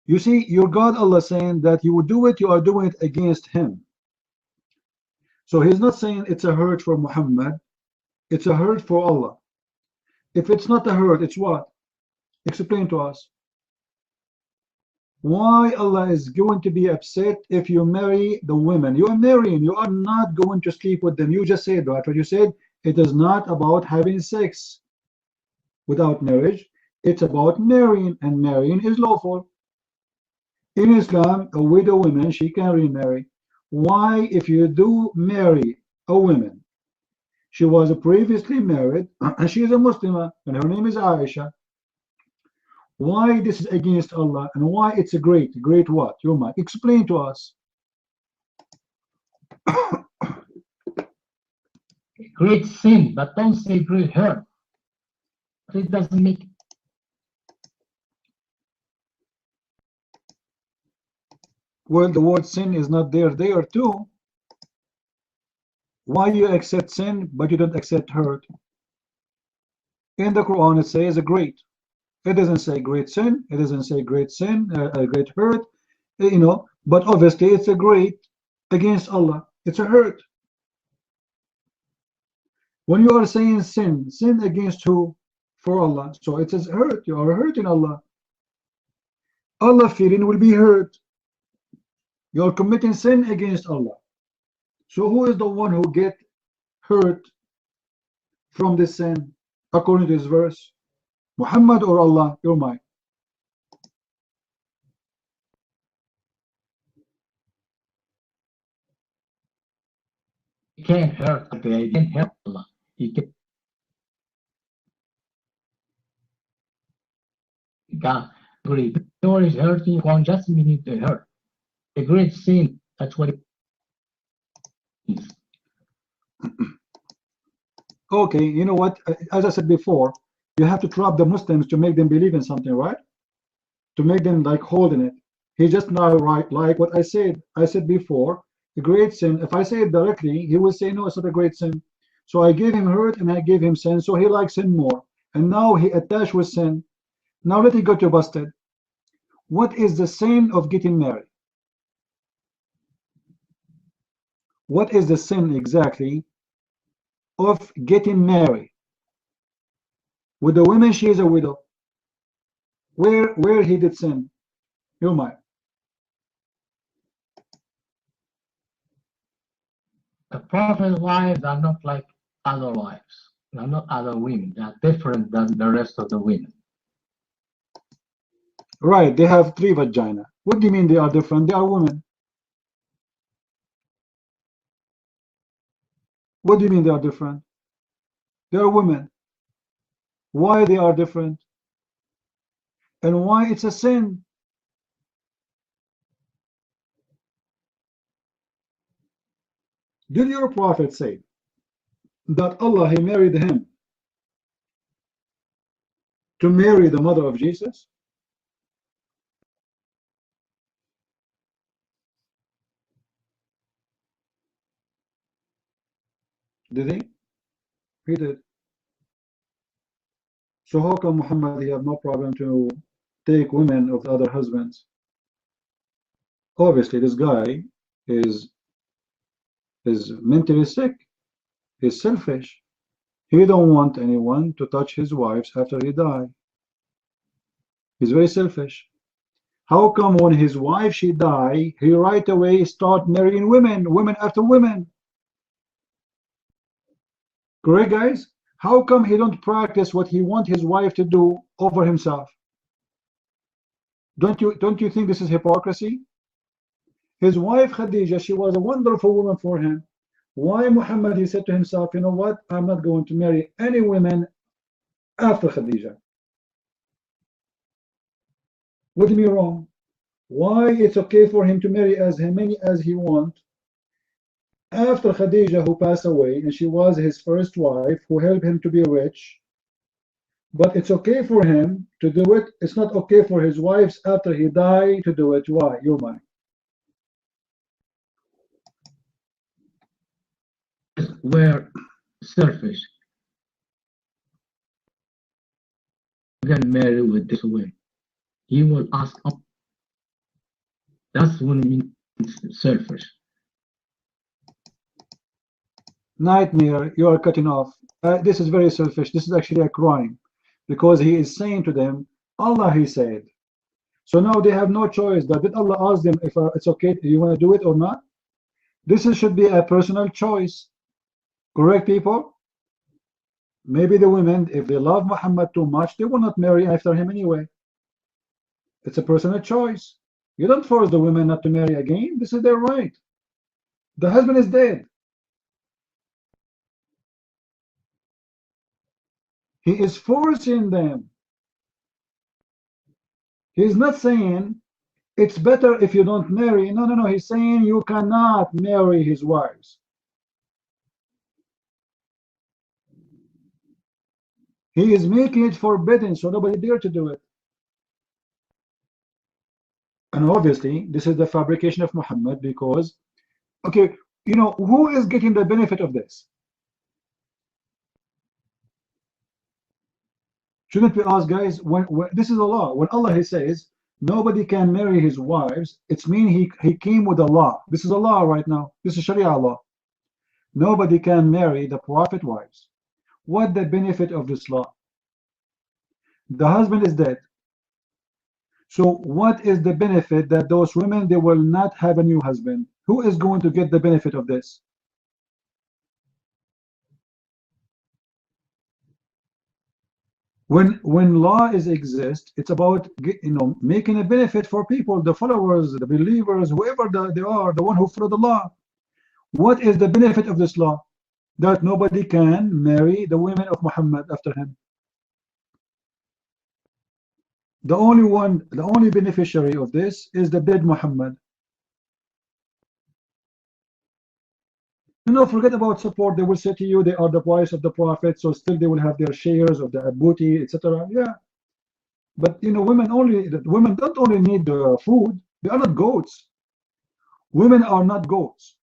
You see, your God Allah saying that you would do it, you are doing it against him. So he's not saying it's a hurt for Muhammad, it's a hurt for Allah. If it's not a hurt, it's what? Explain to us. Why Allah is going to be upset if you marry the women? You are marrying, you are not going to sleep with them. You just said that. What you said, it is not about having sex without marriage. It's about marrying, and marrying is lawful. In Islam, a widow woman, she can remarry. Why, if you do marry a woman, she was previously married, and she is a Muslim, and her name is Aisha. Why this is against Allah, and why it's a great what? You might explain to us. Great sin, but don't say great hurt. it doesn't make. Well, the word sin is not there too. Why you accept sin but you don't accept hurt? In the Quran it says a great. It doesn't say great sin. It doesn't say great sin, a great hurt. You know, but obviously it's a great against Allah. It's a hurt. When you are saying sin against who? For Allah. So it says hurt. You are hurting Allah. Allah feeling will be hurt. You are committing sin against Allah. So who is the one who get hurt from this sin according to this verse? Muhammad or Allah? You're mine. He can't hurt. Okay, he can't help Allah. He can. God, great. No one is hurting. One just minute to hurt. A great sin. That's what it is. Okay, you know what? As I said before, you have to trap the Muslims to make them believe in something, right? To make them like holding it. He just now right like what I said. I said before, a great sin. If I say it directly, he will say no, it's not a great sin. So I gave him hurt and I gave him sin, so he likes sin more. And now he attached with sin. Now let it go to busted. What is the sin of getting married? What is the sin exactly of getting married? With the woman, she is a widow. Where he did sin? You're mine. The Prophet's wives are not like other wives. They're not other women. They are different than the rest of the women. Right, they have 3 vagina. What do you mean they are different? They are women. What do you mean they are different? They are women. Why they are different? And why it's a sin? Did your prophet say that Allah, he married him to marry the mother of Jesus? Did he? He did. So how come Muhammad, he have no problem to take women of the other husbands? Obviously this guy is mentally sick. He's selfish. He don't want anyone to touch his wives after he die. He's very selfish. How come when his wife she die, he right away start marrying women after women? Correct, guys? How come he don't practice what he want his wife to do over himself? Don't you think this is hypocrisy? His wife Khadija, she was a wonderful woman for him. Why Muhammad, he said to himself, you know what? I'm not going to marry any women after Khadija. What do you mean wrong? Why it's okay for him to marry as many as he wants after Khadija, who passed away, and she was his first wife, who helped him to be rich, but it's okay for him to do it. It's not okay for his wives after he died to do it. Why? You're mine. We're selfish. Then marry with this way. He will ask up. That's what it means selfish. Nightmare, you are cutting off. This is very selfish. This is actually a crime, because he is saying to them, Allah, he said. So now they have no choice. Did Allah ask them if it's okay, do you want to do it or not? This should be a personal choice. Correct, people? Maybe the women, if they love Muhammad too much, they will not marry after him anyway. It's a personal choice. You don't force the women not to marry again. This is their right. The husband is dead. He is forcing them. He's not saying it's better if you don't marry. No, no, no. He's saying you cannot marry his wives. He is making it forbidden, so nobody dare to do it. And obviously, this is the fabrication of Muhammad because, okay, you know, who is getting the benefit of this? Shouldn't we ask, guys, when this is a law, when Allah he says, nobody can marry his wives, it's mean he came with a law. This is a law right now. This is Sharia law. Nobody can marry the Prophet wives. What the benefit of this law? The husband is dead. So what is the benefit that those women, they will not have a new husband? Who is going to get the benefit of this? When law is exist, it's about, you know, making a benefit for people, the followers, the believers, whoever they are, the one who follow the law. What is the benefit of this law? That nobody can marry the women of Muhammad after him. The only beneficiary of this is the dead Muhammad. No, forget about support. They will say to you they are the wives of the Prophet, so still they will have their shares of the booty, etc. Yeah, but you know, women don't only need the food. They are not goats. Women are not goats.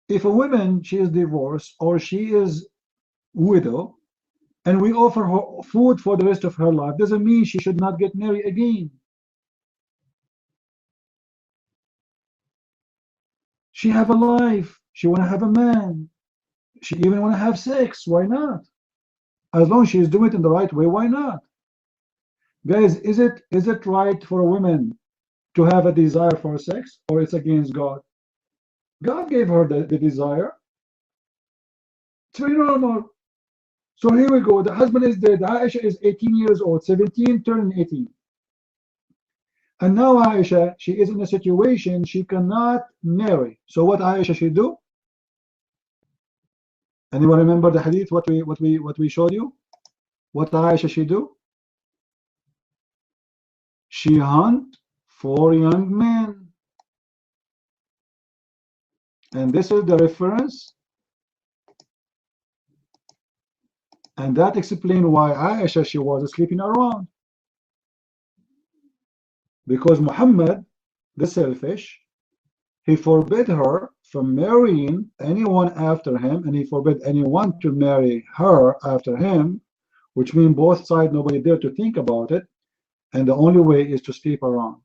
If a woman, she is divorced or she is widow, and we offer her food for the rest of her life, doesn't mean she should not get married again. She have a life. She want to have a man. She even want to have sex. Why not? As long as she is doing it in the right way, why not? Guys, is it right for a woman to have a desire for sex, or it's against God? God gave her the desire. It's very normal. So here we go. The husband is dead. Aisha is 18 years old, 17, turning 18. And now Aisha, she is in a situation she cannot marry. So what Aisha should do? Anyone remember the hadith? What we showed you? What Aisha should do? She hunt for young men. And this is the reference. And that explains why Aisha, she was sleeping around. Because Muhammad, the selfish, he forbid her from marrying anyone after him, and he forbid anyone to marry her after him, which means both sides, nobody dare to think about it, and the only way is to sleep around.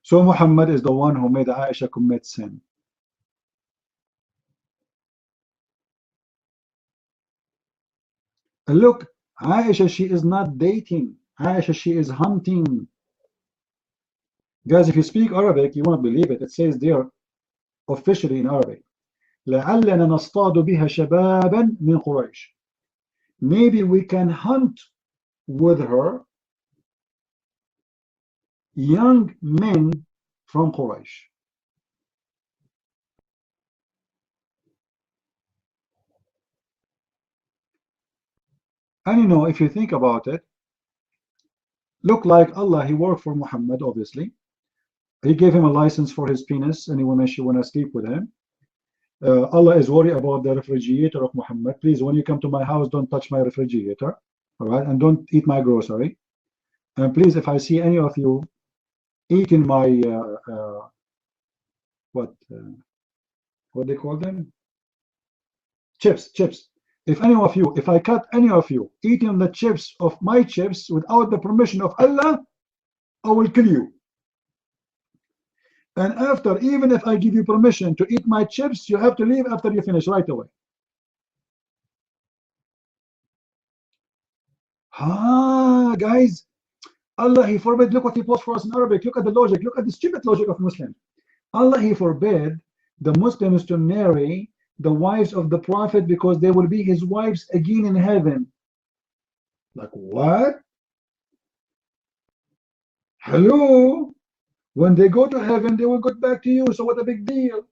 So Muhammad is the one who made Aisha commit sin. And look, Aisha, she is not dating. Aisha, she is hunting. Guys, if you speak Arabic, you won't believe it. It says there, officially in Arabic, لَعَلَّنَا نَصْطَادُ بِهَا شَبَابًا مِنْ قُرَيْشٍ. Maybe we can hunt with her young men from Quraysh. And you know, if you think about it, look like Allah, he worked for Muhammad, obviously. He gave him a license for his penis, any woman she want to sleep with him. Allah is worried about the refrigerator of Muhammad. Please, when you come to my house, don't touch my refrigerator, all right? And don't eat my grocery. And please, if I see any of you eating my what they call them? Chips. If I cut any of you eating the chips of my chips without the permission of Allah, I will kill you. And after, even if I give you permission to eat my chips, you have to leave after you finish right away. Guys, Allah, he forbid. Look what he posed for us in Arabic. Look at the logic. Look at the stupid logic of Muslims. Allah, he forbid the Muslims to marry the wives of the Prophet because they will be his wives again in heaven. Like what? Hello? When they go to heaven, they will go back to you. So what a big deal?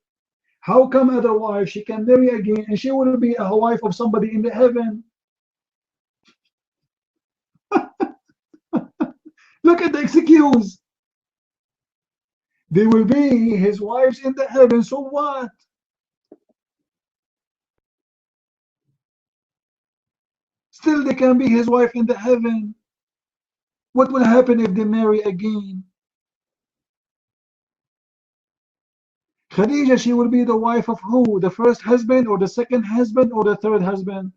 How come otherwise she can marry again and she will be a wife of somebody in the heaven? Look at the excuse. They will be his wives in the heaven. So what? Still they can be his wife in the heaven. What will happen if they marry again? Khadija, she will be the wife of who? The first husband or the second husband or the third husband?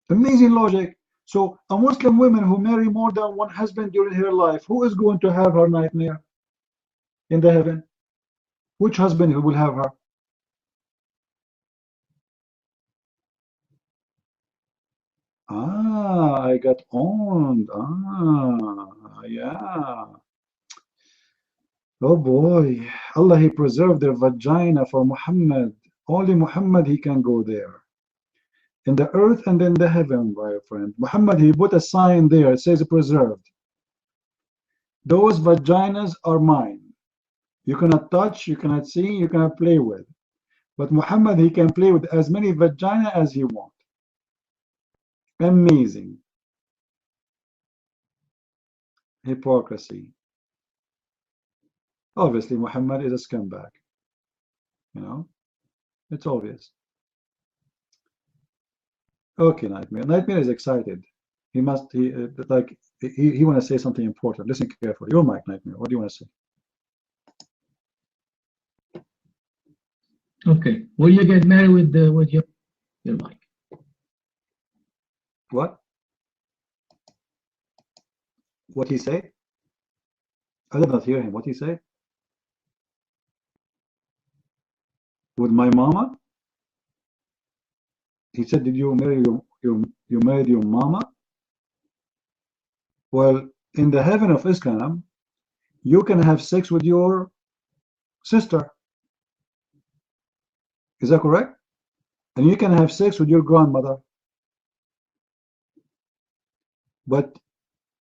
Amazing logic. So a Muslim woman who marry more than one husband during her life, who is going to have her nightmare in the heaven? Which husband will have her? Ah, I got owned. Ah, yeah. Oh boy. Allah, He preserved their vagina for Muhammad. Only Muhammad, he can go there. In the earth and in the heaven, my friend. Muhammad, he put a sign there. It says preserved. Those vaginas are mine. You cannot touch, you cannot see, you cannot play with. But Muhammad, he can play with as many vagina as he wants. Amazing. Hypocrisy. Obviously, Muhammad is a scumbag. You know, it's obvious. Okay, Nightmare. Nightmare is excited. He want to say something important. Listen carefully. Your mic, Nightmare. What do you want to say? Okay. Will you get married with your mic? What? What he say? I did not hear him. What he say? With my mama? He said, did you marry you married your mama? Well, in the heaven of Islam, you can have sex with your sister. Is that correct? And you can have sex with your grandmother. But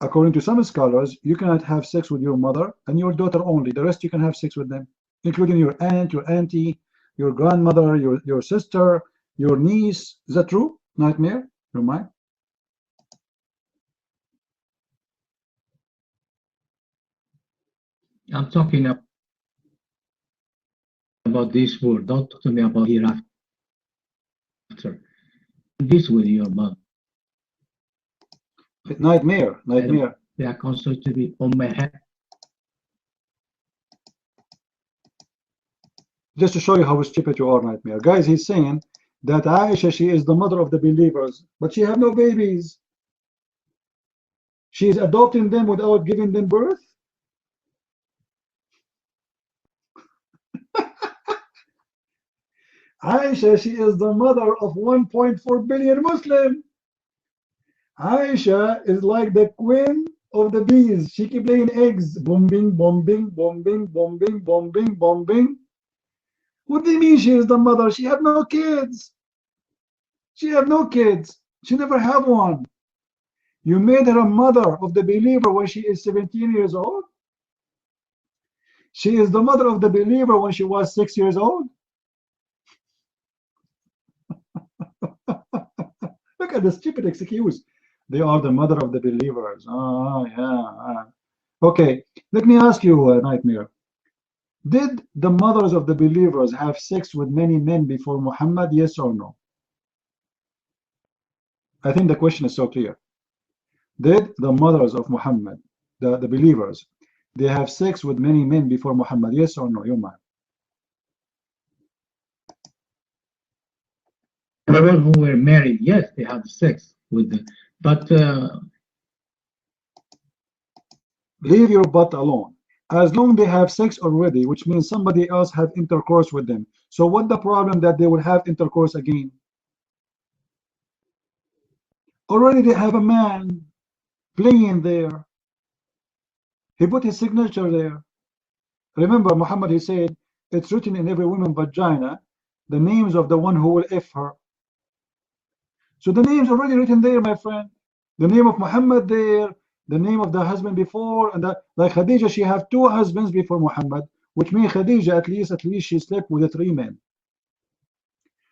according to some scholars, you cannot have sex with your mother and your daughter only. The rest you can have sex with them, including your aunt, your auntie, your grandmother, your sister, your niece. Is that true? Nightmare? Your mind? I'm talking about this world. Don't talk to me about hereafter. This with your mom. Nightmare. Nightmare. They are considered to be on my head. Just to show you how stupid you are, Nightmare. Guys, he's saying that Aisha, she is the mother of the believers, but she have no babies. She is adopting them without giving them birth. Aisha, she is the mother of 1.4 billion Muslims. Aisha is like the queen of the bees. She keep laying eggs. Bombing, bombing, bombing, bombing, bombing, bombing. What do you mean she is the mother? She have no kids. She have no kids. She never have one. You made her a mother of the believer when she is 17 years old. She is the mother of the believer when she was 6 years old. Look at the stupid excuse. They are the mother of the believers. Oh, yeah. Okay, let me ask you, Nightmare. Did the mothers of the believers have sex with many men before Muhammad? Yes or no? I think the question is so clear. Did the mothers of Muhammad, the believers, they have sex with many men before Muhammad? Yes or no? Your man. The ones who were married, yes, they had sex with them. But leave your butt alone. As long they have sex already, which means somebody else have intercourse with them. So what the problem that they will have intercourse again? Already they have a man playing there. He put his signature there. Remember, Muhammad, he said, it's written in every woman's vagina, the names of the one who will F her. So the name's already written there, my friend. The name of Muhammad there, the name of the husband before, and like Khadija, she have 2 husbands before Muhammad, which means Khadija at least she slept with 3 men.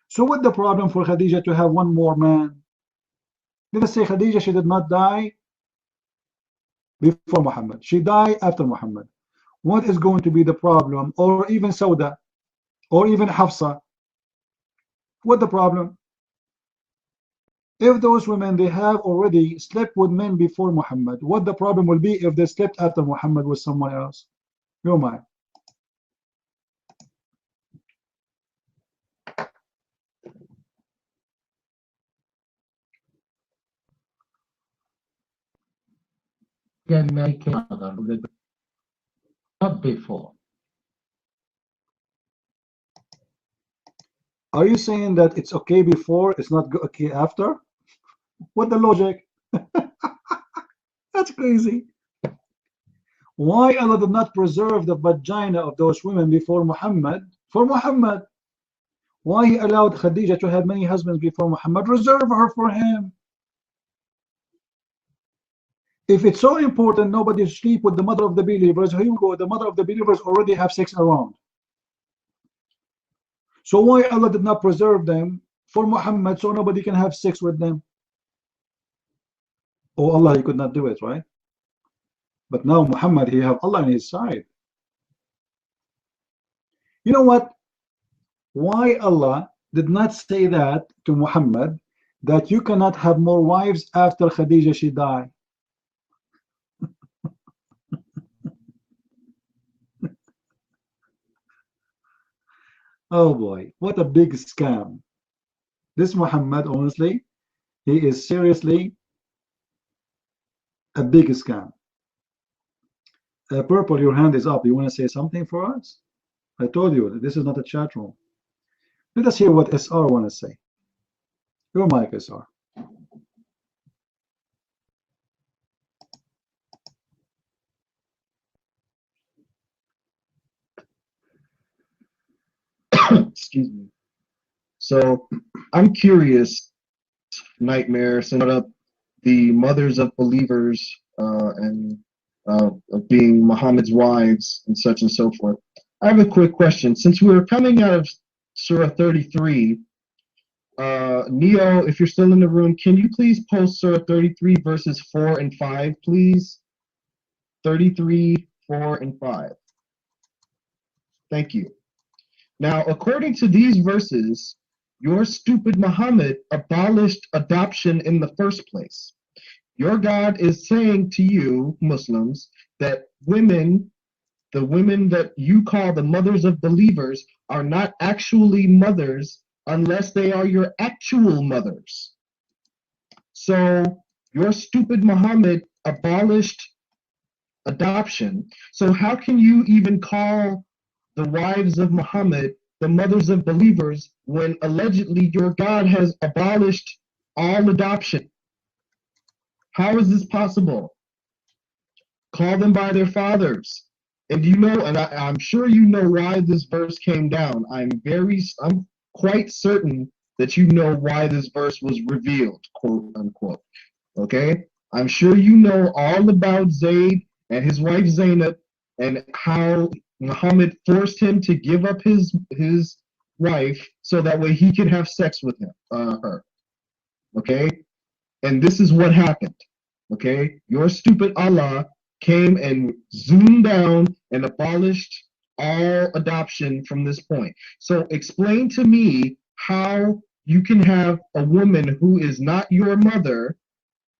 So what the problem for Khadija to have 1 more man? Let us say Khadija, she did not die before Muhammad. She died after Muhammad. What is going to be the problem? Or even Sauda. or even Hafsa. What the problem? If those women, they have already slept with men before Muhammad, what the problem will be if they slept after Muhammad with someone else? Your mind. Can make another not before. Are you saying that it's okay before, it's not okay after? What the logic? That's crazy. Why Allah did not preserve the vagina of those women before Muhammad? For Muhammad. Why He allowed Khadija to have many husbands before Muhammad? Reserve her for him. If it's so important, nobody sleep with the mother of the believers. Here you go. The mother of the believers already have sex around. So why Allah did not preserve them for Muhammad so nobody can have sex with them? Oh, Allah, He could not do it, right? But now Muhammad, he have Allah on his side. You know what? Why Allah did not say that to Muhammad, that you cannot have more wives after Khadija she died? Oh boy, what a big scam. This Muhammad, honestly, he is seriously a big scam. Purple, your hand is up. You want to say something for us? I told you, this is not a chat room. Let us hear what SR want to say. Your mic, SR. Excuse me. So I'm curious, Nightmare, since you brought up the mothers of believers and of being Muhammad's wives and such and so forth. I have a quick question. Since we're coming out of Surah 33, Neo, if you're still in the room, can you please post Surah 33 verses 4 and 5, please? 33, 4, and 5. Thank you. Now, according to these verses, your stupid Muhammad abolished adoption in the first place. Your God is saying to you, Muslims, that women, the women that you call the mothers of believers, are not actually mothers unless they are your actual mothers. So your stupid Muhammad abolished adoption. So how can you even call the wives of Muhammad the mothers of believers when allegedly your God has abolished all adoption? How is this possible? Call them by their fathers. And you know, and I'm sure you know why this verse came down. I'm quite certain that you know why this verse was revealed, quote unquote. Okay? I'm sure you know all about Zayd and his wife Zainab and how Muhammad forced him to give up his wife so that way he could have sex with her. Okay? And this is what happened. Okay? Your stupid Allah came and zoomed down and abolished all adoption from this point. So explain to me how you can have a woman who is not your mother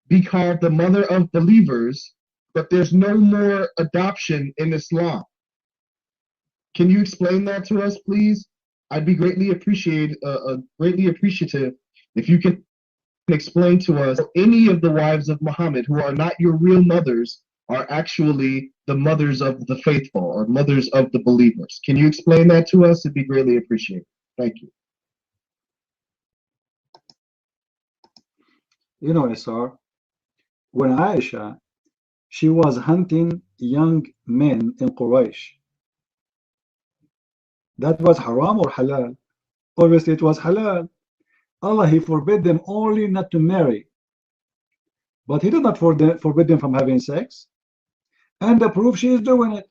be called the mother of believers, but there's no more adoption in Islam. Can you explain that to us, please? I'd be greatly appreciative if you can explain to us any of the wives of Muhammad who are not your real mothers are actually the mothers of the faithful or mothers of the believers. Can you explain that to us? It'd be greatly appreciated. Thank you. You know, SR, when Aisha, she was hunting young men in Quraysh, that was haram or halal? Obviously it was halal. Allah, He forbid them only not to marry, but He did not forbid them from having sex. And the proof, she is doing it.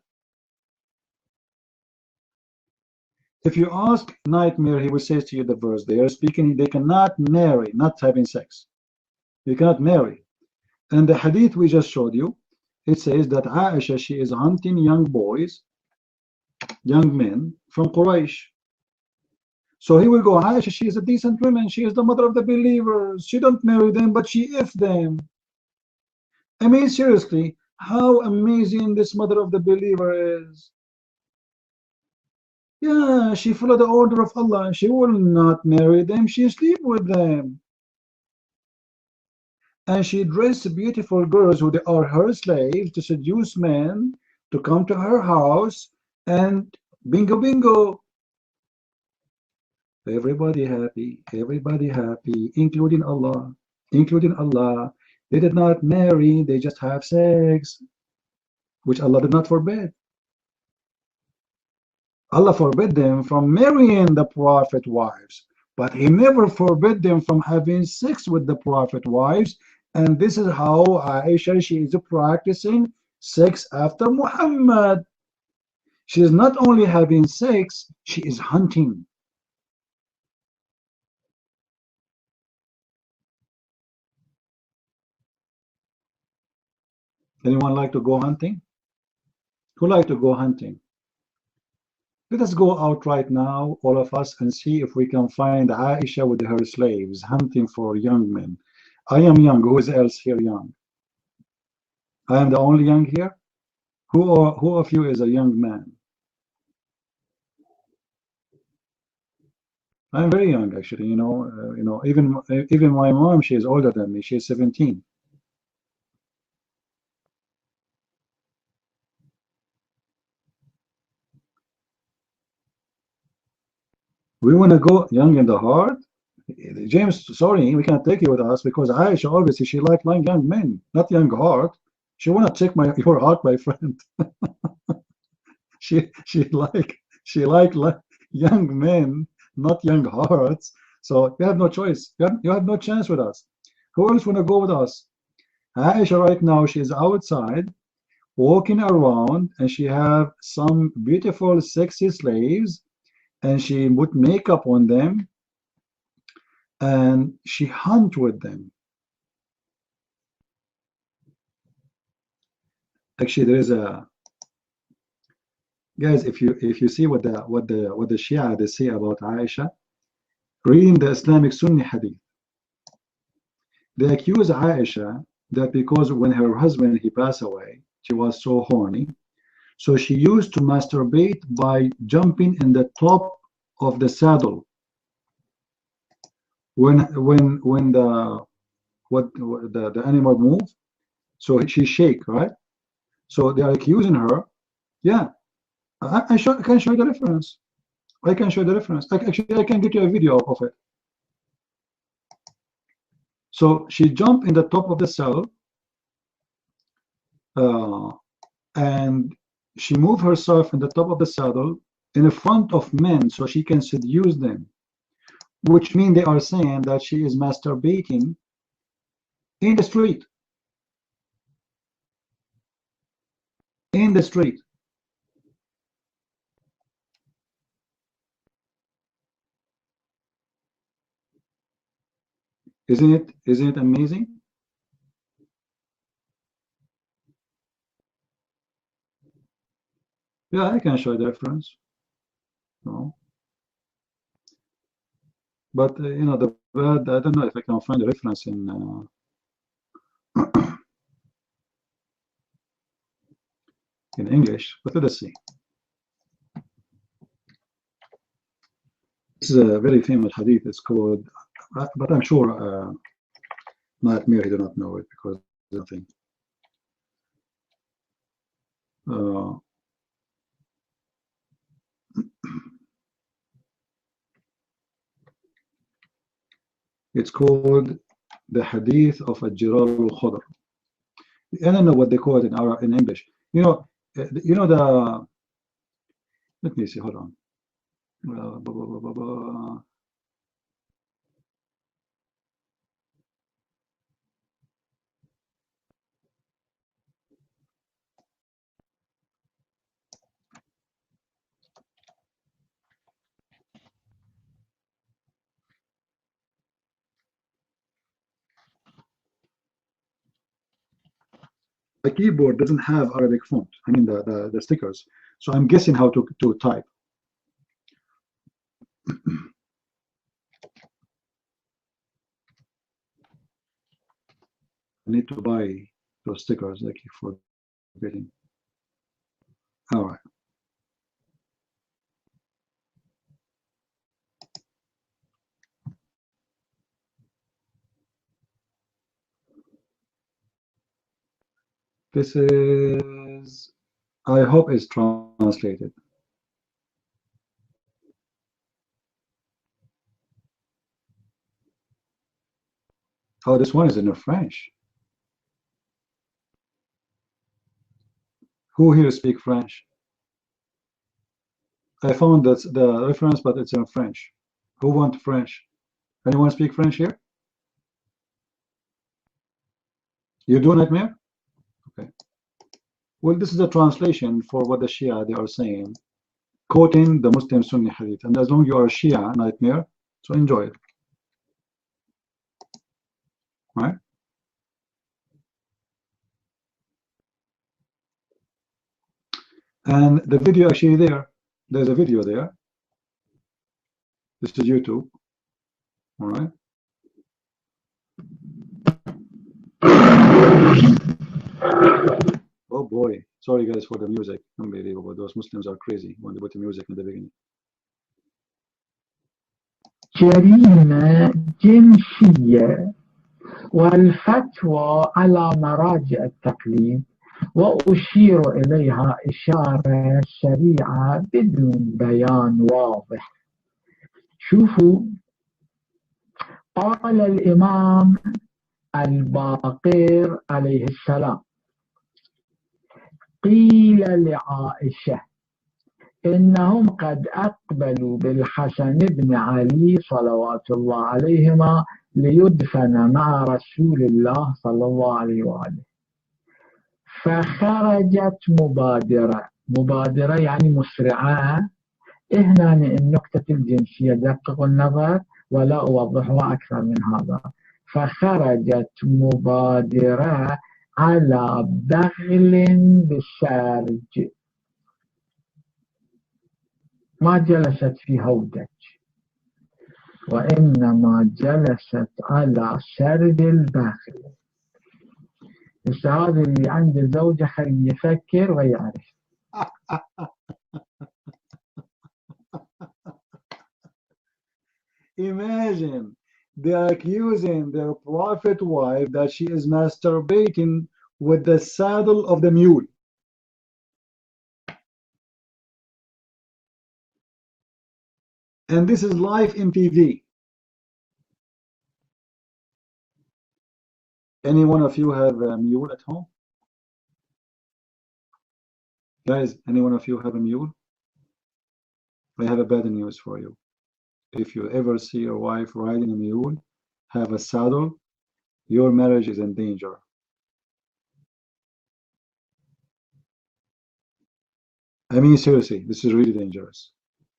If you ask Nightmare, he will say to you the verse. They are speaking, they cannot marry, not having sex. You cannot marry. And the hadith we just showed you, it says that Aisha, she is hunting young boys, young men from Quraysh. So he will go, Aisha, she is a decent woman. She is the mother of the believers. She don't marry them, but she if them. I mean, seriously, how amazing this mother of the believer is. Yeah, she followed the order of Allah. She will not marry them. She sleep with them. And she dressed beautiful girls who are her slaves to seduce men to come to her house, and bingo, bingo. Everybody happy, including Allah, including Allah. They did not marry, they just have sex, which Allah did not forbid. Allah forbid them from marrying the Prophet wives, but He never forbid them from having sex with the Prophet wives. And this is how Aisha, she is practicing sex after Muhammad. She is not only having sex, she is hunting. Anyone like to go hunting? Who like to go hunting? Let us go out right now, all of us, and see if we can find Aisha with her slaves hunting for young men. I am young. Who is else here young? I am the only young here. Who of you is a young man? I'm very young, actually. Even my mom, she is older than me. She is 17. We want to go young in the heart. James, sorry, we can't take you with us because Aisha, obviously, she liked young men, not young heart. She want to check your heart, my friend. she like young men, not young hearts. So you have no choice. You have no chance with us. Who else want to go with us? Aisha right now, she is outside walking around, and she have some beautiful, sexy slaves, and she put makeup on them, and she hunt with them. Actually, there is a guys. If you see what the Shia they say about Aisha, reading the Islamic Sunni hadith, they accuse Aisha that because when her husband he passed away, she was so horny, so she used to masturbate by jumping in the top of the saddle. When the animal move, so she shake, right? So they are accusing her. Yeah, I can show you the reference. I can show you the reference. Actually, I can get you a video of it. So she jumped in the top of the saddle, and she moved herself in the top of the saddle in front of men so she can seduce them, which means they are saying that she is masturbating in the street. In the street. Isn't it amazing? Yeah, I can show you the reference. No. But the word, I don't know if I can find the reference in in English, but let us see. This is a very famous hadith. It's called, but I'm sure Nightmare, he do not know it because nothing. It's called the Hadith of Al-Jirar al-Khudr. I don't know what they call it in English. The. Let me see. Hold on. The keyboard doesn't have Arabic font. I mean the stickers. So I'm guessing how to type. need to buy those stickers like for getting. All right. This is, I hope it's translated. Oh, this one is in French. Who here speak French? I found that the reference, but it's in French. Who want French? Anyone speak French here? You do, Nightmare? Okay. Well, this is a translation for what the Shia they are saying, quoting the Muslim Sunni hadith. And as long as you are a Shia, Nightmare, so enjoy it. Right? And the video actually there's a video there. This is YouTube. All right. Oh boy. Sorry guys for the music. Unbelievable. Those Muslims are crazy when they put the music in the beginning. جريمة جنسية والفتوى على مراجع التقليد وأشير إليها إشارة سريعة بدون بيان واضح. شوفوا، قال الإمام الباقر عليه السلام: قيل لعائشة إنهم قد أقبلوا بالحسن بن علي صلوات الله عليهما ليدفن مع رسول الله صلى الله عليه وآله، فخرجت مبادرة يعني مسرعة. هنا النكتة الجنسية دققوا النظر ولا أوضحها أكثر من هذا. فخرجت مبادرة على بغل بالسارج، ما جلست في هودج وإنما جلست على سرد البغل. بس هذا اللي عنده زوجة خليه يفكر ويعرف. Imagine they're accusing their prophet wife that she is masturbating with the saddle of the mule. And this is live in TV. Any one of you have a mule at home? Guys, any one of you have a mule? I have a bad news for you. If you ever see your wife riding a mule, have a saddle, your marriage is in danger. I mean, seriously, this is really dangerous.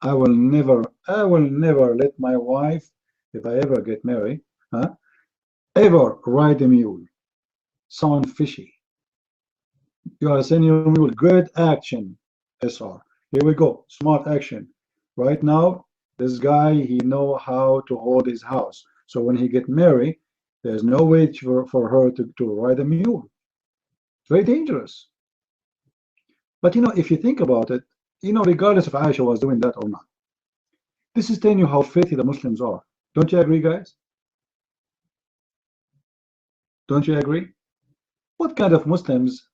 I will never let my wife, if I ever get married, ever ride a mule. Sound fishy. You are sending your mule. Good action, SR. Here we go. Smart action. Right now, this guy, he know how to hold his house. So when he get married, there's no way for her to ride a mule. It's very dangerous. But if you think about it, regardless if Aisha was doing that or not, this is telling you how filthy the Muslims are. Don't you agree, guys? Don't you agree? What kind of Muslims,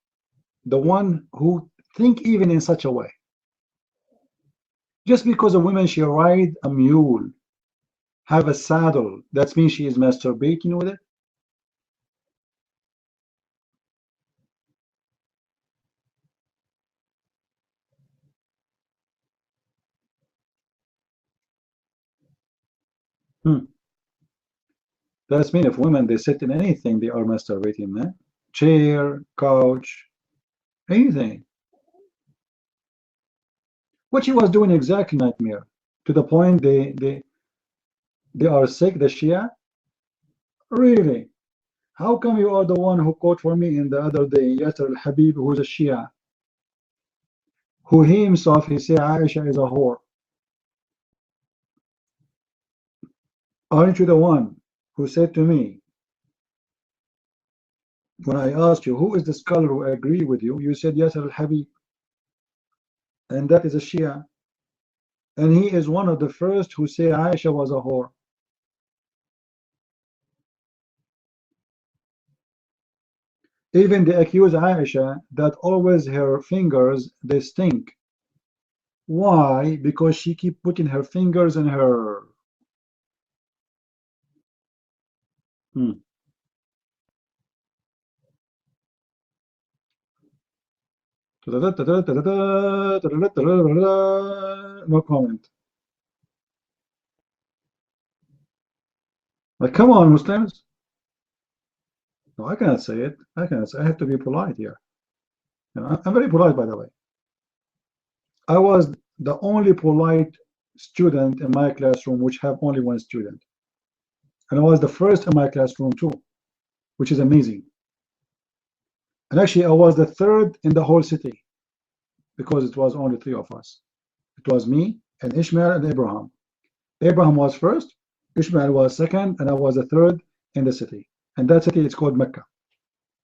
the one who think even in such a way? Just because a woman, she ride a mule, have a saddle, that means she is masturbating with it? That's mean if women, they sit in anything, they are masturbating, man. Chair, couch, anything. What she was doing exactly, Nightmare, to the point they are sick, the Shia? Really? How come you are the one who quote for me in the other day, Yasser al-Habib, who's a Shia, who he himself, he said Aisha is a whore? Aren't you the one who said to me When I asked you who is the scholar who agree with you, you said Yasser al-Habib, and that is a Shia, and he is one of the first who say Aisha was a whore. Even they accuse Aisha that always her fingers they stink. Why? Because she keep putting her fingers in her. No comment. Like, come on, Muslims. No, I cannot say it. I cannot say. I have to be polite here. You know, I'm very polite, by the way. I was the only polite student in my classroom which have only one student. And I was the first in my classroom too, which is amazing. And actually, I was the third in the whole city because it was only 3 of us. It was me and Ishmael and Abraham. Abraham was first, Ishmael was second, and I was the third in the city. And that city is called Mecca.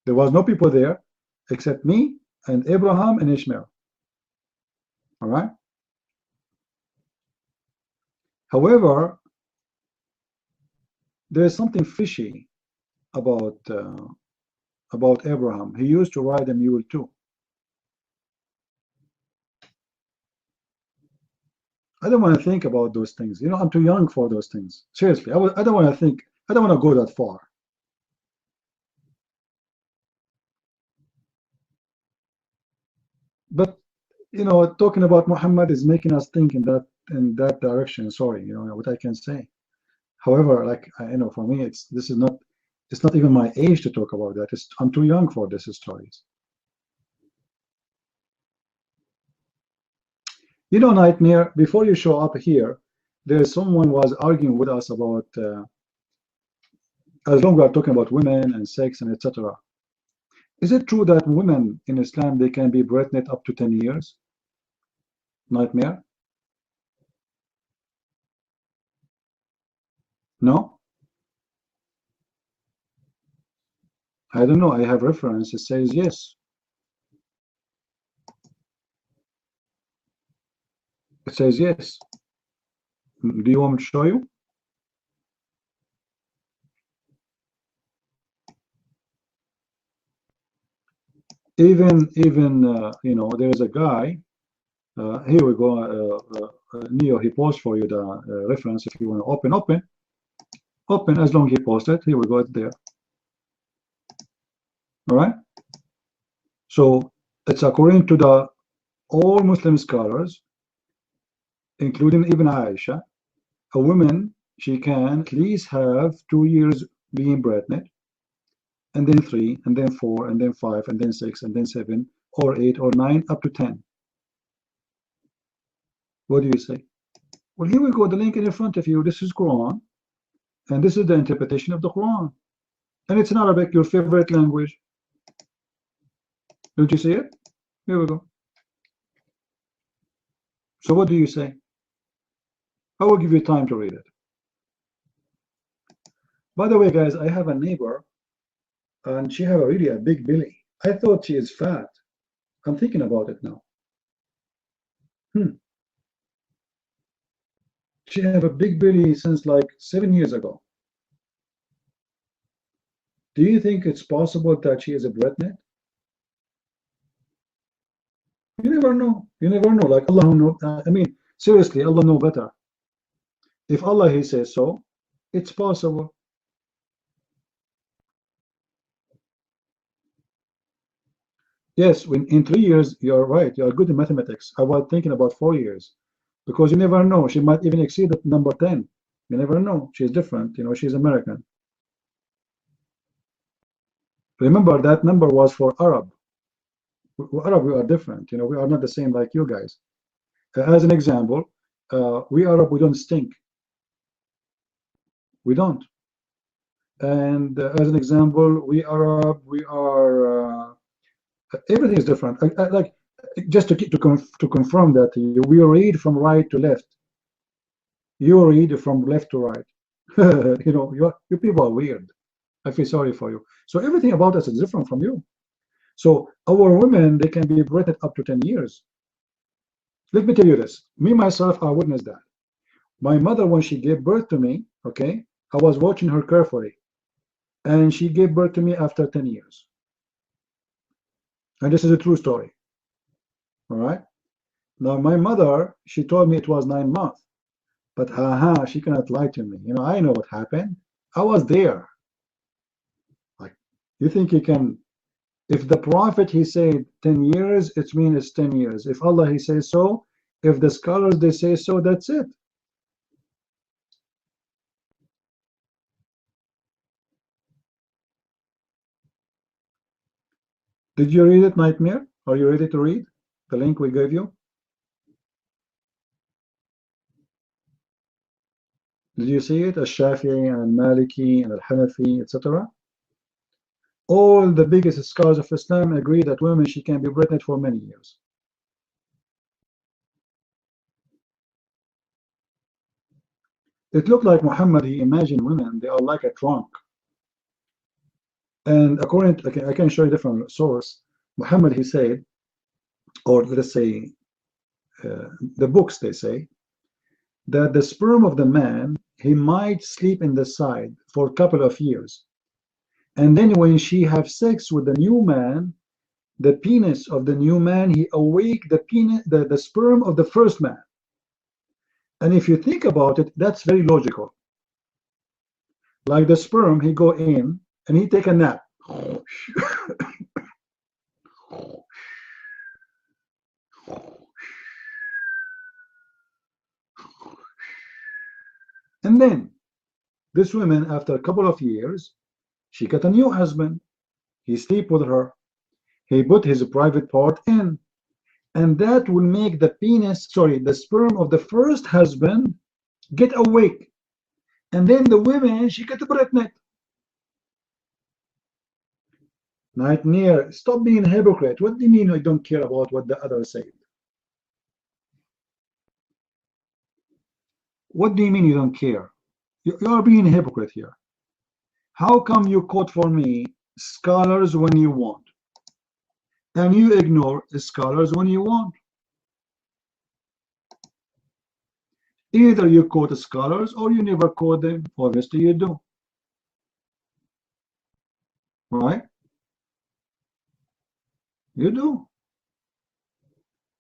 There was no people there except me and Abraham and Ishmael. All right. However, there is something fishy about Abraham. He used to ride a mule too. I don't want to think about those things. You know, I'm too young for those things. Seriously, I don't want to think. I don't want to go that far. But you know, talking about Muhammad is making us think in that direction. Sorry, you know what I can say. However, like you know, for me, it's not even my age to talk about that. I'm too young for these stories. You know, Nightmare, before you show up here, there's someone was arguing with us about as long as we are talking about women and sex and etc. Is it true that women in Islam they can be pregnant up to 10 years? Nightmare? No? I don't know. I have reference. It says yes. It says yes. Do you want me to show you? Even you know, there's a guy. Here we go. Neo, he posts for you the reference if you want to open as long as he posted. Here we go. It's there. All right. So it's according to the all Muslim scholars, including even Aisha, a woman, she can at least have 2 years being pregnant, and then 3, and then 4, and then 5, and then 6, and then 7, or 8, or 9, up to 10. What do you say? Well, here we go, the link in front of you. This is Quran, and this is the interpretation of the Quran. And it's in Arabic, your favorite language. Don't you see it? Here we go. So what do you say? I will give you time to read it. By the way, guys, I have a neighbor, and she have really a big belly. I thought she is fat. I'm thinking about it now. She have a big belly since like 7 years ago. Do you think it's possible that she is a breadnet? You never know. You never know. Like Allah know. I mean, seriously, Allah know better. If Allah He says so, it's possible. Yes, in 3 years, you're right. You are good in mathematics. I was thinking about 4 years, because you never know. She might even exceed the number 10. You never know. She's different. You know, she's American. Remember that number was for Arab. Arab, we are different. You know, we are not the same like you guys. As an example, we Arab, we don't stink. We don't. And as an example, we Arab, we are. Everything is different. Like just to confirm that we read from right to left. You read from left to right. You know, you people are weird. I feel sorry for you. So everything about us is different from you. So our women, they can be pregnant up to 10 years. Let me tell you this. Me, myself, I witnessed that. My mother, when she gave birth to me, okay, I was watching her carefully. And she gave birth to me after 10 years. And this is a true story. All right? Now, my mother, she told me it was 9 months. But she cannot lie to me. You know, I know what happened. I was there. Like, you think you can, if the Prophet, he said 10 years, it means it's 10 years. If Allah, he says so, if the scholars, they say so, that's it. Did you read it, Nightmare? Are you ready to read the link we gave you? Did you see it? Al-Shafi'i and Maliki and Al-Hanafi, etc. All the biggest scholars of Islam agree that women, she can be pregnant for many years. It looked like Muhammad, he imagined women, they are like a trunk. And according to, I can show you different source. Muhammad, he said, or let us say, the books, they say, that the sperm of the man, he might sleep in the side for a couple of years. And then when she have sex with the new man, the penis of the new man, he awake the penis, the sperm of the first man. And if you think about it, that's very logical. Like the sperm, he go in and he take a nap. And then this woman, after a couple of years, she got a new husband. He sleep with her. He put his private part in. And that will make the penis, sorry, the sperm of the first husband get awake. And then the woman, she get pregnant. Nightmare, stop being a hypocrite. What do you mean I don't care about what the others say? What do you mean you don't care? You are being a hypocrite here. How come you quote for me scholars when you want? And you ignore scholars when you want? Either you quote scholars or you never quote them. Obviously you do. Right? You do.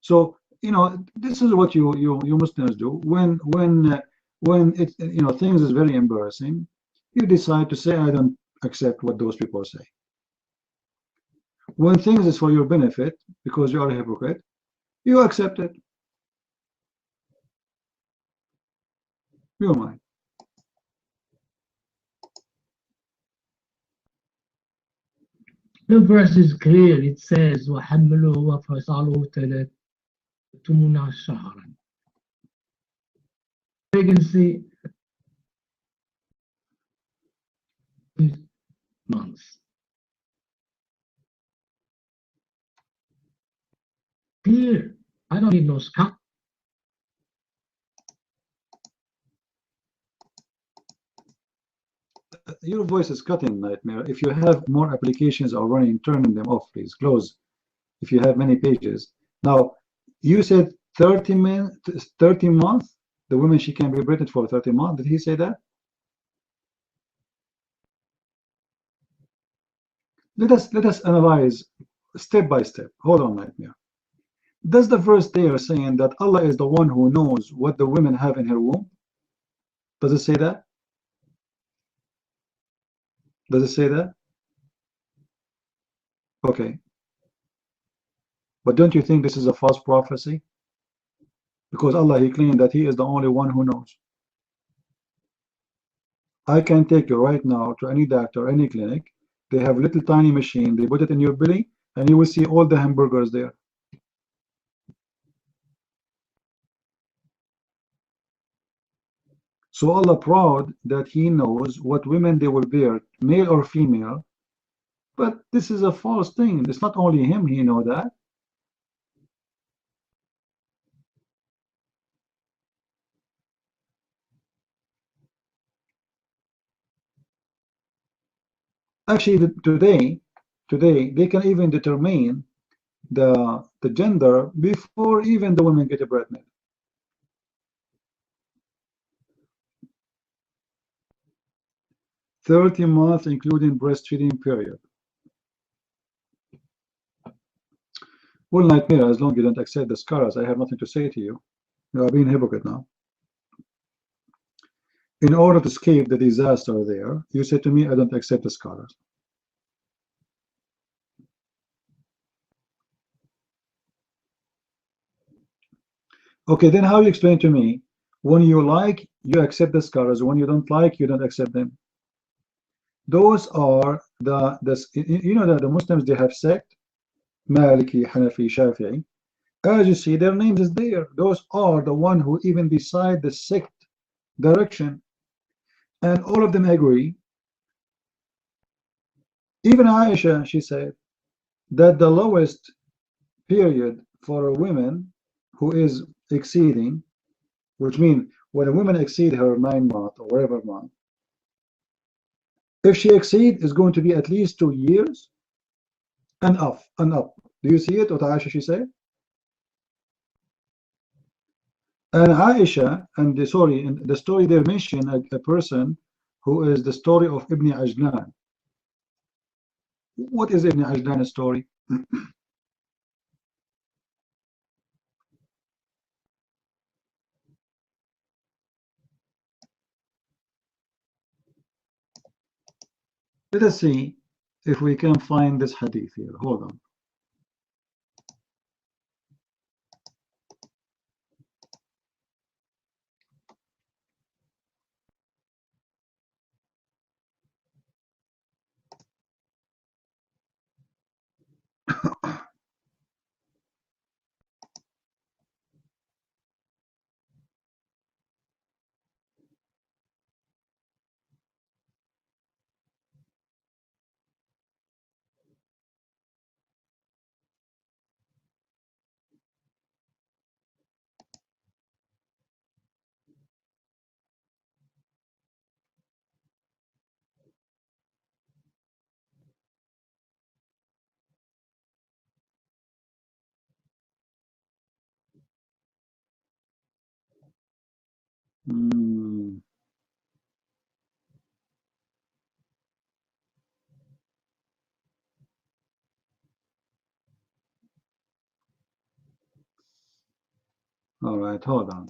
So, you know, this is what you Muslims do. When it, you know, things is very embarrassing, you decide to say, I don't accept what those people say. When things is for your benefit, because you are a hypocrite, you accept it. You don't mind. The verse is clear. It says, وَحَمْلُهُ وَفَصَالُهُ 30 شهرا. Pregnancy months. Clear. I don't need no scalp. Your voice is cutting, Nightmare. If you have more applications are running, turn them off, please. Close. If you have many pages. Now, you said 30 months. The woman, she can be pregnant for 30 months. Did he say that? Let us analyze step by step. Hold on, Nightmare. Does the verse there saying that Allah is the one who knows what the women have in her womb? Does it say that? Does it say that? Okay. But don't you think this is a false prophecy? Because Allah, he claimed that he is the only one who knows. I can take you right now to any doctor, any clinic. They have little tiny machine. They put it in your belly and you will see all the hamburgers there. So Allah proud that he knows what women they will bear, male or female. But this is a false thing. It's not only him, he know that. Actually, today they can even determine the gender before even the women get pregnant. "30 months, including breastfeeding period." Well, Nightmare, as long as you don't accept the scholars, I have nothing to say to you. You are being a hypocrite now. In order to escape the disaster there, you say to me, I don't accept the scholars. Okay, then how you explain to me, when you like, you accept the scholars, when you don't like, you don't accept them? Those are you know that the Muslims, they have sect, Maliki, Hanafi, Shafi'i. As you see, their names is there. Those are the one who even decide the sect direction, and all of them agree. Even Aisha, she said that the lowest period for a woman who is exceeding, which means when a woman exceed her 9 months or whatever month, if she exceed, is going to be at least 2 years and up and up. Do you see it? What Aisha she said? And Aisha, and in the story they mention a person who is the story of Ibn Ajlan. What is Ibn Ajlan's story? Let us see if we can find this hadith here. Hold on. All right, hold on.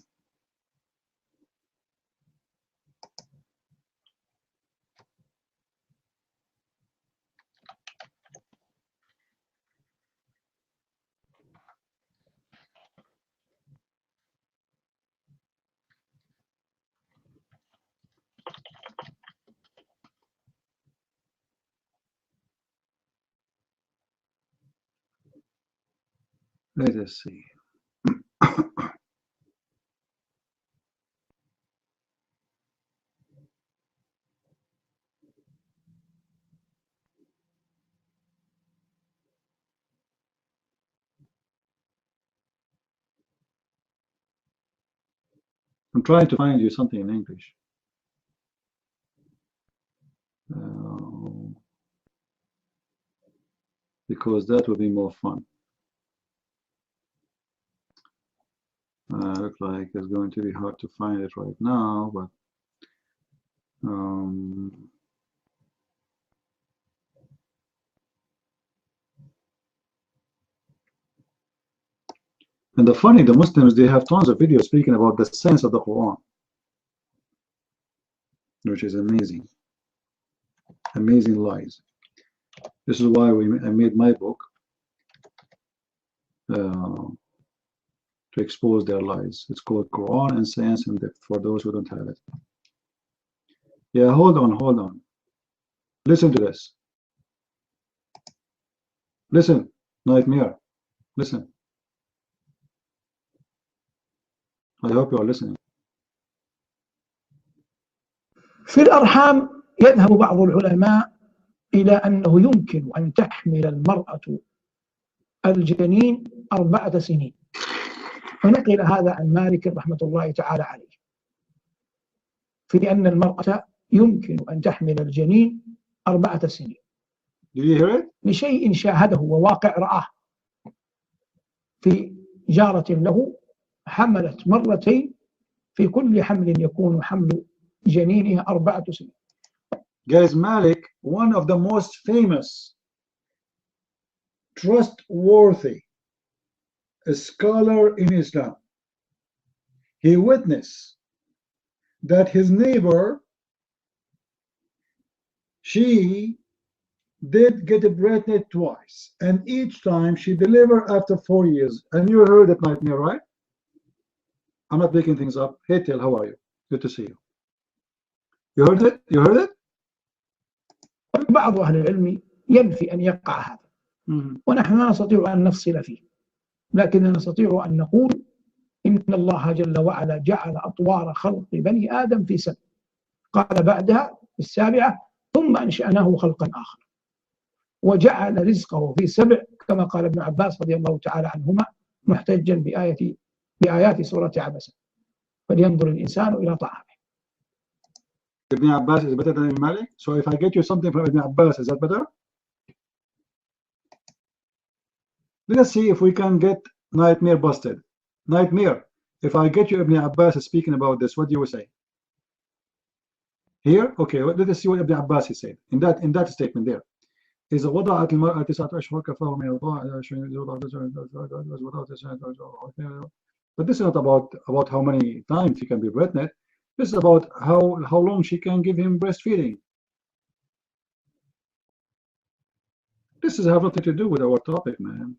Let us see. I'm trying to find you something in English. Because that would be more fun. Looks like it's going to be hard to find it right now, but and the Muslims, they have tons of videos speaking about the sense of the Quran, which is amazing. Amazing lies. This is why I made my book to expose their lies. It's called Quran and Science in Depth for those who don't have it. Yeah, hold on. Listen to this. Listen, Nightmare. Listen. I hope you are listening. في الأرحام يذهب بعض العلماء إلى أنه يمكن أن تحمل المرأة الجنين 4 سنين، فنقل هذا عن مالك رحمة الله تعالى عليه، في أن المرأة يمكن أن تحمل الجنين 4 سنين. Do you hear it? لشيء شاهده وواقع رآه. في جارة له حملت مرتين، في كل حمل يكون حمل جنينها 4 سنين. Guys, Malik, one of the most famous, trustworthy scholar in Islam, he witnessed that his neighbor, she did get pregnant twice, and each time she delivered after 4 years. And you heard it, Nightmare, right? I'm not making things up. Hey, Till, how are you? Good to see you. You heard it? You heard it? بعض أهل العلم ينفي أن يقع هذا، ونحن لا نستطيع أن نفصل فيه، لكننا نستطيع أن نقول إن الله جل وعلا جعل أطوار خلق بني آدم في 7، قال بعدها في 7 ثم أنشأناه خلقا آخر، وجعل رزقه في 7 كما قال ابن عباس رضي الله تعالى عنهما محتجا بآيات سورة عبسة، فلينظر الإنسان إلى طعامه. Ibn Abbas is better than Ibn Malik? So if I get you something from Ibn Abbas, is that better? Let us see if we can get Nightmare busted. Nightmare, if I get you Ibn Abbas speaking about this, what do you say? Here? Okay, let us see what Ibn Abbas is saying. In that statement there. إذا وضعت المرأة 9 أشهر كفاه من الرضاعة 20. But this is not about how many times she can be pregnant. This is about how long she can give him breastfeeding. This has nothing to do with our topic, man.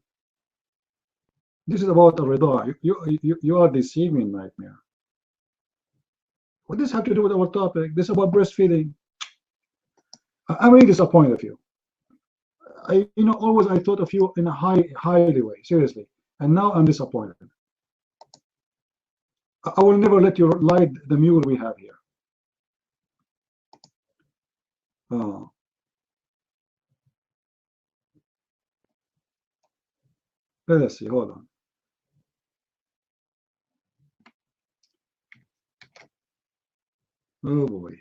This is about a rida. You are deceiving, Nightmare. What does this have to do with our topic? This is about breastfeeding. I'm really disappointed of you. Always I thought of you in a highly way, seriously, and now I'm disappointed. I will never let you ride the mule we have here. Oh. Let us see, hold on. Oh boy.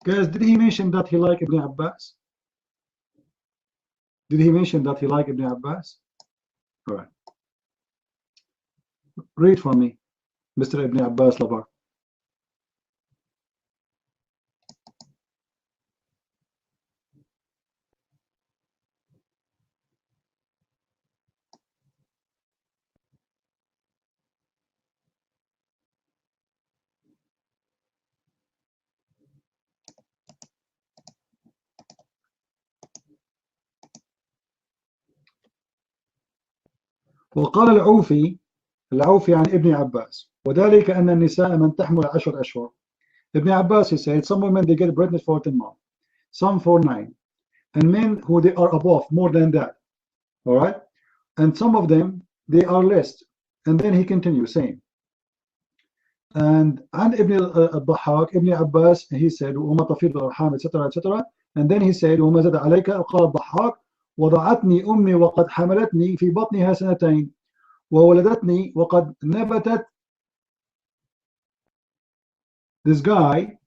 Guys, did he mention that he liked Ibn Abbas? Did he mention that he liked Ibn Abbas? All right. Read for me, Mr. Ibn Abbas lover. وقال العوفي عن ابن عباس وذلك أن النساء من تحمل 10 أشهر. Ibn Abbas, he said, some women they get pregnant for 10 months, some for 9, and men who they are above more than that, all right, and some of them they are less. And then he continues saying, and Ibn al-Dhahhak, Ibn Abbas, he said, وما تفيض الأرحام, etc., etc., and then he said, وما زاد عليك, قال الضحاك وضعتني أمي وقد حملتني في بطنها 2 وولدتني وقد نبتت. This guy,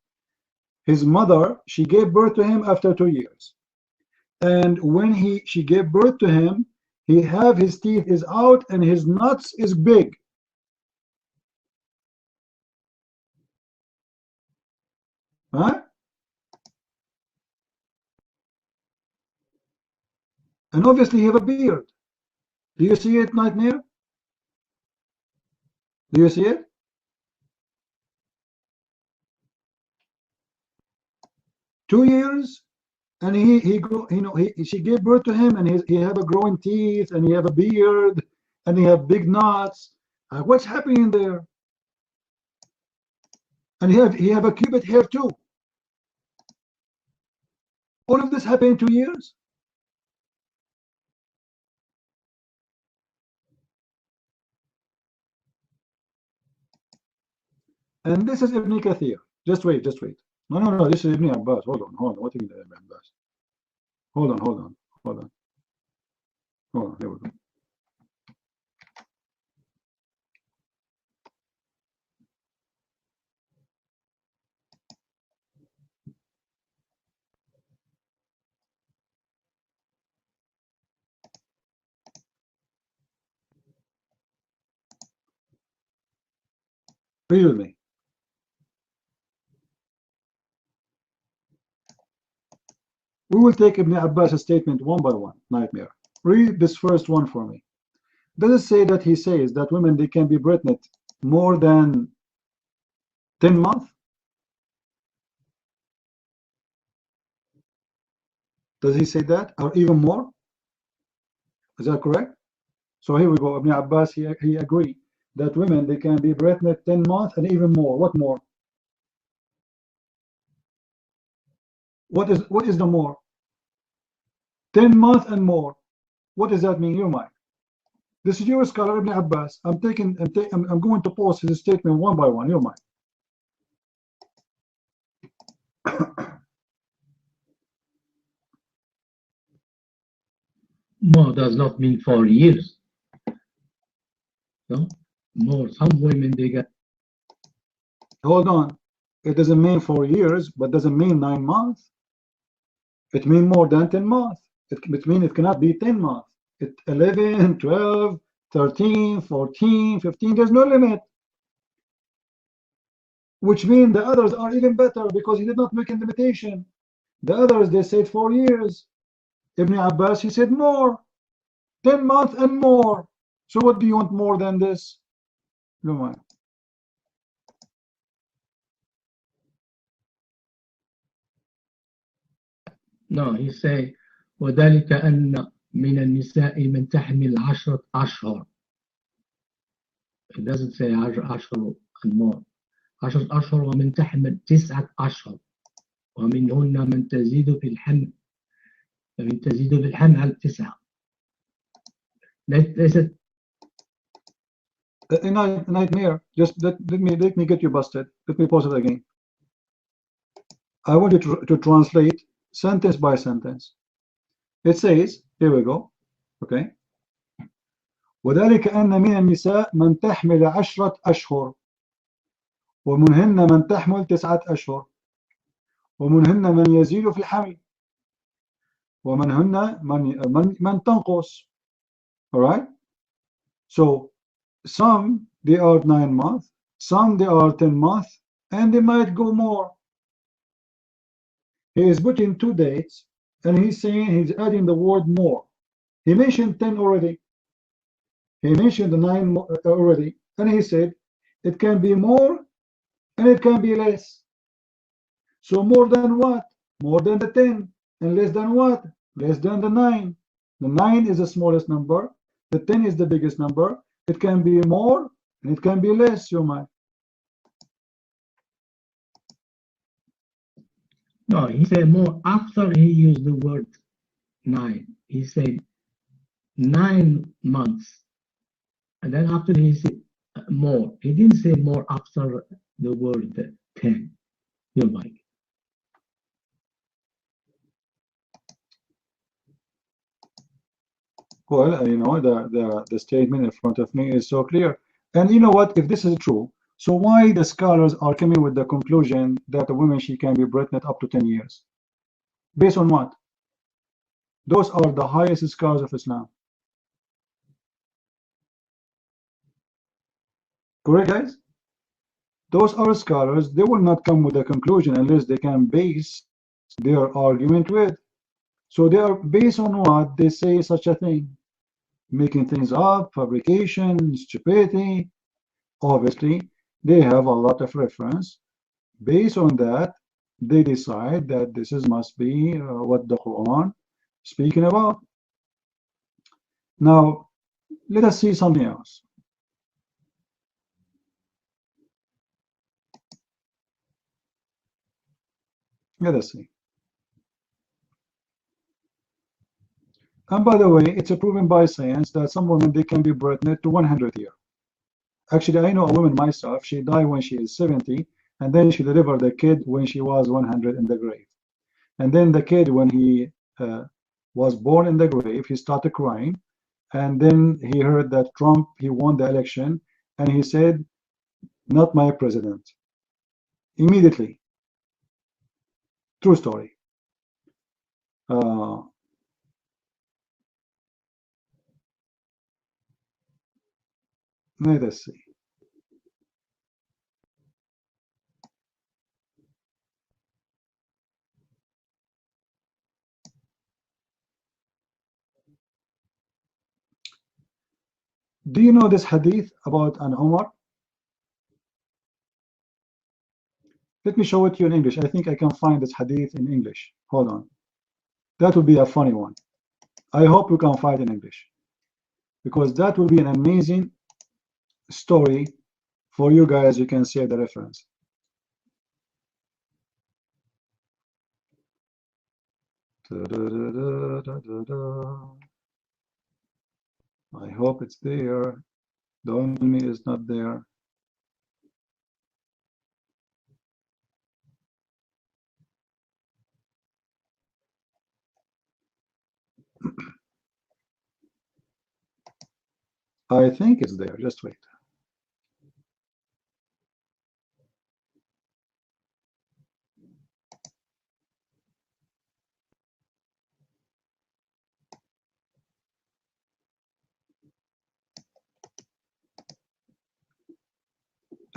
his mother, she gave birth to him after 2 years, and when she gave birth to him, his teeth is out and his nuts is big. Huh? And obviously he have a beard. Do you see it, Nightmare? Do you see it? Two years, and she gave birth to him, and he have a growing teeth, and he have a beard, and he have big nuts. What's happening there? And he have a cubit hair too. All of this happened in 2 years. And this is Ibn Kathir. Just wait. No, this is Ibn Abbas. Hold on. What is Ibn Abbas? Hold on. Here we go. Read with me. We will take Ibn Abbas' statement one by one. Nightmare. Read this first one for me. Does it say that he says that women, they can be pregnant more than 10 months? Does he say that, or even more? Is that correct? So here we go. Ibn Abbas, he agreed that women, they can be pregnant 10 months and even more. What more? What is the more? 10 months and more. What does that mean? Your mind. This is your scholar Ibn Abbas. I'm going to post his statement one by one. Your mind. More does not mean 4 years. No, more. Some women, they get. Hold on. It doesn't mean 4 years, but doesn't mean 9 months. It means more than 10 months. It means it cannot be 10 months. It's 11, 12, 13, 14, 15. There's no limit. Which means the others are even better because he did not make a limitation. The others, they said 4 years. Ibn Abbas, he said more. 10 months and more. So what do you want more than this? No mind. No, he say وذلك أن من النساء من تحمل 10 أشهر. It doesn't say 10 أشهر and more. 10 أشهر ومن تحمل 9 أشهر ومنهن من تزيد في الحمل على 9. ليست Nightmare. Just let me get you busted. Let me pause it again. I want you to translate sentence by sentence. It says, here we go. Okay. وذلك أن من النساء من تحمل 10 أشهر ومنهن من تحمل 9 أشهر ومنهن من يزيد في الحمل ومنهن من تنقص. All right. So some they are 9 months, some they are 10 months, and they might go more. He is putting 2 dates, and he's saying he's adding the word more. He mentioned 10 already. He mentioned the 9 already, and he said it can be more and it can be less. So more than what? More than the 10. And less than what? Less than the 9. The 9 is the smallest number. The 10 is the biggest number. It can be more and it can be less, you might. No, he said more after he used the word 9. He said 9 months. And then after he said more. He didn't say more after the word 10. Your mic. Well, you know, the statement in front of me is so clear. And you know what? If this is true, so why the scholars are coming with the conclusion that a woman, she can be pregnant up to 10 years? Based on what? Those are the highest scholars of Islam. Correct, guys? Those are scholars. They will not come with a conclusion unless they can base their argument with. So they are based on what they say such a thing. Making things up, fabrication, stupidity. Obviously, they have a lot of reference. Based on that, they decide that this must be what the Qur'an speaking about. Now, let us see something else. Let us see. And by the way, it's proven by science that some women, they can be pregnant to 100 years. Actually, I know a woman myself, she died when she is 70, and then she delivered a kid when she was 100 in the grave. And then the kid, when he was born in the grave. He started crying, and then he heard that Trump, he won the election, and he said, "Not my president." Immediately. True story. Let us see. Do you know this hadith about an Umar? Let me show it to you in English. I think I can find this hadith in English. Hold on. That would be a funny one. I hope you can find it in English, because that will be an amazing story for you guys. You can see the reference. I hope it's there. Don't tell me it's not there. I think it's there. Just wait.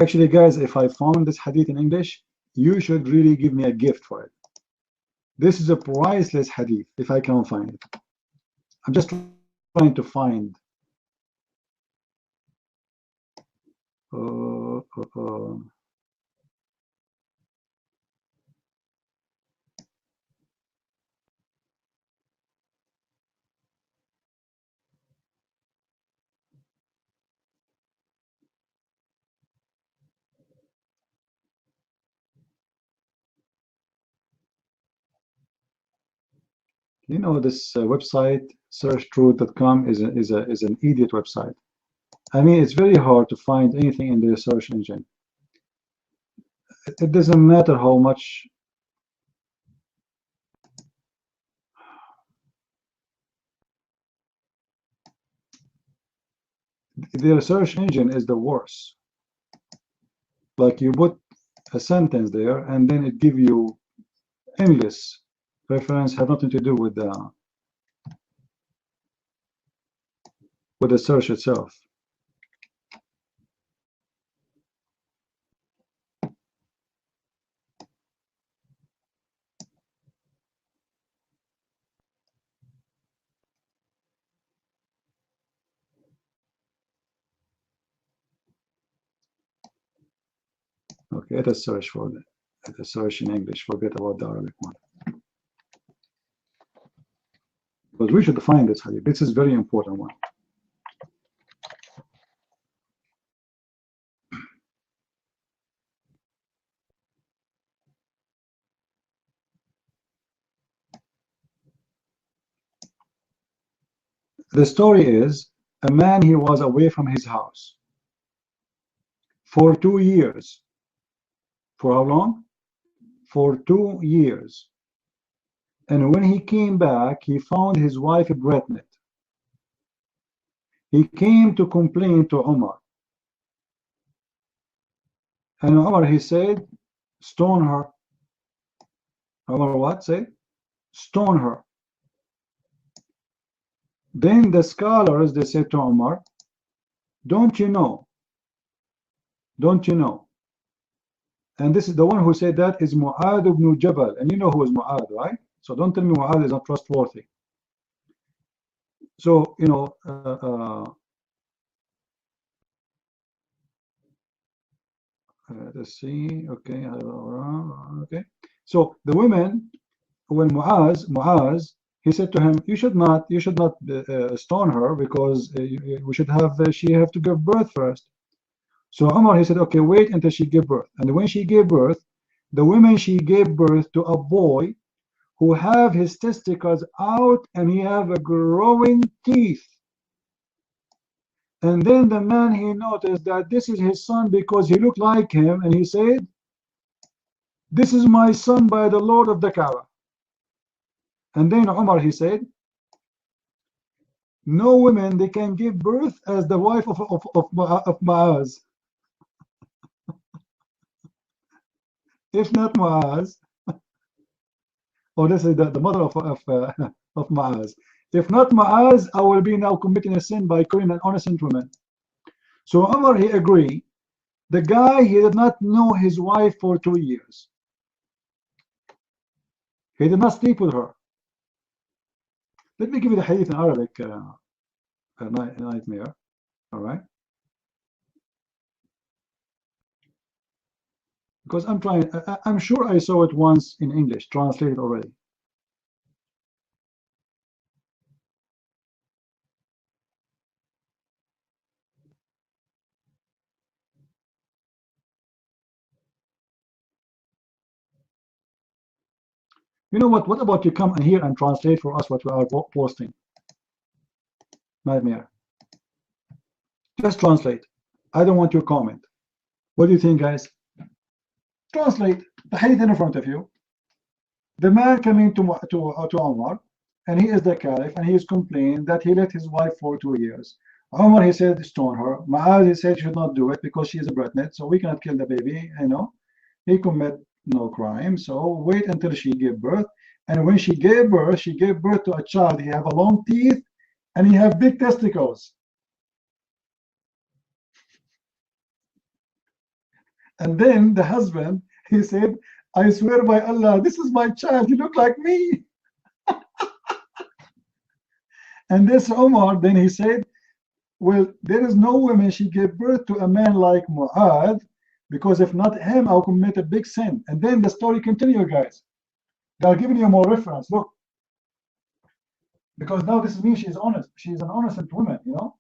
Actually, guys, if I found this hadith in English, you should really give me a gift for it. This is a priceless hadith, if I can find it. I'm just trying to find. You know, this website, searchtruth.com, is an idiot website. I mean, it's very hard to find anything in their search engine. It doesn't matter how much. Their search engine is the worst. Like, you put a sentence there, and then it gives you endless reference, have nothing to do with the search itself. Okay, let us search for it. Let us search in English. Forget about the Arabic one. But we should find this hadith. This is a very important one. The story is, a man, he was away from his house for 2 years. For how long? For 2 years. And when he came back, he found his wife pregnant. He came to complain to Umar. And Umar, he said, stone her. Umar what? Say? Stone her. Then the scholars, they said to Umar, don't you know? Don't you know? And this is the one who said that is Mu'adh ibn Jabal. And you know who is Mu'adh, right? So don't tell me Mu'adh is not trustworthy. So, you know, let's see. Okay. Okay. So the women, when Mu'adh, he said to him, you should not stone her, because we should have, she have to give birth first. So Umar, he said, okay, wait until she give birth. And when she gave birth, the woman, she gave birth to a boy who have his testicles out, and he have a growing teeth. And then the man, he noticed that this is his son because he looked like him, and he said, this is my son by the Lord of the Kaaba. And then Umar, he said, no women they can give birth as the wife of Mu'az. If not Mu'az, or this is the mother of Mu'az. If not Mu'az, I will be now committing a sin by killing an innocent woman. So Umar, he agreed. The guy, he did not know his wife for 2 years. He did not sleep with her. Let me give you the hadith in Arabic, nightmare. All right. Because I'm sure I saw it once in English, translated already. You know what? What about you come in here and translate for us what we are posting? Nightmare. Just translate. I don't want your comment. What do you think, guys? Translate the hadith in front of you. The man coming to Umar, and he is the caliph, and he is complaining that he let his wife for 2 years. Umar, he said, stone her. Mu'az, he said, should not do it because she is a pregnant, so we cannot kill the baby. You know, he commit no crime, so wait until she gave birth. And when she gave birth to a child. He have a long teeth, and he have big testicles. And then the husband, he said, I swear by Allah, this is my child. He look like me. And this Umar, then he said, well, there is no woman she gave birth to a man like Mu'adh, because if not him, I'll commit a big sin. And then the story continues, guys. They're giving you more reference. Look. Because now this means she's honest. She's an innocent woman, you know.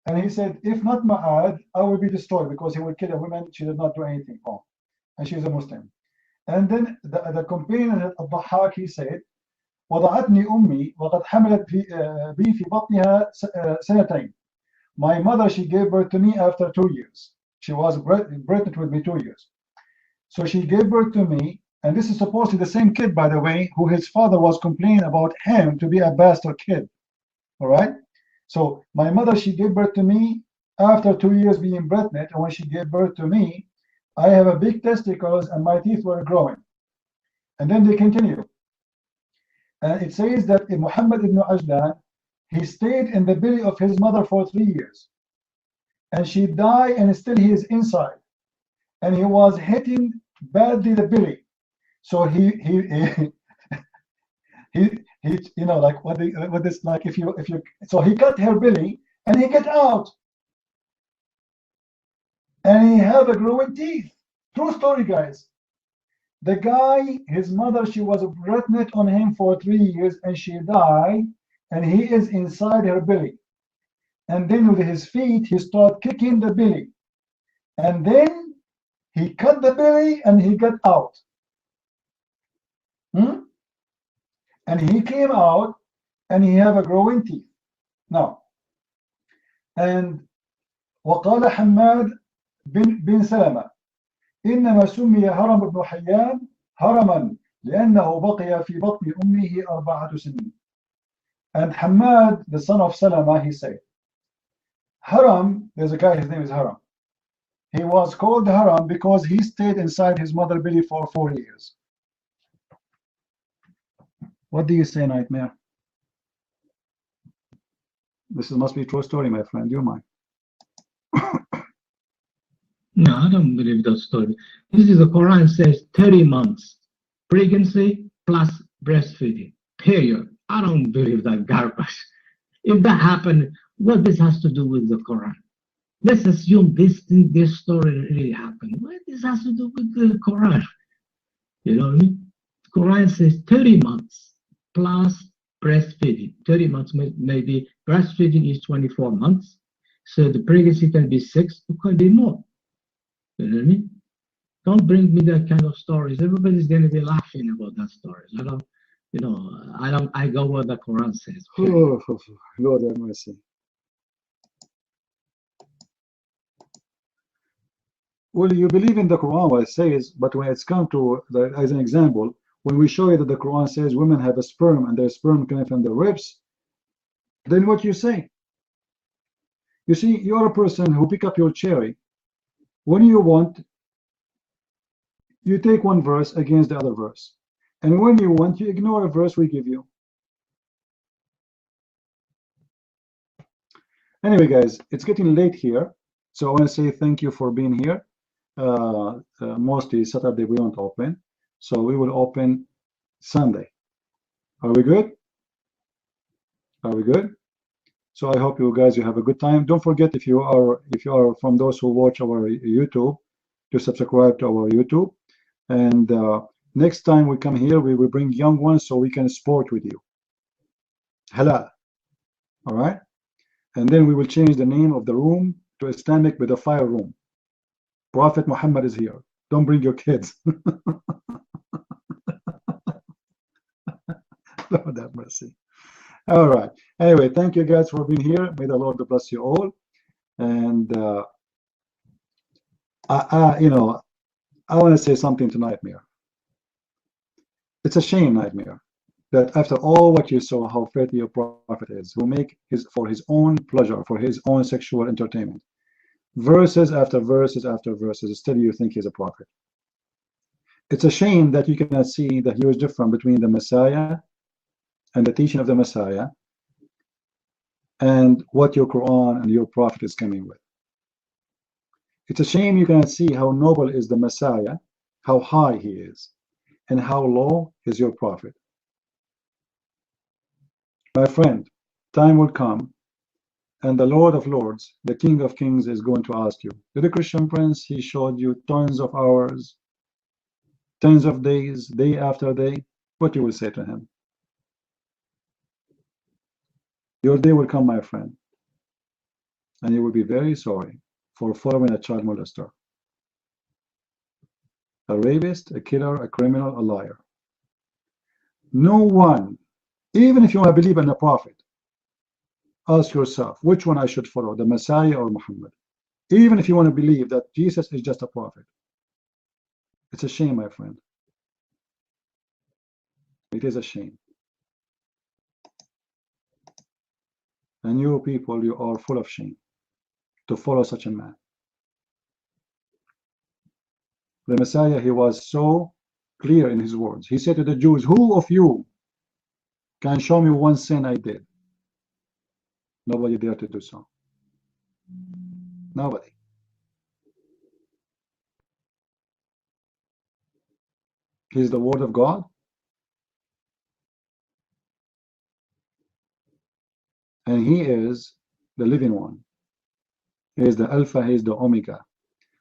And he said, if not Mu'adh, I will be destroyed because he will kill a woman. She did not do anything wrong. And she's a Muslim. And then the companion of Dhahak, he said, وضعتني أمي وقد حملت بي في بطنها سنتين. My mother, she gave birth to me after 2 years. She was pregnant with me 2 years. So she gave birth to me, and this is supposedly the same kid, by the way, who his father was complaining about him to be a bastard kid. All right? So my mother, she gave birth to me after 2 years being pregnant, and when she gave birth to me, I have a big testicles and my teeth were growing. And then they continue. And it says that Muhammad ibn Ajlan, he stayed in the belly of his mother for 3 years. And she died, and still he is inside. And he was hitting badly the belly. So he you know, like what this, like if you so he cut her belly and he get out. And he have a growing teeth. True story, guys. The guy, his mother, she was pregnant on him for 3 years and she died, and he is inside her belly. And then with his feet, he started kicking the belly. And then he cut the belly and he got out. And he came out and he have a growing teeth. Now, and وقال حماد بن سلمة إنما سمي هرم بن حيان هرما لأنه بقي في بطن أمه 4 سنين. And Hamad, the son of Salama, he said, Haram, there's a guy, his name is Haram. He was called Haram because he stayed inside his mother's belly for 4 years. What do you say, Nightmare? This must be a true story, my friend. You mind? No, I don't believe that story. This is the Quran says 30 months pregnancy plus breastfeeding. Period. I don't believe that garbage. If that happened, what this has to do with the Quran? Let's assume this story really happened. What this has to do with the Quran? You know what I mean? Quran says 30 months plus breastfeeding. 30 months, maybe breastfeeding is 24 months. So the pregnancy can be 6, it could be more. You know what I mean? Don't bring me that kind of stories. Everybody's going to be laughing about that stories. I don't, you know, I go what the Quran says. Oh, Lord have mercy. Well, you believe in the Quran what it says, but when it's come to, as an example, when we show you that the Quran says women have a sperm and their sperm coming from the ribs, then what you say? You see, you are a person who pick up your cherry. When you want, you take one verse against the other verse. And when you want, you ignore a verse we give you. Anyway, guys, it's getting late here. So I want to say thank you for being here. Mostly Saturday we won't open. So we will open Sunday. Are we good? Are we good? So I hope you guys you have a good time. Don't forget, if you are from those who watch our YouTube, to subscribe to our YouTube. And next time we come here, we will bring young ones so we can sport with you. Halal. All right? And then we will change the name of the room to Islamic with a fire room. Prophet Muhammad is here. Don't bring your kids. Lord have mercy. All right. Anyway, thank you guys for being here. May the Lord bless you all. And you know, I want to say something to Nightmare. It's a shame, Nightmare, that after all what you saw, how filthy your prophet is, who make for his own pleasure, for his own sexual entertainment, verses after verses after verses, still you think he's a prophet. It's a shame that you cannot see the huge difference between the Messiah and the teaching of the Messiah and what your Quran and your prophet is coming with. It's a shame you cannot see how noble is the Messiah, how high he is, and how low is your prophet. My friend, time will come, and the Lord of Lords, the King of Kings, is going to ask you, did the Christian Prince, he showed you tons of hours, tens of days, day after day, what you will say to him? Your day will come, my friend, and you will be very sorry for following a child molester, a rapist, a killer, a criminal, a liar. No one, even if you want to believe in a prophet, ask yourself, which one I should follow, the Messiah or Muhammad? Even if you want to believe that Jesus is just a prophet. It's a shame, my friend. It is a shame. And you people, you are full of shame to follow such a man. The Messiah, he was so clear in his words. He said to the Jews, who of you can show me one sin I did? Nobody dared to do so. Nobody. He's the word of God. And he is the living one. He is the Alpha, he is the Omega.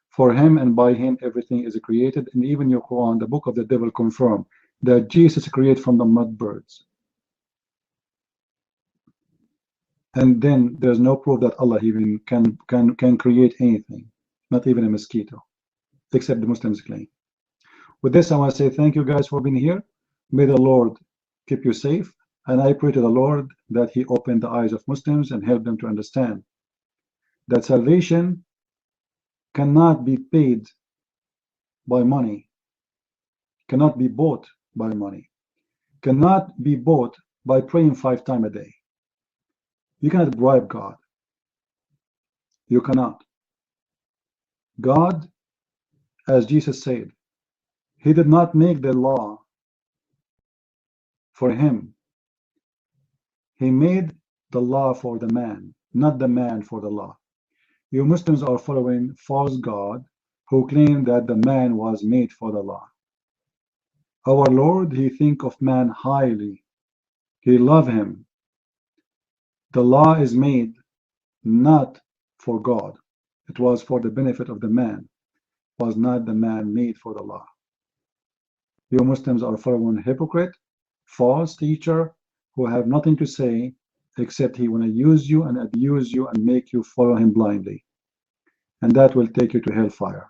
For him and by him everything is created, and even your Quran, the book of the devil, confirm that Jesus created from the mud birds. And then there's no proof that Allah even can create anything, not even a mosquito, except the Muslims claim. With this, I want to say thank you guys for being here. May the Lord keep you safe. And I pray to the Lord that he open the eyes of Muslims and help them to understand that salvation cannot be paid by money, cannot be bought by money, cannot be bought by praying 5 times a day. You cannot bribe God. You cannot. God, as Jesus said, he did not make the law for him. He made the law for the man, not the man for the law. You Muslims are following false God who claim that the man was made for the law. Our Lord, he think of man highly. He love him. The law is made not for God. It was for the benefit of the man. It was not the man made for the law. You Muslims are following a hypocrite, false teacher who have nothing to say except he want to use you and abuse you and make you follow him blindly. And that will take you to hellfire.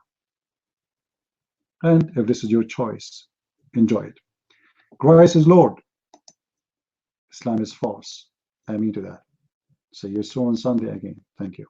And if this is your choice, enjoy it. Christ is Lord. Islam is false. I mean to that. See you soon on Sunday again. Thank you.